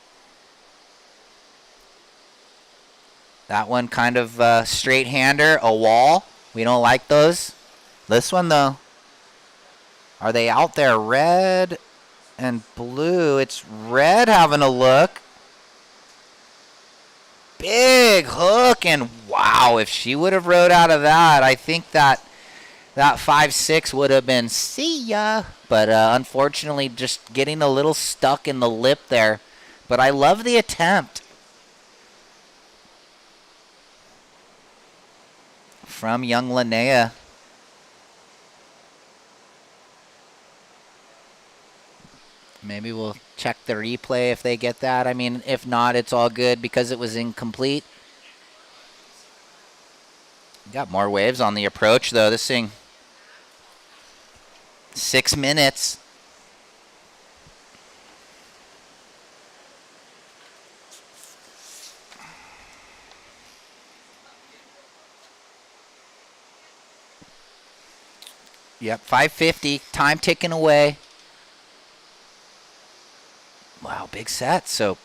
That one kind of straight-hander, a wall. We don't like those. This one, though. Are they out there? Red and blue. It's red having a look. Big hook, and wow, if she would have rode out of that, I think that 5.6 would have been see ya. But unfortunately, just getting a little stuck in the lip there. But I love the attempt from young Linnea. Maybe we'll check the replay if they get that. I mean, if not, it's all good because it was incomplete. Got more waves on the approach, though. This thing, 6 minutes. Yep, 5:50. Time ticking away. Wow, big set. So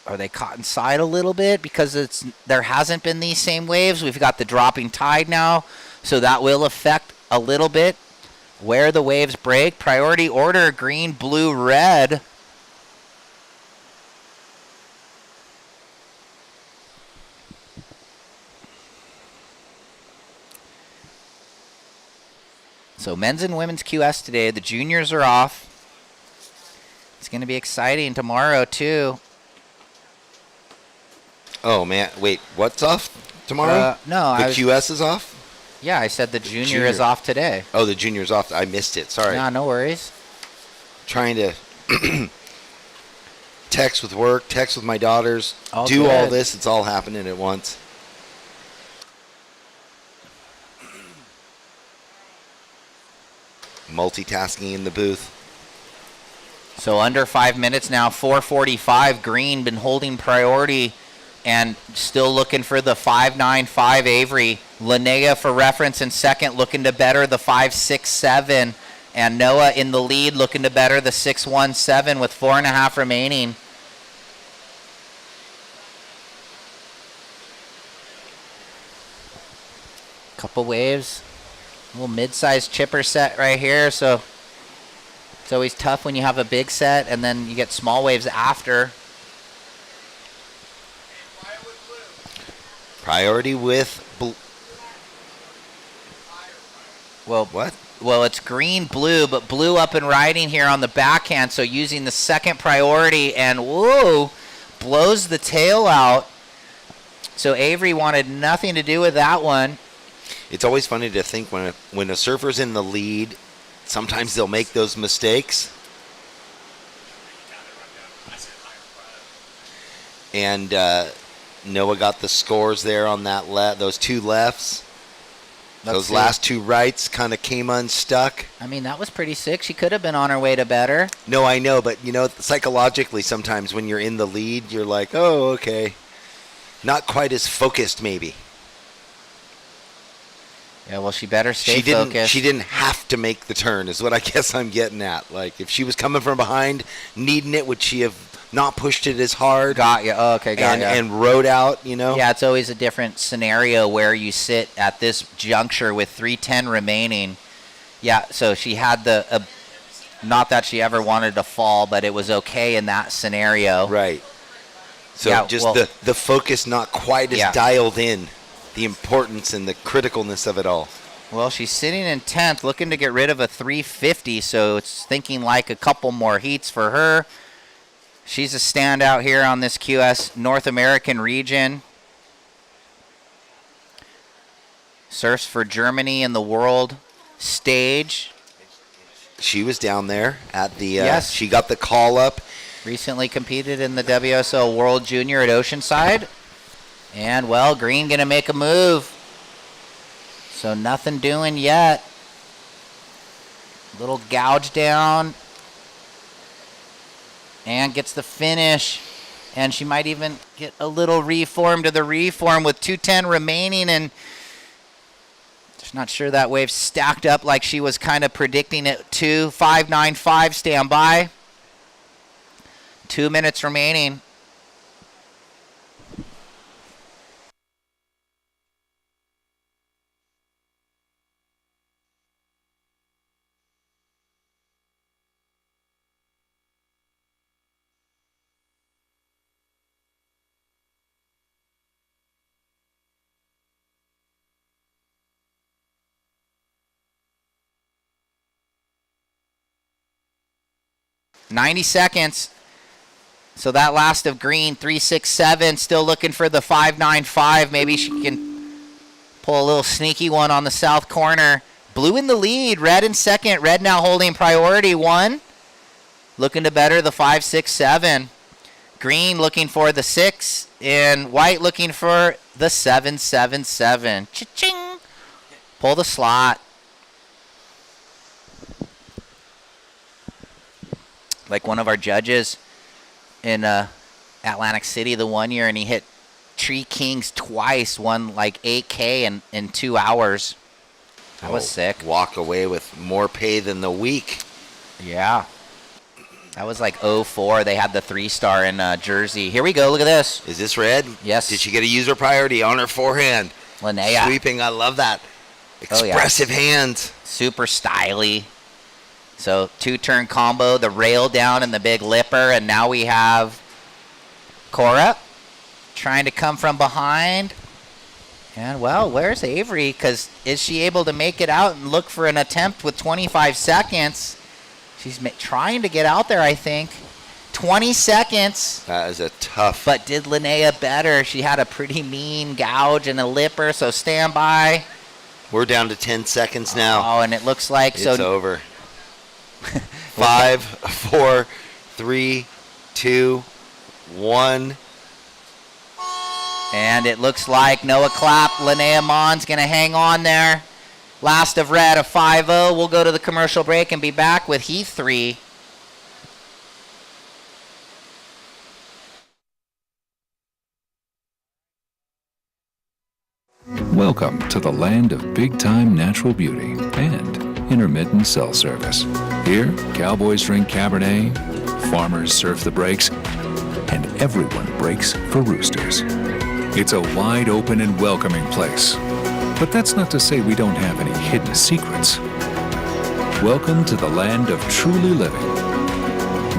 are they caught inside a little bit because there hasn't been these same waves? We've got the dropping tide now, so that will affect a little bit where the waves break. Priority order, green, blue, red. So men's and women's QS today. The juniors are off. It's going to be exciting tomorrow, too. Oh, man. Wait, what's off tomorrow? No. The QS is off? Yeah, I said the junior is off today. Oh, the junior's off. I missed it. Sorry. Nah, no worries. Trying to text with work, text with my daughters, all this. It's all happening at once. Multitasking in the booth. So under 5 minutes now, 4:45. Green been holding priority and still looking for the 5.95 Avery. Linnea for reference in second, looking to better the 5.67. And Noah in the lead, looking to better the 6.17 with 4.5 remaining. Couple waves. A little mid-sized chipper set right here, so it's always tough when you have a big set and then you get small waves after. Priority with blue. Well, what? Well, it's green, blue, but blue up and riding here on the backhand, so using the second priority, and whoa, blows the tail out. So Avery wanted nothing to do with that one. It's always funny to think when a surfer's in the lead, sometimes they'll make those mistakes. And Noah got the scores there on that those two lefts. Those last two rights kind of came unstuck. I mean, that was pretty sick. She could have been on her way to better. No, I know, but psychologically sometimes when you're in the lead, you're like, oh, okay. Not quite as focused, maybe. Yeah, well, she better stay focused. She didn't have to make the turn, is what I guess I'm getting at. Like, if she was coming from behind, needing it, would she have not pushed it as hard? Got you. Oh, okay, got you. And rode out, Yeah, it's always a different scenario where you sit at this juncture with 3:10 remaining. Yeah, so she had not that she ever wanted to fall, but it was okay in that scenario. Right. So yeah, just the focus not quite as dialed in. The importance and the criticalness of it all. Well, she's sitting in 10th, looking to get rid of a 350, so it's thinking like a couple more heats for her. She's a standout here on this QS North American region. Surfs for Germany in the world stage. She was down there at the. Yes. She got the call up. Recently competed in the WSL World Junior at Oceanside. And, well, Green going to make a move. So nothing doing yet. Little gouge down. And gets the finish. And she might even get a little reform to the reform with 2:10 remaining. And just not sure that wave stacked up like she was kind of predicting it to. 5.95 standby. 2 minutes remaining. .90 seconds. So that last of Green, 3.67, still looking for the 5.95. Maybe she can pull a little sneaky one on the south corner. Blue in the lead, red in second. Red now holding priority 1. Looking to better the 5.67. Green looking for the 6, and white looking for the 7.77. Cha-ching! Pull the slot. Like one of our judges in Atlantic City the one year, and he hit Tree Kings twice, won like 8K in 2 hours. That was sick. Walk away with more pay than the week. Yeah. That was like 04. They had the 3-star in Jersey. Here we go. Look at this. Is this red? Yes. Did she get a user priority on her forehand? Linnea. Sweeping. I love that. Expressive hands. Super styly. So 2-turn combo, the rail down and the big lipper, and now we have Cora trying to come from behind. And, well, where's Avery? Because is she able to make it out and look for an attempt with 25 seconds? She's trying to get out there, I think. 20 seconds. That is a tough. But did Linnea better? She had a pretty mean gouge and a lipper, so stand by. We're down to 10 seconds now. Oh, and it looks like it's over. 5, 4, 3, 2, 1. And it looks like Noah Clapp, Linnea Mon's going to hang on there. Last of red, a 5-0. We'll go to the commercial break and be back with Heat 3. Welcome to the land of big-time natural beauty and intermittent cell service. Here, cowboys drink Cabernet, farmers surf the breaks, and everyone breaks for roosters. It's a wide open and welcoming place. But that's not to say we don't have any hidden secrets. Welcome to the land of truly living,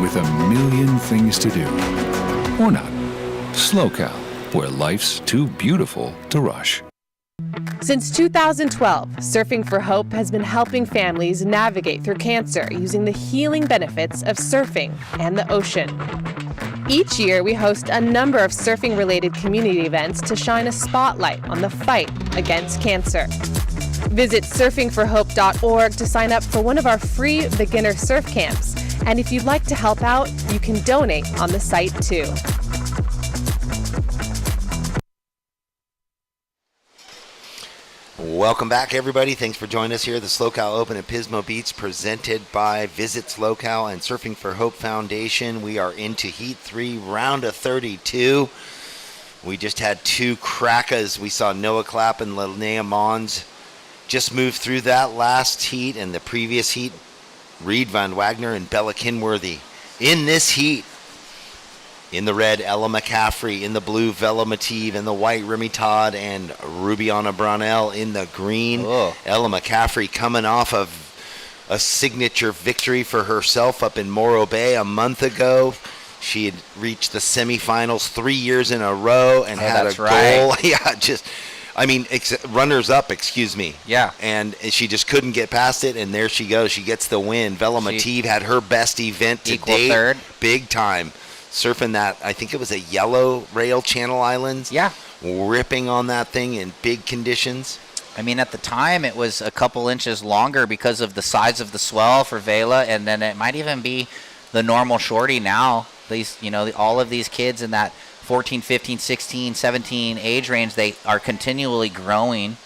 with a million things to do. Or not. SLO, where life's too beautiful to rush. Since 2012, Surfing for Hope has been helping families navigate through cancer using the healing benefits of surfing and the ocean. Each year, we host a number of surfing-related community events to shine a spotlight on the fight against cancer. Visit surfingforhope.org to sign up for one of our free beginner surf camps. And if you'd like to help out, you can donate on the site too. Welcome back, everybody. Thanks for joining us here at the SLO Open at Pismo Beach, presented by Visit SLO and Surfing for Hope Foundation. We are into Heat 3, round of 32. We just had 2 crackers. We saw Noah Clapp and Linnea Mons just move through that last heat, and the previous heat, Reed Van Wagner and Bella Kinworthy. In this heat, in the red, Ella McCaffrey. In the blue, Vela Mative. In the white, Remy Todd and Rubiana Brownell. In the green, Ella McCaffrey coming off of a signature victory for herself up in Morro Bay a month ago. She had reached the semifinals 3 years in a row and had a goal. Right. Yeah, just, I mean, runners up, excuse me. Yeah. And she just couldn't get past it, and there she goes. She gets the win. Vela Mative had her best event to Equal date. third. Big time. Surfing that, I think it was a yellow rail, Channel Islands. Yeah. Ripping on that thing in big conditions. I mean, at the time, it was a couple inches longer because of the size of the swell for Vela, and then it might even be the normal shorty now. These, all of these kids in that 14, 15, 16, 17 age range, they are continually growing.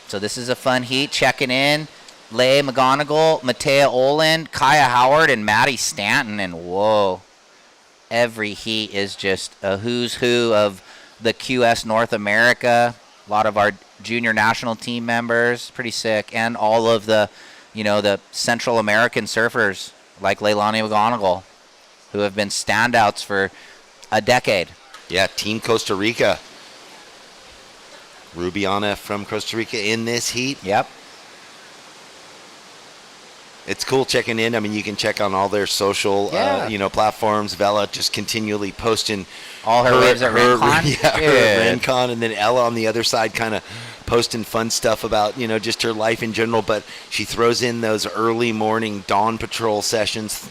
So this is a fun heat. Checking in, Leigh McGonigal, Matea Olin, Kaya Howard, and Maddie Stanton, and whoa. Every heat is just a who's who of the QS North America. A lot of our junior national team members, pretty sick, and all of the, the Central American surfers like Leilani McGonigal, who have been standouts for a decade. Yeah, Team Costa Rica. Rubiana from Costa Rica in this heat. Yep. It's cool checking in. I mean, you can check on all their social, platforms. Vela just continually posting all her waves at Rincon. Her Rincon, and then Ella on the other side kind of posting fun stuff about, just her life in general. But she throws in those early morning dawn patrol sessions.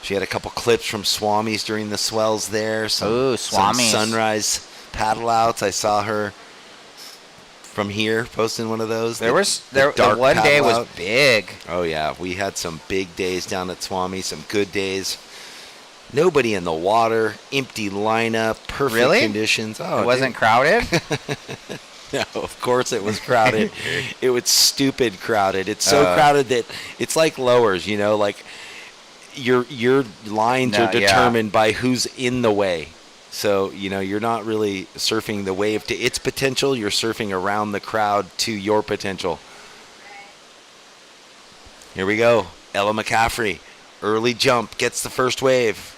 She had a couple clips from Swami's during the swells there. Some sunrise paddle outs. I saw her from here posting one of those. The one day was big. Oh yeah, we had some big days down at Swami, some good days. Nobody in the water, empty lineup, perfect conditions. Oh, it wasn't crowded? No, of course it was crowded. It was stupid crowded. It's so crowded that it's like lowers, like your lines are determined by who's in the way. So, you're not really surfing the wave to its potential. You're surfing around the crowd to your potential. Here we go. Ella McCaffrey, early jump, gets the first wave.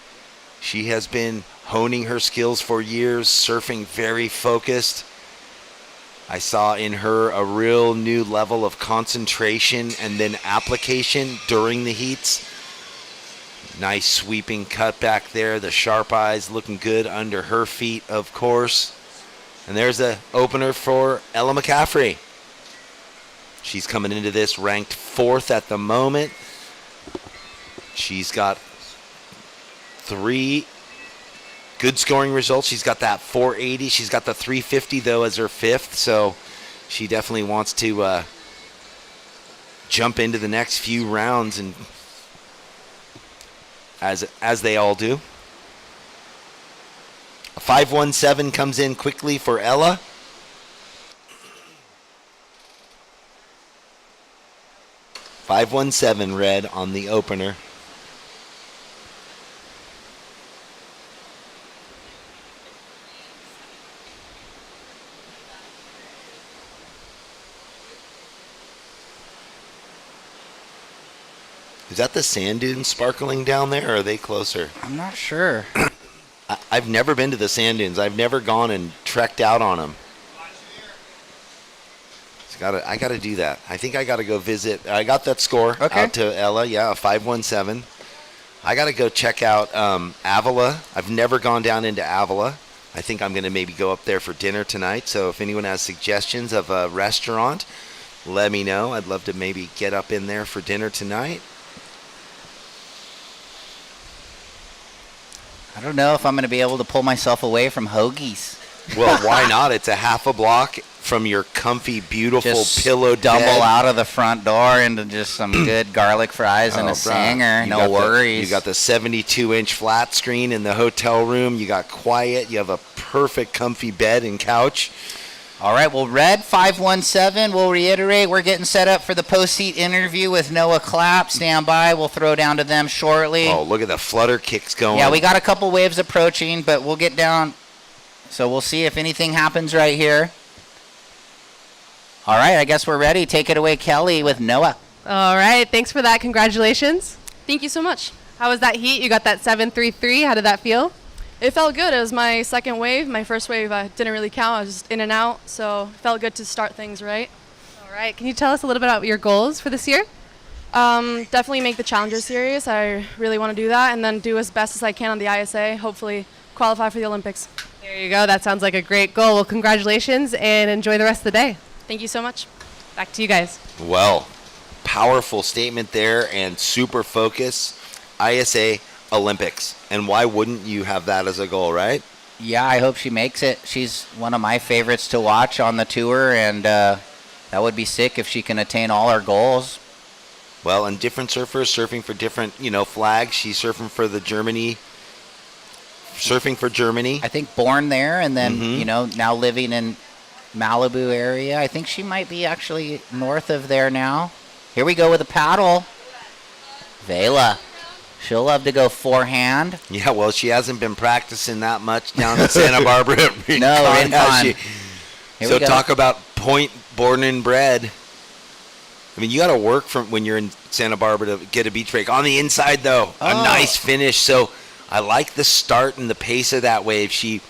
She has been honing her skills for years, surfing very focused. I saw in her a real new level of concentration and then application during the heats. Nice sweeping cut back there. The sharp eyes looking good under her feet, of course. And there's the opener for Ella McCaffrey. She's coming into this ranked 4th at the moment. She's got 3 good scoring results. She's got that 480. She's got the 350, though, as her 5th. So she definitely wants to jump into the next few rounds, and as they all do. A 517 comes in quickly for Ella. .517 red on the opener. Is that the sand dunes sparkling down there, or are they closer? I'm not sure. I've never been to the sand dunes. I've never gone and trekked out on them. I got to do that. I think I got to go visit. I got that score out to Ella. Yeah, a 517. I got to go check out Avila. I've never gone down into Avila. I think I'm going to maybe go up there for dinner tonight. So if anyone has suggestions of a restaurant, let me know. I'd love to maybe get up in there for dinner tonight. I don't know if I'm going to be able to pull myself away from hoagies. Well, why not? It's a half a block from your comfy, beautiful just pillow double bed. Out of the front door into just some good garlic fries and a Sanger. No worries. You got the 72-inch flat screen in the hotel room. You got quiet. You have a perfect, comfy bed and couch. All right, well, red 517, we'll reiterate, we're getting set up for the post-heat interview with Noah Clapp. Stand by, we'll throw down to them shortly. Oh, look at the flutter kicks going. Yeah, we got a couple waves approaching, but we'll get down. So we'll see if anything happens right here. All right, I guess we're ready. Take it away, Kelly, with Noah. All right, thanks for that. Congratulations. Thank you so much. How was that heat? You got that 733. How did that feel? It felt good. It was my second wave. My first wave didn't really count. I was just in and out, so it felt good to start things right. All right. Can you tell us a little bit about your goals for this year? Definitely make the Challenger Series. I really want to do that, and then do as best as I can on the ISA, hopefully qualify for the Olympics. There you go. That sounds like a great goal. Well, congratulations, and enjoy the rest of the day. Thank you so much. Back to you guys. Well, powerful statement there, and super focus. ISA Olympics. And why wouldn't you have that as a goal, right? Yeah, I hope she makes it. She's one of my favorites to watch on the tour, and that would be sick if she can attain all her goals. Well, and different surfers surfing for different, flags. She's surfing for Germany. I think born there, and then, now living in Malibu area. I think she might be actually north of there now. Here we go with a paddle. Vela. She'll love to go forehand. Yeah, well, she hasn't been practicing that much down in Santa Barbara. No, Rincon. So talk about point, born and bred. I mean, you got to work from when you're in Santa Barbara to get a beach break. On the inside, though, a nice finish. So I like the start and the pace of that wave. She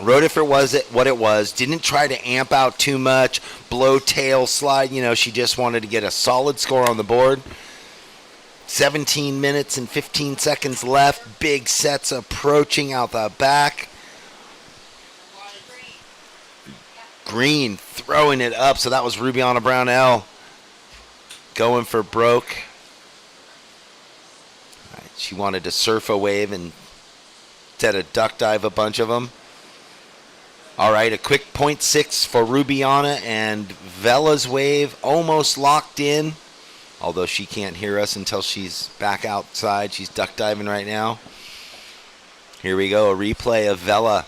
rode it for what it was. Didn't try to amp out too much, blow tail, slide. She just wanted to get a solid score on the board. 17 minutes and 15 seconds left. Big sets approaching out the back. Green throwing it up. So that was Rubiana Brownell going for broke. All right, she wanted to surf a wave and instead of duck dive a bunch of them. All right, a quick 0.6 for Rubiana, and Vela's wave almost locked in. Although she can't hear us until she's back outside. She's duck diving right now. Here we go, a replay of Vela.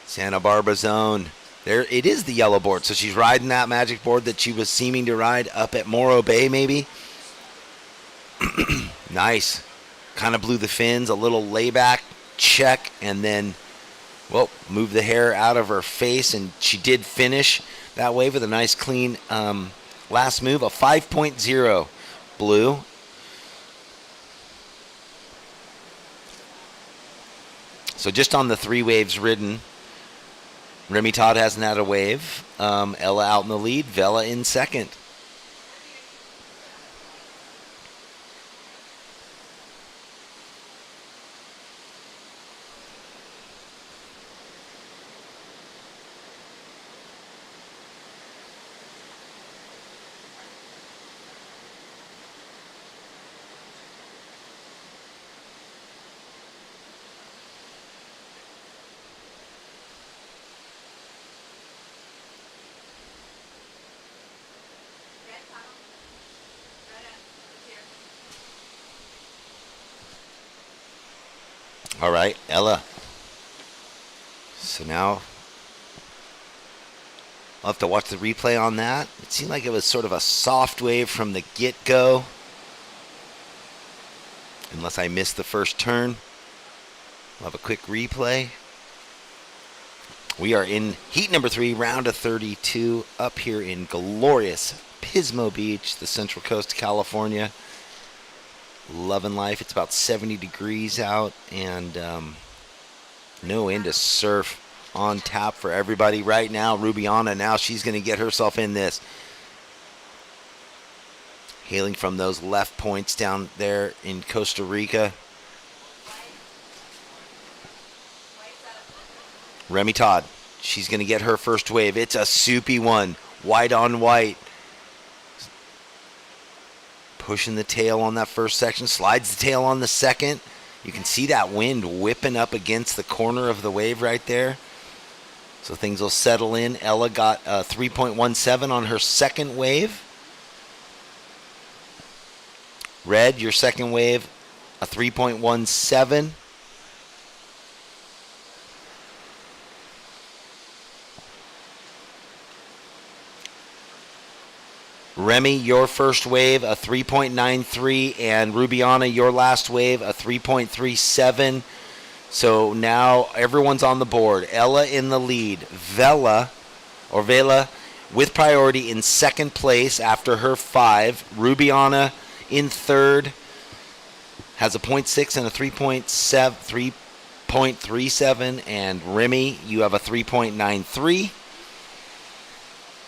Santa Barbara zone. There, it is the yellow board. So she's riding that magic board that she was seeming to ride up at Morro Bay, maybe. Nice. Kind of blew the fins, a little layback check, and then, well, moved the hair out of her face, and she did finish that wave with a nice clean last move, a 5.0 blue. So just on the 3 waves ridden, Remy Todd hasn't had a wave. Ella out in the lead, Vela in second. All right, Ella. So now I'll have to watch the replay on that. It seemed like it was sort of a soft wave from the get-go. Unless I missed the first turn. We'll have a quick replay. We are in heat number 3, round of 32, up here in glorious Pismo Beach, the Central Coast of California. Loving life. It's about 70 degrees out, and no wind to surf on tap for everybody right now. Rubiana, now she's going to get herself in this. Hailing from those left points down there in Costa Rica. Remy Todd, she's going to get her first wave. It's a soupy one, white on white. Pushing the tail on that first section, slides the tail on the second. You can see that wind whipping up against the corner of the wave right there. So things will settle in. Ella got a 3.17 on her second wave. Red, your second wave, a 3.17. Remy, your first wave, a 3.93, and Rubiana, your last wave, a 3.37. So now everyone's on the board. Ella in the lead. Vela with priority in second place after her 5. Rubiana in third, has a 0.6 and a 3.37, and Remy, you have a 3.93.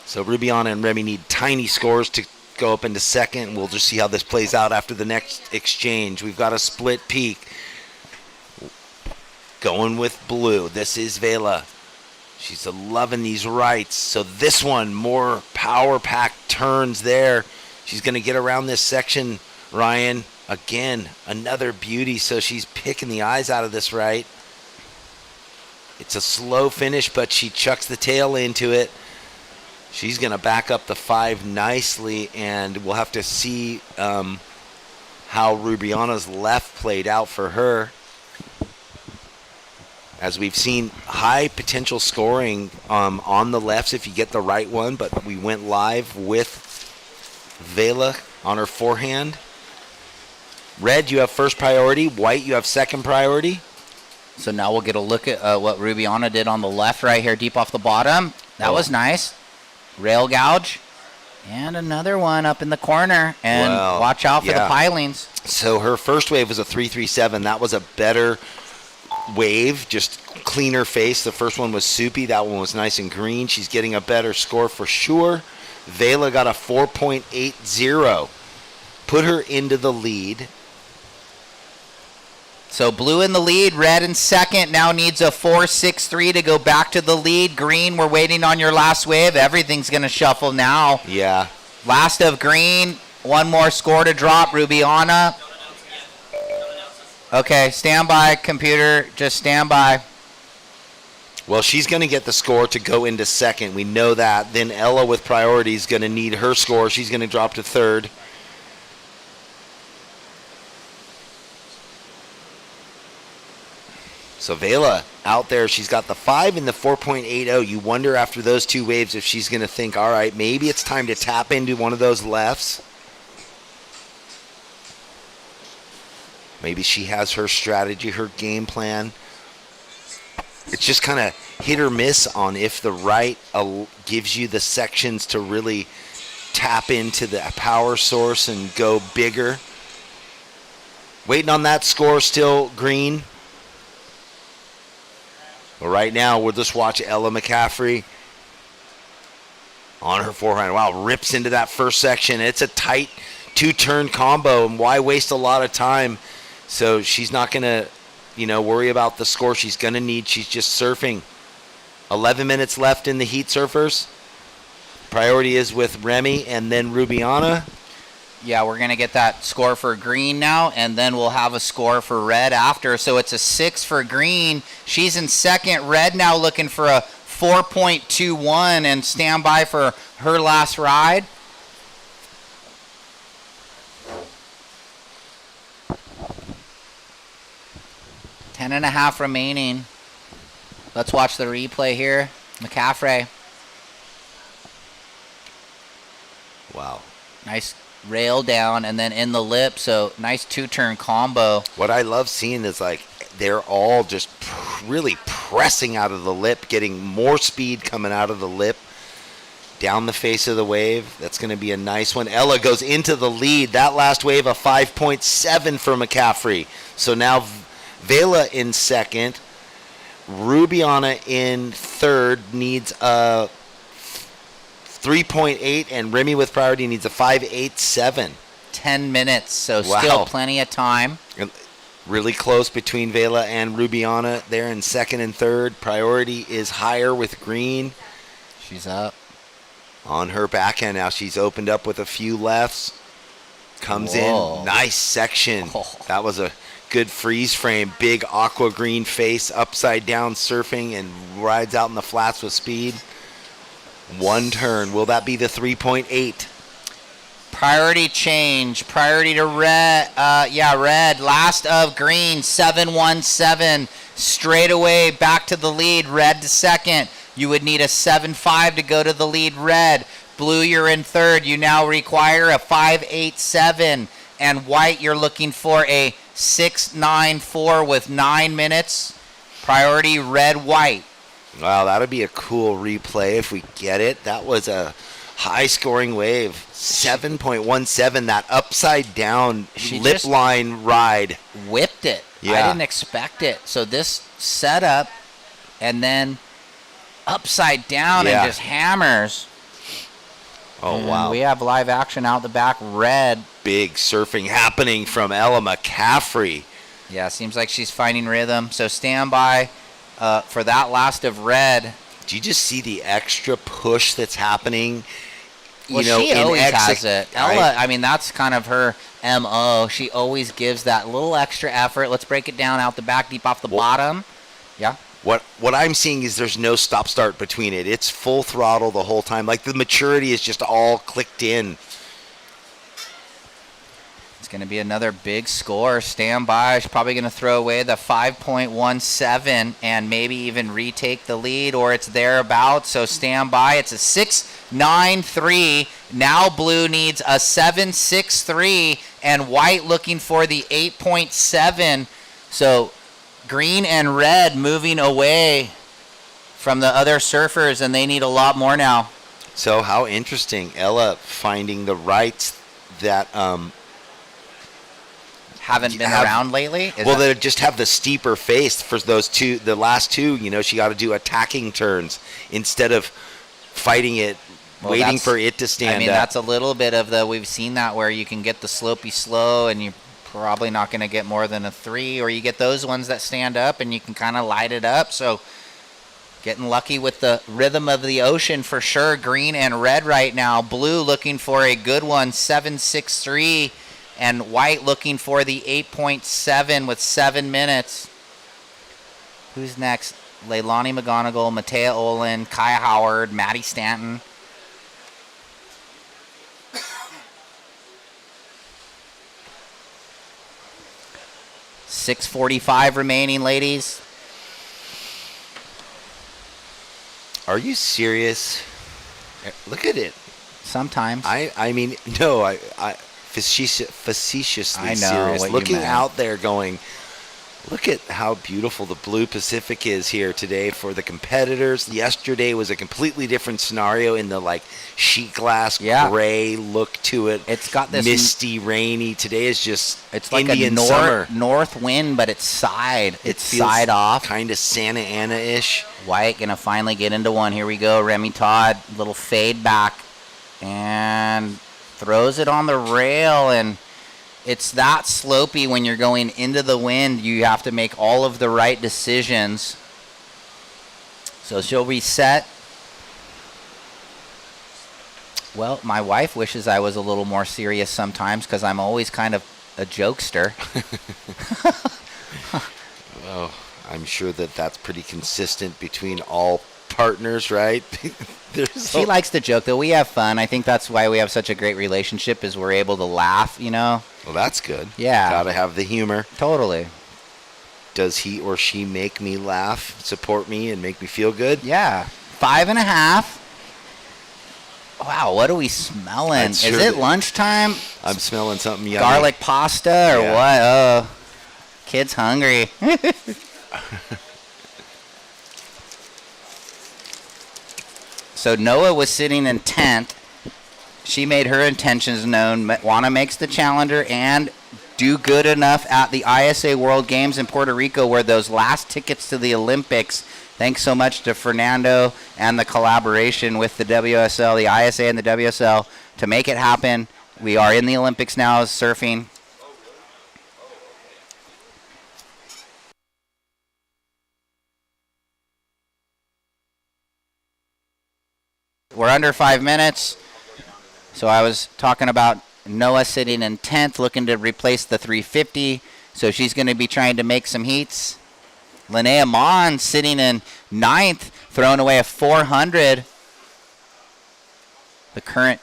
So Rubiana and Remy need tiny scores to go up into second. We'll just see how this plays out after the next exchange. We've got a split peak. Going with blue. This is Vela. She's loving these rights. So this one, more power-packed turns there. She's going to get around this section, Ryan. Again, another beauty. So she's picking the eyes out of this right. It's a slow finish, but she chucks the tail into it. She's going to back up the 5 nicely, and we'll have to see how Rubiana's left played out for her. As we've seen high potential scoring on the lefts if you get the right one, but we went live with Vela on her forehand. Red, you have first priority. White, you have second priority. So now we'll get a look at what Rubiana did on the left right here, deep off the bottom. That was nice. Rail gouge. And another one up in the corner. And watch out for the pilings. So her first wave was a 337. That was a better wave, just cleaner face. The first one was soupy. That one was nice and green. She's getting a better score for sure. Vela got a 4.80. Put her into the lead. So blue in the lead, red in second. Now needs a 4.63 to go back to the lead. Green, we're waiting on your last wave. Everything's going to shuffle now. Yeah. Last of green. One more score to drop. Rubiana. Okay, stand by, computer. Just stand by. Well, she's going to get the score to go into second. We know that. Then Ella with priority is going to need her score. She's going to drop to third. So Vela out there, she's got the 5 and the 4.80. You wonder after those 2 waves if she's going to think, all right, maybe it's time to tap into one of those lefts. Maybe she has her strategy, her game plan. It's just kind of hit or miss on if the right gives you the sections to really tap into the power source and go bigger. Waiting on that score still, green. But right now, we'll just watch Ella McCaffrey on her forehand. Wow, rips into that first section. It's a tight 2-turn combo, and why waste a lot of time? So she's not going to, worry about the score she's going to need. She's just surfing. 11 minutes left in the heat, surfers. Priority is with Remy and then Rubiana. Yeah, we're going to get that score for green now, and then we'll have a score for red after. So it's a 6 for green. She's in second. Red now looking for a 4.21 and stand by for her last ride. Ten and a half remaining. Let's watch the replay here. McCaffrey. Wow. Nice rail down and then in the lip, so nice 2-turn combo. What I love seeing is they're all just really pressing out of the lip, getting more speed coming out of the lip down the face of the wave. That's going to be a nice one. Ella goes into the lead. That last wave a 5.7 for McCaffrey. So now Vela in second. Rubiana in third needs a 3.8, and Remy with priority needs a 5.87. 10 minutes, so still plenty of time. Really close between Vela and Rubiana there in second and third. Priority is higher with green. She's up. On her backhand now. She's opened up with a few lefts. Comes in. Nice section. That was a good freeze frame. Big aqua green face, upside down surfing, and rides out in the flats with speed. One turn. Will that be the 3.8? Priority change. Priority to red. Red. Last of green. 7.17. Straight away back to the lead. Red to second. You would need a 7.5 to go to the lead. Red. Blue, you're in third. You now require a 5.87. And white, you're looking for a 6.94 with 9 minutes. Priority red, white. Wow, that'll be a cool replay if we get it. That was a high-scoring wave. 7.17, that upside-down lip line ride. Whipped it. Yeah. I didn't expect it. So this setup and then upside down and just hammers. Oh, wow. We have live action out the back. Red. Big surfing happening from Ella McCaffrey. Yeah, seems like she's finding rhythm. So stand by for that last of red. Do you just see the extra push that's happening? Well, she always has it. Ella, I mean, that's kind of her MO. She always gives that little extra effort. Let's break it down out the back, deep off the bottom. Yeah. What I'm seeing is there's no stop-start between it. It's full throttle the whole time. Like the maturity is just all clicked in. It's going to be another big score. Stand by. She's probably going to throw away the 5.17 and maybe even retake the lead, or it's thereabouts. So stand by. It's a 6.93. Now blue needs a 7.63, and white looking for the 8.7. So green and red moving away from the other surfers, and they need a lot more now. So how interesting. Ella finding the rights that haven't been around lately. They just have the steeper face for those two. The last two, she got to do attacking turns instead of fighting it, waiting for it to stand up. That's a little bit of we've seen that where you can get the slopey slow and you're probably not going to get more than a 3, or you get those ones that stand up and you can kind of light it up. So getting lucky with the rhythm of the ocean for sure. Green and red right now. Blue looking for a good one, 7.63. And white looking for the 8.7 with 7 minutes. Who's next? Leilani McGonigal, Matea Olin, Kaya Howard, Maddie Stanton. $6:45 remaining, ladies. Are you serious? Look at it. Sometimes. No, facetiously I know serious. what you Looking meant. out there going, look at how beautiful the Blue Pacific is here today for the competitors. Yesterday was a completely different scenario in the sheet glass gray look to it. It's got this misty, rainy. Today is just like Indian a summer. north wind, but it's side. It's feels side off. Kind of Santa Ana-ish. White gonna finally get into one. Here we go. Remy Todd, little fade back, and throws it on the rail, and it's that slopey when you're going into the wind. You have to make all of the right decisions. So she'll reset. Well, my wife wishes I was a little more serious sometimes because I'm always kind of a jokester. Oh, I'm sure that's pretty consistent between all partners, right? She likes to joke, though. We have fun. I think that's why we have such a great relationship, is we're able to laugh, Well, that's good. Yeah. Gotta have the humor. Totally. Does he or she make me laugh, support me, and make me feel good? Yeah. 5.5. Wow, what are we smelling? Is it lunchtime? I'm smelling something yummy. Garlic pasta or what? Oh, kid's hungry. So Noah was sitting in 10th. She made her intentions known. Juana makes the challenger and do good enough at the ISA World Games in Puerto Rico, where those last tickets to the Olympics, thanks so much to Fernando and the collaboration with the WSL, the ISA and the WSL, to make it happen. We are in the Olympics now, surfing. We're under 5 minutes. So I was talking about Noah sitting in 10th, looking to replace the 350. So she's going to be trying to make some heats. Linnea Mon sitting in 9th, throwing away a 400. The current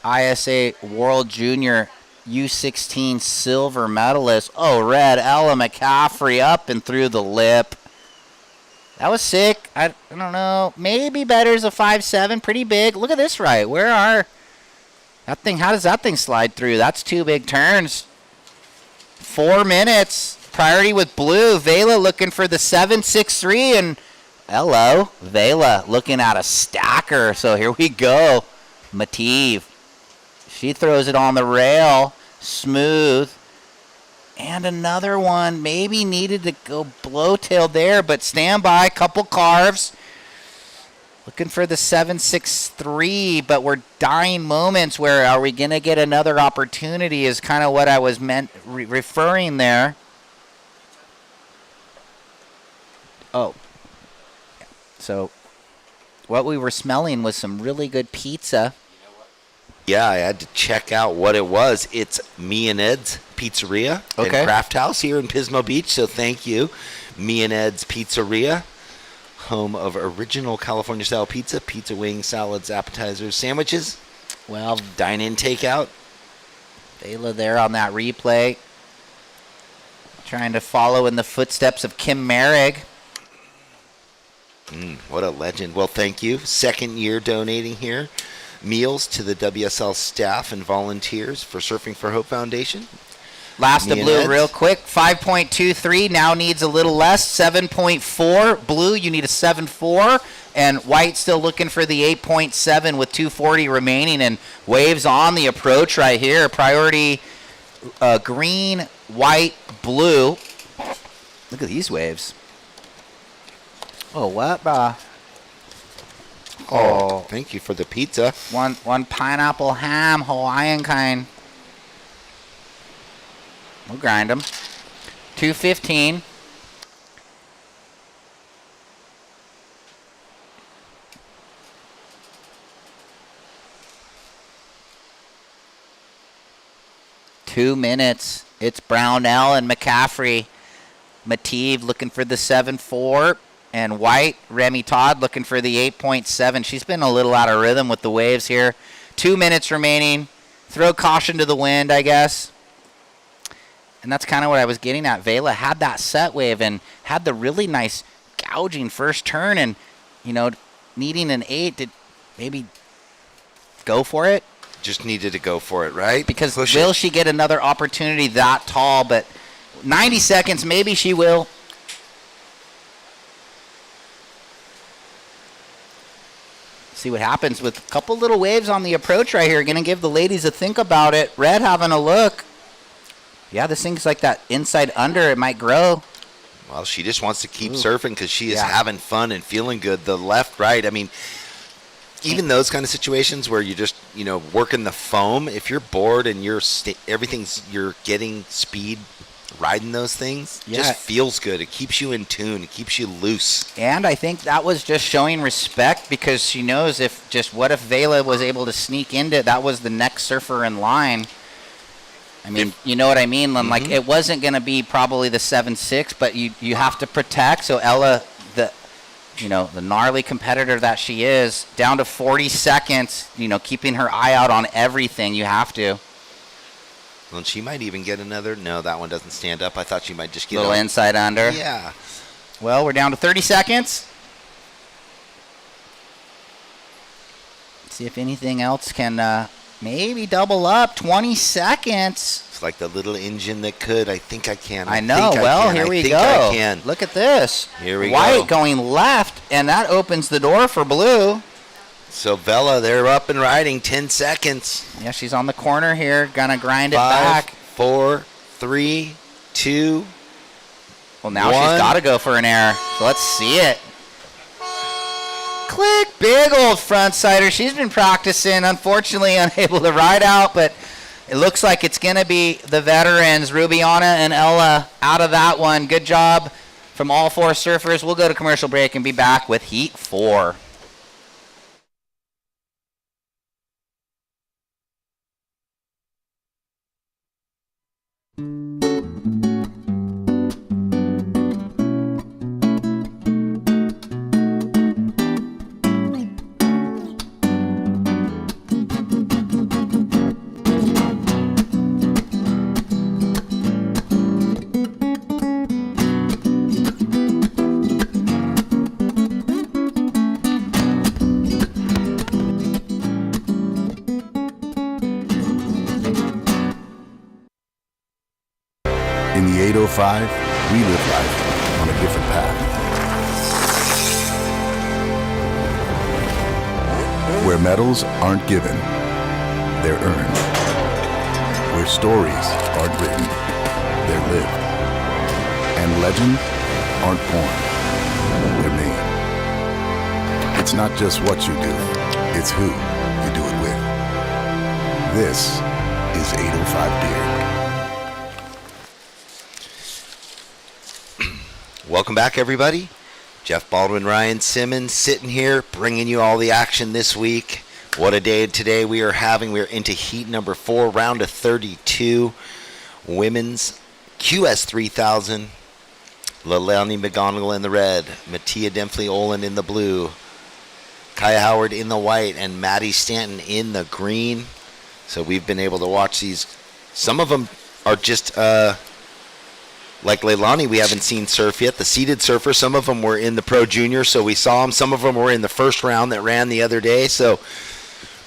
ISA World Junior U16 silver medalist. Oh, red. Ella McCaffrey up and through the lip. That was sick. I don't know. Maybe better's a 5.7. Pretty big. Look at this right. That thing, how does that thing slide through? That's 2 big turns. 4 minutes. Priority with blue. Vela looking for the 7.63. And hello, Vela looking at a stacker. So here we go. Mative. She throws it on the rail. Smooth. And another one, maybe needed to go blowtail there, but stand by, couple carves. Looking for the 7.63, but we're dying moments. Where are we going to get another opportunity is kind of what I was referring there. Oh. So what we were smelling was some really good pizza. Yeah, I had to check out what it was. It's Me and Ed's Pizzeria and Craft House here in Pismo Beach. So thank you, Me and Ed's Pizzeria. home of original California-style pizza, pizza wings, salads, appetizers, sandwiches. Well, dine-in, takeout. Vela there on that replay. Trying to follow in the footsteps of Kim Merrig. What a legend. Well, thank you. Second year donating here. Meals to the WSL staff and volunteers for Surfing for Hope Foundation. Last of blue real quick. 5.23 now needs a little less. 7.4. Blue, you need a 7.4. And white still looking for the 8.7 with 2:40 remaining. And waves on the approach right here. Priority green, white, blue. Look at these waves. Oh, what? Oh, thank you for the pizza. One pineapple ham, Hawaiian kind. We'll grind them. 2:15. Two minutes. It's Brownell and McCaffrey. Mateve looking for the 7.4. And white, Remy Todd looking for the 8.7. She's been a little out of rhythm with the waves here. 2 minutes remaining. Throw caution to the wind, I guess. And that's kind of what I was getting at. Vela had that set wave and had the really nice gouging first turn. And, needing an 8 to maybe go for it. Just needed to go for it, right? Because will she get another opportunity that tall? But 90 seconds, maybe she will. See what happens with a couple little waves on the approach right here. Going to give the ladies a think about it. Red having a look. Yeah, this thing's like that inside under. It might grow. Well, she just wants to keep surfing because she is having fun and feeling good. The left, right. I mean, even those kind of situations where you're just, working the foam, if you're bored and you're getting speed riding those things, just feels good. It keeps you in tune. It keeps you loose. And I think that was just showing respect because she knows what if Vela was able to sneak into it, that was the next surfer in line. I mean, you know what I mean? Mm-hmm. Like, it wasn't going to be probably the 7.6, but you have to protect. So Ella, the gnarly competitor that she is, down to 40 seconds, keeping her eye out on everything. You have to. Well, she might even get another. No, that one doesn't stand up. I thought she might just get a little inside under. Yeah. Well, we're down to 30 seconds. See if anything else can maybe double up. 20 seconds. It's like the little engine that could. I think I can. I know. Well, here we go. I can. Look at this. Here we go. White going left, and that opens the door for blue. So Vela, they're up and riding. 10 seconds. Yeah, she's on the corner here. Gonna grind it back. 4, 3, 2. Well, now she's got to go for an error. So let's see it. Click. Big old front sider. She's been practicing. Unfortunately, unable to ride out, but it looks like it's going to be the veterans, Rubiana and Ella, out of that one. Good job from all four surfers. We'll go to commercial break and be back with Heat 4. In the 805, we live life on a different path. Where medals aren't given, they're earned. Where stories aren't written, they're lived. And legends aren't born, they're made. It's not just what you do, it's who you do it with. This is 805 Beer. Welcome back, everybody. Jeff Baldwin, Ryan Simmons sitting here bringing you all the action this week. What a day today we are having. We are into heat number 4, round of 32. Women's QS 3000. Leilani McGonigal in the red, Mattia Demphley-Olin in the blue, Kaya Howard in the white, and Maddie Stanton in the green. So we've been able to watch these. Some of them are just like Leilani, we haven't seen surf yet. The seeded surfer, some of them were in the Pro Junior, so we saw them. Some of them were in the first round that ran the other day. So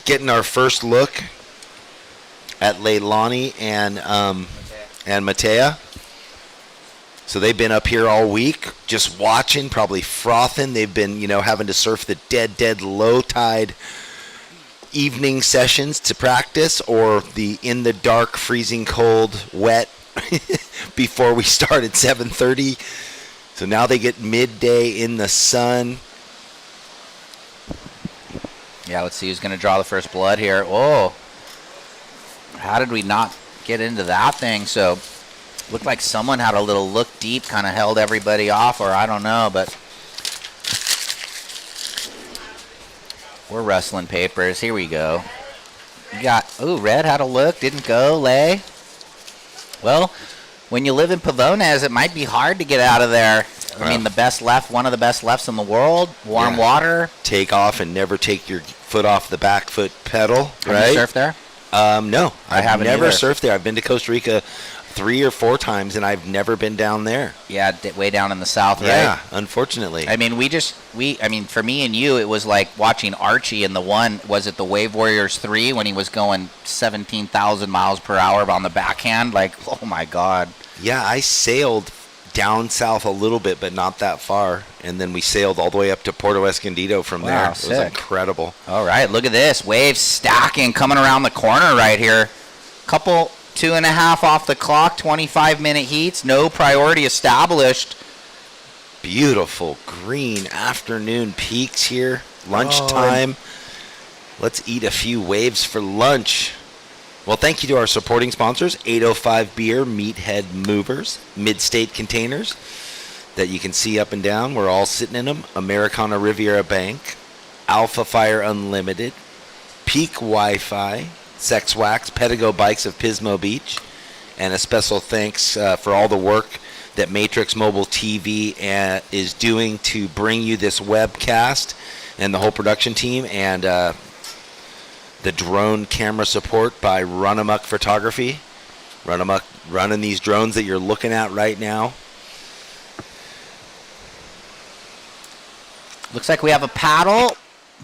getting our first look at Leilani and Mattea. So they've been up here all week just watching, probably frothing. They've been, having to surf the dead low tide evening sessions to practice, or the in the dark, freezing cold, wet before we start at 7:30. So now they get midday in the sun. Yeah, let's see who's going to draw the first blood here. Oh, how did we not get into that thing? So looked like someone had a little look deep, kind of held everybody off, or I don't know, but we're wrestling papers. Here we go. You got, red had a look, didn't go, Lay. Well, when you live in Pavones, it might be hard to get out of there. I mean, the best left, one of the best lefts in the world, warm water. Take off and never take your foot off the back foot pedal, right? Have you surfed there? No, I haven't never either. surfed there. I've been to Costa Rica 3 or 4 times, and I've never been down there. Yeah, way down in the south, right? Yeah, unfortunately. I mean, for me and you, it was like watching Archie in the Wave Warriors 3 when he was going 17,000 miles per hour on the backhand? Like, oh my God. Yeah, I sailed down south a little bit, but not that far. And then we sailed all the way up to Puerto Escondido from there. It was incredible. All right, look at this. Waves stacking, coming around the corner right here. Couple 2.5 off the clock, 25-minute heats, no priority established. Beautiful green afternoon peaks here. Lunchtime. Let's eat a few waves for lunch. Well, thank you to our supporting sponsors, 805 Beer, Meathead Movers, Mid-State Containers that you can see up and down. We're all sitting in them. Americana Riviera Bank, Alpha Fire Unlimited, Peak Wi-Fi, Sex Wax, Pedigo Bikes of Pismo Beach, and a special thanks for all the work that Matrix Mobile TV is doing to bring you this webcast, and the whole production team, and the drone camera support by Run Amok Photography. Run Amok running these drones that you're looking at right now. Looks like we have a paddle,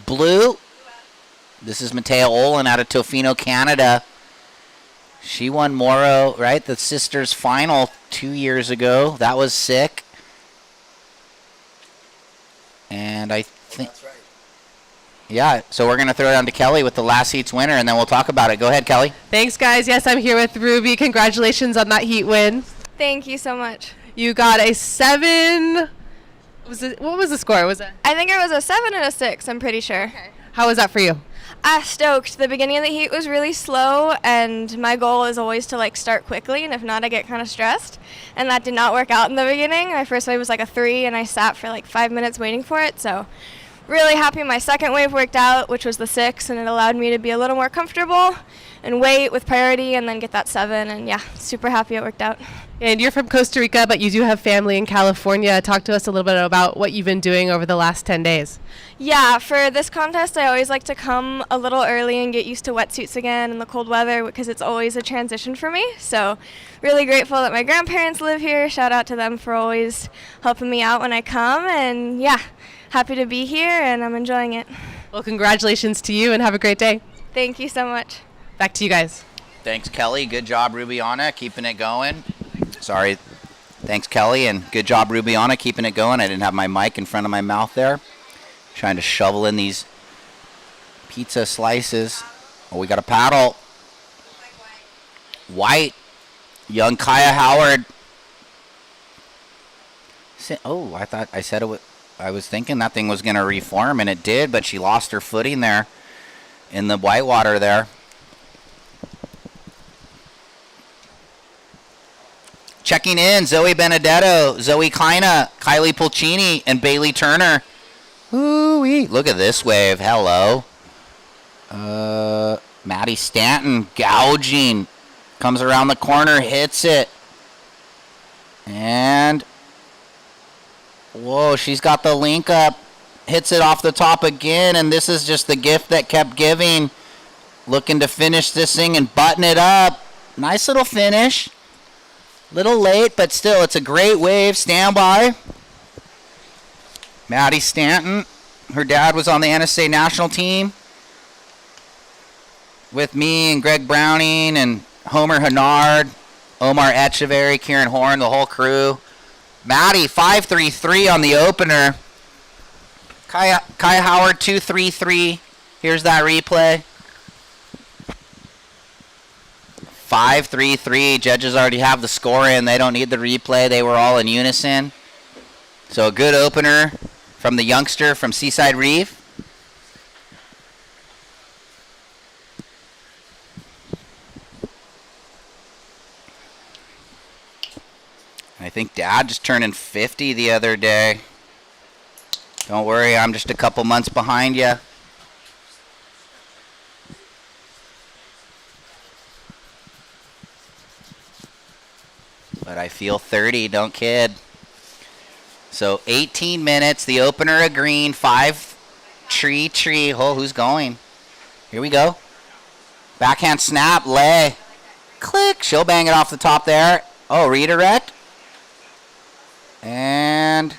blue. This is Mattea Olin out of Tofino, Canada. She won Moro, right? The sisters final 2 years ago. That was sick. And I think... That's right. Yeah, so we're going to throw it on to Kelly with the last heat's winner, and then we'll talk about it. Go ahead, Kelly. Thanks, guys. Yes, I'm here with Ruby. Congratulations on that heat win. Thank you so much. You got a 7. What was the score? Was it? I think it was a 7 and a 6, I'm pretty sure. Okay. How was that for you? Stoked. The beginning of the heat was really slow, and my goal is always to start quickly, and if not, I get kind of stressed. And that did not work out in the beginning. My first wave was like a 3, and I sat for 5 minutes waiting for it, so really happy my second wave worked out, which was the 6, and it allowed me to be a little more comfortable and wait with priority and then get that 7, and yeah, super happy it worked out. And you're from Costa Rica, but you do have family in California. Talk to us a little bit about what you've been doing over the last 10 days. Yeah, for this contest, I always like to come a little early and get used to wetsuits again in the cold weather because it's always a transition for me. So really grateful that my grandparents live here. Shout out to them for always helping me out when I come. And yeah, happy to be here, and I'm enjoying it. Well, congratulations to you, and have a great day. Thank you so much. Back to you guys. Thanks, Kelly. Good job, Rubiana, keeping it going. Sorry. Thanks, Kelly, and good job, Rubiana, keeping it going. I didn't have my mic in front of my mouth there. Trying to shovel in these pizza slices. Oh, we got a paddle. White. Young Kaya Howard. Oh, I thought I said it was... I was thinking that thing was going to reform, and it did, but she lost her footing there in the whitewater there. Checking in, Zoe Benedetto, Zoe Kleina, Kylie Pulcini, and Bailey Turner. Ooh-wee. Look at this wave. Hello. Maddie Stanton gouging. Comes around the corner, hits it. And Whoa, she's got the link up. Hits it off the top again, and this is just the gift that kept giving. Looking to finish this thing and button it up. Nice little finish. Little late, but still, it's a great wave. Stand by. Maddie Stanton. Her dad was on the NSA national team with me and Greg Browning and Homer Hennard, Omar Echeverry, Kieran Horn, the whole crew. Maddie, 5.33 on the opener. Kai Howard, 2.33. Here's that replay. 5.33. Judges already have the score in. They don't need the replay. They were all in unison. So a good opener from the youngster from Seaside Reef. I think Dad just turning 50 the other day. Don't worry, I'm just a couple months behind you. But I feel 30, don't kid. So 18 minutes, the opener a green, 5 tree. Oh, who's going? Here we go. Backhand snap, lay. Click, she'll bang it off the top there. Oh, redirect. And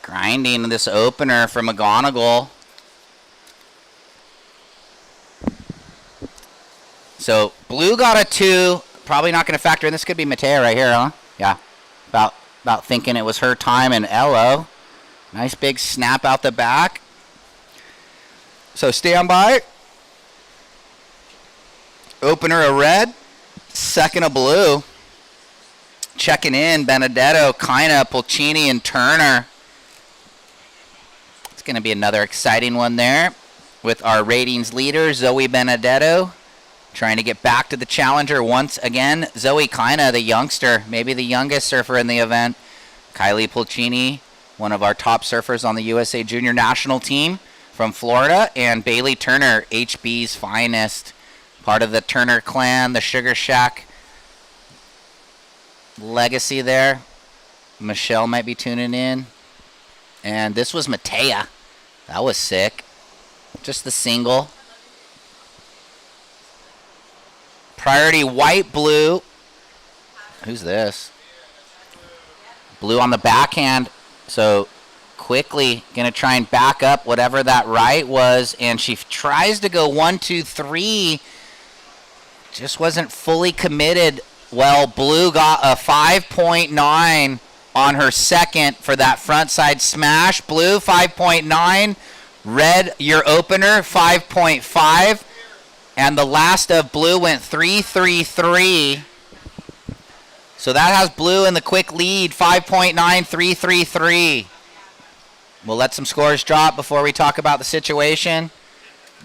grinding this opener from McGonigal. So blue got a 2. Probably not going to factor in. This could be Matea right here, huh? Yeah. About thinking it was her time and Elo. Nice big snap out the back. So stand by. Opener a red. Second a blue. Checking in, Benedetto, Kina, Pulcini, and Turner. It's going to be another exciting one there with our ratings leader, Zoe Benedetto, trying to get back to the challenger once again. Zoe Kina, the youngster, maybe the youngest surfer in the event. Kylie Pulcini, one of our top surfers on the USA Junior National Team from Florida. And Bailey Turner, HB's finest, part of the Turner clan, the Sugar Shack legacy there. Michelle might be tuning in. And this was Matea. That was sick. Just the single. Priority white, blue. Who's this? Blue on the backhand. So quickly going to try and back up whatever that right was. And she tries to go 1, 2, 3. Just wasn't fully committed. Well, blue got a 5.9 on her second for that front side smash. Blue, 5.9. Red, your opener, 5.5. And the last of blue went 3.33. So that has blue in the quick lead, 5.9, 3.33. We'll let some scores drop before we talk about the situation.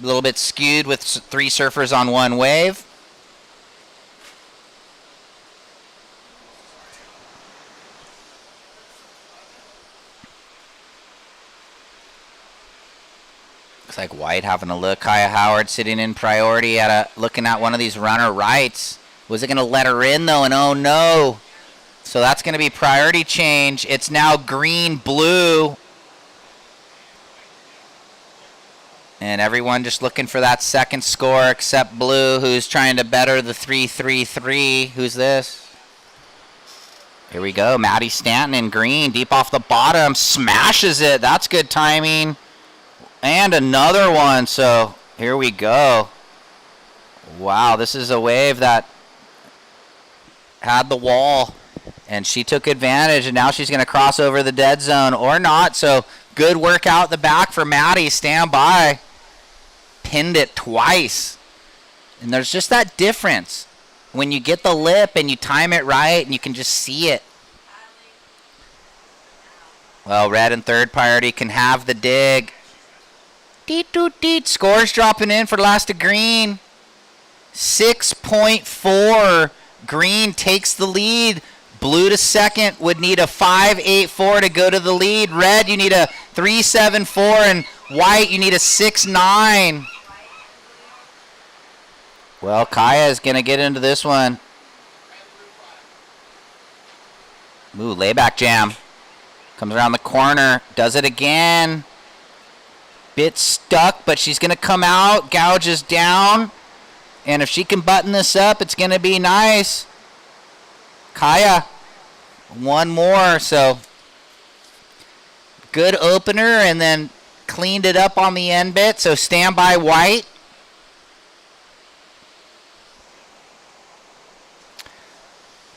A little bit skewed with 3 surfers on one wave. Looks like White having a look. Kaya Howard sitting in priority looking at one of these runner rights. Was it going to let her in though? And oh no. So that's going to be priority change. It's now green, blue. And everyone just looking for that second score except blue, who's trying to better the 3.33. Who's this? Here we go. Maddie Stanton in green, deep off the bottom. Smashes it. That's good timing. And another one, so here we go. Wow, this is a wave that had the wall, and she took advantage, and now she's going to cross over the dead zone, or not, so good work out the back for Maddie. Stand by. Pinned it twice. And there's just that difference. When you get the lip and you time it right, and you can just see it. Well, red and third priority can have the dig. Deet. Scores dropping in for last of green. 6.4. Green takes the lead. Blue to second would need a 5.84 to go to the lead. Red, you need a 3.74, and white, you need a 6.9. Well, Kaya is going to get into this one. Ooh, layback jam. Comes around the corner. Does it again. Bit stuck, but she's going to come out. Gouges down. And if she can button this up, it's going to be nice. Kaya, one more. So good opener, and then cleaned it up on the end bit. So stand by white.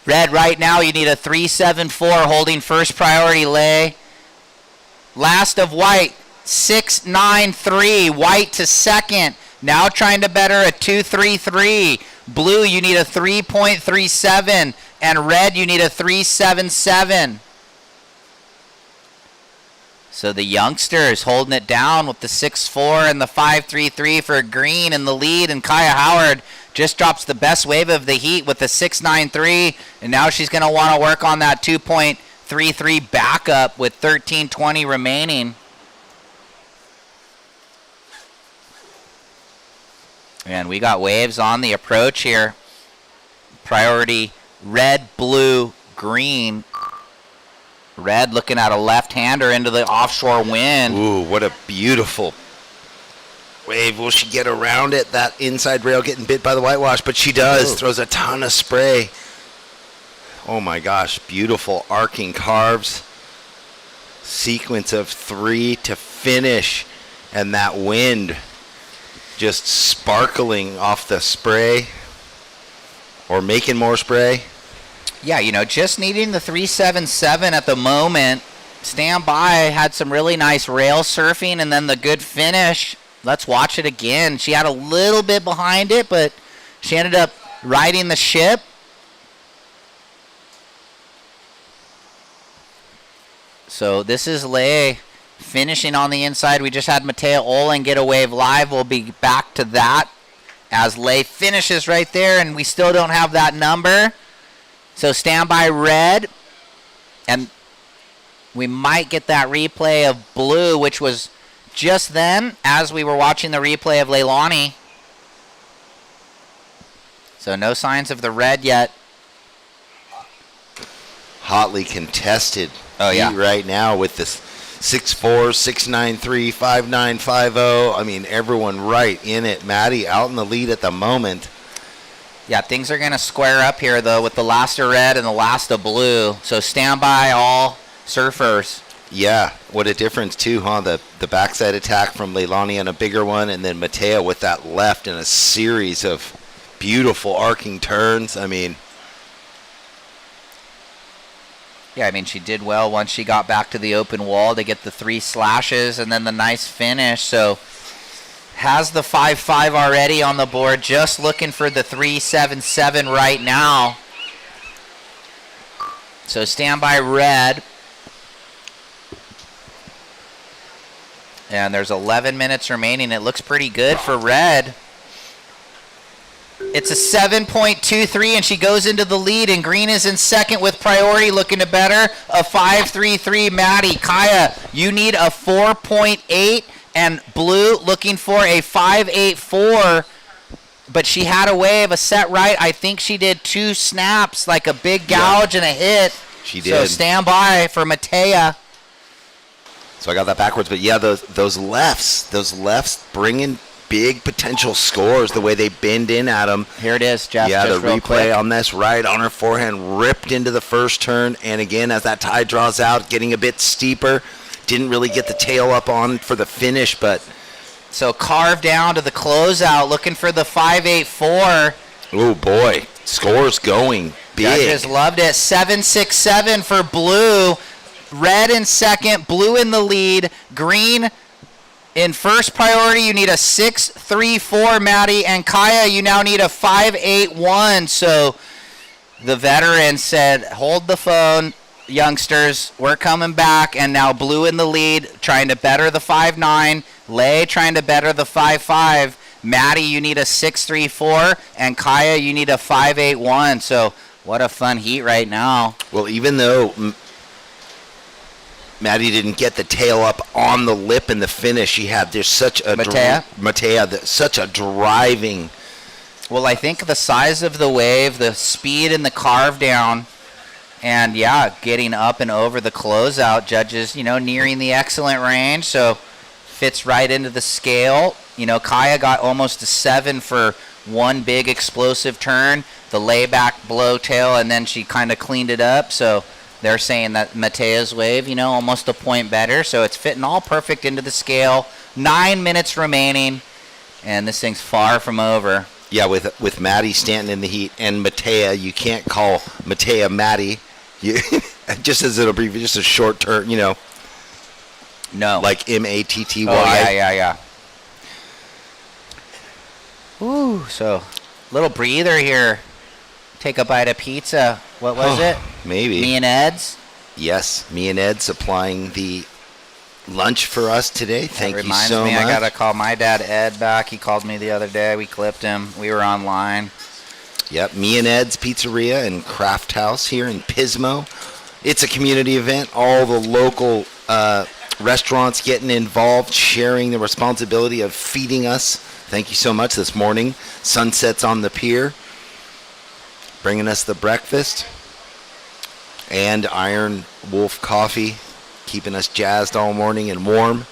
Red right now, you need a 3-7-4 holding first priority lay. Last of white, 6-9-3. White to second. Now trying to better a 2-3-3. Blue, you need a 3.37. And red, you need a 3-7-7. So the youngsters holding it down with the 6-4 and the 5-3-3 for green in the lead. And Kaya Howard just drops the best wave of the heat with the 6-9-3. And now she's going to want to work on that 2.33 backup with 13:20 remaining. And we got waves on the approach here. Priority red, blue, green. Red looking at a left-hander into the offshore wind. Ooh, what a beautiful wave. Will she get around it? That inside rail getting bit by the whitewash, but she does. Ooh. Throws a ton of spray. Oh my gosh, beautiful arcing carves. Sequence of 3 to finish, and that wind just sparkling off the spray or making more spray. Yeah, just needing the 3-7-7 at the moment. Stand by, had some really nice rail surfing, and then the good finish. Let's watch it again. She had a little bit behind it, but she ended up riding the ship. So this is Lei finishing on the inside. We just had Mattea Olin get a wave live. We'll be back to that as Lei finishes right there, and we still don't have that number. So stand by red, and we might get that replay of blue, which was just then as we were watching the replay of Leilani. So no signs of the red yet. Hotly contested heat right now with this 6-4, 6-9-3, 5-9-5-0. I mean, everyone right in it. Maddie out in the lead at the moment. Yeah, things are going to square up here, though, with the last of red and the last of blue. So stand by, all surfers. Yeah, what a difference, too, huh? The backside attack from Leilani on a bigger one, and then Mattea with that left in a series of beautiful arcing turns. I mean... Yeah, she did well once she got back to the open wall to get the 3 slashes and then the nice finish. So has the 5-5 already on the board, just looking for the 3-7-7 right now. So stand by red. And there's 11 minutes remaining. It looks pretty good for red. It's a 7.23, and she goes into the lead, and green is in second with priority looking to better. A 5.33, Maddie. Kaya, you need a 4.8, and blue looking for a 5.84, but she had a wave, a set right. I think she did 2 snaps, like a big gouge and a hit. She did. So stand by for Mattea. So I got that backwards, but yeah, those lefts bringing big potential scores, the way they bend in at them. Here it is, Jeff. Yeah, just the real replay quick. on this right on her forehand, ripped into the first turn, and again, as that tide draws out, getting a bit steeper. Didn't really get the tail up on for the finish, but... So carved down to the closeout, looking for the 5.84. Oh, boy. Scores going big. Judges loved it. 7.67 for blue. Red in second, blue in the lead, green in first priority. You need a 6.34, Maddie, and Kaya, you now need a 5.81. So the veteran said, hold the phone, youngsters, we're coming back. And now blue in the lead, trying to better the 5.9. Lei trying to better the 5.5. Maddie, you need a 6.34, and Kaya, you need a 5.81. So what a fun heat right now. Well, even though Maddie didn't get the tail up on the lip in the finish, she had there's such a Mattea, such a driving. Well, I think the size of the wave, the speed and the carve down And, yeah, getting up and over the closeout. Judges, nearing the excellent range, so fits right into the scale. Kaya got almost a 7 for one big explosive turn, the layback blow tail, and then she kind of cleaned it up. So they're saying that Matea's wave, almost a point better. So it's fitting all perfect into the scale. 9 minutes remaining, and this thing's far from over. Yeah, with Maddie standing in the heat and Matea, you can't call Matea Maddie. Just as it'll be just a short turn, No. Like Matty. Oh, yeah. Ooh, so little breather here. Take a bite of pizza. What was it? Maybe. Me and Ed's? Yes, me and Ed supplying the lunch for us today. Thank you so much. I got to call my dad, Ed, back. He called me the other day. We clipped him. We were online. Yep, me and Ed's Pizzeria and Craft House here in Pismo. It's a community event. All the local restaurants getting involved, sharing the responsibility of feeding us. Thank you so much this morning. Sunsets on the pier, bringing us the breakfast. And Iron Wolf Coffee, keeping us jazzed all morning and warm.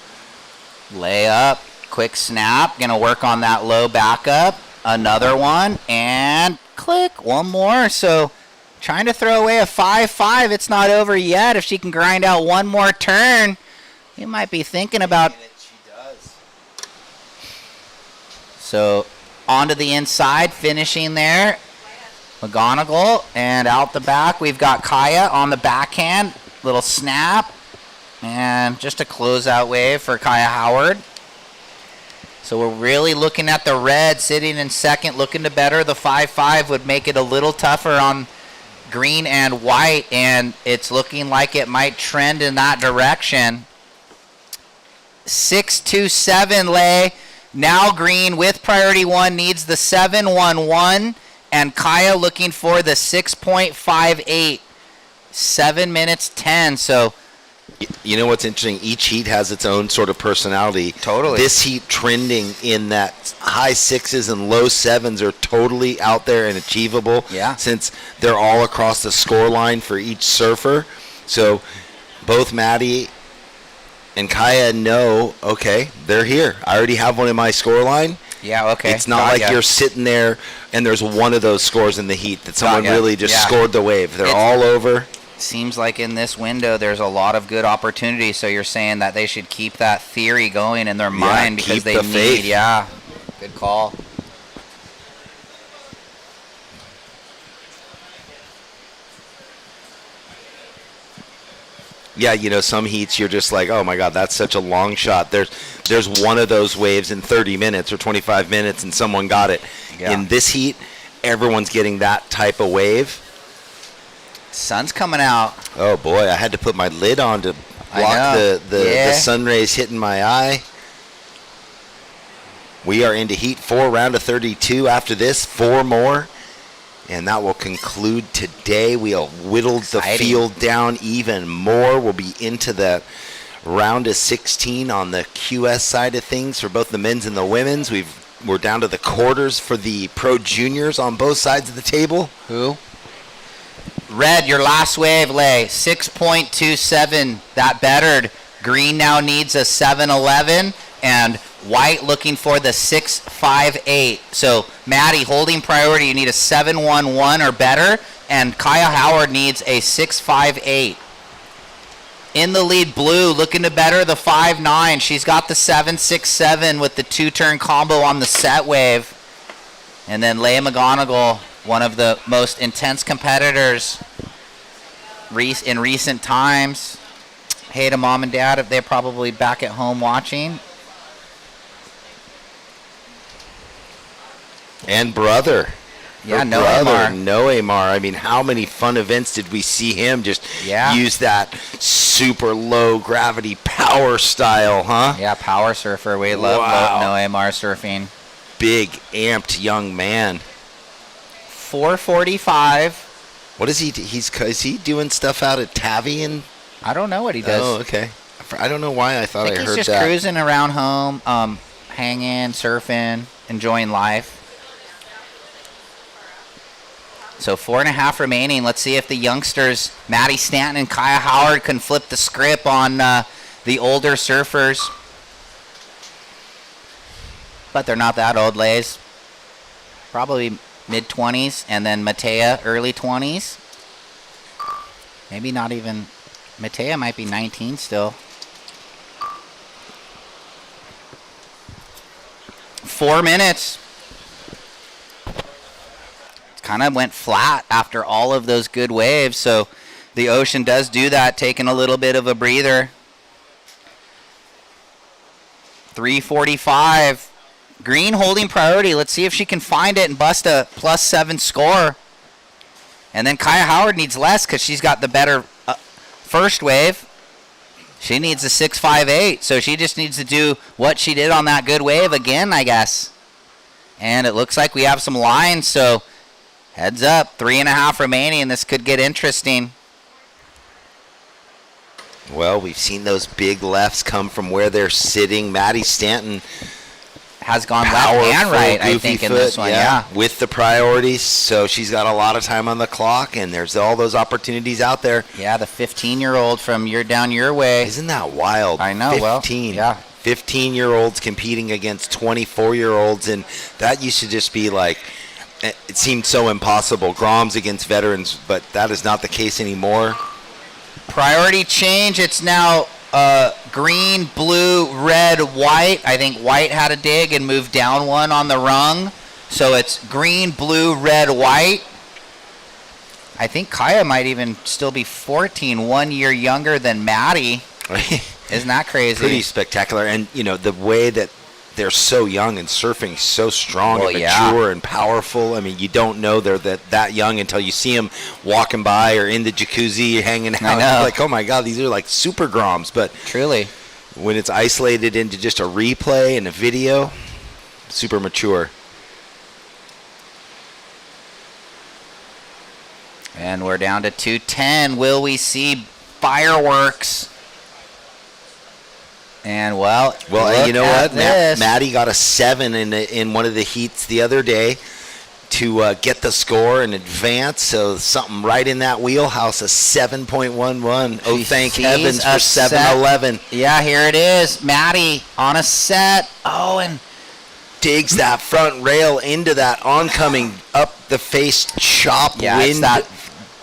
Lay up, quick snap. Going to work on that low backup. Another one, and click, one more. So trying to throw away a 5-5. It's not over yet. If she can grind out one more turn, you might be thinking about. So onto the inside, finishing there. McGonigal, and out the back, we've got Kaya on the backhand. Little snap, and just a closeout wave for Kaya Howard. So we're really looking at the red sitting in second, looking to better. The 5-5 would make it a little tougher on green and white, and it's looking like it might trend in that direction. 6-2-7 lay. Now green with priority 1 needs the 7-1-1, and Kaya looking for the 6.58. 7 minutes 10, so. You know what's interesting? Each heat has its own sort of personality. Totally. This heat trending in that high 6s and low 7s are totally out there and achievable. Yeah. Since they're all across the score line for each surfer. So both Maddie and Kaya know, okay, they're here. I already have one in my score line. Yeah, okay. It's not like you're sitting there and there's one of those scores in the heat that someone really just scored the wave. They're all over. Seems like in this window there's a lot of good opportunity, so you're saying that they should keep that theory going in their mind because they need, good call. Yeah, some heats you're just like, oh my God, that's such a long shot. There's one of those waves in 30 minutes or 25 minutes and someone got it. Yeah. In this heat, everyone's getting that type of wave. Sun's coming out. Oh boy, I had to put my lid on to block the sun rays hitting my eye. We are into heat 4, round of 32. After this, 4 more. And that will conclude today. We'll whittle the field down even more. We'll be into the round of 16 on the QS side of things for both the men's and the women's. We're down to the quarters for the pro juniors on both sides of the table. Who? Red, your last wave lay 6.27. That bettered. Green now needs a 7-11, and white looking for the 6.58. So Maddie holding priority. You need a 7-1-1 or better, and Kaya Howard needs a 6.58. In the lead, blue looking to better the 5-9. She's got the 7-6-7 with the 2-turn combo on the set wave, and then Leia McGonigal, one of the most intense competitors in recent times. Hey to mom and dad if they're probably back at home watching. And brother. Yeah, Noemar. I mean, how many fun events did we see him just use that super low gravity power style, huh? Yeah, power surfer. We love Noemar surfing. Big, amped young man. 4:45. What is he? Is he doing stuff out at Tavian? I don't know what he does. Oh, okay. I don't know why I thought I heard that. He's just cruising around home, hanging, surfing, enjoying life. So 4.5 remaining. Let's see if the youngsters, Maddie Stanton and Kaya Howard, can flip the script on the older surfers. But they're not that old, Lays. Probably mid-20s, and then Matea, early 20s. Maybe not even. Matea might be 19 still. 4 minutes. Kind of went flat after all of those good waves, so the ocean does do that, taking a little bit of a breather. 3:45. Green holding priority. Let's see if she can find it and bust a +7 score. And then Kaya Howard needs less because she's got the better first wave. She needs a 6.58, so she just needs to do what she did on that good wave again, I guess. And it looks like we have some lines, so heads up. 3.5 remaining. This could get interesting. Well, we've seen those big lefts come from where they're sitting. Maddie Stanton has gone left and right, I think, in this one, yeah. With the priorities, so she's got a lot of time on the clock, and there's all those opportunities out there. Yeah, the 15-year-old from down your way. Isn't that wild? I know, 15. Yeah. 15-year-olds competing against 24-year-olds, and that used to just be like, it seemed so impossible. Groms against veterans, but that is not the case anymore. Priority change. It's now green, blue, red, white. I think white had a dig and moved down one on the rung. So it's green, blue, red, white. I think Kaya might even still be 14, 1 year younger than Maddie. Isn't that crazy? Pretty spectacular. And, you know, the way that they're so young and surfing so strong and mature and powerful. I mean, you don't know they're that young until you see them walking by or in the jacuzzi hanging out. It's like, oh my God, these are like super groms. But truly, when it's isolated into just a replay and a video, super mature. And we're down to 2:10. Will we see fireworks? And well, you know what? Maddie got a 7 in one of the heats the other day to get the score and advance. So something right in that wheelhouse, a 7.11. Oh, thank heavens for 7:11. Yeah, here it is. Maddie on a set. Oh, and digs that front rail into that oncoming up the face chop wind. It's that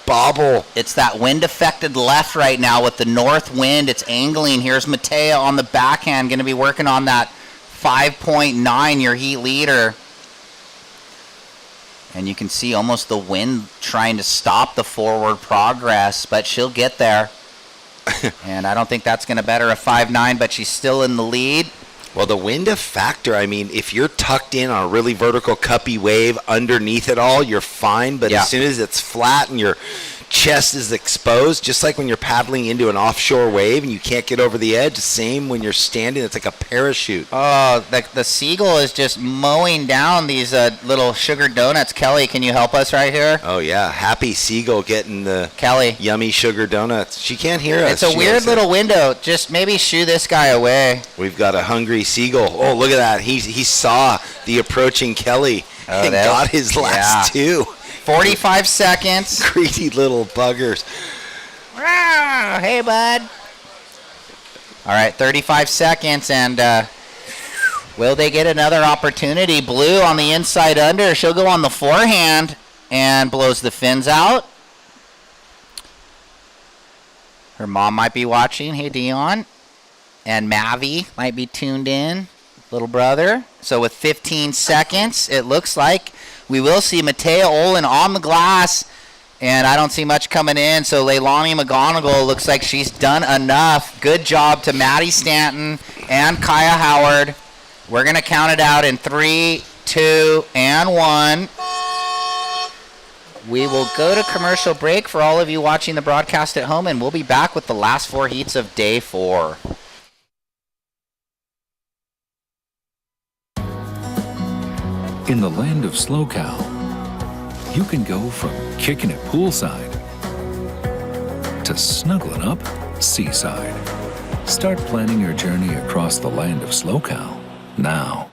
bobble. It's that wind affected left right now with the north wind. It's angling. Here's Matea on the backhand, going to be working on that 5.9, your heat leader. And you can see almost the wind trying to stop the forward progress, but she'll get there. And I don't think that's going to better a 5.9, but she's still in the lead. Well, the wind a factor. I mean, if you're tucked in on a really vertical cuppy wave underneath it all, you're fine. But as soon as it's flat and your chest is exposed, just like when you're paddling into an offshore wave and you can't get over the edge, same when you're standing. It's like a parachute. Oh, the seagull is just mowing down these little sugar donuts. Kelly, can you help us right here? Oh, yeah. Happy seagull getting the yummy sugar donuts. She can't hear us. It's a weird little window. Just maybe shoo this guy away. We've got a hungry seagull. Oh, look at that. He saw the approaching Kelly and got his last two. 45 seconds. Greedy little buggers. Hey, bud. All right, 35 seconds, and will they get another opportunity? Blue on the inside under. She'll go on the forehand and blows the fins out. Her mom might be watching. Hey, Dion. And Mavi might be tuned in. Little brother. So with 15 seconds, it looks like we will see Matea Olin on the glass, and I don't see much coming in. So Leilani McGonigal looks like she's done enough. Good job to Maddie Stanton and Kaya Howard. We're going to count it out in 3, 2, and 1. We will go to commercial break for all of you watching the broadcast at home, and we'll be back with the last 4 heats of day 4. In the land of SLO, you can go from kicking it poolside to snuggling up seaside. Start planning your journey across the land of SLO now.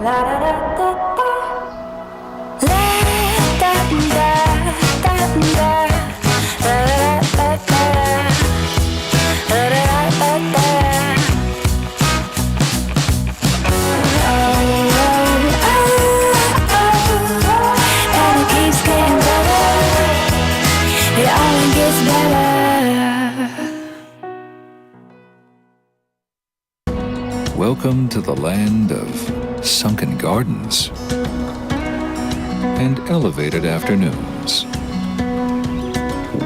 Let Welcome to the land of sunken gardens and elevated afternoons.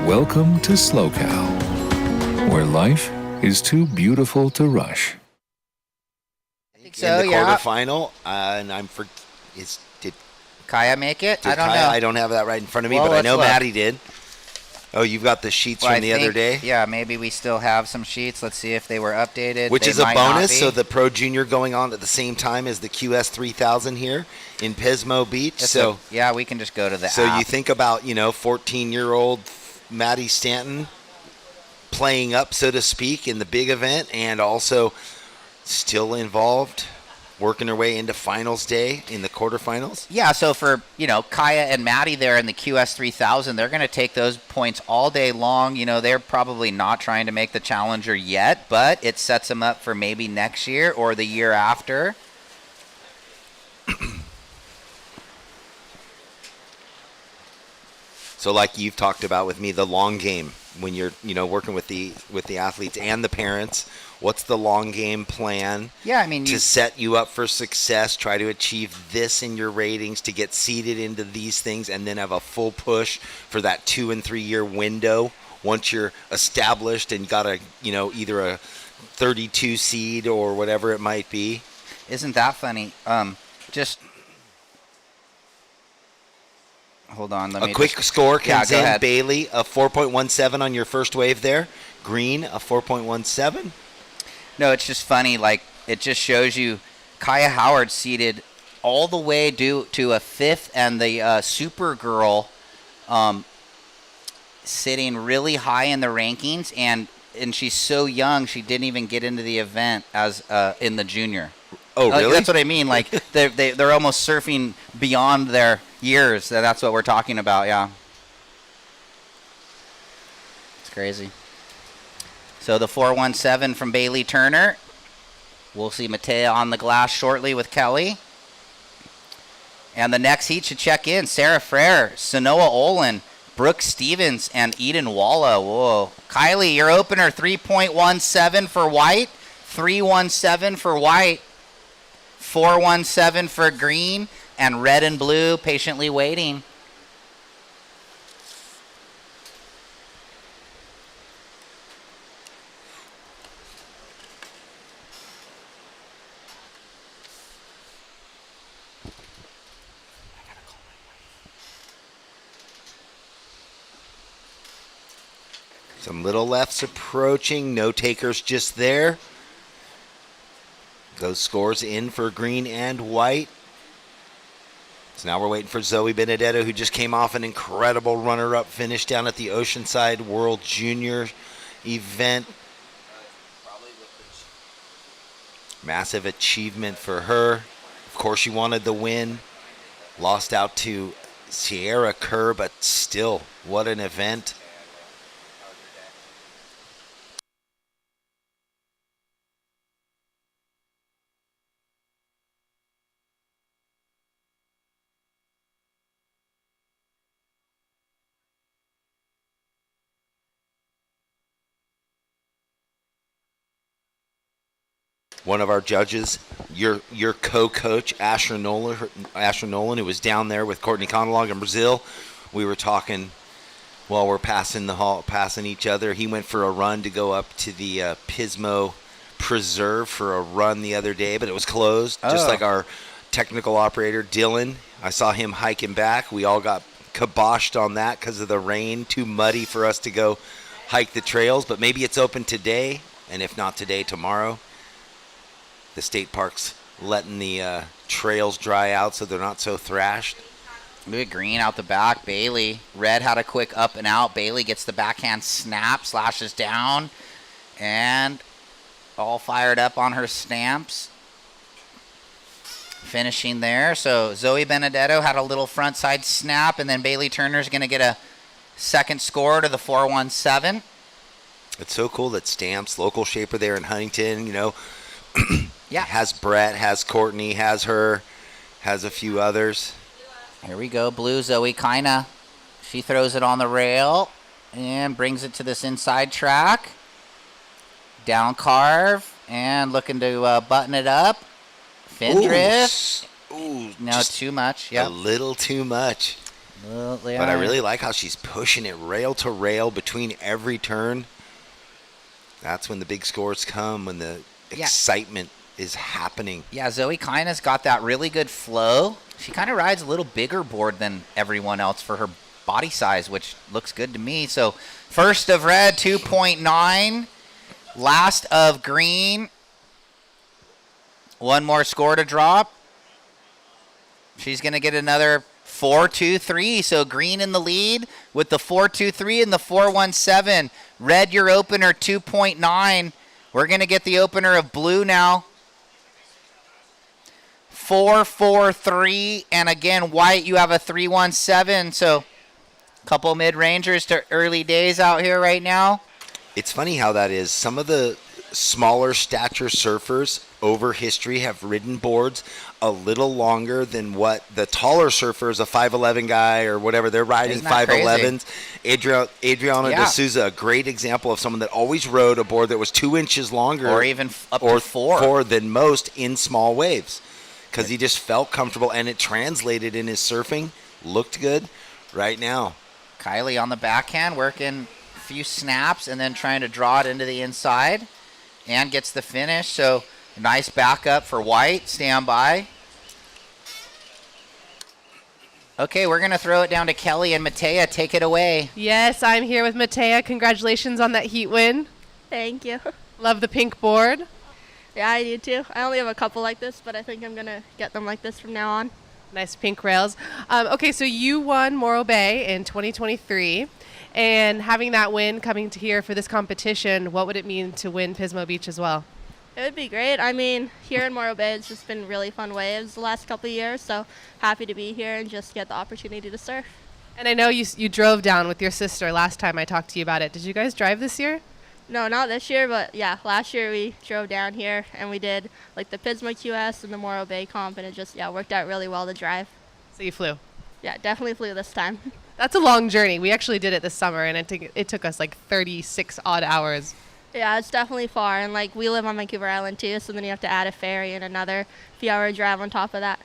Welcome to SLO, where life is too beautiful to rush. So, in the yeah. quarterfinal, and did Kaya make it? I don't Kaya, know. I don't have that right in front of me, Well, but I know let's look. Maddie did. Oh, you've got the sheets Well, from I the other think- day? Yeah, maybe we still have some sheets. Let's see if they were updated. Which They is a might not bonus. be. So the Pro Junior going on at the same time as the QS 3000 here in Pismo Beach. Yeah, we can just go to the So app. you think about, 14-year-old Maddie Stanton playing up, so to speak, in the big event, and also still involved, working her way into finals day in the quarterfinals. Yeah, so for, Kaya and Maddie there in the QS 3000, they're going to take those points all day long. They're probably not trying to make the Challenger yet, but it sets them up for maybe next year or the year after. So like you've talked about with me, the long game when you're, working with the athletes and the parents, what's the long game plan? Yeah, I mean, to set you up for success, try to achieve this in your ratings, to get seeded into these things, and then have a full push for that 2 and 3 year window once you're established and got either a 32 seed or whatever it might be. Isn't that funny? Just hold on. Let me a quick score comes go in. ahead. Bailey, a 4.17 on your first wave there. Green, a 4.17. No, it's just funny. Like, it just shows you Kaya Howard seeded all the way to a 5th, and the Supergirl sitting really high in the rankings, and she's so young, she didn't even get into the event as in the junior. Oh, Like, really? that's what I mean. Like, they're almost surfing beyond their years. That's what we're talking about, yeah. It's crazy. So the 417 from Bailey Turner. We'll see Matea on the glass shortly with Kelly. And the next heat should check in. Sarah Frere, Sanoa Olin, Brooke Stevens, and Eden Walla. Whoa. Kylie, your opener, 3.17 for white, 317 for white, 417 for green, and red and blue patiently waiting. Some little lefts approaching. No takers just there. Those scores in for green and white. So now we're waiting for Zoe Benedetto, who just came off an incredible runner-up finish down at the Oceanside World Junior event. Massive achievement for her. Of course, she wanted the win. Lost out to Sierra Kerr, but still, what an event. One of our judges, your co-coach, Asher Nolan, who was down there with Courtney Conalog in Brazil. We were talking while we're passing each other. He went for a run to go up to the Pismo Preserve for a run the other day, but it was closed, just like our technical operator, Dylan. I saw him hiking back. We all got kiboshed on that because of the rain. Too muddy for us to go hike the trails, but maybe it's open today, and if not today, tomorrow. The state park's letting the trails dry out so they're not so thrashed. Look at green out the back. Bailey. Red had a quick up and out. Bailey gets the backhand snap, slashes down, and all fired up on her stamps. finishing there. So Zoe Benedetto had a little front side snap, and then Bailey Turner's going to get a second score to the 417. It's so cool that Stamps, local shaper there in Huntington, yeah, has Brett, has Courtney, has her, has a few others. Here we go. Blue Zoe Kina. She throws it on the rail and brings it to this inside track. Down carve and looking to button it up. Fin drift. Ooh, no, too much. Yep. A little too much. Well, yeah. But I really like how she's pushing it rail to rail between every turn. That's when the big scores come, when the excitement is happening. Yeah, Zoe Kina's got that really good flow. She kind of rides a little bigger board than everyone else for her body size, which looks good to me. So first of red, 2.9. Last of green. One more score to drop. She's going to get another 4-2-3. So green in the lead with the 4-2-3 and the 4-1-7. Red, your opener, 2.9. We're going to get the opener of blue now. 4-4-3. And again, white, you have a 3-1-7. So a couple mid-rangers to early days out here right now. It's funny how that is. Some of the smaller stature surfers over history have ridden boards a little longer than what the taller surfers, a 5'11 guy or whatever, they're riding 5'11s. Adriana D'Souza, a great example of someone that always rode a board that was 2 inches longer. Or even up to 4 than most in small waves. Because he just felt comfortable and it translated in his surfing. Looked good right now. Kylie on the backhand working a few snaps and then trying to draw it into the inside. And gets the finish. So nice backup for white. Stand by. Okay, we're going to throw it down to Kelly and Matea. Take it away. Yes, I'm here with Matea. Congratulations on that heat win. Thank you. Love the pink board. Yeah, I do too. I only have a couple like this, but I think I'm going to get them like this from now on. Nice pink rails. Okay, so you won Morro Bay in 2023. And having that win coming to here for this competition, what would it mean to win Pismo Beach as well? It would be great. I mean, here in Morro Bay, it's just been really fun waves the last couple of years, so happy to be here and just get the opportunity to surf. And I know you drove down with your sister last time I talked to you about it. Did you guys drive this year? No, not this year, but yeah, last year we drove down here and we did like the Pismo QS and the Morro Bay comp, and it just worked out really well to drive. So you flew? Yeah, definitely flew this time. That's a long journey. We actually did it this summer, and it took us like 36 odd hours. Yeah, it's definitely far, and like we live on Vancouver Island too, so then you have to add a ferry and another few-hour drive on top of that.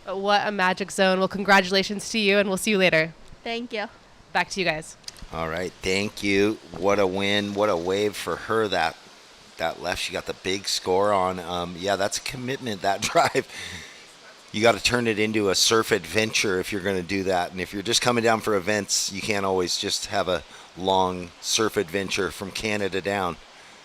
But what a magic zone. Well, congratulations to you, and we'll see you later. Thank you. Back to you guys. All right, thank you. What a win. What a wave for her that left. She got the big score on. That's a commitment, that drive. You got to turn it into a surf adventure if you're going to do that. And if you're just coming down for events, you can't always just have a long surf adventure from Canada down.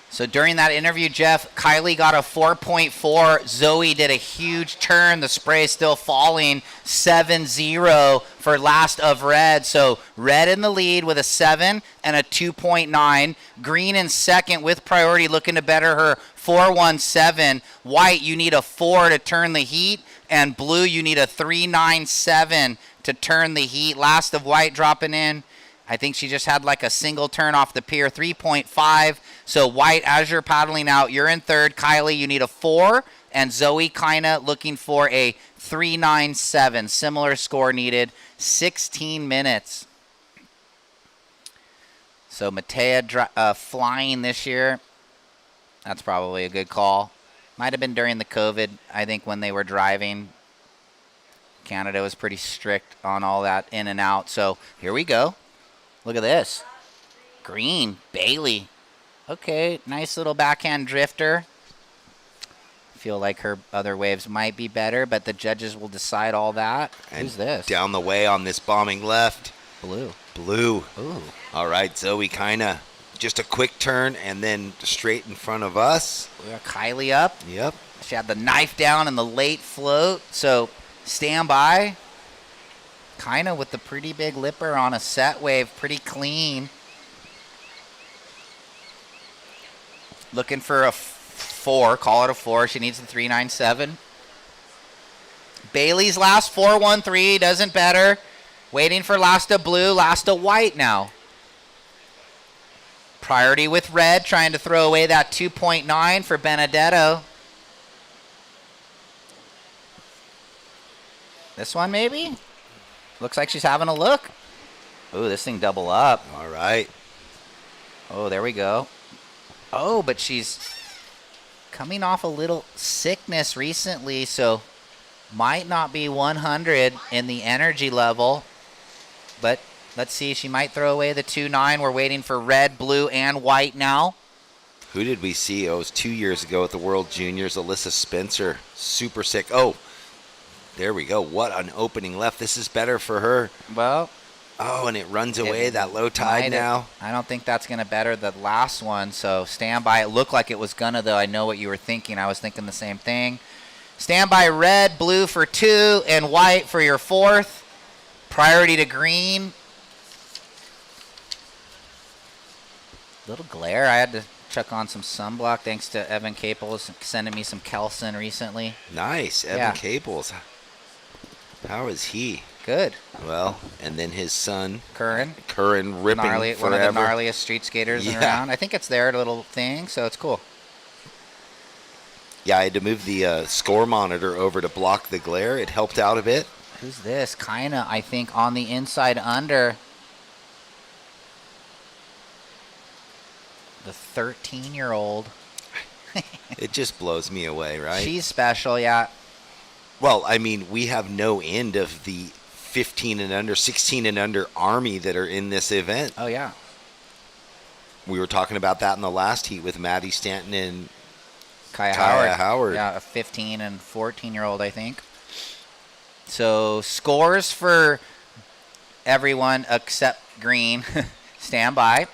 So during that interview, Jeff, Kylie got a 4.4. Zoe did a huge turn. The spray is still falling. 7-0 for last of red. So red in the lead with a 7 and a 2.9. Green in second with priority, looking to better her 4.17. White, you need a 4 to turn the heat. And blue, you need a 3.97 to turn the heat. Last of white dropping in. I think she just had like a single turn off the pier, 3.5. So white, as you're paddling out, you're in third. Kylie, you need a 4. And Zoe Kina looking for a 3.97. Similar score needed. 16 minutes. So Matea flying this year. That's probably a good call. Might have been during the COVID, I think, when they were driving. Canada was pretty strict on all that in and out. So here we go. Look at this. Green, Bailey. Okay, nice little backhand drifter. Feel like her other waves might be better, but the judges will decide all that. And who's this? Down the way on this bombing left. Blue. Ooh. All right, Zoe Kina. Just a quick turn and then straight in front of us. We got Kylie up. Yep. She had the knife down in the late float, so stand by. Kina with the pretty big lipper on a set wave, pretty clean. Looking for a 4, call it a 4. She needs the 3.97. Bailey's last 4-1-3, doesn't better. Waiting for last of blue, last of white now. Priority with red, trying to throw away that 2.9 for Benedetto. This one maybe? Looks like she's having a look. Ooh, this thing double up. All right. Oh, there we go. Oh, but she's coming off a little sickness recently, so might not be 100 in the energy level. But let's see, she might throw away the 2.9. We're waiting for red, blue, and white now. Who did we see? Oh, it was 2 years ago at the World Juniors. Alyssa Spencer, super sick. Oh, there we go. What an opening left. This is better for her. Well. Oh, and it runs away, that low tide now. I don't think that's going to better the last one, so stand by. It looked like it was going to, though. I know what you were thinking. I was thinking the same thing. Stand by red, blue for 2, and white for your 4th. Priority to green. Little glare. I had to chuck on some sunblock thanks to Evan Caples sending me some Kelson recently. Nice. Evan Caples. How is he? Good. Well, and then his son, Curran ripping one forever. of the gnarliest street skaters around. I think it's their little thing, so it's cool. Yeah, I had to move the score monitor over to block the glare. It helped out a bit. Who's this? Kinda, I think, on the inside under. The 13-year-old. It just blows me away, right? She's special, yeah. Well, I mean, we have no end of the 15 and under, 16 and under Army that are in this event. Oh, yeah. We were talking about that in the last heat with Maddie Stanton and Kaya Howard. Yeah, a 15 and 14-year-old, I think. So scores for everyone except green. Stand by.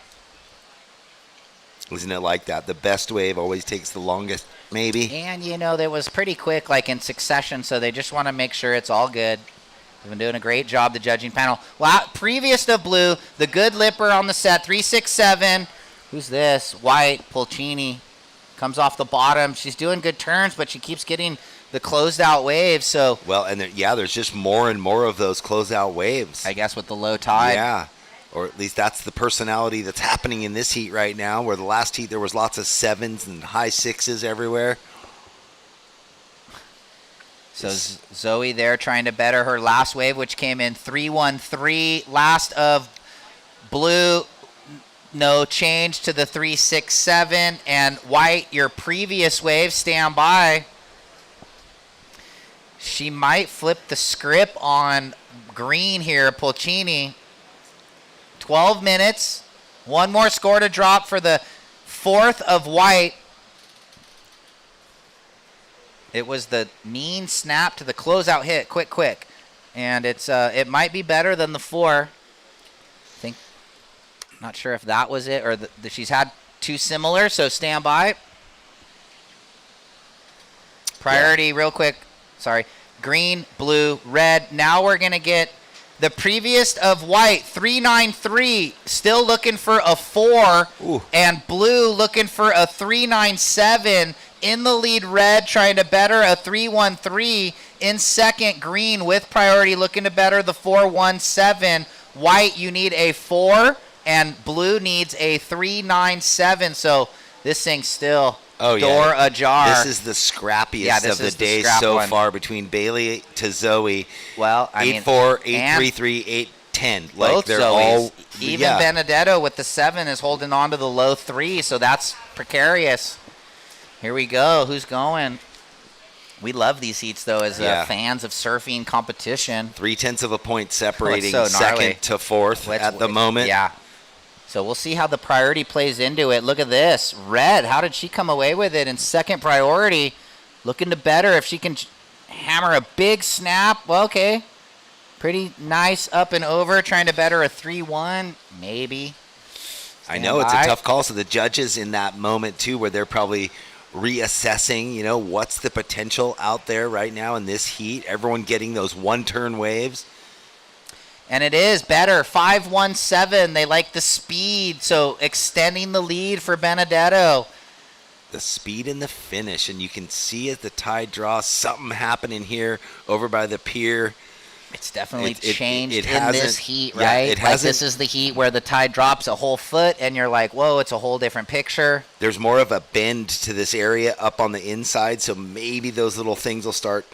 Isn't it like that? The best wave always takes the longest, maybe. And, you know, that was pretty quick, like in succession, so they just want to make sure it's all good. They've been doing a great job, the judging panel. Previous to blue, the good lipper on the set, 3-6-7. Who's this? White, Pulcini. Comes off the bottom. She's doing good turns, but she keeps getting the closed out waves. So well, and there's just more and more of those closed out waves. I guess with the low tide. Yeah. Or at least that's the personality that's happening in this heat right now, where the last heat there was lots of 7s and high 6s everywhere. So Zoe there trying to better her last wave, which came in 3-1-3. Last of blue, no change to the 3-6-7. And white, your previous wave, stand by. She might flip the script on green here, Pulcini. 12 minutes. One more score to drop for the 4th of white. It was the mean snap to the closeout hit, quick. And it might be better than the 4. Not sure if that was it or she's had 2 similar, so stand by. Priority real quick. Sorry. Green, blue, red. Now we're going to get the previous of white, 3-9-3, still looking for a 4. Ooh. And blue looking for a 3-9-7. In the lead, red trying to better a 3-1-3. In second, green with priority looking to better the 4-1-7. White, you need a 4, and blue needs a 3-9-7. So this thing's still door ajar. This is the scrappiest of the day so far between Bailey to Zoe. Well, I mean, 8-4, 8-3-3, 8-10. Like both they're Zoes. all Even Benedetto with the 7 is holding on to the low 3, so that's precarious. Here we go. Who's going? We love these heats, though, as fans of surfing competition. 0.3 of a point separating so second to 4th at the moment. Yeah. So we'll see how the priority plays into it. Look at this. Red, how did she come away with it in second priority? Looking to better if she can hammer a big snap. Well, okay. Pretty nice up and over. Trying to better a 3-1. Maybe. I know it's a tough call. So the judges in that moment, too, where they're probably reassessing, what's the potential out there right now in this heat. Everyone getting those one-turn waves. And it is better. 5-1-7. They like the speed, so extending the lead for Benedetto. the speed and the finish, and you can see as the tide draws something happening here over by the pier. It's definitely changed in hasn't- this heat, yeah, right? it Like hasn't- this is the heat where the tide drops a whole foot, and you're like, whoa, it's a whole different picture. There's more of a bend to this area up on the inside, so maybe those little things will start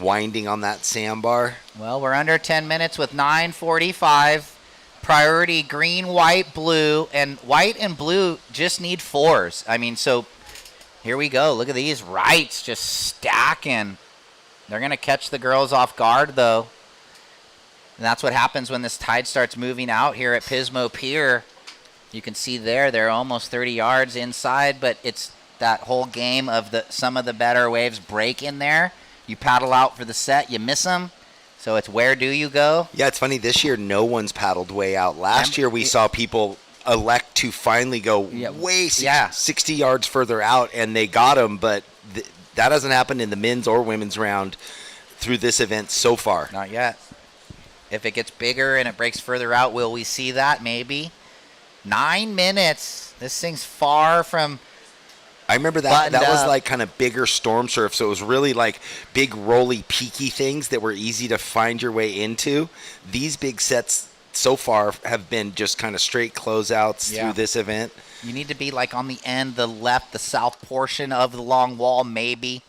winding on that sandbar. Well, we're under 10 minutes with 9:45. Priority green, white, blue, and white and blue just need 4s. I mean, so here we go. Look at these rights just stacking. They're going to catch the girls off guard, though. And that's what happens when this tide starts moving out here at Pismo Pier. You can see they're almost 30 yards inside, but it's that whole game of some of the better waves break in there. You paddle out for the set, you miss them. So it's where do you go? Yeah, it's funny. This year, no one's paddled way out. Last year, we saw people elect to finally go way 60 yards further out, and they got them, but that hasn't happened in the men's or women's round through this event so far. Not yet. If it gets bigger and it breaks further out, will we see that? Maybe. 9 minutes. This thing's far from... I remember that was like kind of bigger storm surf, so it was really like big rolly peaky things that were easy to find your way into. These big sets so far have been just kind of straight closeouts through this event. You need to be like on the end, the left, the south portion of the long wall, maybe.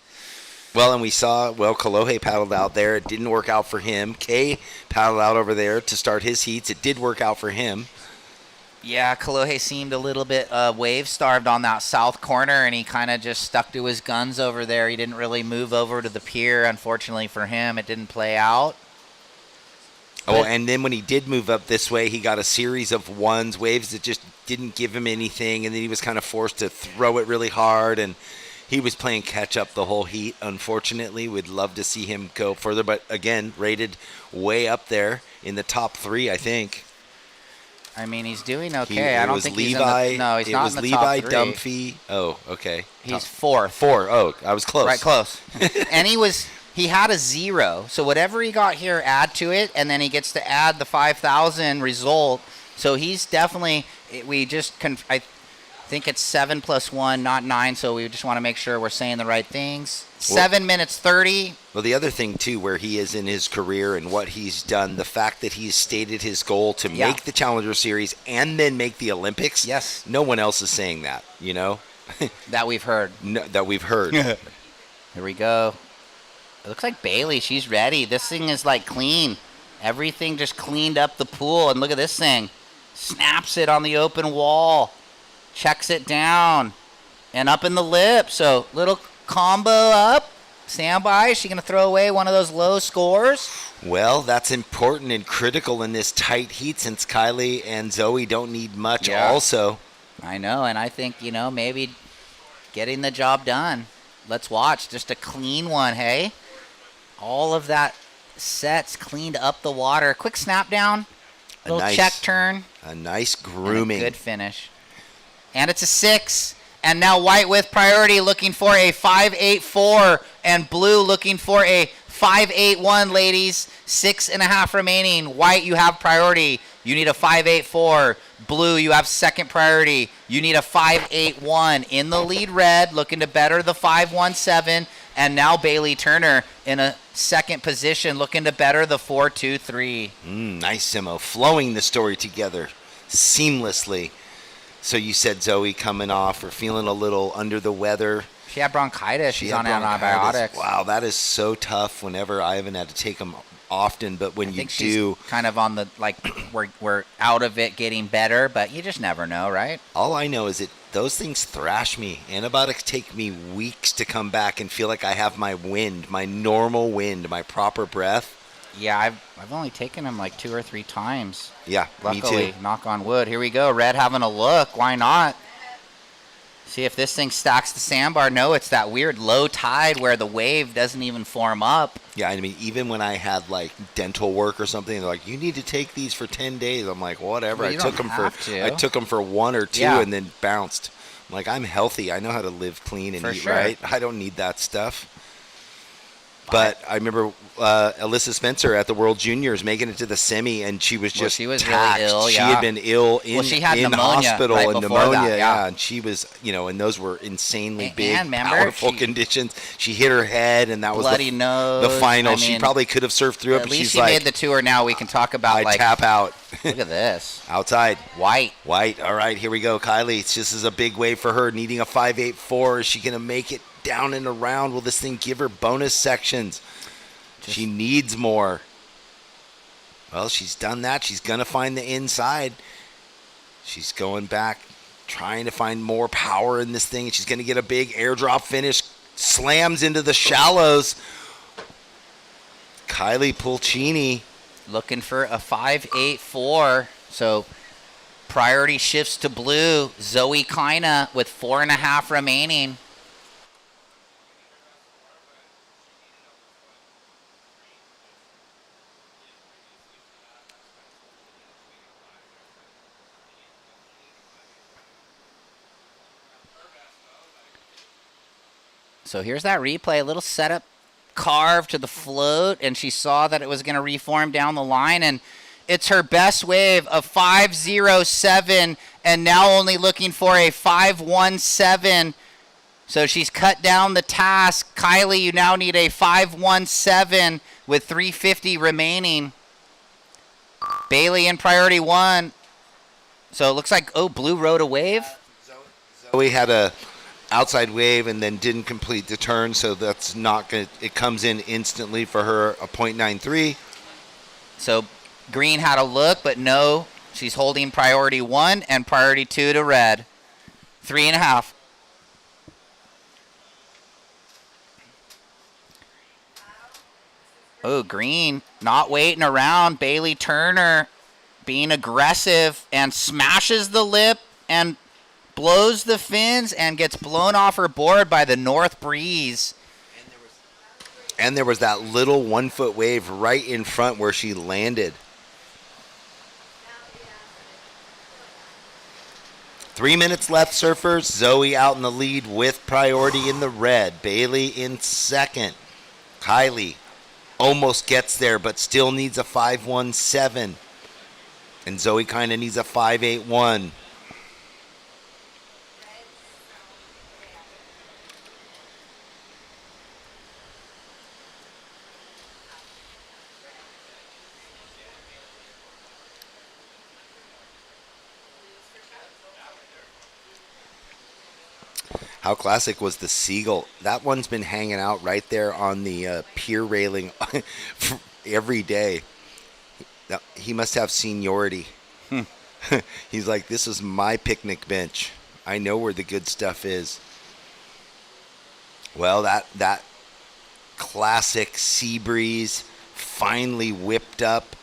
Well, and we saw, Kalohe paddled out there. It didn't work out for him. Kay paddled out over there to start his heats. It did work out for him. Yeah, Kalohe seemed a little bit wave-starved on that south corner, and he kind of just stuck to his guns over there. He didn't really move over to the pier. Unfortunately for him, it didn't play out. Oh, and then when he did move up this way, he got a series of waves that just didn't give him anything, and then he was kind of forced to throw it really hard, and he was playing catch-up the whole heat, unfortunately. We'd love to see him go further, but again, rated way up there in the top 3, I think. I mean, he's doing okay. I don't think Levi, he's in the... No, he's not in the Levi, top 3. Dumphy. Oh, okay. He's 4th. 4. Oh, I was close. Right, close. And he had a 0. So whatever he got here, add to it, and then he gets to add the 5,000 result. So he's definitely... I think it's 7 plus 1, not 9, so we just want to make sure we're saying the right things. 7 minutes 30. Well, the other thing, too, where he is in his career and what he's done, the fact that he's stated his goal to make the Challenger Series and then make the Olympics. Yes. No one else is saying that, you know? That we've heard. No, that we've heard. Here we go. It looks like Bailey. She's ready. This thing is, like, clean. Everything just cleaned up the pool. And look at this thing. Snaps it on the open wall. Checks it down. And up in the lip. So, little combo up. Stand by. Is she going to throw away one of those low scores? Well, that's important and critical in this tight heat since Kylie and Zoe don't need much also. I know, and I think, maybe getting the job done. Let's watch. Just a clean one, hey? All of that sets cleaned up the water. Quick snap down. Little check turn. A nice grooming. And a good finish. And it's a 6. And now white with priority looking for a 5.84, and blue looking for a 5.81, ladies. 6.5 remaining. White, you have priority. You need a 5.84. Blue, you have second priority. You need a 5.81. In the lead, red, looking to better the 5.17. And now Bailey Turner in a second position, looking to better the 4.23. Nice, Simo. Flowing the story together seamlessly. So you said Zoe coming off or feeling a little under the weather. She had bronchitis. She's on antibiotics. Wow, that is so tough whenever I haven't had to take them often, but when you do. She's kind of on the, we're out of it getting better, but you just never know, right? All I know is that those things thrash me. Antibiotics take me weeks to come back and feel like I have my wind, my normal wind, my proper breath. Yeah, I've only taken them 2 or 3 times. Yeah, luckily, me too. Knock on wood. Here we go. Red having a look. Why not? See if this thing stacks the sandbar. No, it's that weird low tide where the wave doesn't even form up. Yeah, I mean, even when I had dental work or something, they're like, you need to take these for 10 days. I'm like, whatever. Well, I took them for 1 or 2 and then bounced. I'm like, I'm healthy. I know how to live clean and eat right. I don't need that stuff. But I remember Alyssa Spencer at the World Juniors making it to the semi, and she was just she was taxed. really ill. She Yeah. had been ill in, she had in pneumonia hospital right and before pneumonia. that, yeah. And she was, and those were insanely And big, remember, powerful conditions. She hit her head, and that was bloody the nose. final. I she mean, probably could have surfed through it, At but least she's she like, made the tour. Now we can talk about I tap out. Look at this. Outside. White. All right, here we go. Kylie, this is a big wave for her, needing a 5.84. Is she going to make it down and around? Will this thing give her bonus sections? She needs more. Well, she's done that. She's going to find the inside. She's going back, trying to find more power in this thing. She's going to get a big airdrop finish. Slams into the shallows. Kylie Pulcini. Looking for a 5.84. So priority shifts to blue. Zoe Kina with 4.5 remaining. So here's that replay, a little setup carve to the float, and she saw that it was going to reform down the line, and it's her best wave of 5.07, and now only looking for a 5.17. So she's cut down the task. Kylie, you now need a 5.17 with 3.50 remaining. Bailey in priority 1. So it looks like, Blue rode a wave. Zoe had a outside wave and then didn't complete the turn, so that's not going to, it comes in instantly for her, a 0.93. So green had a look, but no, she's holding priority 1 and priority 2 to red. 3.5. Green not waiting around. Bailey Turner being aggressive and smashes the lip and blows the fins and gets blown off her board by the north breeze. And there was that little 1 foot wave right in front where she landed. 3 minutes left, surfers. Zoe out in the lead with priority in the red. Bailey in second. Kylie almost gets there, but still needs a 5.17. And Zoe kind of needs a 5.81. How classic was the Seagull? That one's been hanging out right there on the pier railing every day. He must have seniority. He's like, this is my picnic bench. I know where the good stuff is. Well, that classic sea breeze finally whipped up.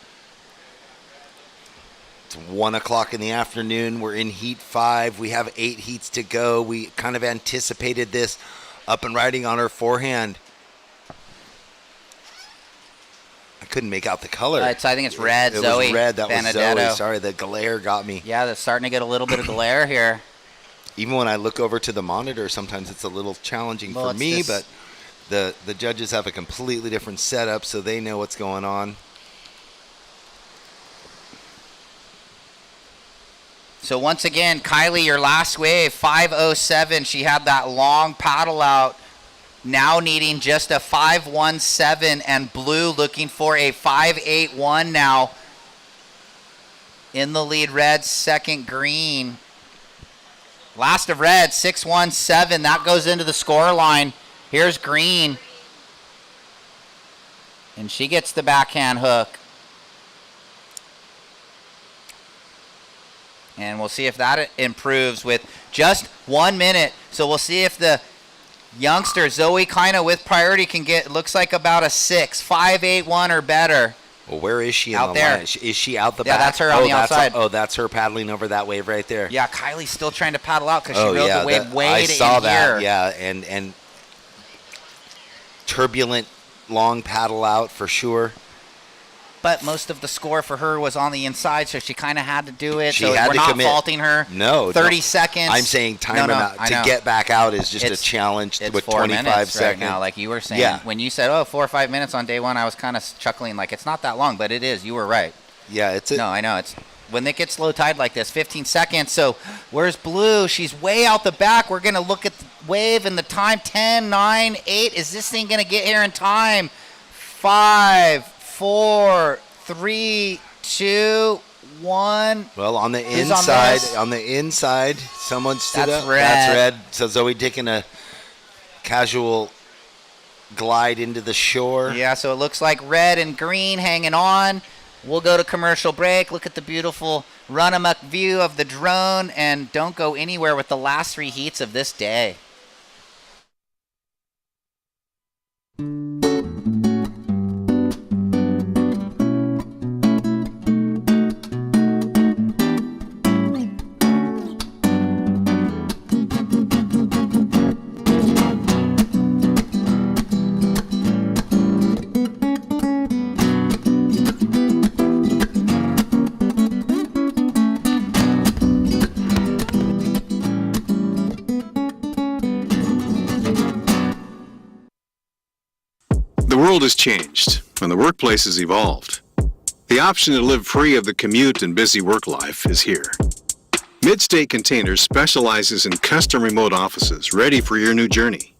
It's 1 o'clock in the afternoon. We're in heat 5. We have 8 heats to go. We kind of anticipated this, up and riding on her forehand. I couldn't make out the color. I think it's red. It Zoe. was red. That Benedetto. was Zoe. Sorry, the glare got me. Yeah, that's starting to get a little bit of glare here. Even when I look over to the monitor, sometimes it's a little challenging for me, but the judges have a completely different setup, so they know what's going on. So once again, Kylie, your last wave, 5.07. She had that long paddle out, now needing just a 5.17, and Blue looking for a 5.81 now. In the lead, red, second green. Last of red, 6.17. That goes into the score line. Here's green. And she gets the backhand hook. And we'll see if that improves with just 1 minute. So we'll see if the youngster, Zoe Kina with priority, can get, looks like about a 6, 5.81 or better. Well, where is she in out the there? line? Is she out the back? Yeah, that's her on the outside. That's her paddling over that wave right there. Yeah, Kylie's still trying to paddle out because she rode the wave way I in saw that, here. yeah, and turbulent long paddle out for sure. but most of the score for her was on the inside, so she kind of had to do it. She so had we're to not commit. faulting her. No. 30 seconds. I'm saying time No, out. I To know. get back out is just It's- a challenge it's with 4 25 minutes seconds. right now, like you were saying. Yeah. When you said, 4 or 5 minutes on day one, I was kind of chuckling like it's not that long, but it is. You were right. Yeah, No, I know. It's when they get slow tide like this, 15 seconds. So where's Blue? She's way out the back. We're going to look at the wave and the time. 10, 9, 8. Is this thing going to get here in time? 5, 4, 3, 2, 1. Well, on the Who's on inside, someone stood That's up. red. That's red. So Zoe taking a casual glide into the shore. Yeah, so it looks like red and green hanging on. We'll go to commercial break. Look at the beautiful run-amok view of the drone, and don't go anywhere with the last 3 heats of this day. The world has changed, and the workplace has evolved. The option to live free of the commute and busy work life is here. Midstate Containers specializes in custom remote offices ready for your new journey.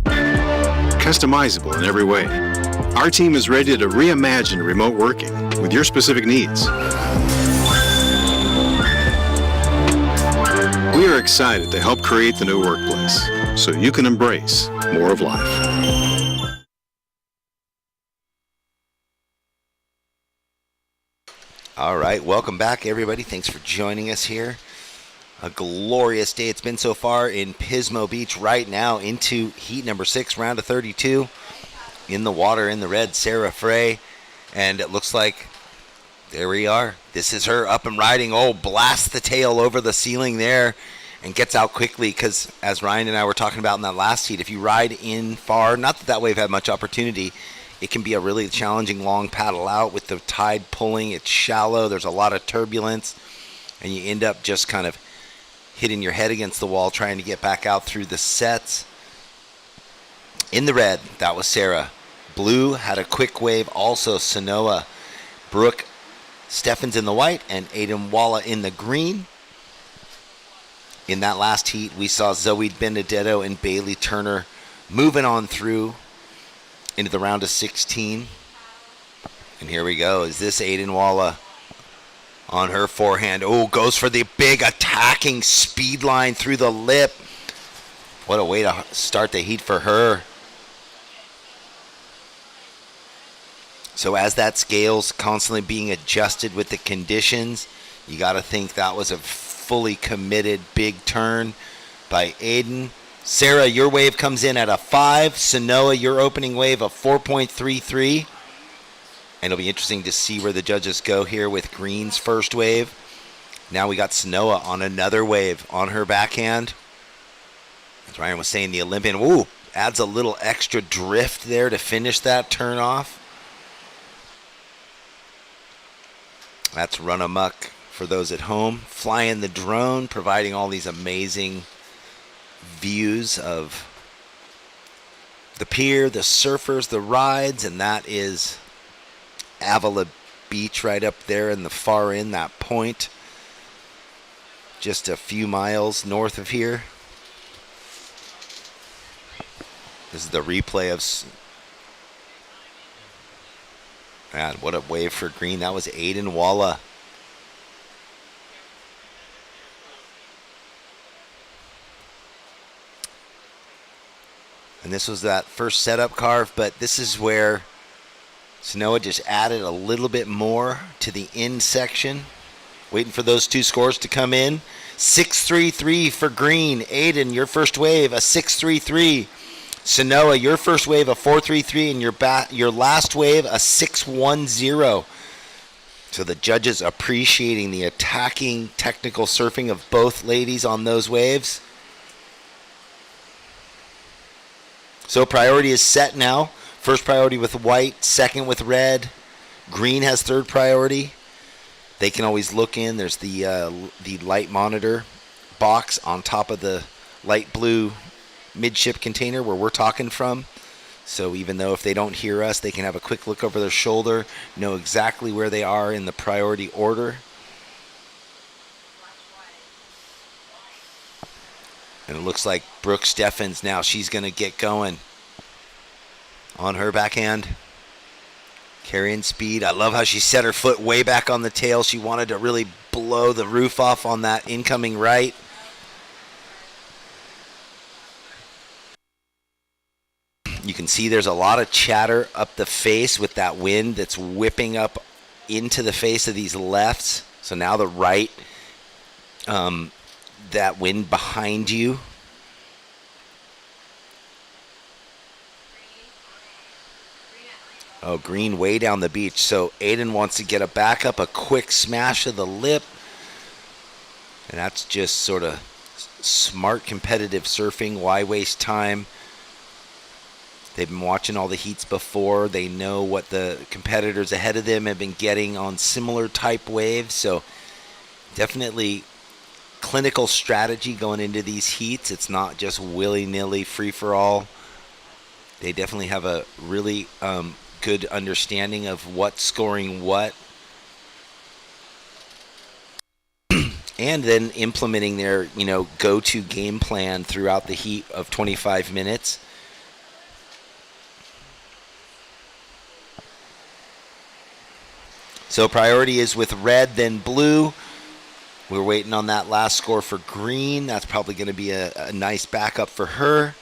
Customizable in every way, our team is ready to reimagine remote working with your specific needs. We are excited to help create the new workplace so you can embrace more of life. All right, welcome back, everybody. Thanks for joining us here. A glorious day it's been so far in Pismo Beach. Right now into heat number 6, round of 32. In the water, in the red, Sarah Frey. And it looks like, there we are. This is her up and riding. Oh, blast the tail over the ceiling there and gets out quickly because, as Ryan and I were talking about in that last heat, if you ride in far, not that that wave had much opportunity, it can be a really challenging long paddle out with the tide pulling. It's shallow. There's a lot of turbulence. And you end up just kind of hitting your head against the wall trying to get back out through the sets. In the red, that was Sarah. Blue had a quick wave. Also, Sanoa, Brooke, Steffens in the white, and Aiden Walla in the green. In that last heat, we saw Zoe Benedetto and Bailey Turner moving on through into the round of 16. And here we go. Is this Aiden Walla on her forehand? Oh, goes for the big attacking speed line through the lip. What a way to start the heat for her. So as that scale's constantly being adjusted with the conditions, you got to think that was a fully committed big turn by Aiden. Sarah, your wave comes in at a 5. Sanoa, your opening wave of 4.33. And it'll be interesting to see where the judges go here with Green's first wave. Now we got Sanoa on another wave on her backhand. As Ryan was saying, the Olympian, ooh, adds a little extra drift there to finish that turn off. That's run amok for those at home. Flying the drone, providing all these amazing views of the pier, the surfers, the rides, and that is Avila Beach right up there in the far end, that point. Just a few miles north of here. This is the replay of... Man, what a wave for Green. That was Aiden Walla. And this was that first setup carve, but this is where Sanoa just added a little bit more to the end section. Waiting for those two scores to come in. 6-3-3 for Green. Aiden, your first wave, a 6-3-3. Sanoa, your first wave, a 4-3-3, and your last wave, a 6-1-0. So the judges appreciating the attacking technical surfing of both ladies on those waves. So priority is set now. First priority with white, second with red. Green has third priority. They can always look in. There's the light monitor box on top of the light blue midship container where we're talking from. So even though if they don't hear us, they can have a quick look over their shoulder, know exactly where they are in the priority order. And it looks like Brooke Steffens now, she's going to get going on her backhand. Carrying speed. I love how she set her foot way back on the tail. She wanted to really blow the roof off on that incoming right. You can see there's a lot of chatter up the face with that wind that's whipping up into the face of these lefts. So now the right, that wind behind you. Oh, green way down the beach. So Aiden wants to get a backup, a quick smash of the lip. And that's just sort of smart competitive surfing. Why waste time? They've been watching all the heats before. They know what the competitors ahead of them have been getting on similar type waves. So definitely clinical strategy going into these heats. It's not just willy-nilly free-for-all. They definitely have a really good understanding of what's scoring what. And then implementing their, go-to game plan throughout the heat of 25 minutes. So priority is with red, then blue. We're waiting on that last score for green. That's probably going to be a nice backup for her.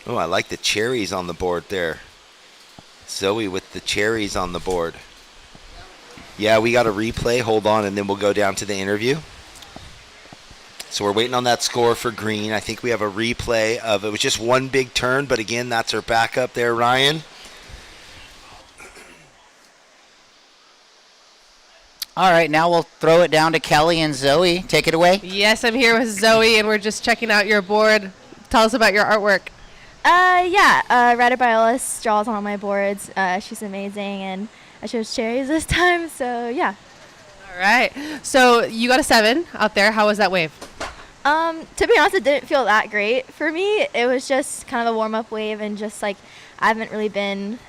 Oh, I like the cherries on the board there. Zoe with the cherries on the board. Yeah, we got a replay. Hold on, and then we'll go down to the interview. So we're waiting on that score for green. I think we have a replay of it was just one big turn, but again, that's her backup there, Ryan. All right, now we'll throw it down to Kelly and Zoe. Take it away. Yes, I'm here with Zoe, and we're just checking out your board. Tell us about your artwork. Ryder Biolis draws on all my boards. She's amazing, and I chose cherries this time, so yeah. All right. So you got a 7 out there. How was that wave? To be honest, it didn't feel that great for me. It was just kind of a warm-up wave, and just like I've been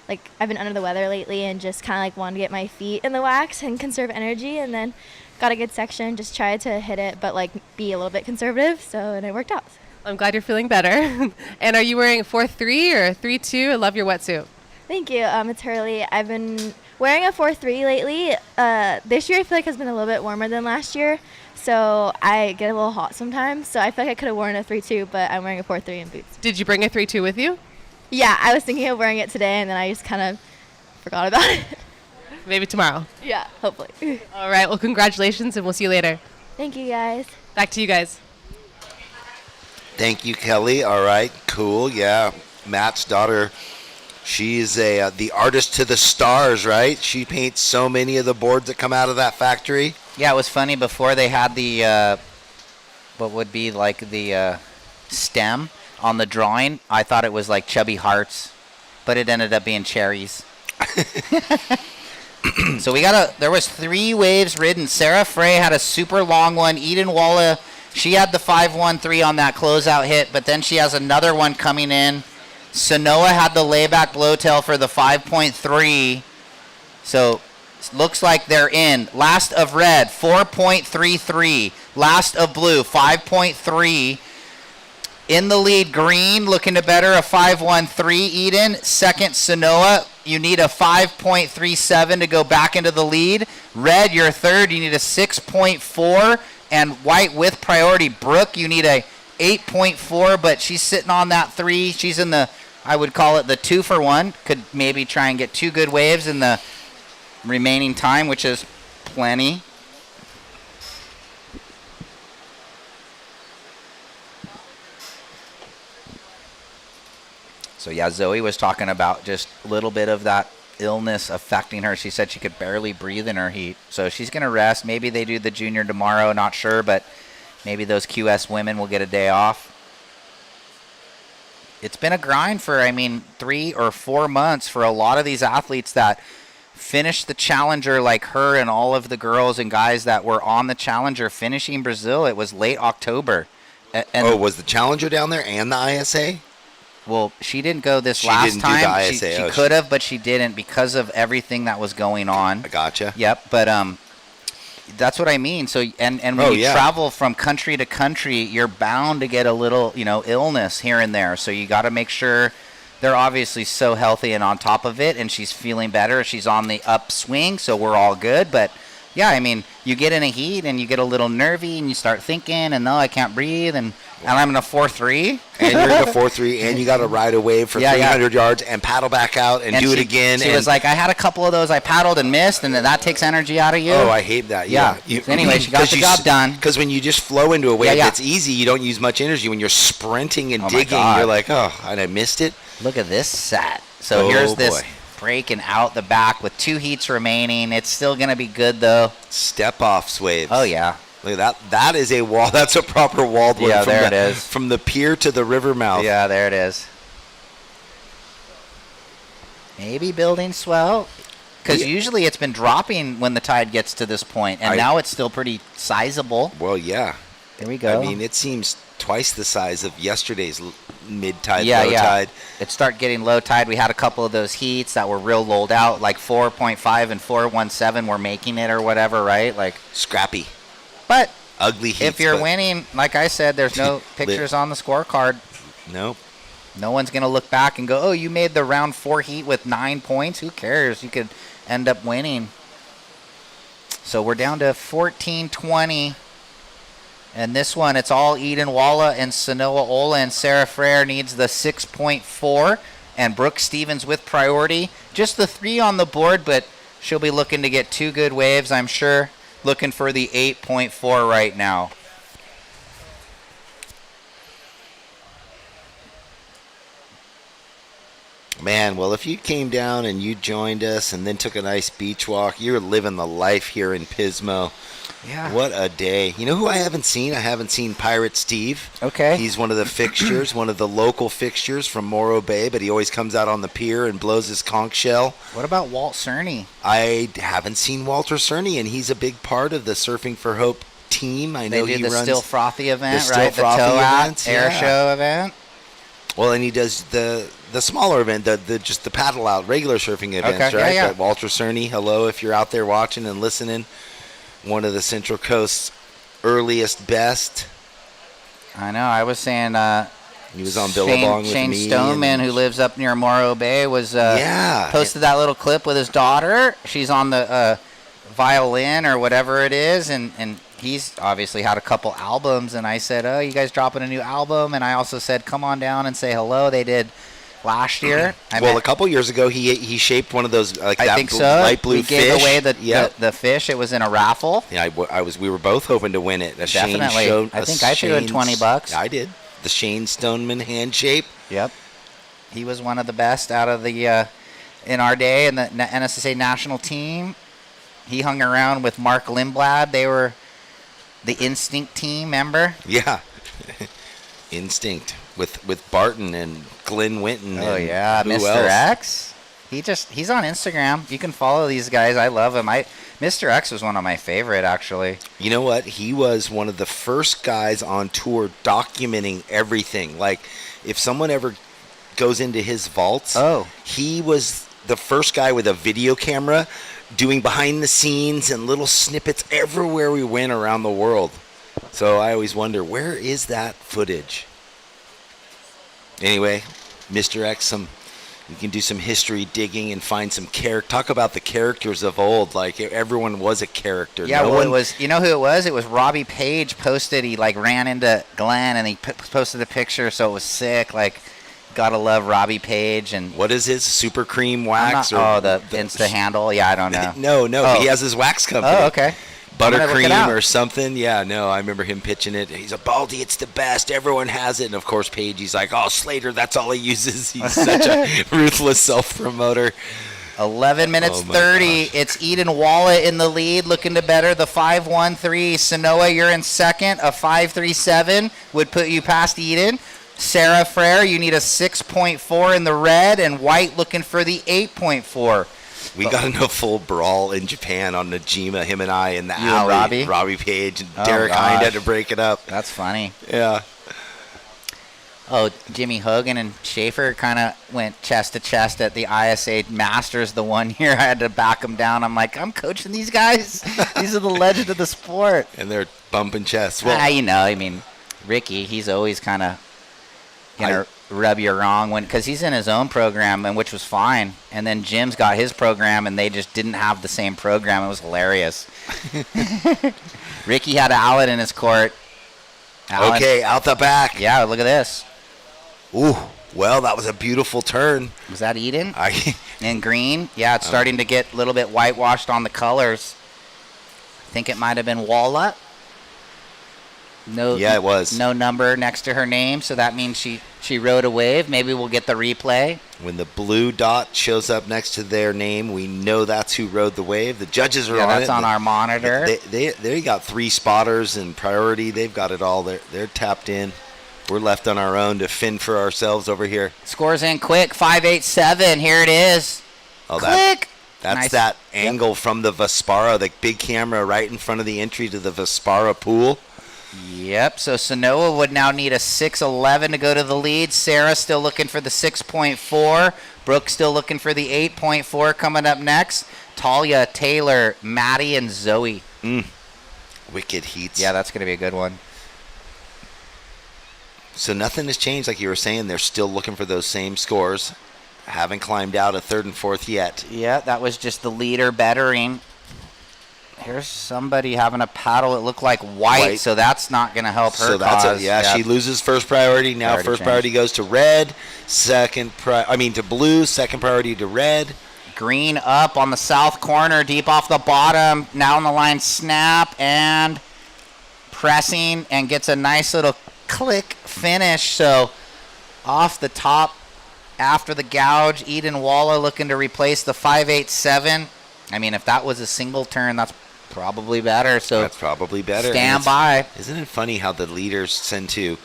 under the weather lately, and just kind of wanted to get my feet in the wax and conserve energy, and then got a good section. Just tried to hit it, but be a little bit conservative, and it worked out. I'm glad you're feeling better. And are you wearing 4.3 or 3.2? I love your wetsuit. Thank you. It's Hurley. I've been wearing a 4.3 lately. This year I feel like has been a little bit warmer than last year, so I get a little hot sometimes. So I feel like I could have worn a 3.2, but I'm wearing a 4.3 in boots. Did you bring a 3.2 with you? Yeah, I was thinking of wearing it today, and then I just kind of forgot about it. Maybe tomorrow. Yeah, hopefully. All right. Well, congratulations, and we'll see you later. Thank you, guys. Back to you guys. Thank you, Kelly. All right, cool. Yeah, Matt's daughter, she's the artist to the stars, right? She paints so many of the boards that come out of that factory. Yeah, it was funny. Before they had the, what would be the stem on the drawing, I thought it was like chubby hearts, but it ended up being cherries. So there was 3 waves ridden. Sarah Frey had a super long one. Eden Walla, she had the 5-1-3 on that closeout hit, but then she has another one coming in. Sanoa had the layback blowtail for the 5.3. So looks like they're in. Last of red, 4.33. Last of blue, 5.3. In the lead, green, looking to better a 5.13. Eden. Second, Sanoa. You need a 5.37 to go back into the lead. Red, you're third. You need a 6.4. And white with priority, Brooke, you need a 8.4, but she's sitting on that 3. She's in the, I would call it the 2-for-1. Could maybe try and get 2 good waves in the remaining time, which is plenty. So yeah, Zoe was talking about just a little bit of that illness affecting her. She said she could barely breathe in her heat. So she's going to rest. Maybe they do the junior tomorrow, not sure, but maybe those QS women will get a day off. it's been a grind for 3 or 4 months for a lot of these athletes that finished the Challenger, like her and all of the girls and guys that were on the Challenger finishing Brazil. It was late October. And was the Challenger down there and the ISA? Well, she didn't go this She last didn't do time. the ISA. She could have, but she didn't because of everything that was going on. I gotcha. Yep, but that's what I mean. So and when you travel from country to country, you're bound to get a little, illness here and there. So you got to make sure they're obviously so healthy and on top of it, and she's feeling better. She's on the upswing, so we're all good. But yeah, you get in a heat and you get a little nervy and you start thinking, and no, I can't breathe, and I'm in a 4.3. And you're in a 4.3, and you got to ride a wave for 300 yards and paddle back out and do it again. She was like, I had a couple of those. I paddled and missed, and that takes energy out of you. Oh, I hate that. Yeah. Anyway, she got the job done. Because when you just flow into a wave that's easy, you don't use much energy. When you're sprinting and digging, you're like, oh, and I missed it. Look at this set. So here's this breaking out the back with 2 heats remaining. It's still going to be good, though. Step-offs waves. Oh, yeah. Look at that. That is a wall. That's a proper walled wave. Yeah, there it is. From the pier to the river mouth. Yeah, there it is. Maybe building swell. Because usually it's been dropping when the tide gets to this point, and now it's still pretty sizable. Well, yeah. There we go. It seems twice the size of yesterday's mid-tide, low-tide. It started getting low tide. We had a couple of those heats that were real lulled out, like 4.5 and 4.17 were making it or whatever, right? Like scrappy. But ugly heats. If you're winning, like I said, there's no pictures on the scorecard. Nope. No one's going to look back and go, oh, you made the round 4 heat with 9 points. Who cares? You could end up winning. So we're down to 14-20. And this one, it's all Eden Walla and Sanoa Ola, and Sarah Frere needs the 6.4, and Brooke Stevens with priority. Just the 3 on the board, but she'll be looking to get 2 good waves, I'm sure. Looking for the 8.4 right now. Man, well, if you came down and you joined us and then took a nice beach walk, you're living the life here in Pismo. Yeah. What a day. You know who I haven't seen? I haven't seen Pirate Steve. Okay. He's one of the fixtures, one of the local fixtures from Morro Bay, but he always comes out on the pier and blows his conch shell. What about Walt Cerny? I haven't seen Walter Cerny, and he's a big part of the Surfing for Hope team. I know they do he the runs Still Frothy event, the right? Still Frothy the Toa events, Air Show event. Well, and he does the smaller event, the just the paddle out regular surfing events, right? Yeah. But Walter Cerny, hello if you're out there watching and listening. One of the Central Coast's earliest best. I know. I was saying he was on Billabong with Shane me. Stoneman, who lives up near Morro Bay, was posted that little clip with his daughter. She's on the violin or whatever it is, and he's obviously had a couple albums. And I said, oh, you guys dropping a new album? And I also said, come on down and say hello. They did last year. A couple years ago, he shaped one of those light blue we fish. Gave away the fish. It was in a raffle. Yeah, we were both hoping to win it. Definitely. I think I threw in $20. I did. The Shane Stoneman hand shape. Yep. He was one of the best out of the in our day in the NSSA national team. He hung around with Mark Lindblad. They were the Instinct team, remember? Yeah. Instinct with Barton and Glenn Winton. Oh, and yeah. who Mr. else? X. He's on Instagram. You can follow these guys. I love him. Mr. X was one of my favorite, actually. You know what? He was one of the first guys on tour documenting everything. Like, if someone ever goes into his vaults, he was the first guy with a video camera doing behind the scenes and little snippets everywhere we went around the world. So I always wonder, where is that footage? Anyway, Mr. X, you can do some history digging and find some character. Talk about the characters of old. Like, everyone was a character. Yeah, it was. You know who it was? It was Robbie Page. Posted. He ran into Glenn and he posted a picture. So it was sick. Like, gotta love Robbie Page. And what is his Super Cream Wax? The Insta handle. Yeah, I don't know. No. He has his wax company. Oh, okay. Buttercream or something. Yeah, no, I remember him pitching it. He's a Baldy, it's the best. Everyone has it. And, of course, Page, he's like, oh, Slater, that's all he uses. He's such a ruthless self-promoter. 11 minutes 30. Gosh. It's Eden Walla in the lead, looking to better the 5.13. Sanoa, you're in second. A 5.37 would put you past Eden. Sarah Frere, you need a 6.4 in the red, and White looking for the 8.4. We got into a full brawl in Japan on Najima, him and I, in the You and alley. Robbie? Page and Oh, Derek Hind had gosh. to break it up. That's funny. Yeah. Oh, Jimmy Hogan and Schaefer kind of went chest to chest at the ISA Masters the one year. I had to back them down. I'm like, I'm coaching these guys. These are the legend of the sport. And they're bumping chests. Well, You know, I mean, Ricky, he's always kind of going to rub you wrong because he's in his own program, and which was fine. And then Jim's got his program, and they just didn't have the same program. It was hilarious. Ricky had Allen in his court. Allen, okay, out the back. Yeah, look at this. Ooh, well, that was a beautiful turn. Was that Eden? And green? Yeah, it's starting to get a little bit whitewashed on the colors. I think it might have been Walnut. No, yeah, it was. No number next to her name, so that means she rode a wave. Maybe we'll get the replay. When the blue dot shows up next to their name, we know that's who rode the wave. The judges are on it. That's on our monitor. They got 3 spotters and priority. They've got it all. They're tapped in. We're left on our own to fend for ourselves over here. Scores in quick, 587. Here it is. Oh, Click. That's Nice. that angle from the Vespara, the big camera right in front of the entry to the Vespara pool. Yep, so Sanoa would now need a 6.11 to go to the lead. Sarah still looking for the 6.4. Brooke still looking for the 8.4 coming up next. Talia, Taylor, Maddie, and Zoe. Wicked heats. Yeah, that's going to be a good one. So nothing has changed, like you were saying. They're still looking for those same scores. Haven't climbed out a 3rd and 4th yet. Yeah, that was just the leader bettering. Here's somebody having a paddle. It looked like white, so that's not going to help her So that's cause. it. Yeah, she loses first priority. Now Priority first change. priority goes to red. To blue. Second priority to red. Green up on the south corner, deep off the bottom. Now on the line, snap and pressing, and gets a nice little click finish. So off the top after the gouge, Eden Walla looking to replace the 587. I mean, if that was a single turn, that's probably better. So That's probably better. Stand by. Isn't it funny how the leaders tend to,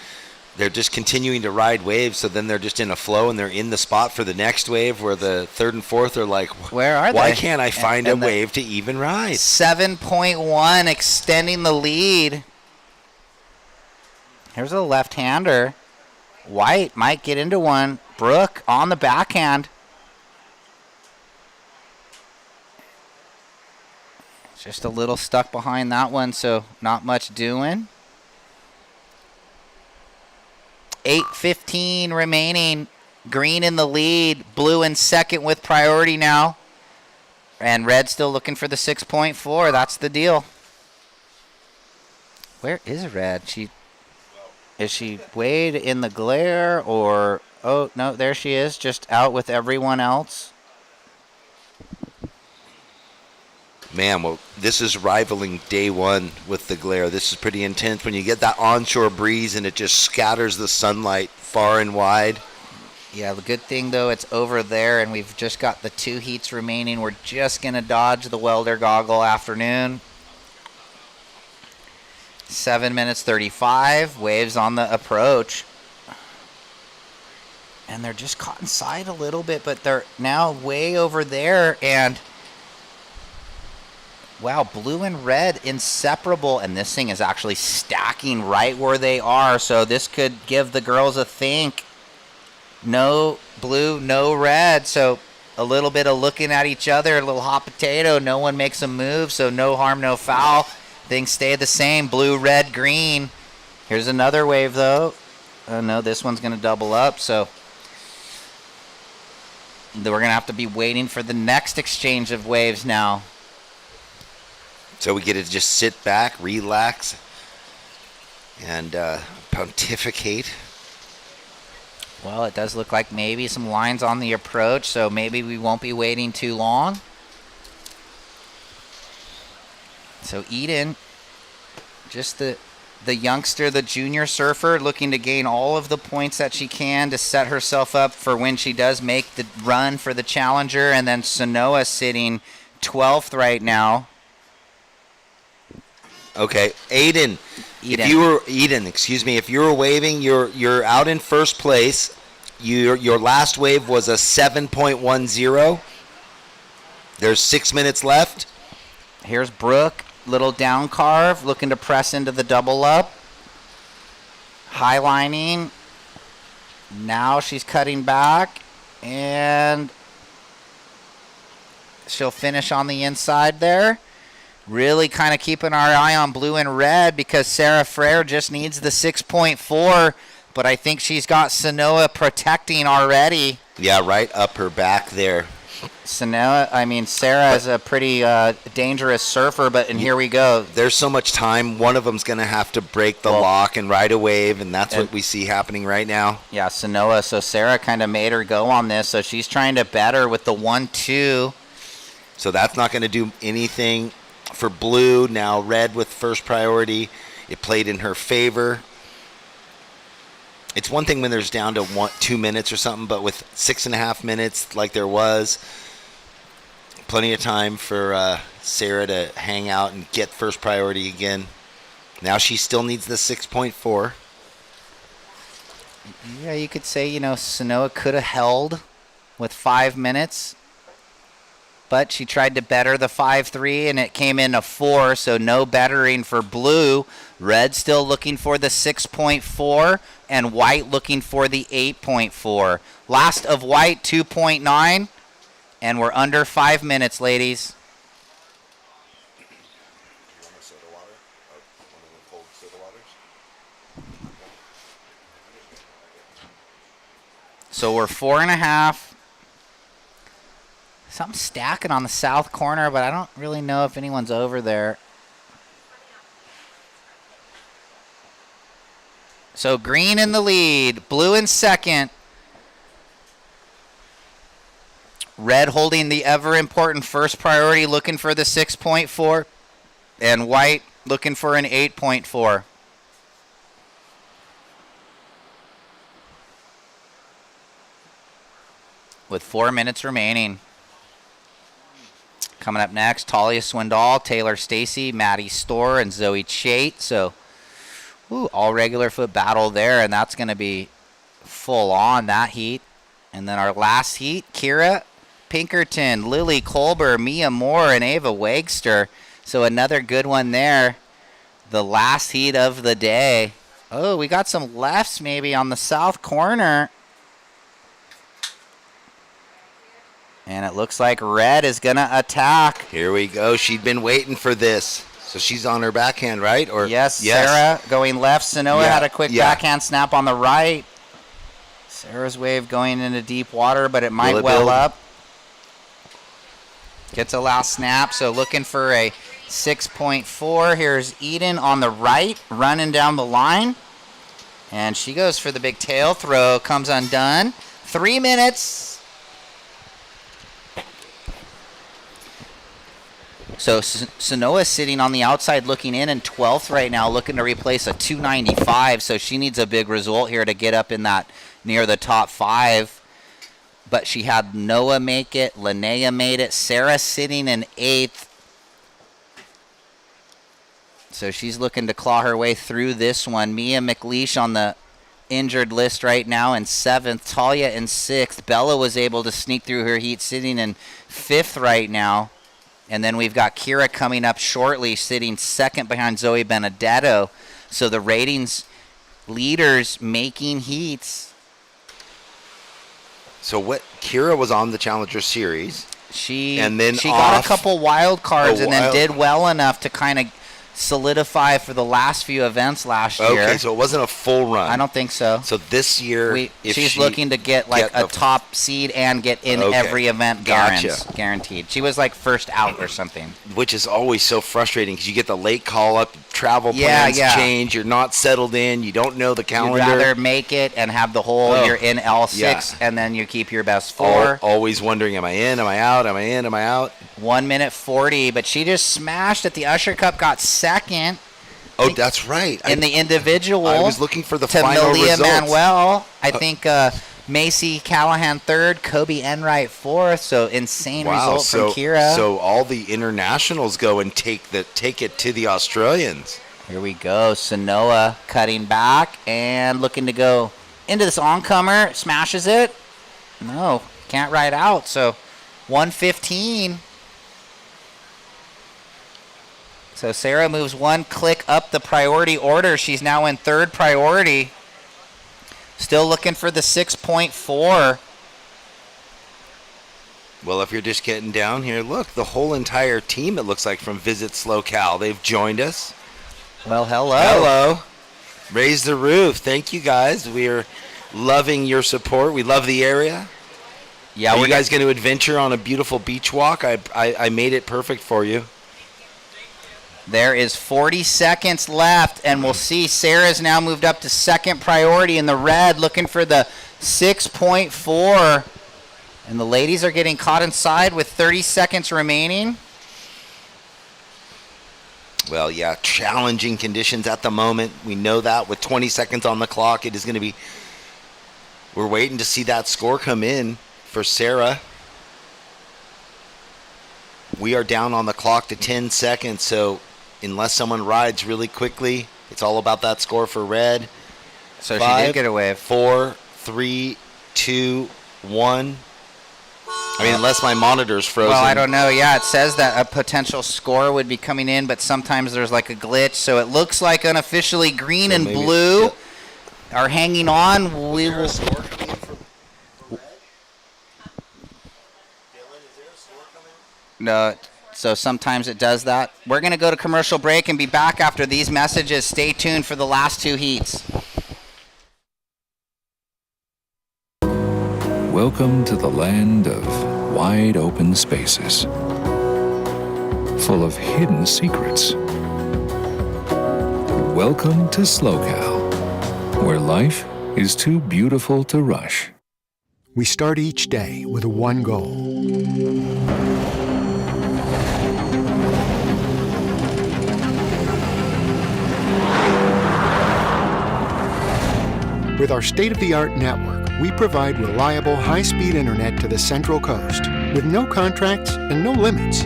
they're just continuing to ride waves, so then they're just in a flow and they're in the spot for the next wave, where the 3rd and 4th are like, where are they? Why can't I find And a wave to even ride? 7.1 extending the lead. Here's a left-hander. White might get into one. Brooke on the backhand. Just a little stuck behind that one, so not much doing. 8:15 remaining. Green in the lead. Blue in second with priority now. And red still looking for the 6.4. That's the deal. Where is red? Is she weighed in the glare, or... Oh, no, there she is, just out with everyone else. Man, well, this is rivaling day one with the glare. This is pretty intense when you get that onshore breeze and it just scatters the sunlight far and wide. Yeah, the good thing, though, it's over there, and we've just got the 2 heats remaining. We're just going to dodge the welder goggle afternoon. 7 minutes 35. Waves on the approach. And they're just caught inside a little bit, but they're now way over there. And, wow, blue and red inseparable. And this thing is actually stacking right where they are. So this could give the girls a think. No blue, no red. So a little bit of looking at each other, a little hot potato. No one makes a move, so no harm, no foul. Things stay the same. Blue, red, green. Here's another wave, though. Oh, no, this one's going to double up. So we're going to have to be waiting for the next exchange of waves now. So we get to just sit back, relax, and pontificate. Well, it does look like maybe some lines on the approach, so maybe we won't be waiting too long. So Eden, just the youngster, the junior surfer, looking to gain all of the points that she can to set herself up for when she does make the run for the challenger. And then Sanoa sitting 12th right now. Okay, Eden. If you were waving, you're out in first place. Your last wave was a 7.10. There's 6 minutes left. Here's Brooke, little down carve, looking to press into the double up. Highlining. Now she's cutting back, and she'll finish on the inside there. Really kind of keeping our eye on blue and red because Sarah Frere just needs the 6.4, but I think she's got Sanoa protecting already. Yeah, right up her back there. Sarah is a pretty dangerous surfer, but here we go. There's so much time. One of them's going to have to break the lock and ride a wave, and that's what we see happening right now. Yeah, Sanoa. So Sarah kind of made her go on this, so she's trying to bet her with the 1-2. So that's not going to do anything for blue. Now red with first priority. It played in her favor. It's one thing when there's down to 2 minutes or something, but with 6.5 minutes like there was, plenty of time for Sarah to hang out and get first priority again. Now she still needs the 6.4. Yeah, you could say, Sanoa could have held with 5 minutes, but she tried to better the 5-3, and it came in a 4, so no bettering for blue. Red still looking for the 6.4, and white looking for the 8.4. Last of white, 2.9, and we're under 5 minutes, ladies. So we're 4.5. Something stacking on the south corner, but I don't really know if anyone's over there. So green in the lead, blue in second. Red holding the ever-important first priority, looking for the 6.4. And white looking for an 8.4. With 4 minutes remaining. Coming up next, Talia Swindal, Taylor Stacy, Maddie Storr, and Zoe Chait. So, all regular foot battle there, and that's going to be full on, that heat. And then our last heat, Kira Pinkerton, Lily Colber, Mia Moore, and Ava Wagster. So another good one there. The last heat of the day. Oh, we got some lefts maybe on the south corner. And it looks like red is going to attack. Here we go. She'd been waiting for this. So she's on her backhand, right? Yes, Sarah going left. Sanoa had a quick backhand snap on the right. Sarah's wave going into deep water, but it might well up. Gets a last snap, so looking for a 6.4. Here's Eden on the right, running down the line. And she goes for the big tail throw, comes undone. 3 minutes. So Sanoa sitting on the outside looking in 12th right now, looking to replace a 295. So she needs a big result here to get up in that near the top 5. But she had Noah make it, Linnea made it, Sarah sitting in 8th. So she's looking to claw her way through this one. Mia McLeish on the injured list right now in 7th. Talia in 6th. Bella was able to sneak through her heat, sitting in 5th right now. And then we've got Kira coming up shortly, sitting 2nd behind Zoe Benedetto. So the ratings leaders making heats. So what? Kira was on the Challenger Series. She got a couple wild cards and then did well enough to kind of solidify for the last few events last year. Okay, so it wasn't a full run. I don't think so. So this year, she's looking to get like a top seed and get in every event guaranteed. She was like first out or something. Which is always so frustrating because you get the late call up, travel plans change, you're not settled in, you don't know the calendar. You'd rather make it and have the whole, you're in L6 and then you keep your best 4. Always wondering, am I in, am I out, am I in, am I out? 1 minute 40, but she just smashed at the Usher Cup, got 2nd. Oh, that's right. In the individual. I was looking for the final Malia results. Manuel. I think Macy Callahan third, Kobe Enright fourth. So insane result from Kira. So all the internationals go and take it to the Australians. Here we go. Sanoa cutting back and looking to go into this oncomer. Smashes it. No, can't ride out. So 115. So Sarah moves one click up the priority order. She's now in third priority. Still looking for the 6.4. Well, if you're just getting down here, look, the whole entire team, it looks like, from Visit SLO, they've joined us. Well, hello. Hello. Raise the roof. Thank you, guys. We're loving your support. We love the area. Yeah, are you guys going to adventure on a beautiful beach walk? I made it perfect for you. There is 40 seconds left, and we'll see Sarah's now moved up to second priority in the red, looking for the 6.4. And the ladies are getting caught inside with 30 seconds remaining. Well, yeah, challenging conditions at the moment. We know that with 20 seconds on the clock, it is going to be... We're waiting to see that score come in for Sarah. We are down on the clock to 10 seconds, so unless someone rides really quickly, it's all about that score for red. So 5, she did get away. 4, 3, 2, 1. I mean, unless my monitor's frozen. Well, I don't know. Yeah, it says that a potential score would be coming in, but sometimes there's like a glitch. So it looks like unofficially green and blue are hanging on. We will. No, so sometimes it does that. We're going to go to commercial break and be back after these messages. Stay tuned for the last two heats. Welcome to the land of wide open spaces, full of hidden secrets. Welcome to SLO, where life is too beautiful to rush. We start each day with one goal. With our state-of-the-art network, we provide reliable, high-speed internet to the Central Coast with no contracts and no limits.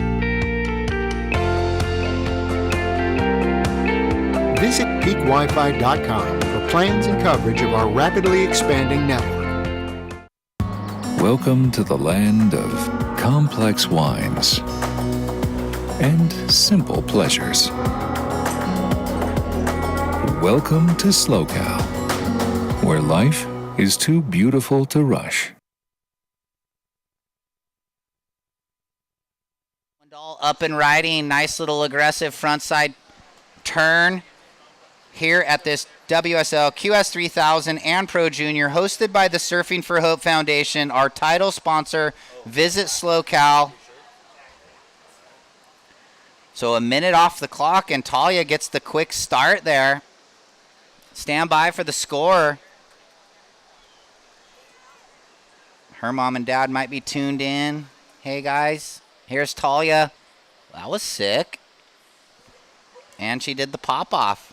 Visit peakwifi.com for plans and coverage of our rapidly expanding network. Welcome to the land of complex wines and simple pleasures. Welcome to SLOCAL, where life is too beautiful to rush. Swindal up and riding, nice little aggressive frontside turn here at this WSL QS3000 and Pro Junior, hosted by the Surfing for Hope Foundation, our title sponsor, Visit SLOCAL. So a minute off the clock, and Talia gets the quick start there. Stand by for the score. Her mom and dad might be tuned in. Hey, guys, here's Talia. That was sick. And she did the pop-off.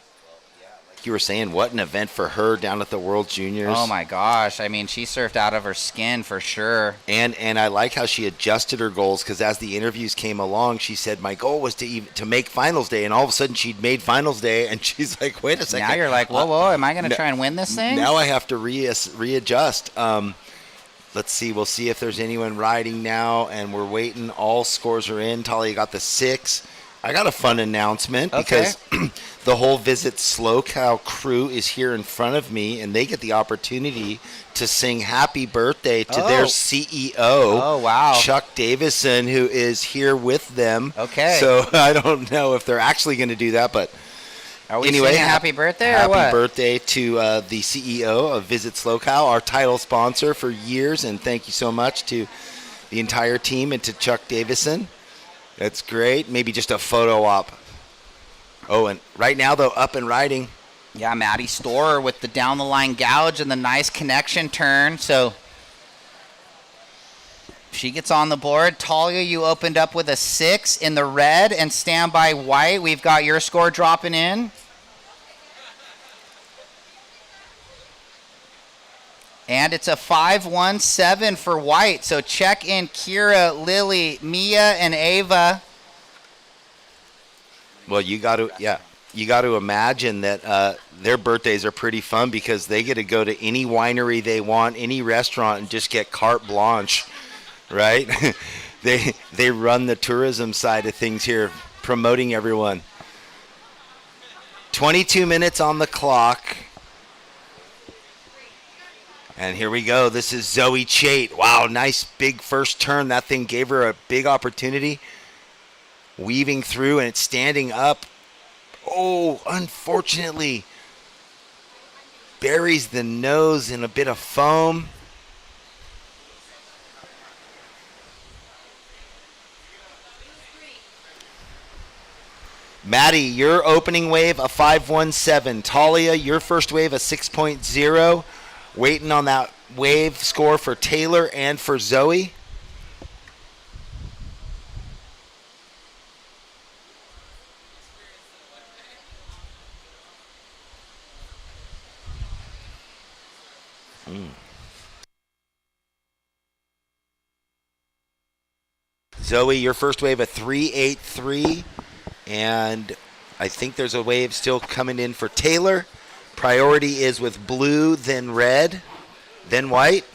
Like you were saying, what an event for her down at the World Juniors. Oh, my gosh. I mean, she surfed out of her skin for sure. And I like how she adjusted her goals, because as the interviews came along, she said, my goal was to make finals day. And all of a sudden, she'd made finals day, and she's like, wait a second. Now you're like, whoa, am I going to try and win this thing? Now I have to readjust. Let's see. We'll see if there's anyone riding now, and we're waiting. All scores are in. Talia got the 6. I got a fun announcement because the whole Visit SLOCAL crew is here in front of me, and they get the opportunity to sing happy birthday to their CEO, wow, Chuck Davison, who is here with them. Okay. So I don't know if they're actually going to do that, but are we anyway, singing happy birthday happy or what? birthday to the CEO of Visit SLOCAL, our title sponsor for years, and thank you so much to the entire team and to Chuck Davison. That's great. Maybe just a photo op. Oh, and right now, though, up and riding. Yeah, Maddie Storer with the down-the-line gouge and the nice connection turn. So she gets on the board. Talia, you opened up with a 6 in the red and standby white. We've got your score dropping in. And it's a 5-1-7 for white. So check in Kira, Lily, Mia, and Ava. Well, you got to imagine that their birthdays are pretty fun because they get to go to any winery they want, any restaurant, and just get carte blanche, right? They run the tourism side of things here, promoting everyone. 22 minutes on the clock. And here we go. This is Zoe Chait. Wow, nice big first turn. That thing gave her a big opportunity. Weaving through, and it's standing up. Oh, unfortunately, buries the nose in a bit of foam. Maddie, your opening wave, a 5-1-7. Talia, your first wave, a 6.0. Waiting on that wave score for Taylor and for Zoe. Zoe, your first wave, a 3.83. And I think there's a wave still coming in for Taylor. Priority is with blue, then red, then white.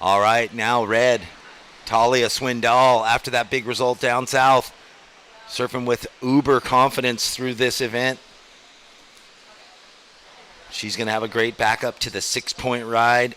All right, now red. Talia Swindal, after that big result down south, surfing with uber confidence through this event. She's going to have a great backup to the 6-point ride.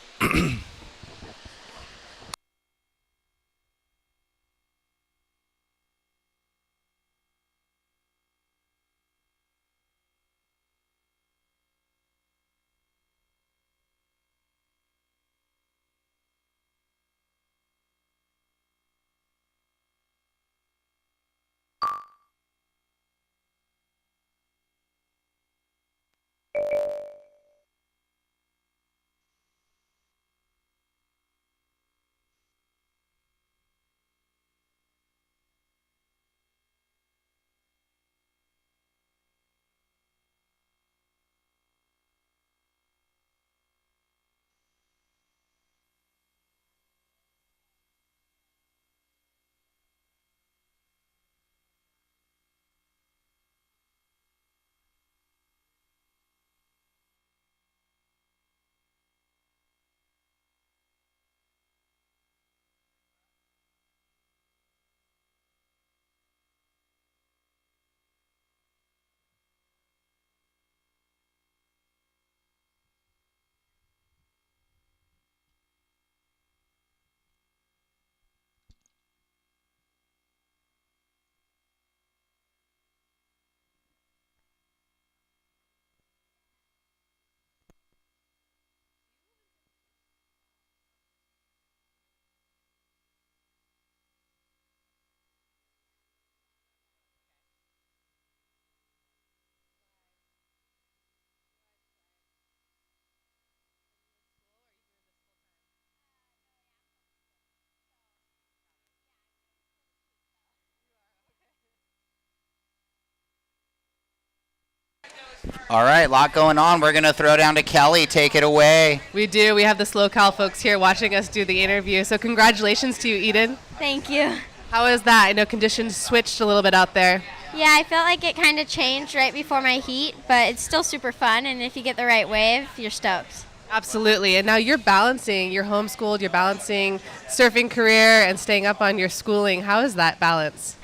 All right, lot going on. We're going to throw down to Kelly. Take it away. We do. We have the Slow Cal folks here watching us do the interview. So congratulations to you, Eden. Thank you. How is that? I know conditions switched a little bit out there. Yeah, I felt like it kind of changed right before my heat, but it's still super fun, and if you get the right wave, you're stoked. Absolutely. And now you're homeschooled, you're balancing surfing career and staying up on your schooling. How is that balance?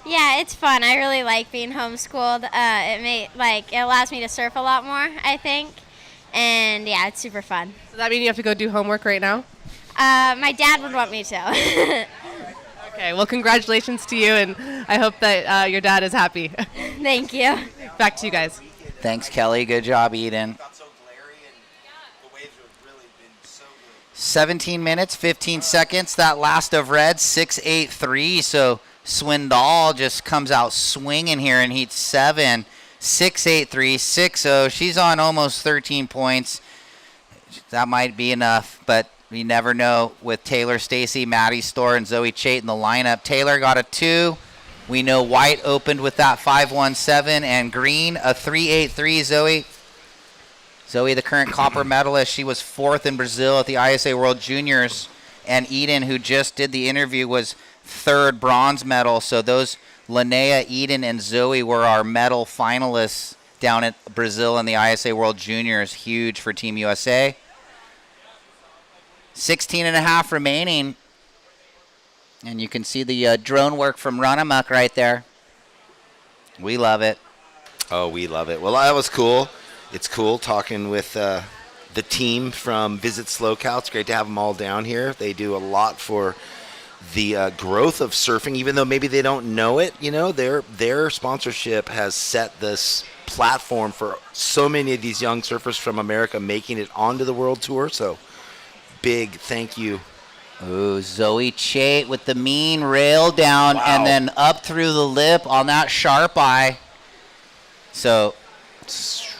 Yeah, it's fun. I really like being homeschooled. It allows me to surf a lot more, I think. And yeah, it's super fun. Does that mean you have to go do homework right now? My dad would want me to. Okay, well, congratulations to you, and I hope that your dad is happy. Thank you. Back to you guys. Thanks, Kelly. Good job, Eden. 17 minutes, 15 seconds. That last of red, 6-8-3. So Swindal just comes out swinging here in heat 7. 6-8-3, 6-0. She's on almost 13 points. That might be enough, but you never know with Taylor Stacy, Maddie Storr, and Zoe Chait in the lineup. Taylor got a 2. We know White opened with that 5-1-7, and Green a 3-8-3. Zoe, the current copper medalist, she was 4th in Brazil at the ISA World Juniors, and Eden, who just did the interview, was 3rd bronze medal. So those Linnea, Eden, and Zoe were our medal finalists down at Brazil in the ISA World Juniors. Huge for Team USA. 16.5 remaining. And you can see the drone work from Runamuck right there. We love it. Oh, we love it. Well, that was cool. It's cool talking with the team from Visit SLO. It's great to have them all down here. They do a lot for the growth of surfing, even though maybe they don't know it. You know, their sponsorship has set this platform for so many of these young surfers from America making it onto the world tour. So big thank you. Ooh, Zoe Chait with the mean rail down and then up through the lip on that sharp eye. So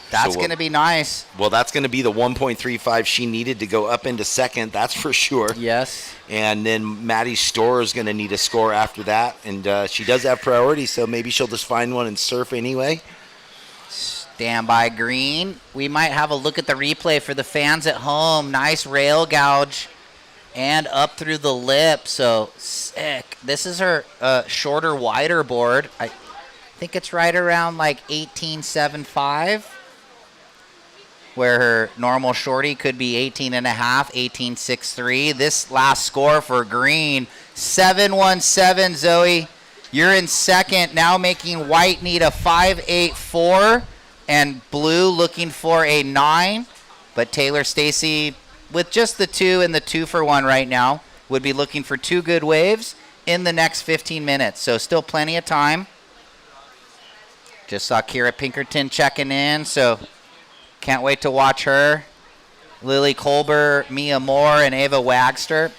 that's going to be nice. Well, that's going to be the 1.35 she needed to go up into second, that's for sure. Yes. And then Maddie Storr is going to need a score after that. And she does have priority, so maybe she'll just find one and surf anyway. Stand by Green. We might have a look at the replay for the fans at home. Nice rail gouge and up through the lip. So sick. This is her shorter, wider board. I think it's right around like 18.75. Where her normal shorty could be 18.5, 18.63. This last score for Green, 7.17, Zoe. You're in second, now making White need a 5.84, and Blue looking for a 9. But Taylor Stacy, with just the 2 and the 2-for-1 right now, would be looking for 2 good waves in the next 15 minutes. So still plenty of time. Just saw Kira Pinkerton checking in, so can't wait to watch her. Lily Colber, Mia Moore, and Ava Wagster.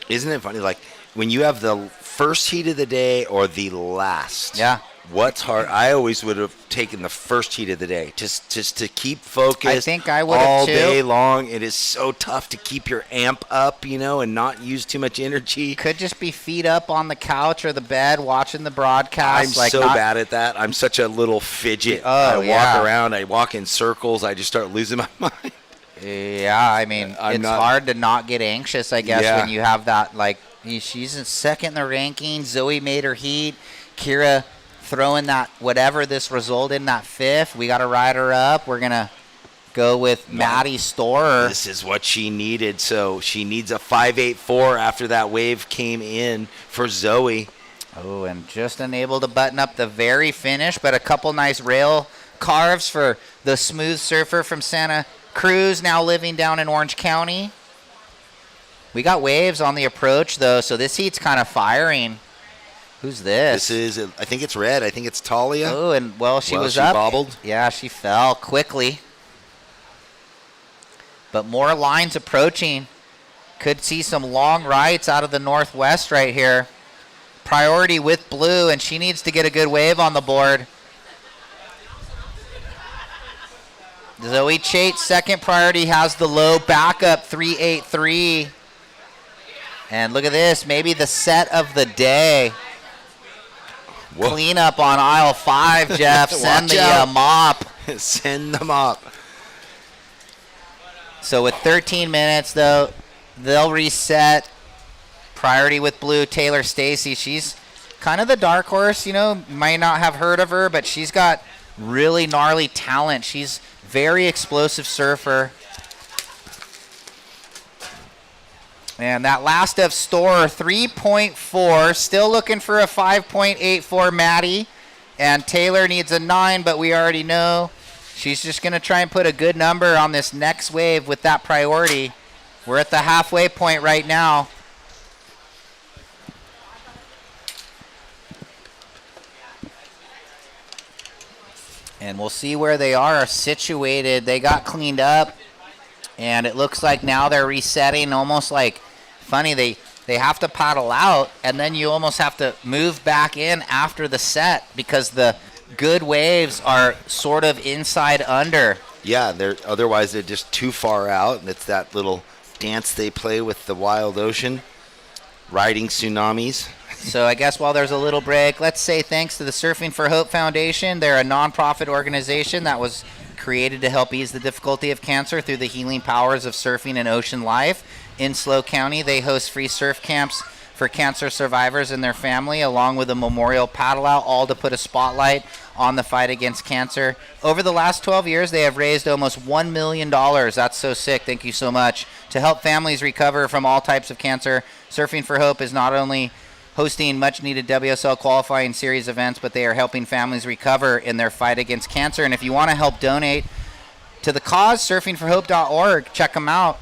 Isn't it funny, like, when you have the first heat of the day or the last? Yeah. What's hard? I always would have taken the first heat of the day, just to keep focused. I think I would have all too. day long. It is so tough to keep your amp up, you know, and not use too much energy. Could just be feet up on the couch or the bed watching the broadcast. I'm bad at that. I'm such a little fidget. Oh, I walk around. I walk in circles. I just start losing my mind. Yeah, I mean, it's hard to not get anxious, I guess, when you have that. Like, she's in second in the rankings. Zoe made her heat. Kira throwing that, whatever this result in that 5th. We got to ride her up. We're going to go with Maddie Storr. This is what she needed. So she needs a 5.84 after that wave came in for Zoe. Oh, and just unable to button up the very finish, but a couple nice rail carves for the smooth surfer from Santa Cruz, now living down in Orange County. We got waves on the approach, though, so this heat's kind of firing. Who's this? This is, I think it's red. I think it's Talia. Oh, and she was up. Bobbled. Yeah, she fell quickly. But more lines approaching. Could see some long rights out of the northwest right here. Priority with Blue, and she needs to get a good wave on the board. Zoe Chait, second priority, has the low backup, 3.83. And look at this, maybe the set of the day. Whoa. Clean up on aisle 5, Jeff. Send the mop. Send the mop. So with 13 minutes, though, they'll reset. Priority with Blue, Taylor Stacy. She's kind of the dark horse, you know. Might not have heard of her, but she's got really gnarly talent. She's very explosive surfer. And that last of Storr, 3.4. Still looking for a 5.84 Maddie. And Taylor needs a 9, but we already know she's just going to try and put a good number on this next wave with that priority. We're at the halfway point right now. And we'll see where they are situated. They got cleaned up, and it looks like now they're resetting, almost like funny. They have to paddle out, and then you almost have to move back in after the set because the good waves are sort of inside under. Yeah, otherwise they're just too far out, and it's that little dance they play with the wild ocean, riding tsunamis. So I guess while there's a little break, let's say thanks to the Surfing for Hope Foundation. They're a nonprofit organization that was created to help ease the difficulty of cancer through the healing powers of surfing and ocean life. In SLO County, they host free surf camps for cancer survivors and their family, along with a memorial paddle out, all to put a spotlight on the fight against cancer. Over the last 12 years, they have raised almost $1 million. That's so sick. Thank you so much. To help families recover from all types of cancer, Surfing for Hope is not only hosting much-needed WSL qualifying series events, but they are helping families recover in their fight against cancer. And if you want to help donate to the cause, surfingforhope.org, check them out.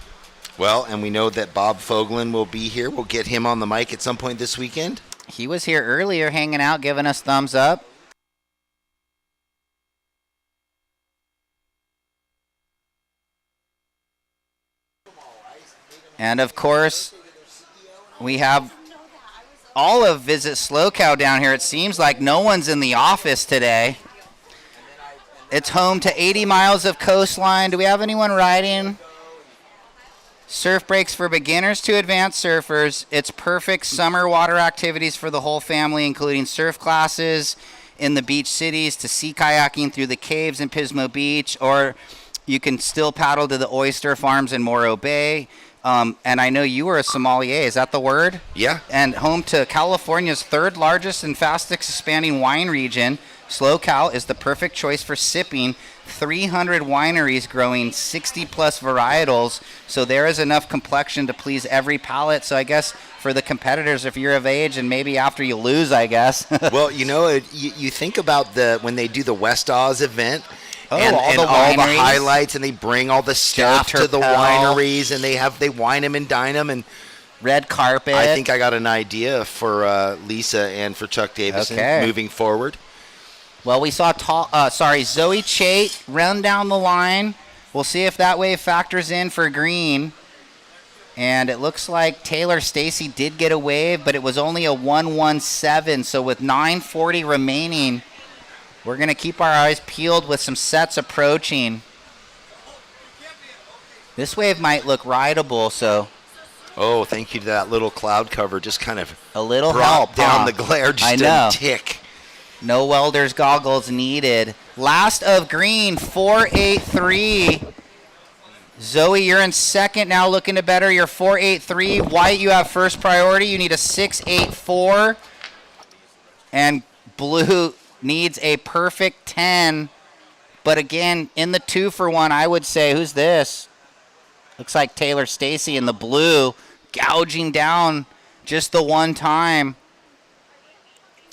Well, and we know that Bob Foglin will be here. We'll get him on the mic at some point this weekend. He was here earlier hanging out, giving us thumbs up. And, of course, we have all of Visit SLOCow down here. It seems like no one's in the office today. It's home to 80 miles of coastline. Do we have anyone riding? Surf breaks for beginners to advanced surfers. It's perfect summer water activities for the whole family, including surf classes in the beach cities, to sea kayaking through the caves in Pismo Beach, or you can still paddle to the oyster farms in Morro Bay. And I know you were a sommelier. Is that the word? Yeah. And home to California's third largest and fastest expanding wine region, SLOCow is the perfect choice for sipping. 300 wineries growing 60-plus varietals, so there is enough complexion to please every palate. So I guess for the competitors, if you're of age and maybe after you lose, I guess. Well, you think about when they do the West Oz event, and all the highlights, and they bring all the stuff to the wineries, and they wine them and dine them, and red carpet. I think I got an idea for Lisa and for Chuck Davison moving forward. Well, we saw Zoe Chait run down the line. We'll see if that wave factors in for green. And it looks like Taylor Stacy did get a wave, but it was only a 117. So with 9:40 remaining, we're going to keep our eyes peeled with some sets approaching. This wave might look rideable, so. Oh, thank you to that little cloud cover. Just kind of a little brought help down the glare just a tick. No welder's goggles needed. Last of green, 483. Zoe, you're in second now, looking to better your 483. White, you have first priority. You need a 684. And blue needs a perfect 10. But again, in the 2-for-1, I would say, who's this? Looks like Taylor Stacy in the blue, gouging down just the one time.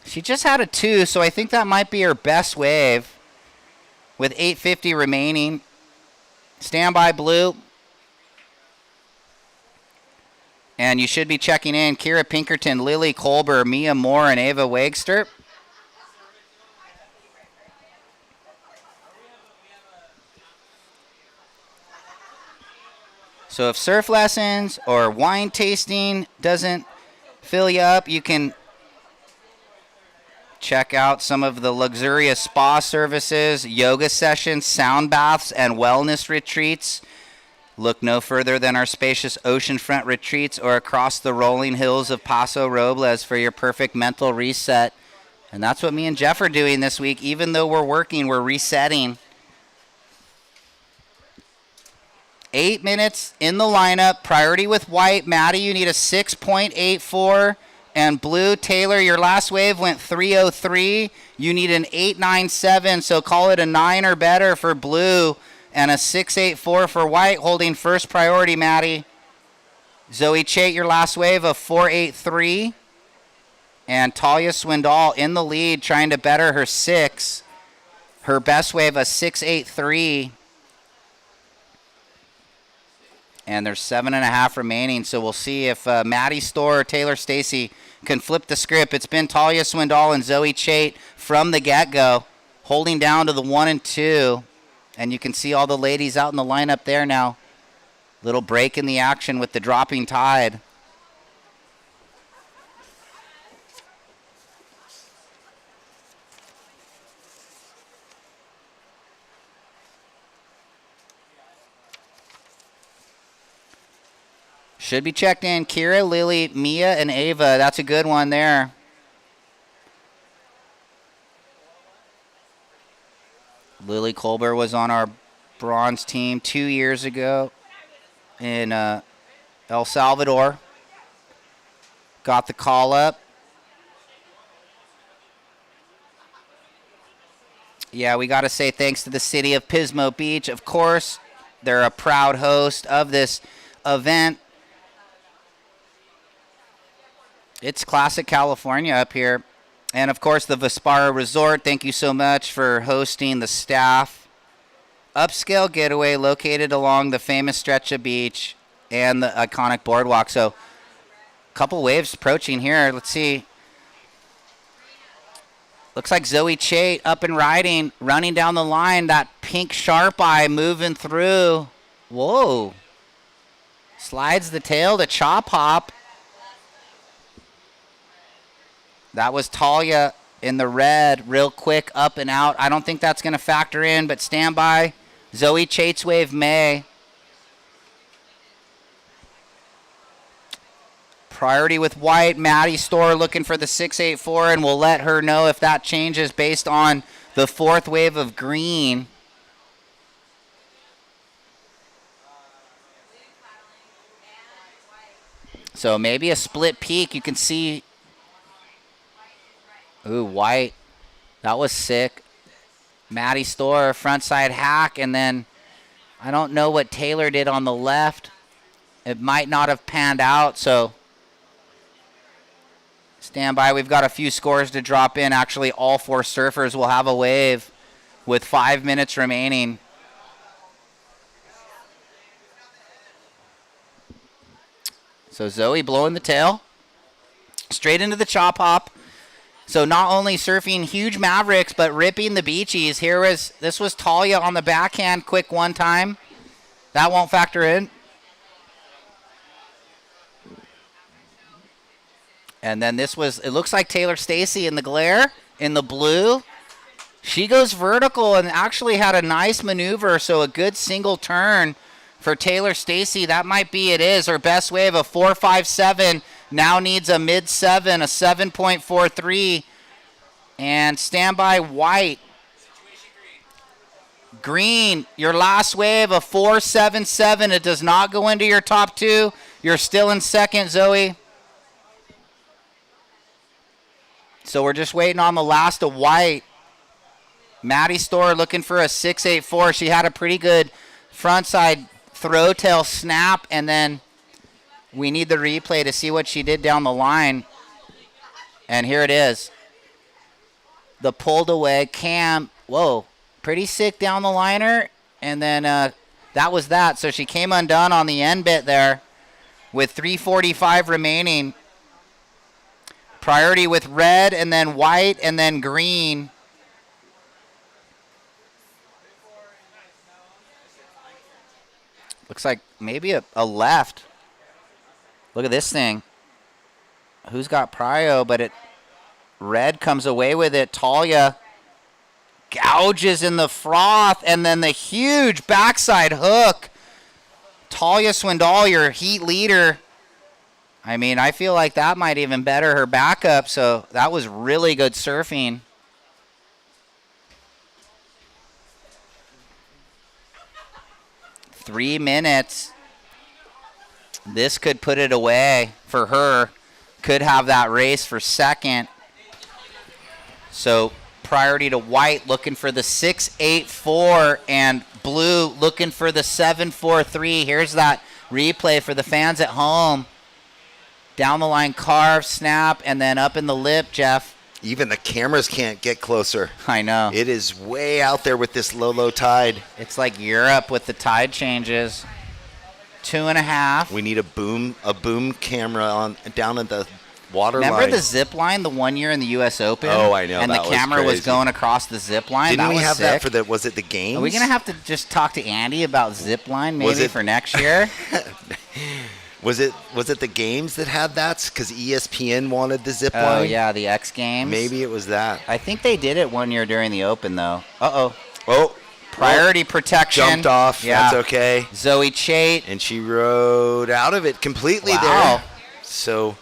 She just had a 2, so I think that might be her best wave with 8:50 remaining. Stand by, blue. And you should be checking in Kira Pinkerton, Lily Kolber, Mia Moore, and Ava Wagster. So if surf lessons or wine tasting doesn't fill you up, you can check out some of the luxurious spa services, yoga sessions, sound baths, and wellness retreats. Look no further than our spacious oceanfront retreats or across the rolling hills of Paso Robles for your perfect mental reset. And that's what me and Jeff are doing this week. Even though we're working, we're resetting. 8 minutes in the lineup. Priority with white. Maddie, you need a 6.84. And blue, Taylor, your last wave went 303. You need an 897, so call it a 9 or better for blue and a 684 for white, holding first priority, Maddie. Zoe Chait, your last wave of 483. And Talia Swindal in the lead, trying to better her 6. Her best wave, a 683. And there's 7.5 remaining, so we'll see if Maddie Storr or Taylor Stacy can flip the script. It's been Talia Swindal and Zoe Chait from the get-go, holding down to the 1 and 2. And you can see all the ladies out in the lineup there now. Little break in the action with the dropping tide. Should be checked in. Kira, Lily, Mia, and Ava. That's a good one there. Lily Colbert was on our bronze team 2 years ago in El Salvador. Got the call up. Yeah, we got to say thanks to the city of Pismo Beach. Of course, they're a proud host of this event. It's classic California up here. And, of course, the Vespara Resort. Thank you so much for hosting the staff. Upscale getaway located along the famous stretch of beach and the iconic boardwalk. So, a couple waves approaching here. Let's see. Looks like Zoe Chait up and riding, running down the line. That pink sharp eye moving through. Whoa. Slides the tail to chop hop. That was Talia in the red, real quick, up and out. I don't think that's going to factor in, but stand by. Zoe Chait's wave may. Priority with white. Maddie Storr looking for the 684, and we'll let her know if that changes based on the fourth wave of green. So maybe a split peak. You can see. Ooh, white. That was sick. Maddie Storr, frontside hack, and then I don't know what Taylor did on the left. It might not have panned out, so stand by. We've got a few scores to drop in. Actually, all four surfers will have a wave with 5 minutes remaining. So Zoe blowing the tail. Straight into the chop hop. So not only surfing huge mavericks, but ripping the beachies. This was Talia on the backhand, quick one time. That won't factor in. And then this was, it looks like Taylor Stacy in the glare, in the blue. She goes vertical and actually had a nice maneuver, so a good single turn for Taylor Stacy. That might be it is. Her best wave, a 4.57. Now needs a mid-7, a 7.43. And standby white. Green, your last wave, a 4.77. It does not go into your top two. You're still in second, Zoe. So we're just waiting on the last of white. Maddie Storr looking for a 6.84. She had a pretty good frontside throw tail snap, and then we need the replay to see what she did down the line. And here it is. The pulled away cam. Whoa. Pretty sick down the liner. And then that was that. So she came undone on the end bit there with 3:45 remaining. Priority with red and then white and then green. Looks like maybe a left. Look at this thing. Who's got prio? But red comes away with it. Talia gouges in the froth, and then the huge backside hook. Talia Swindal, your heat leader. I mean, I feel like that might even better her backup, so that was really good surfing. Three minutes. This could put it away for her. Could have that race for second. So priority to white looking for the 6.84 and blue looking for the 7.43. Here's that replay for the fans at home. Down the line carve, snap, and then up in the lip, Jeff. Even the cameras can't get closer. I know. It is way out there with this low tide. It's like Europe with the tide changes. 2.5. We need a boom camera down at the Remember the zip line the one year in the U.S. Open? Oh, I know. And that the camera was crazy. going across the zip line. Didn't that we was have sick. that for the? Was it the games? Are we gonna have to just talk to Andy about zip line maybe for next year? Was it the games that had that? Because ESPN wanted the zip line. Oh yeah, the X Games. Maybe it was that. I think they did it one year during the Open though. Oh. Priority protection. Jumped off. Yeah. That's okay. Zoe Chait. And she rode out of it completely there. So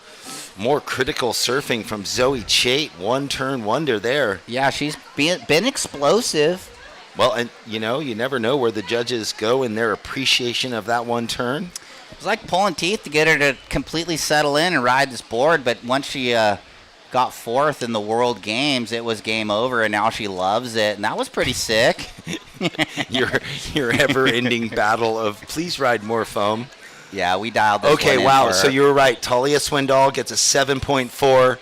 more critical surfing from Zoe Chait. One-turn wonder there. Yeah, she's been explosive. Well, and you never know where the judges go in their appreciation of that one turn. It was like pulling teeth to get her to completely settle in and ride this board, but once she got fourth in the World Games, it was game over, and now she loves it, and that was pretty sick. your ever-ending battle of please ride more foam. Yeah, we dialed this Okay, one in wow. for So her. you were right. Talia Swindal gets a 7.4.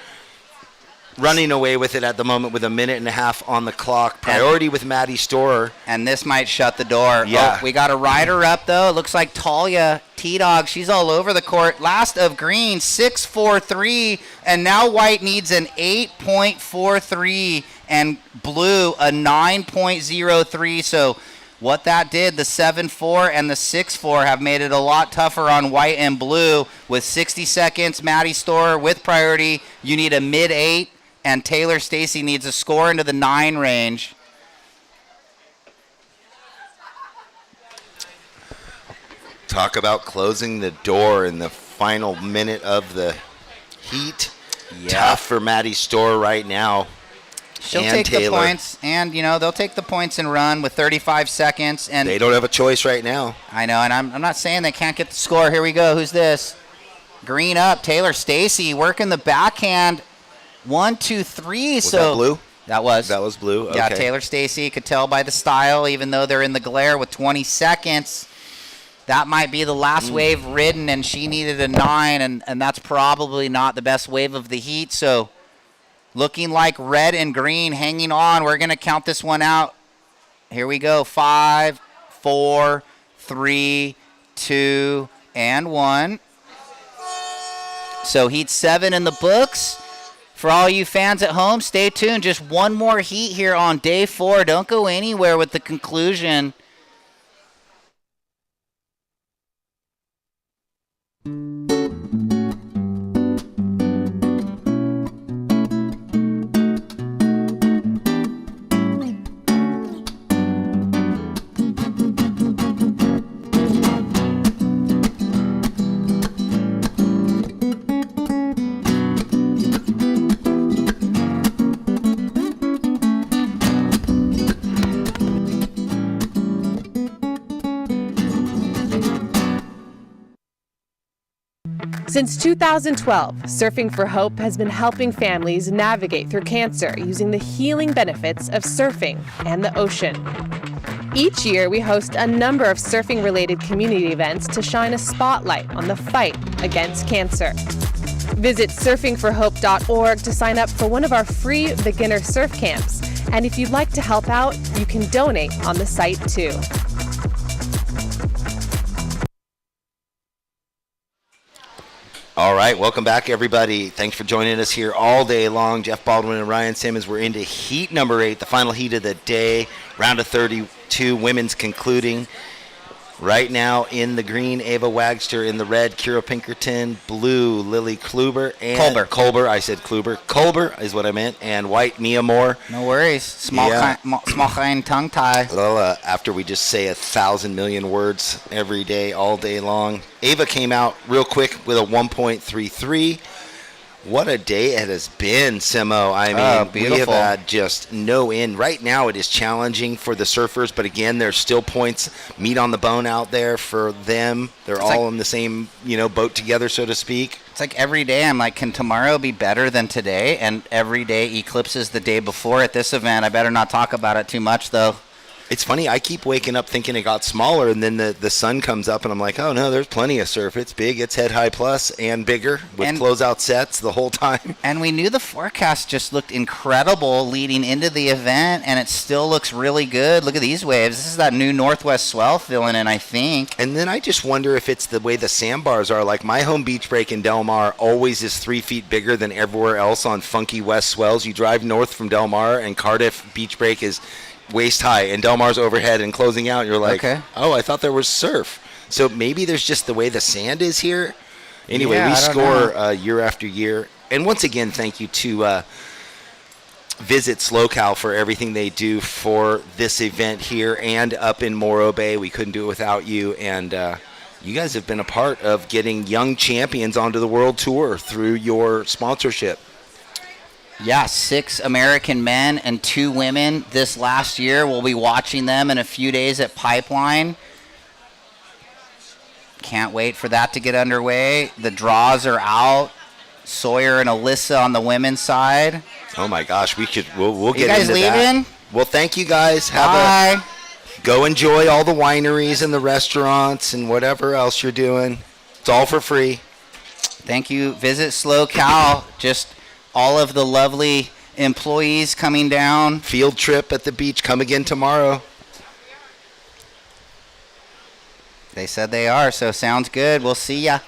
Running away with it at the moment with a minute and a half on the clock. Priority with Maddie Storer. And this might shut the door. Yeah. Oh, we got a rider up, though. It looks like Talia, T-Dog, she's all over the court. Last of green, 6.43. And now white needs an 8.43 and blue a 9.03. So what that did, the 7-4 and the 6-4 have made it a lot tougher on white and blue. With 60 seconds, Maddie Storer with priority. You need a mid-8. And Taylor Stacy needs a score into the 9 range. Talk about closing the door in the final minute of the heat. Yeah. Tough for Maddie Storer right now. She'll and take Taylor. the points, and they'll take the points and run with 35 seconds. And they don't have a choice right now. I know, and I'm not saying they can't get the score. Here we go. Who's this? Green up. Taylor Stacy working the backhand. 1, 2, 3. Was that blue? That was blue. Okay. Yeah, Taylor Stacy could tell by the style, even though they're in the glare with 20 seconds. That might be the last wave ridden, and she needed a 9, and that's probably not the best wave of the heat. So looking like red and green hanging on. We're going to count this one out. Here we go. 5, 4, 3, 2, and 1. So heat 7 in the books. For all you fans at home, stay tuned. Just one more heat here on day 4. Don't go anywhere with the conclusion. Since 2012, Surfing for Hope has been helping families navigate through cancer using the healing benefits of surfing and the ocean. Each year, we host a number of surfing-related community events to shine a spotlight on the fight against cancer. Visit surfingforhope.org to sign up for one of our free beginner surf camps. And if you'd like to help out, you can donate on the site too. All right, welcome back, everybody. Thanks for joining us here all day long. Jeff Baldwin and Ryan Simmons. We're into heat number 8, the final heat of the day. Round of 32, women's concluding. Right now in the green, Ava Wagster. In the red, Kira Pinkerton. Blue, Lily Kluber. And Kolber. I said Kluber. Kolber is what I meant. And white, Mia Moore. No worries. Small kind tongue tie. Well, after we just say 1,000 million words every day, all day long. Ava came out real quick with a 1.33. What a day it has been, Simo. I mean, we have had just no end. Right now it is challenging for the surfers, but again, there's still points, meat on the bone out there for them. They're all in the same, boat together, so to speak. It's like every day I'm like, can tomorrow be better than today? And every day eclipses the day before at this event. I better not talk about it too much, though. It's funny. I keep waking up thinking it got smaller, and then the sun comes up, and I'm like, oh, no, there's plenty of surf. It's big. It's head high plus and bigger with closeout sets the whole time. And we knew the forecast just looked incredible leading into the event, and it still looks really good. Look at these waves. This is that new northwest swell filling in, I think. And then I just wonder if it's the way the sandbars are. Like my home beach break in Del Mar always is 3 feet bigger than everywhere else on funky west swells. You drive north from Del Mar, and Cardiff beach break is waist high, and Del Mar's overhead and closing out. You're like, oh, I thought there was surf. So maybe there's just the way the sand is here. Anyway, we score year after year. And once again, thank you to Visit SLO for everything they do for this event here and up in Morro Bay. We couldn't do it without you. And you guys have been a part of getting young champions onto the World Tour through your sponsorship. Yeah, 6 American men and 2 women this last year. We'll be watching them in a few days at Pipeline. Can't wait for that to get underway. The draws are out. Sawyer and Alyssa on the women's side. Oh my gosh, we'll get into that. You guys leaving? Well, thank you guys. Bye. Go enjoy all the wineries and the restaurants and whatever else you're doing. It's all for free. Thank you. Visit SLO. Just all of the lovely employees coming down. Field trip at the beach. Come again tomorrow. They said they are, so sounds good. We'll see ya.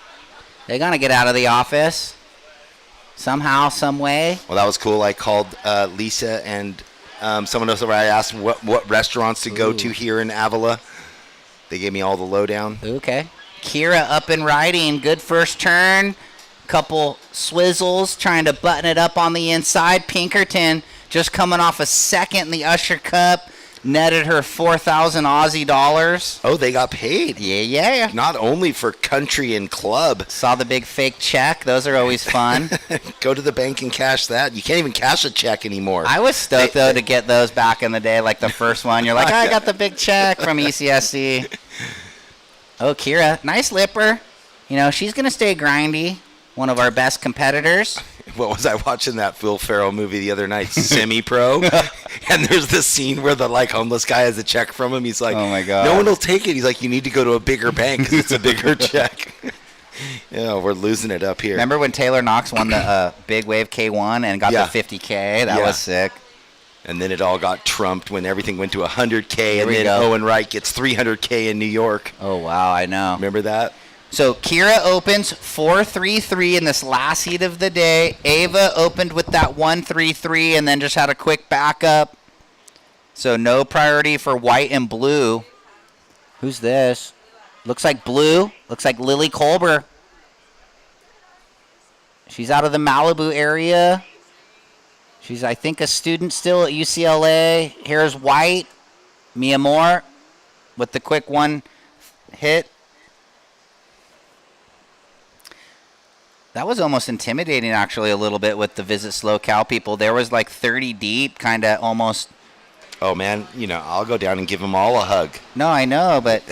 They're going to get out of the office somehow, some way. Well, that was cool. I called Lisa and someone else over. I asked what restaurants to go to here in Avila. They gave me all the lowdown. Okay. Kira up and riding. Good first turn. Couple swizzles, trying to button it up on the inside. Pinkerton just coming off a second in the Usher Cup. Netted her 4,000 Aussie dollars. Oh, they got paid. Yeah. Not only for country and club. Saw the big fake check. Those are always fun. Go to the bank and cash that. You can't even cash a check anymore. I was stoked, though, to get those back in the day, like the first one. You're like, I got the big check from ECSC. Oh, Kira, nice lipper. You know, she's going to stay grindy. One of our best competitors. What was I watching that Will Ferrell movie the other night? Semi-Pro. And there's this scene where the homeless guy has a check from him. He's like, oh my God. No one will take it. He's like, you need to go to a bigger bank because it's a bigger check. Yeah, we're losing it up here. Remember when Taylor Knox won the Big Wave K1 and got the 50K? That was sick. And then it all got trumped when everything went to 100K. And then Owen Wright gets 300K in New York. Oh, wow, I know. Remember that? So Kira opens 4-3-3 in this last heat of the day. Ava opened with that 1-3-3 and then just had a quick backup. So no priority for white and blue. Who's this? Looks like blue. Looks like Lily Colber. She's out of the Malibu area. She's, I think, a student still at UCLA. Here's white. Mia Moore with the quick one hit. That was almost intimidating, actually, a little bit with the Visit SLO people. There was like 30 deep, kind of almost. Oh, man, I'll go down and give them all a hug. No, I know, but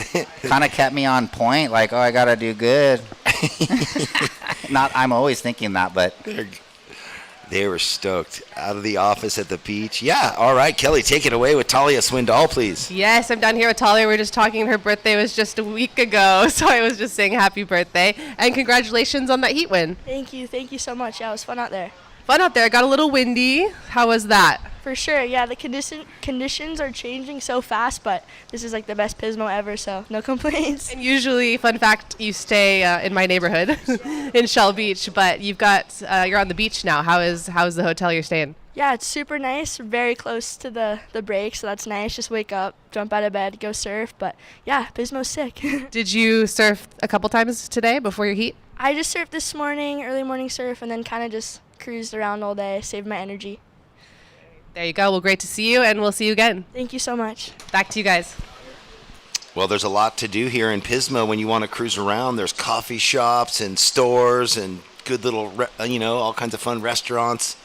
kind of kept me on point. Like, I got to do good. I'm always thinking that, but. They were stoked. Out of the office at the beach. Yeah, all right, Kelly, take it away with Talia Swindal, please. Yes, I'm down here with Talia. We were just talking. Her birthday was just a week ago, so I was just saying happy birthday. And congratulations on that heat win. Thank you so much. Yeah, it was fun out there. Fun out there. Got a little windy. How was that? For sure, yeah. The conditions are changing so fast, but this is like the best Pismo ever, so no complaints. And usually, fun fact, you stay in my neighborhood in Shell Beach, but you're on the beach now. How's the hotel you're staying? Yeah, it's super nice. Very close to the break, so that's nice. Just wake up, jump out of bed, go surf. But yeah, Pismo's sick. Did you surf a couple times today before your heat? I just surfed this morning, early morning surf, and then kind of just cruised around all day, saved my energy. There you go. Well, great to see you, and we'll see you again. Thank you so much. Back to you guys. Well, there's a lot to do here in Pismo when you want to cruise around. There's coffee shops and stores and good little, all kinds of fun restaurants.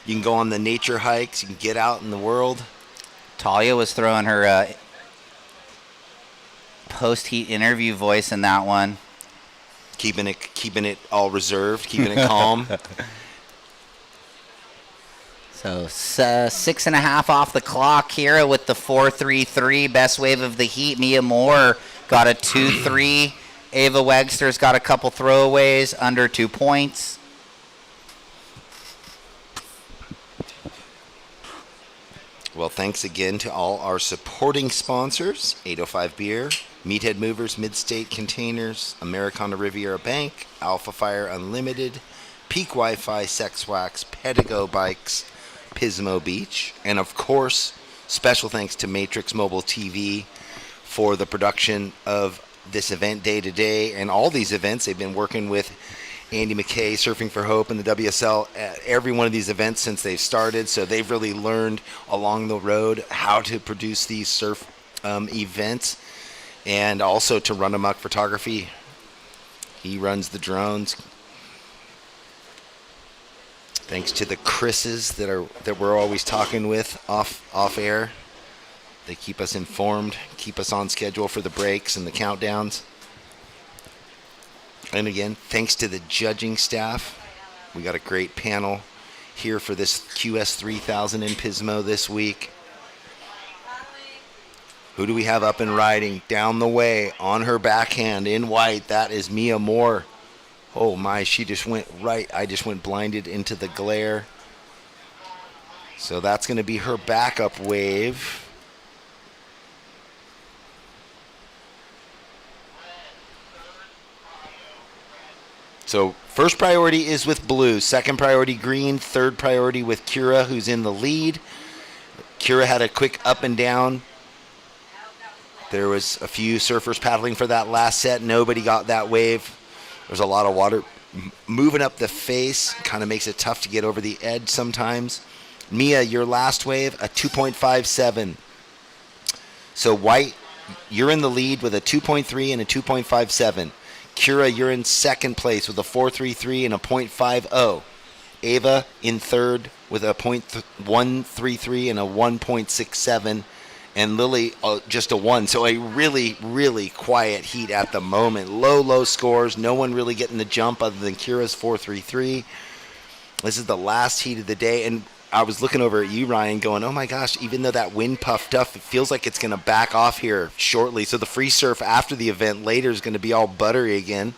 You can go on the nature hikes. You can get out in the world. Talia was throwing her post-heat interview voice in that one. Keeping it all reserved, keeping it calm. So 6.5 off the clock. Kira with the 4.33, best wave of the heat. Mia Moore got a 2.3. Ava Wegster's got a couple throwaways, under 2 points. Well, thanks again to all our supporting sponsors, 805 Beer, Meathead Movers, Midstate Containers, Americana Riviera Bank, Alpha Fire Unlimited, Peak Wi-Fi, Sex Wax, Pedigo Bikes, Pismo Beach, and of course, special thanks to Matrix Mobile TV for the production of this event day to day and all these events. They've been working with Andy McKay, Surfing for Hope, and the WSL at every one of these events since they've started. So they've really learned along the road how to produce these surf events and also to run amok photography. He runs the drones. Thanks to the Chris's that we're always talking with off air. They keep us informed, keep us on schedule for the breaks and the countdowns. And again, thanks to the judging staff. We got a great panel here for this QS 3000 in Pismo this week. Who do we have up and riding down the way on her backhand in white? That is Mia Moore. Oh my, she just went right. I just went blinded into the glare. So that's going to be her backup wave. So first priority is with blue, second priority green, third priority with Kira, who's in the lead. Kira had a quick up and down. There was a few surfers paddling for that last set. Nobody got that wave. There's a lot of water moving up the face. Kind of makes it tough to get over the edge sometimes. Mia, your last wave, a 2.57. So white, you're in the lead with a 2.3 and a 2.57. Kira, you're in second place with a 4.33 and a 0.50. Ava in third with a 1.33 and a 1.67. And Lily, just a 1. So a really, really quiet heat at the moment. Low scores. No one really getting the jump other than Kira's 4.33. This is the last heat of the day. And I was looking over at you, Ryan, going, oh my gosh, even though that wind puffed up, it feels like it's going to back off here shortly. So the free surf after the event later is going to be all buttery again.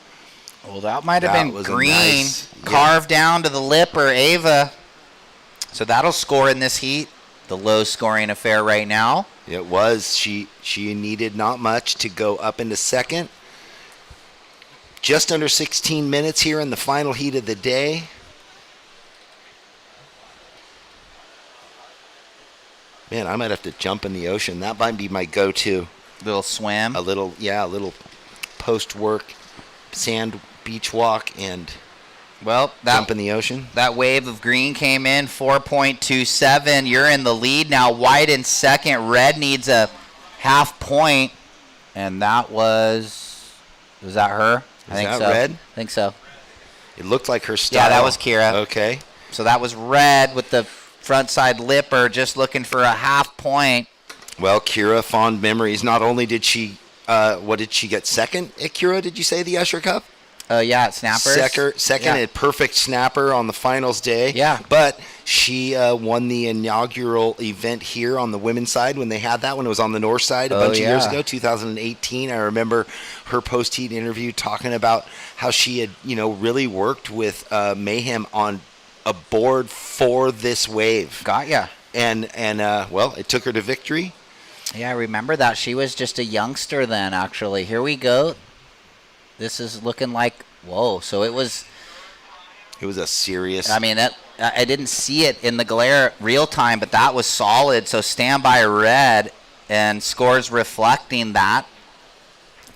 Well, that might have been green, carved down to the lip or Ava. So that'll score in this heat. The low scoring affair right now. It was. She needed not much to go up into second. Just under 16 minutes here in the final heat of the day. Man, I might have to jump in the ocean. That might be my go-to. Little swim? A little post-work sand beach walk and jump in the ocean. That wave of green came in, 4.27. You're in the lead now. White in second. Red needs a half point. And that was that her? I think so. Red? I think so. It looked like her style. Yeah, that was Kira. Okay. So that was red with the front side lipper, just looking for a half point. Well, Kira, fond memories. Not only did she, what did she get second at Kira, did you say, the Usher Cup? Yeah, at Snappers. Second at Perfect Snapper on the finals day. Yeah. But she won the inaugural event here on the women's side when they had that, when it was on the north side a bunch of years ago, 2018. I remember her post-heat interview talking about how she had, really worked with Mayhem on a board for this wave. Got ya. And it took her to victory. Yeah, I remember that. She was just a youngster then, actually. Here we go. This is looking like, whoa. So it was a serious. I mean, I didn't see it in the glare real time, but that was solid. So stand by red and scores reflecting that.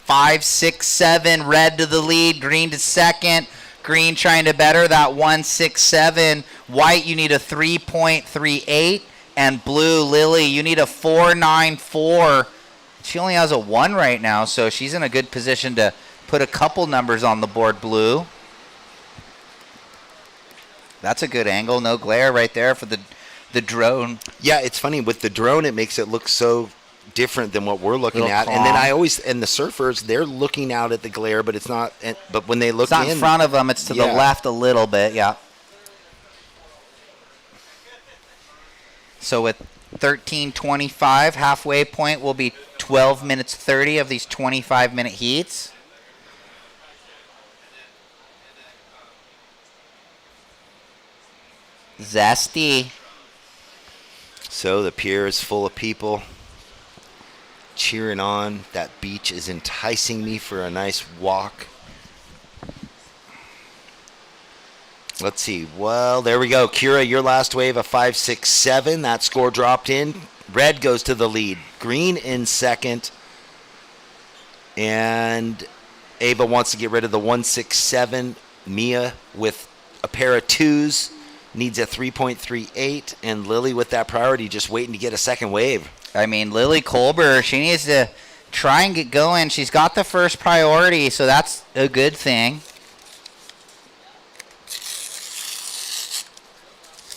5, 6, 7, red to the lead, green to second. Green trying to better that 1.67. White, you need a 3.38. And blue, Lily, you need a 4.94. She only has a 1 right now, so she's in a good position to put a couple numbers on the board, blue. That's a good angle. No glare right there for the drone. Yeah, it's funny. With the drone, it makes it look so different than what we're looking at. Calm. And then the surfers, they're looking out at the glare, but it's not. But when they look it's not in front of them. It's to the left a little bit. Yeah. So with 13:25, halfway point will be 12 minutes 30 of these 25-minute heats. Zesty. So the pier is full of people cheering on. That beach is enticing me for a nice walk. Let's see. Well, there we go. Kira, your last wave of 5.67. That score dropped in. Red goes to the lead. Green in second. And Ava wants to get rid of the 1.67. Mia with a pair of twos needs a 3.38. And Lily with that priority just waiting to get a second wave. I mean, Lily Kolber, she needs to try and get going. She's got the first priority, so that's a good thing.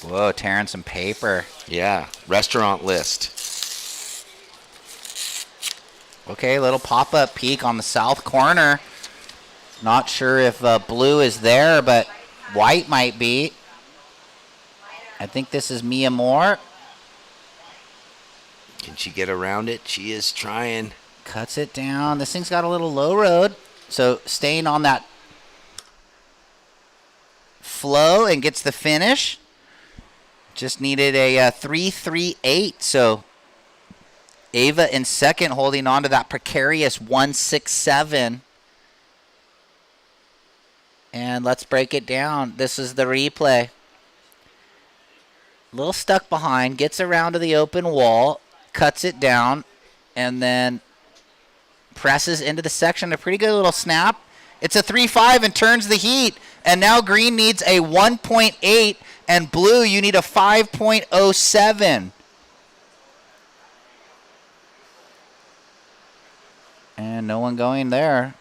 Whoa, tearing some paper. Yeah, restaurant list. Okay, little pop-up peek on the south corner. Not sure if blue is there, but white might be. I think this is Mia Moore. Can she get around it? She is trying. Cuts it down. This thing's got a little low road. So staying on that flow and gets the finish. Just needed a 3.38. So Ava in second, holding on to that precarious 1.67. And let's break it down. This is the replay. A little stuck behind, gets around to the open wall, cuts it down, and then presses into the section. A pretty good little snap. It's a 3.5 and turns the heat. And now green needs a 1.8, and blue, you need a 5.07. And no one going there.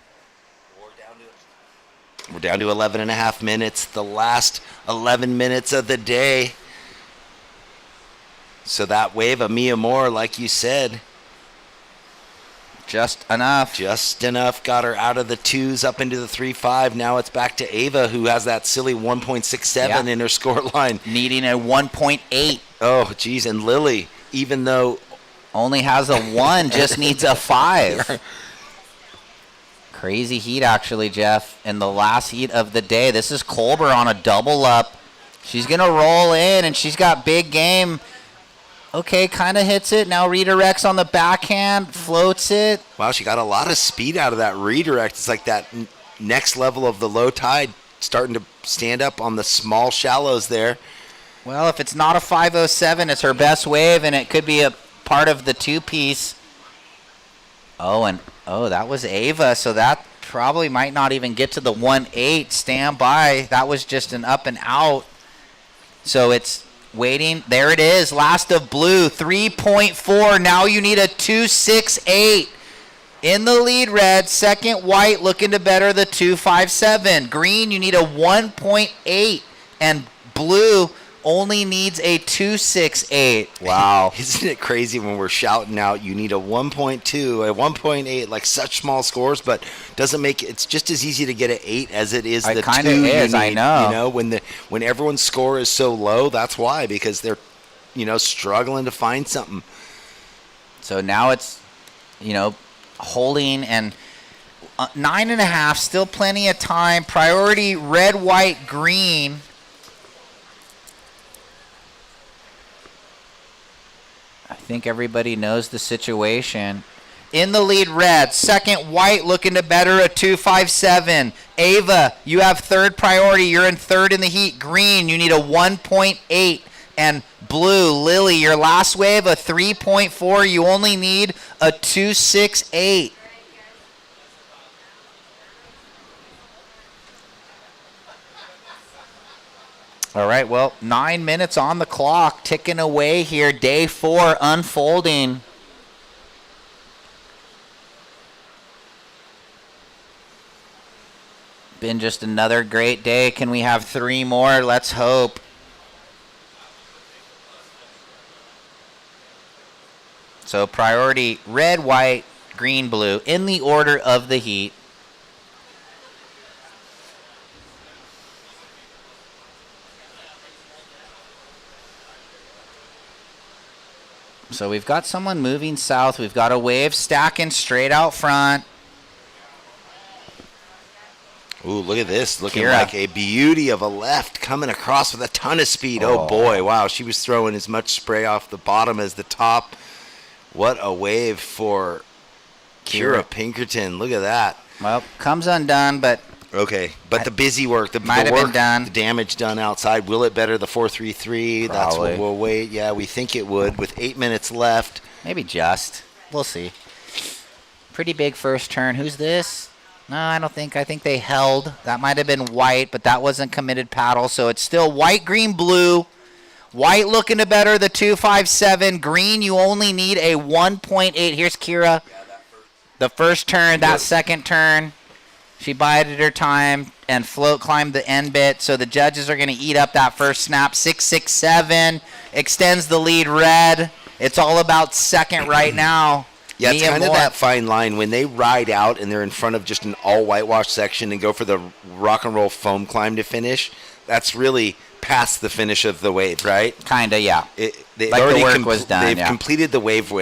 We're down to 11 and a half minutes, the last 11 minutes of the day. So that wave of Mia Moore, like you said, just enough. Just enough got her out of the twos up into the 3.5. Now it's back to Ava, who has that silly 1.67 in her score line. Needing a 1.8. Oh, geez. And Lily, even though only has a 1, just needs a 5. Crazy heat, actually, Jeff, in the last heat of the day. This is Kolber on a double up. She's going to roll in, and she's got big game. Okay, kind of hits it. Now redirects on the backhand, floats it. Wow, she got a lot of speed out of that redirect. It's like that next level of the low tide starting to stand up on the small shallows there. Well, if it's not a 5.07, it's her best wave, and it could be a part of the two-piece. Oh, that was Ava, so that probably might not even get to the 1.8. Stand by. That was just an up and out. So it's waiting. There it is. Last of blue, 3.4. Now you need a 2.68. In the lead, red. Second, white, looking to better the 2.57. Green, you need a 1.8. And blue only needs a 2.68. Wow. Isn't it crazy when we're shouting out you need a 1.2, a 1.8, like such small scores, but doesn't make it's just as easy to get an 8 as it is the 2. Kind of is, I know. You know, when everyone's score is so low, that's why, because they're, struggling to find something. So now it's, holding and 9.5, still plenty of time. Priority red, white, green. I think everybody knows the situation. In the lead, red. Second, white, looking to better a 2.57. Ava, you have third priority. You're in third in the heat. Green, you need a 1.8. And blue, Lily, your last wave, a 3.4. You only need a 2.68. All right, well, 9 minutes on the clock, ticking away here. Day 4 unfolding. Been just another great day. Can we have 3 more? Let's hope. So priority red, white, green, blue in the order of the heat. So we've got someone moving south. We've got a wave stacking straight out front. Ooh, look at this. Looking Kira. like a beauty of a left coming across with a ton of speed. Oh, boy. Wow. She was throwing as much spray off the bottom as the top. What a wave for Kira Pinkerton. Look at that. Well, comes undone, but... Okay, but the busy work, the might have work, been done. The damage done outside. Will it better the 4.33? That's what Probably. we'll wait. Yeah, we think it would with 8 minutes left. Maybe just. We'll see. Pretty big first turn. Who's this? No, I don't think. I think they held. That might have been white, but that wasn't committed paddle. So it's still white, green, blue. White looking to better the 2.57. Green, you only need a 1.8. Here's Kira. The first turn, that second turn. She bided her time and float climbed the end bit. So the judges are going to eat up that first snap. 6.67 extends the lead. Red. It's all about second right now. Yeah, it's Mia kind of Moore. that fine line when they ride out and they're in front of just an all whitewash section and go for the rock and roll foam climb to finish. That's really past the finish of the wave, right? Kinda, yeah. They've Like already the work was done, They've yeah. completed the wave.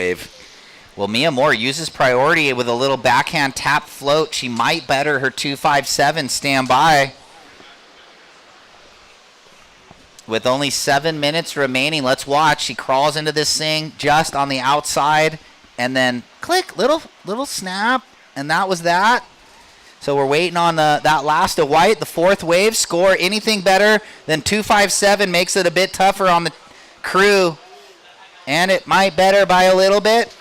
Well, Mia Moore uses priority with a little backhand tap float. She might better her 2.57. Stand by. With only 7 minutes remaining, let's watch. She crawls into this thing just on the outside, and then click, little snap, and that was that. So we're waiting on that last of white, the fourth wave. Score anything better than 2.57 makes it a bit tougher on the crew, and it might better by a little bit.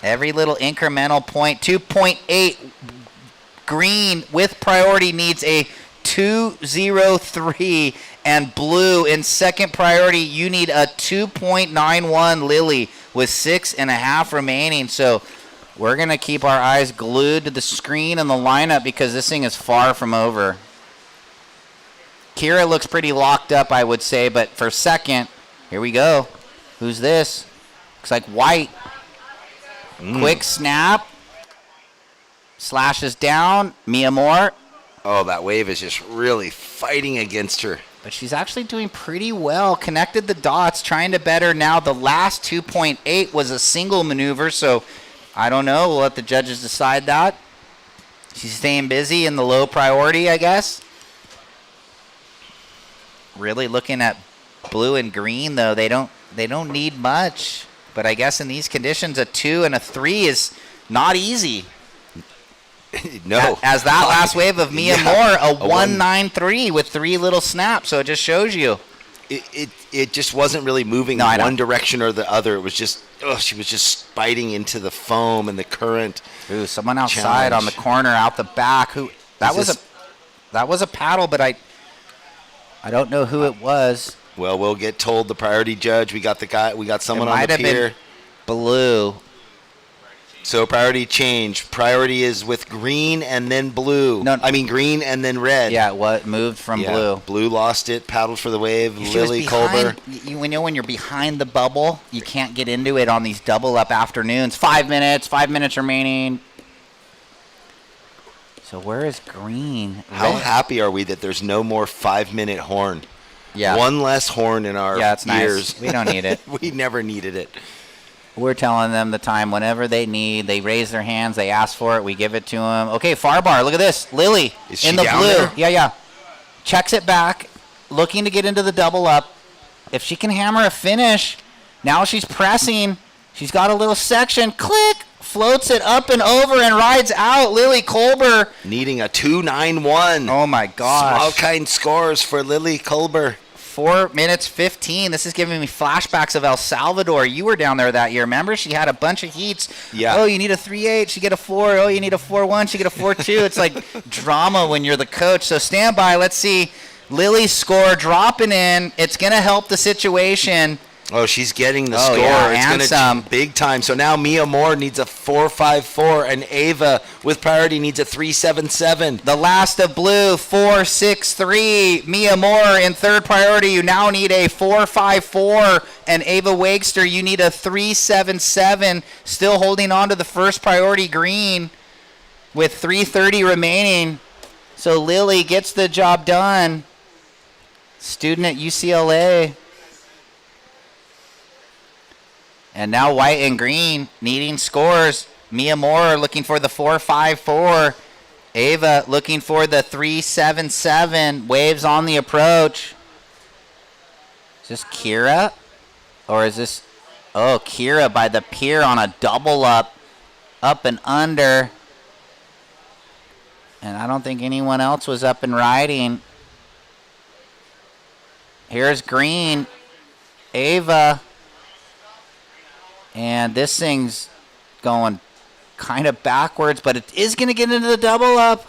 Every little incremental point. 2.8 green with priority needs a 2.03, and blue in second priority you need a 2.91. Lily with 6.5 remaining. So we're gonna keep our eyes glued to the screen and the lineup because this thing is far from over. Kira looks pretty locked up, I would say, but for second, here we go. Who's this? Looks like white. Quick snap. Slashes down. Mia Moore. Oh, that wave is just really fighting against her. But she's actually doing pretty well. Connected the dots, trying to better now. The last 2.8 was a single maneuver, so I don't know. We'll let the judges decide that. She's staying busy in the low priority, I guess. Really looking at blue and green, though. They don't need much. But I guess in these conditions, a 2 and a 3 is not easy. No. As that last wave of Mia Moore, a 1.93 with 3 little snaps. So it just shows you. It just wasn't really moving in one direction or the other. It was just, she was just biting into the foam and the current. Ooh, someone outside on the corner, out the back. That was a paddle, but I don't know who it was. Well, we'll get told. The priority judge. We got someone on the pier. Been blue. So priority change. Priority is with green and then blue. No, I mean green and then red. Yeah, what moved from blue. Blue lost it, paddled for the wave. She Lily was Colber. behind, when you're behind the bubble, you can't get into it on these double up afternoons. 5 minutes remaining. So where is green? How happy are we that there's no more 5-minute horn? Yeah. One less horn in our it's ears. Nice. We don't need it. We never needed it. We're telling them the time whenever they need. They raise their hands. They ask for it. We give it to them. Okay, far bar. Look at this. Lily in the blue. There? Yeah. Checks it back. Looking to get into the double up. If she can hammer a finish, now she's pressing. She's got a little section. Click. Floats it up and over and rides out. Lily Colber. Needing a 2.91. Oh, my gosh. Small kind scores for Lily Colber. 4 minutes 15. This is giving me flashbacks of El Salvador. You were down there that year. Remember? She had a bunch of heats. Yeah. Oh, you need a 3.8. She get a 4. Oh, you need a 4.1. She get a 4.2. It's like drama when you're the coach. So stand by. Let's see. Lily's score dropping in. It's going to help the situation. Oh, she's getting the score. Yeah, it's going to big time. So now Mia Moore needs a 4.54, and Ava with priority needs a 3.77. The last of blue, 4.63. Mia Moore in third priority. You now need a 4.54, and Ava Wagster, you need a 3.77. Still holding on to the first priority green with 3.30 remaining. So Lily gets the job done. Student at UCLA. And now white and green needing scores. Mia Moore looking for the 4.54. Ava looking for the 3.77. Waves on the approach. Is this Kira? Or is this... Oh, Kira by the pier on a double up and under. And I don't think anyone else was up and riding. Here's green. Ava. And this thing's going kind of backwards, but it is going to get into the double up.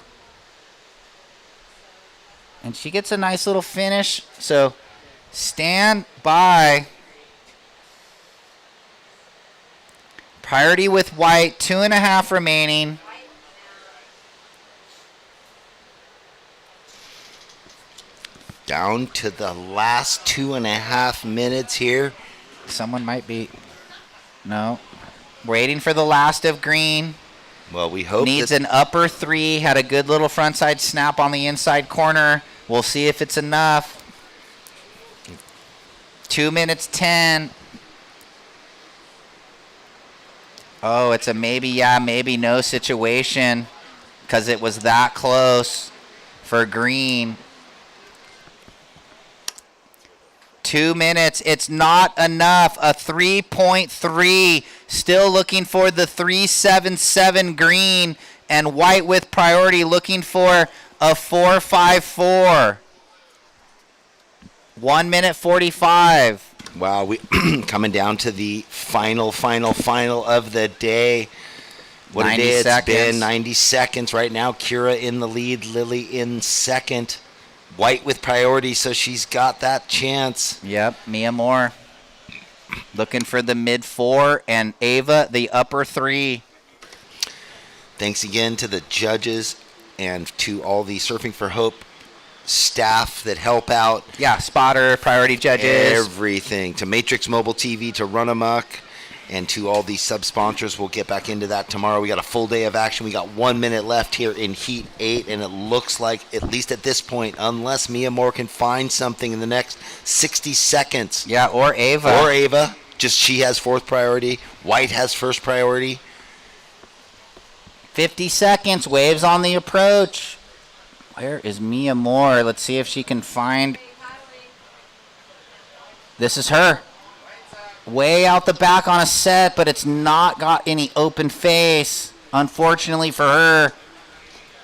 And she gets a nice little finish. So stand by. Priority with white, 2.5 remaining. Down to the last 2.5 minutes here. Someone might be... No. Waiting for the last of green. Well, we hope needs an upper 3. Had a good little frontside snap on the inside corner. We'll see if it's enough. 2 minutes 10. Oh, it's a maybe yeah, maybe no situation because it was that close for green. 2 minutes. It's not enough. A 3.3. Still looking for the 3.77 green. And white with priority looking for a 4.54. 1 minute 45. Wow, we coming down to the final of the day. What a day it's been. 90 seconds right now. Kira in the lead. Lily in second. White with priority, so she's got that chance. Yep, Mia Moore looking for the mid 4 and Ava the upper 3. Thanks again to the judges and to all the Surfing for Hope staff that help out. Yeah, spotter, priority judges. Everything. To Matrix Mobile TV, to Run Amok, and to all the sub-sponsors. We'll get back into that tomorrow. We got a full day of action. We got 1 minute left here in Heat 8, and it looks like, at least at this point, unless Mia Moore can find something in the next 60 seconds. Yeah, or Ava. Or Ava. Just she has 4th priority. White has 1st priority. 50 seconds. Waves on the approach. Where is Mia Moore? Let's see if she can find. This is her. Way out the back on a set, but it's not got any open face. Unfortunately for her.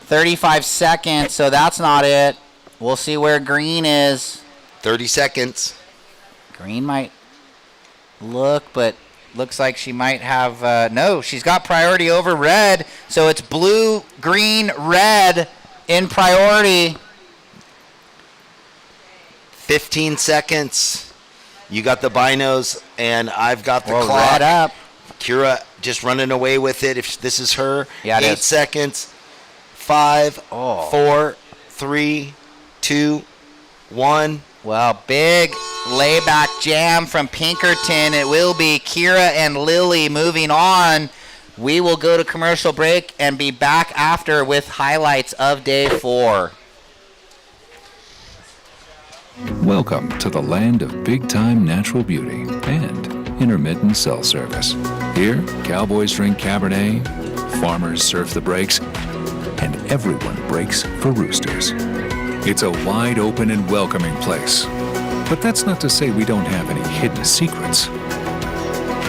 35 seconds, so that's not it. We'll see where green is. 30 seconds. Green might look, but looks like she might have... no, she's got priority over red, so it's blue, green, red in priority. 15 seconds. You got the binos, and I've got the clock. Red up. Kira just running away with it. If this is her, yeah, 8 seconds. 5, 4, 3, 2, 1. Well, big layback jam from Pinkerton. It will be Kira and Lily moving on. We will go to commercial break and be back after with highlights of day 4. Welcome to the land of big-time natural beauty and intermittent cell service. Here, cowboys drink Cabernet, farmers surf the breaks, and everyone breaks for roosters. It's a wide open and welcoming place. But that's not to say we don't have any hidden secrets.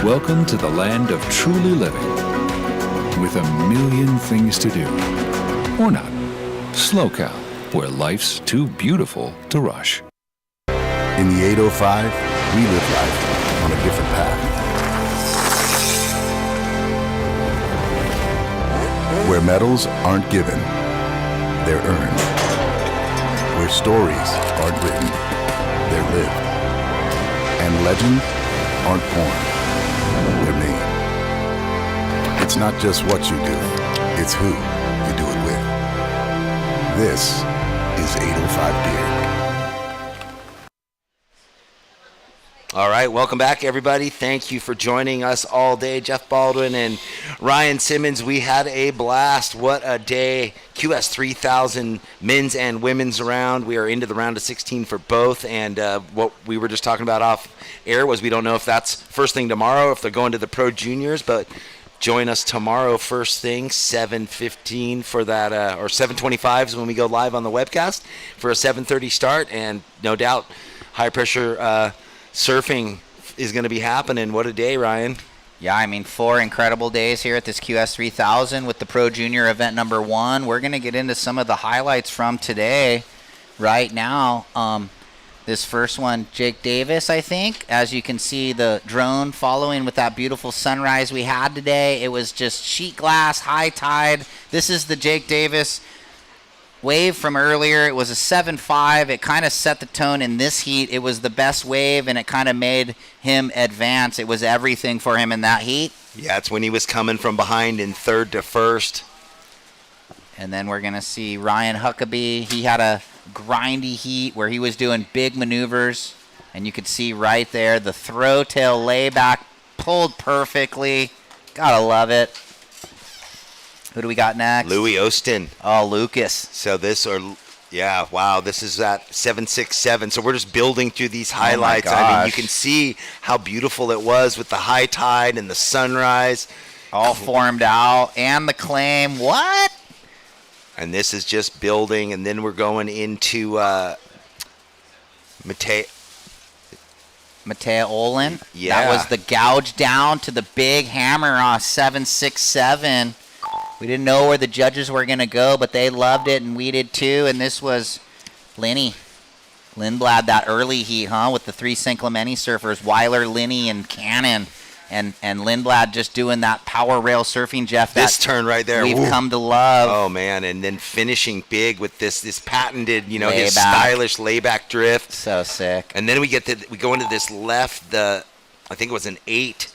Welcome to the land of truly living, with a million things to do. Or not. Slow Cow, where life's too beautiful to rush. In the 805, we live life on a different path. Where medals aren't given, they're earned. Where stories aren't written, they're lived. And legends aren't born, they're made. It's not just what you do, it's who you do it with. This is 805 Beer. All right, welcome back, everybody. Thank you for joining us all day. Jeff Baldwin and Ryan Simmons, we had a blast. What a day. QS 3000 men's and women's round. We are into the round of 16 for both, and what we were just talking about off air was we don't know if that's first thing tomorrow, if they're going to the Pro Juniors, but join us tomorrow first thing, 7:15 for that, or 7:25 is when we go live on the webcast for a 7:30 start, and no doubt high-pressure surfing is going to be happening. What a day, Ryan. Yeah, I mean, 4 incredible days here at this QS 3000 with the Pro Junior event number 1. We're going to get into some of the highlights from today right now. This first one, Jake Davis, I think. As you can see, the drone following with that beautiful sunrise we had today. It was just sheet glass, high tide. This is the Jake Davis wave from earlier. It was a 7.5. It kind of set the tone in this heat. It was the best wave, and it kind of made him advance. It was everything for him in that heat. Yeah, it's when he was coming from behind in third to first. And then we're going to see Ryan Huckabee. He had a grindy heat where he was doing big maneuvers, and you could see right there the throw tail layback pulled perfectly. Gotta love it. Who do we got next? Louis Austin. Oh, Lucas. So this wow, this is at 7.67. So we're just building through these highlights. Oh my I mean, you gosh. can see how beautiful it was with the high tide and the sunrise. All formed out, and the claim. What? And this is just building, and then we're going into Mateo Olin. Yeah. That was the gouge down to the big hammer on 7.67. We didn't know where the judges were going to go, but they loved it, and we did too. And this was Lindblad, that early heat, with the 3 St. Clemente surfers, Weiler, Linney, and Cannon. And Lindblad just doing that power rail surfing, Jeff. This turn right there. We've Woo. come to love. Oh, man. And then finishing big with this patented, his Layback. stylish layback drift. So sick. And then we go into this left, I think it was an 8.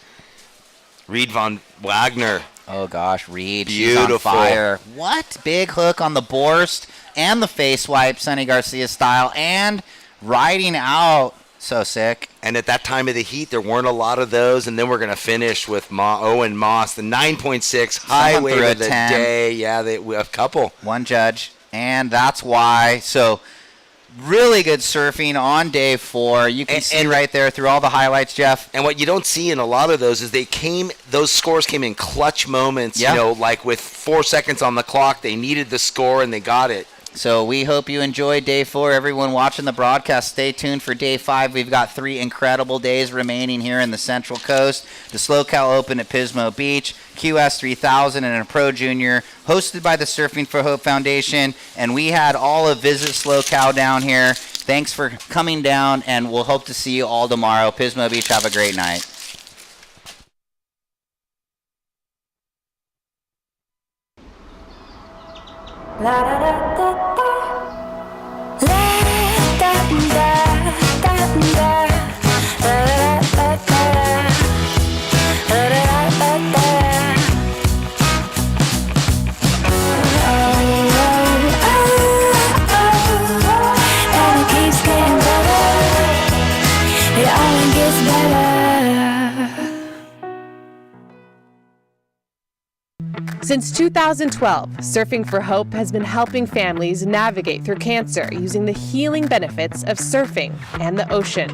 Reed von Wagner. Oh, gosh, Reed. Beautiful. She's on fire. What? Big hook on the Borst and the face wipe, Sonny Garcia style, and riding out. So sick. And at that time of the heat, there weren't a lot of those. And then we're going to finish with Owen Moss, the 9.6 high wave of the 10. day. Yeah, a couple. One judge. And that's why. So really good surfing on day 4. You can see right there through all the highlights, Jeff. And what you don't see in a lot of those is those scores came in clutch moments, like with 4 seconds on the clock. They needed the score, and they got it. So we hope you enjoyed day 4. Everyone watching the broadcast, stay tuned for day 5. We've got 3 incredible days remaining here in the Central Coast. The SLO Open at Pismo Beach, QS 3000, and a Pro Junior, hosted by the Surfing for Hope Foundation. And we had all of Visit SLO down here. Thanks for coming down, and we'll hope to see you all tomorrow. Pismo Beach, have a great night. Since 2012, Surfing for Hope has been helping families navigate through cancer using the healing benefits of surfing and the ocean.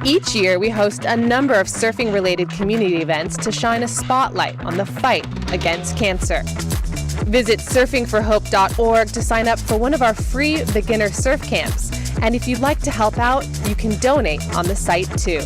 Each year, we host a number of surfing-related community events to shine a spotlight on the fight against cancer. Visit surfingforhope.org to sign up for one of our free beginner surf camps. And if you'd like to help out, you can donate on the site too.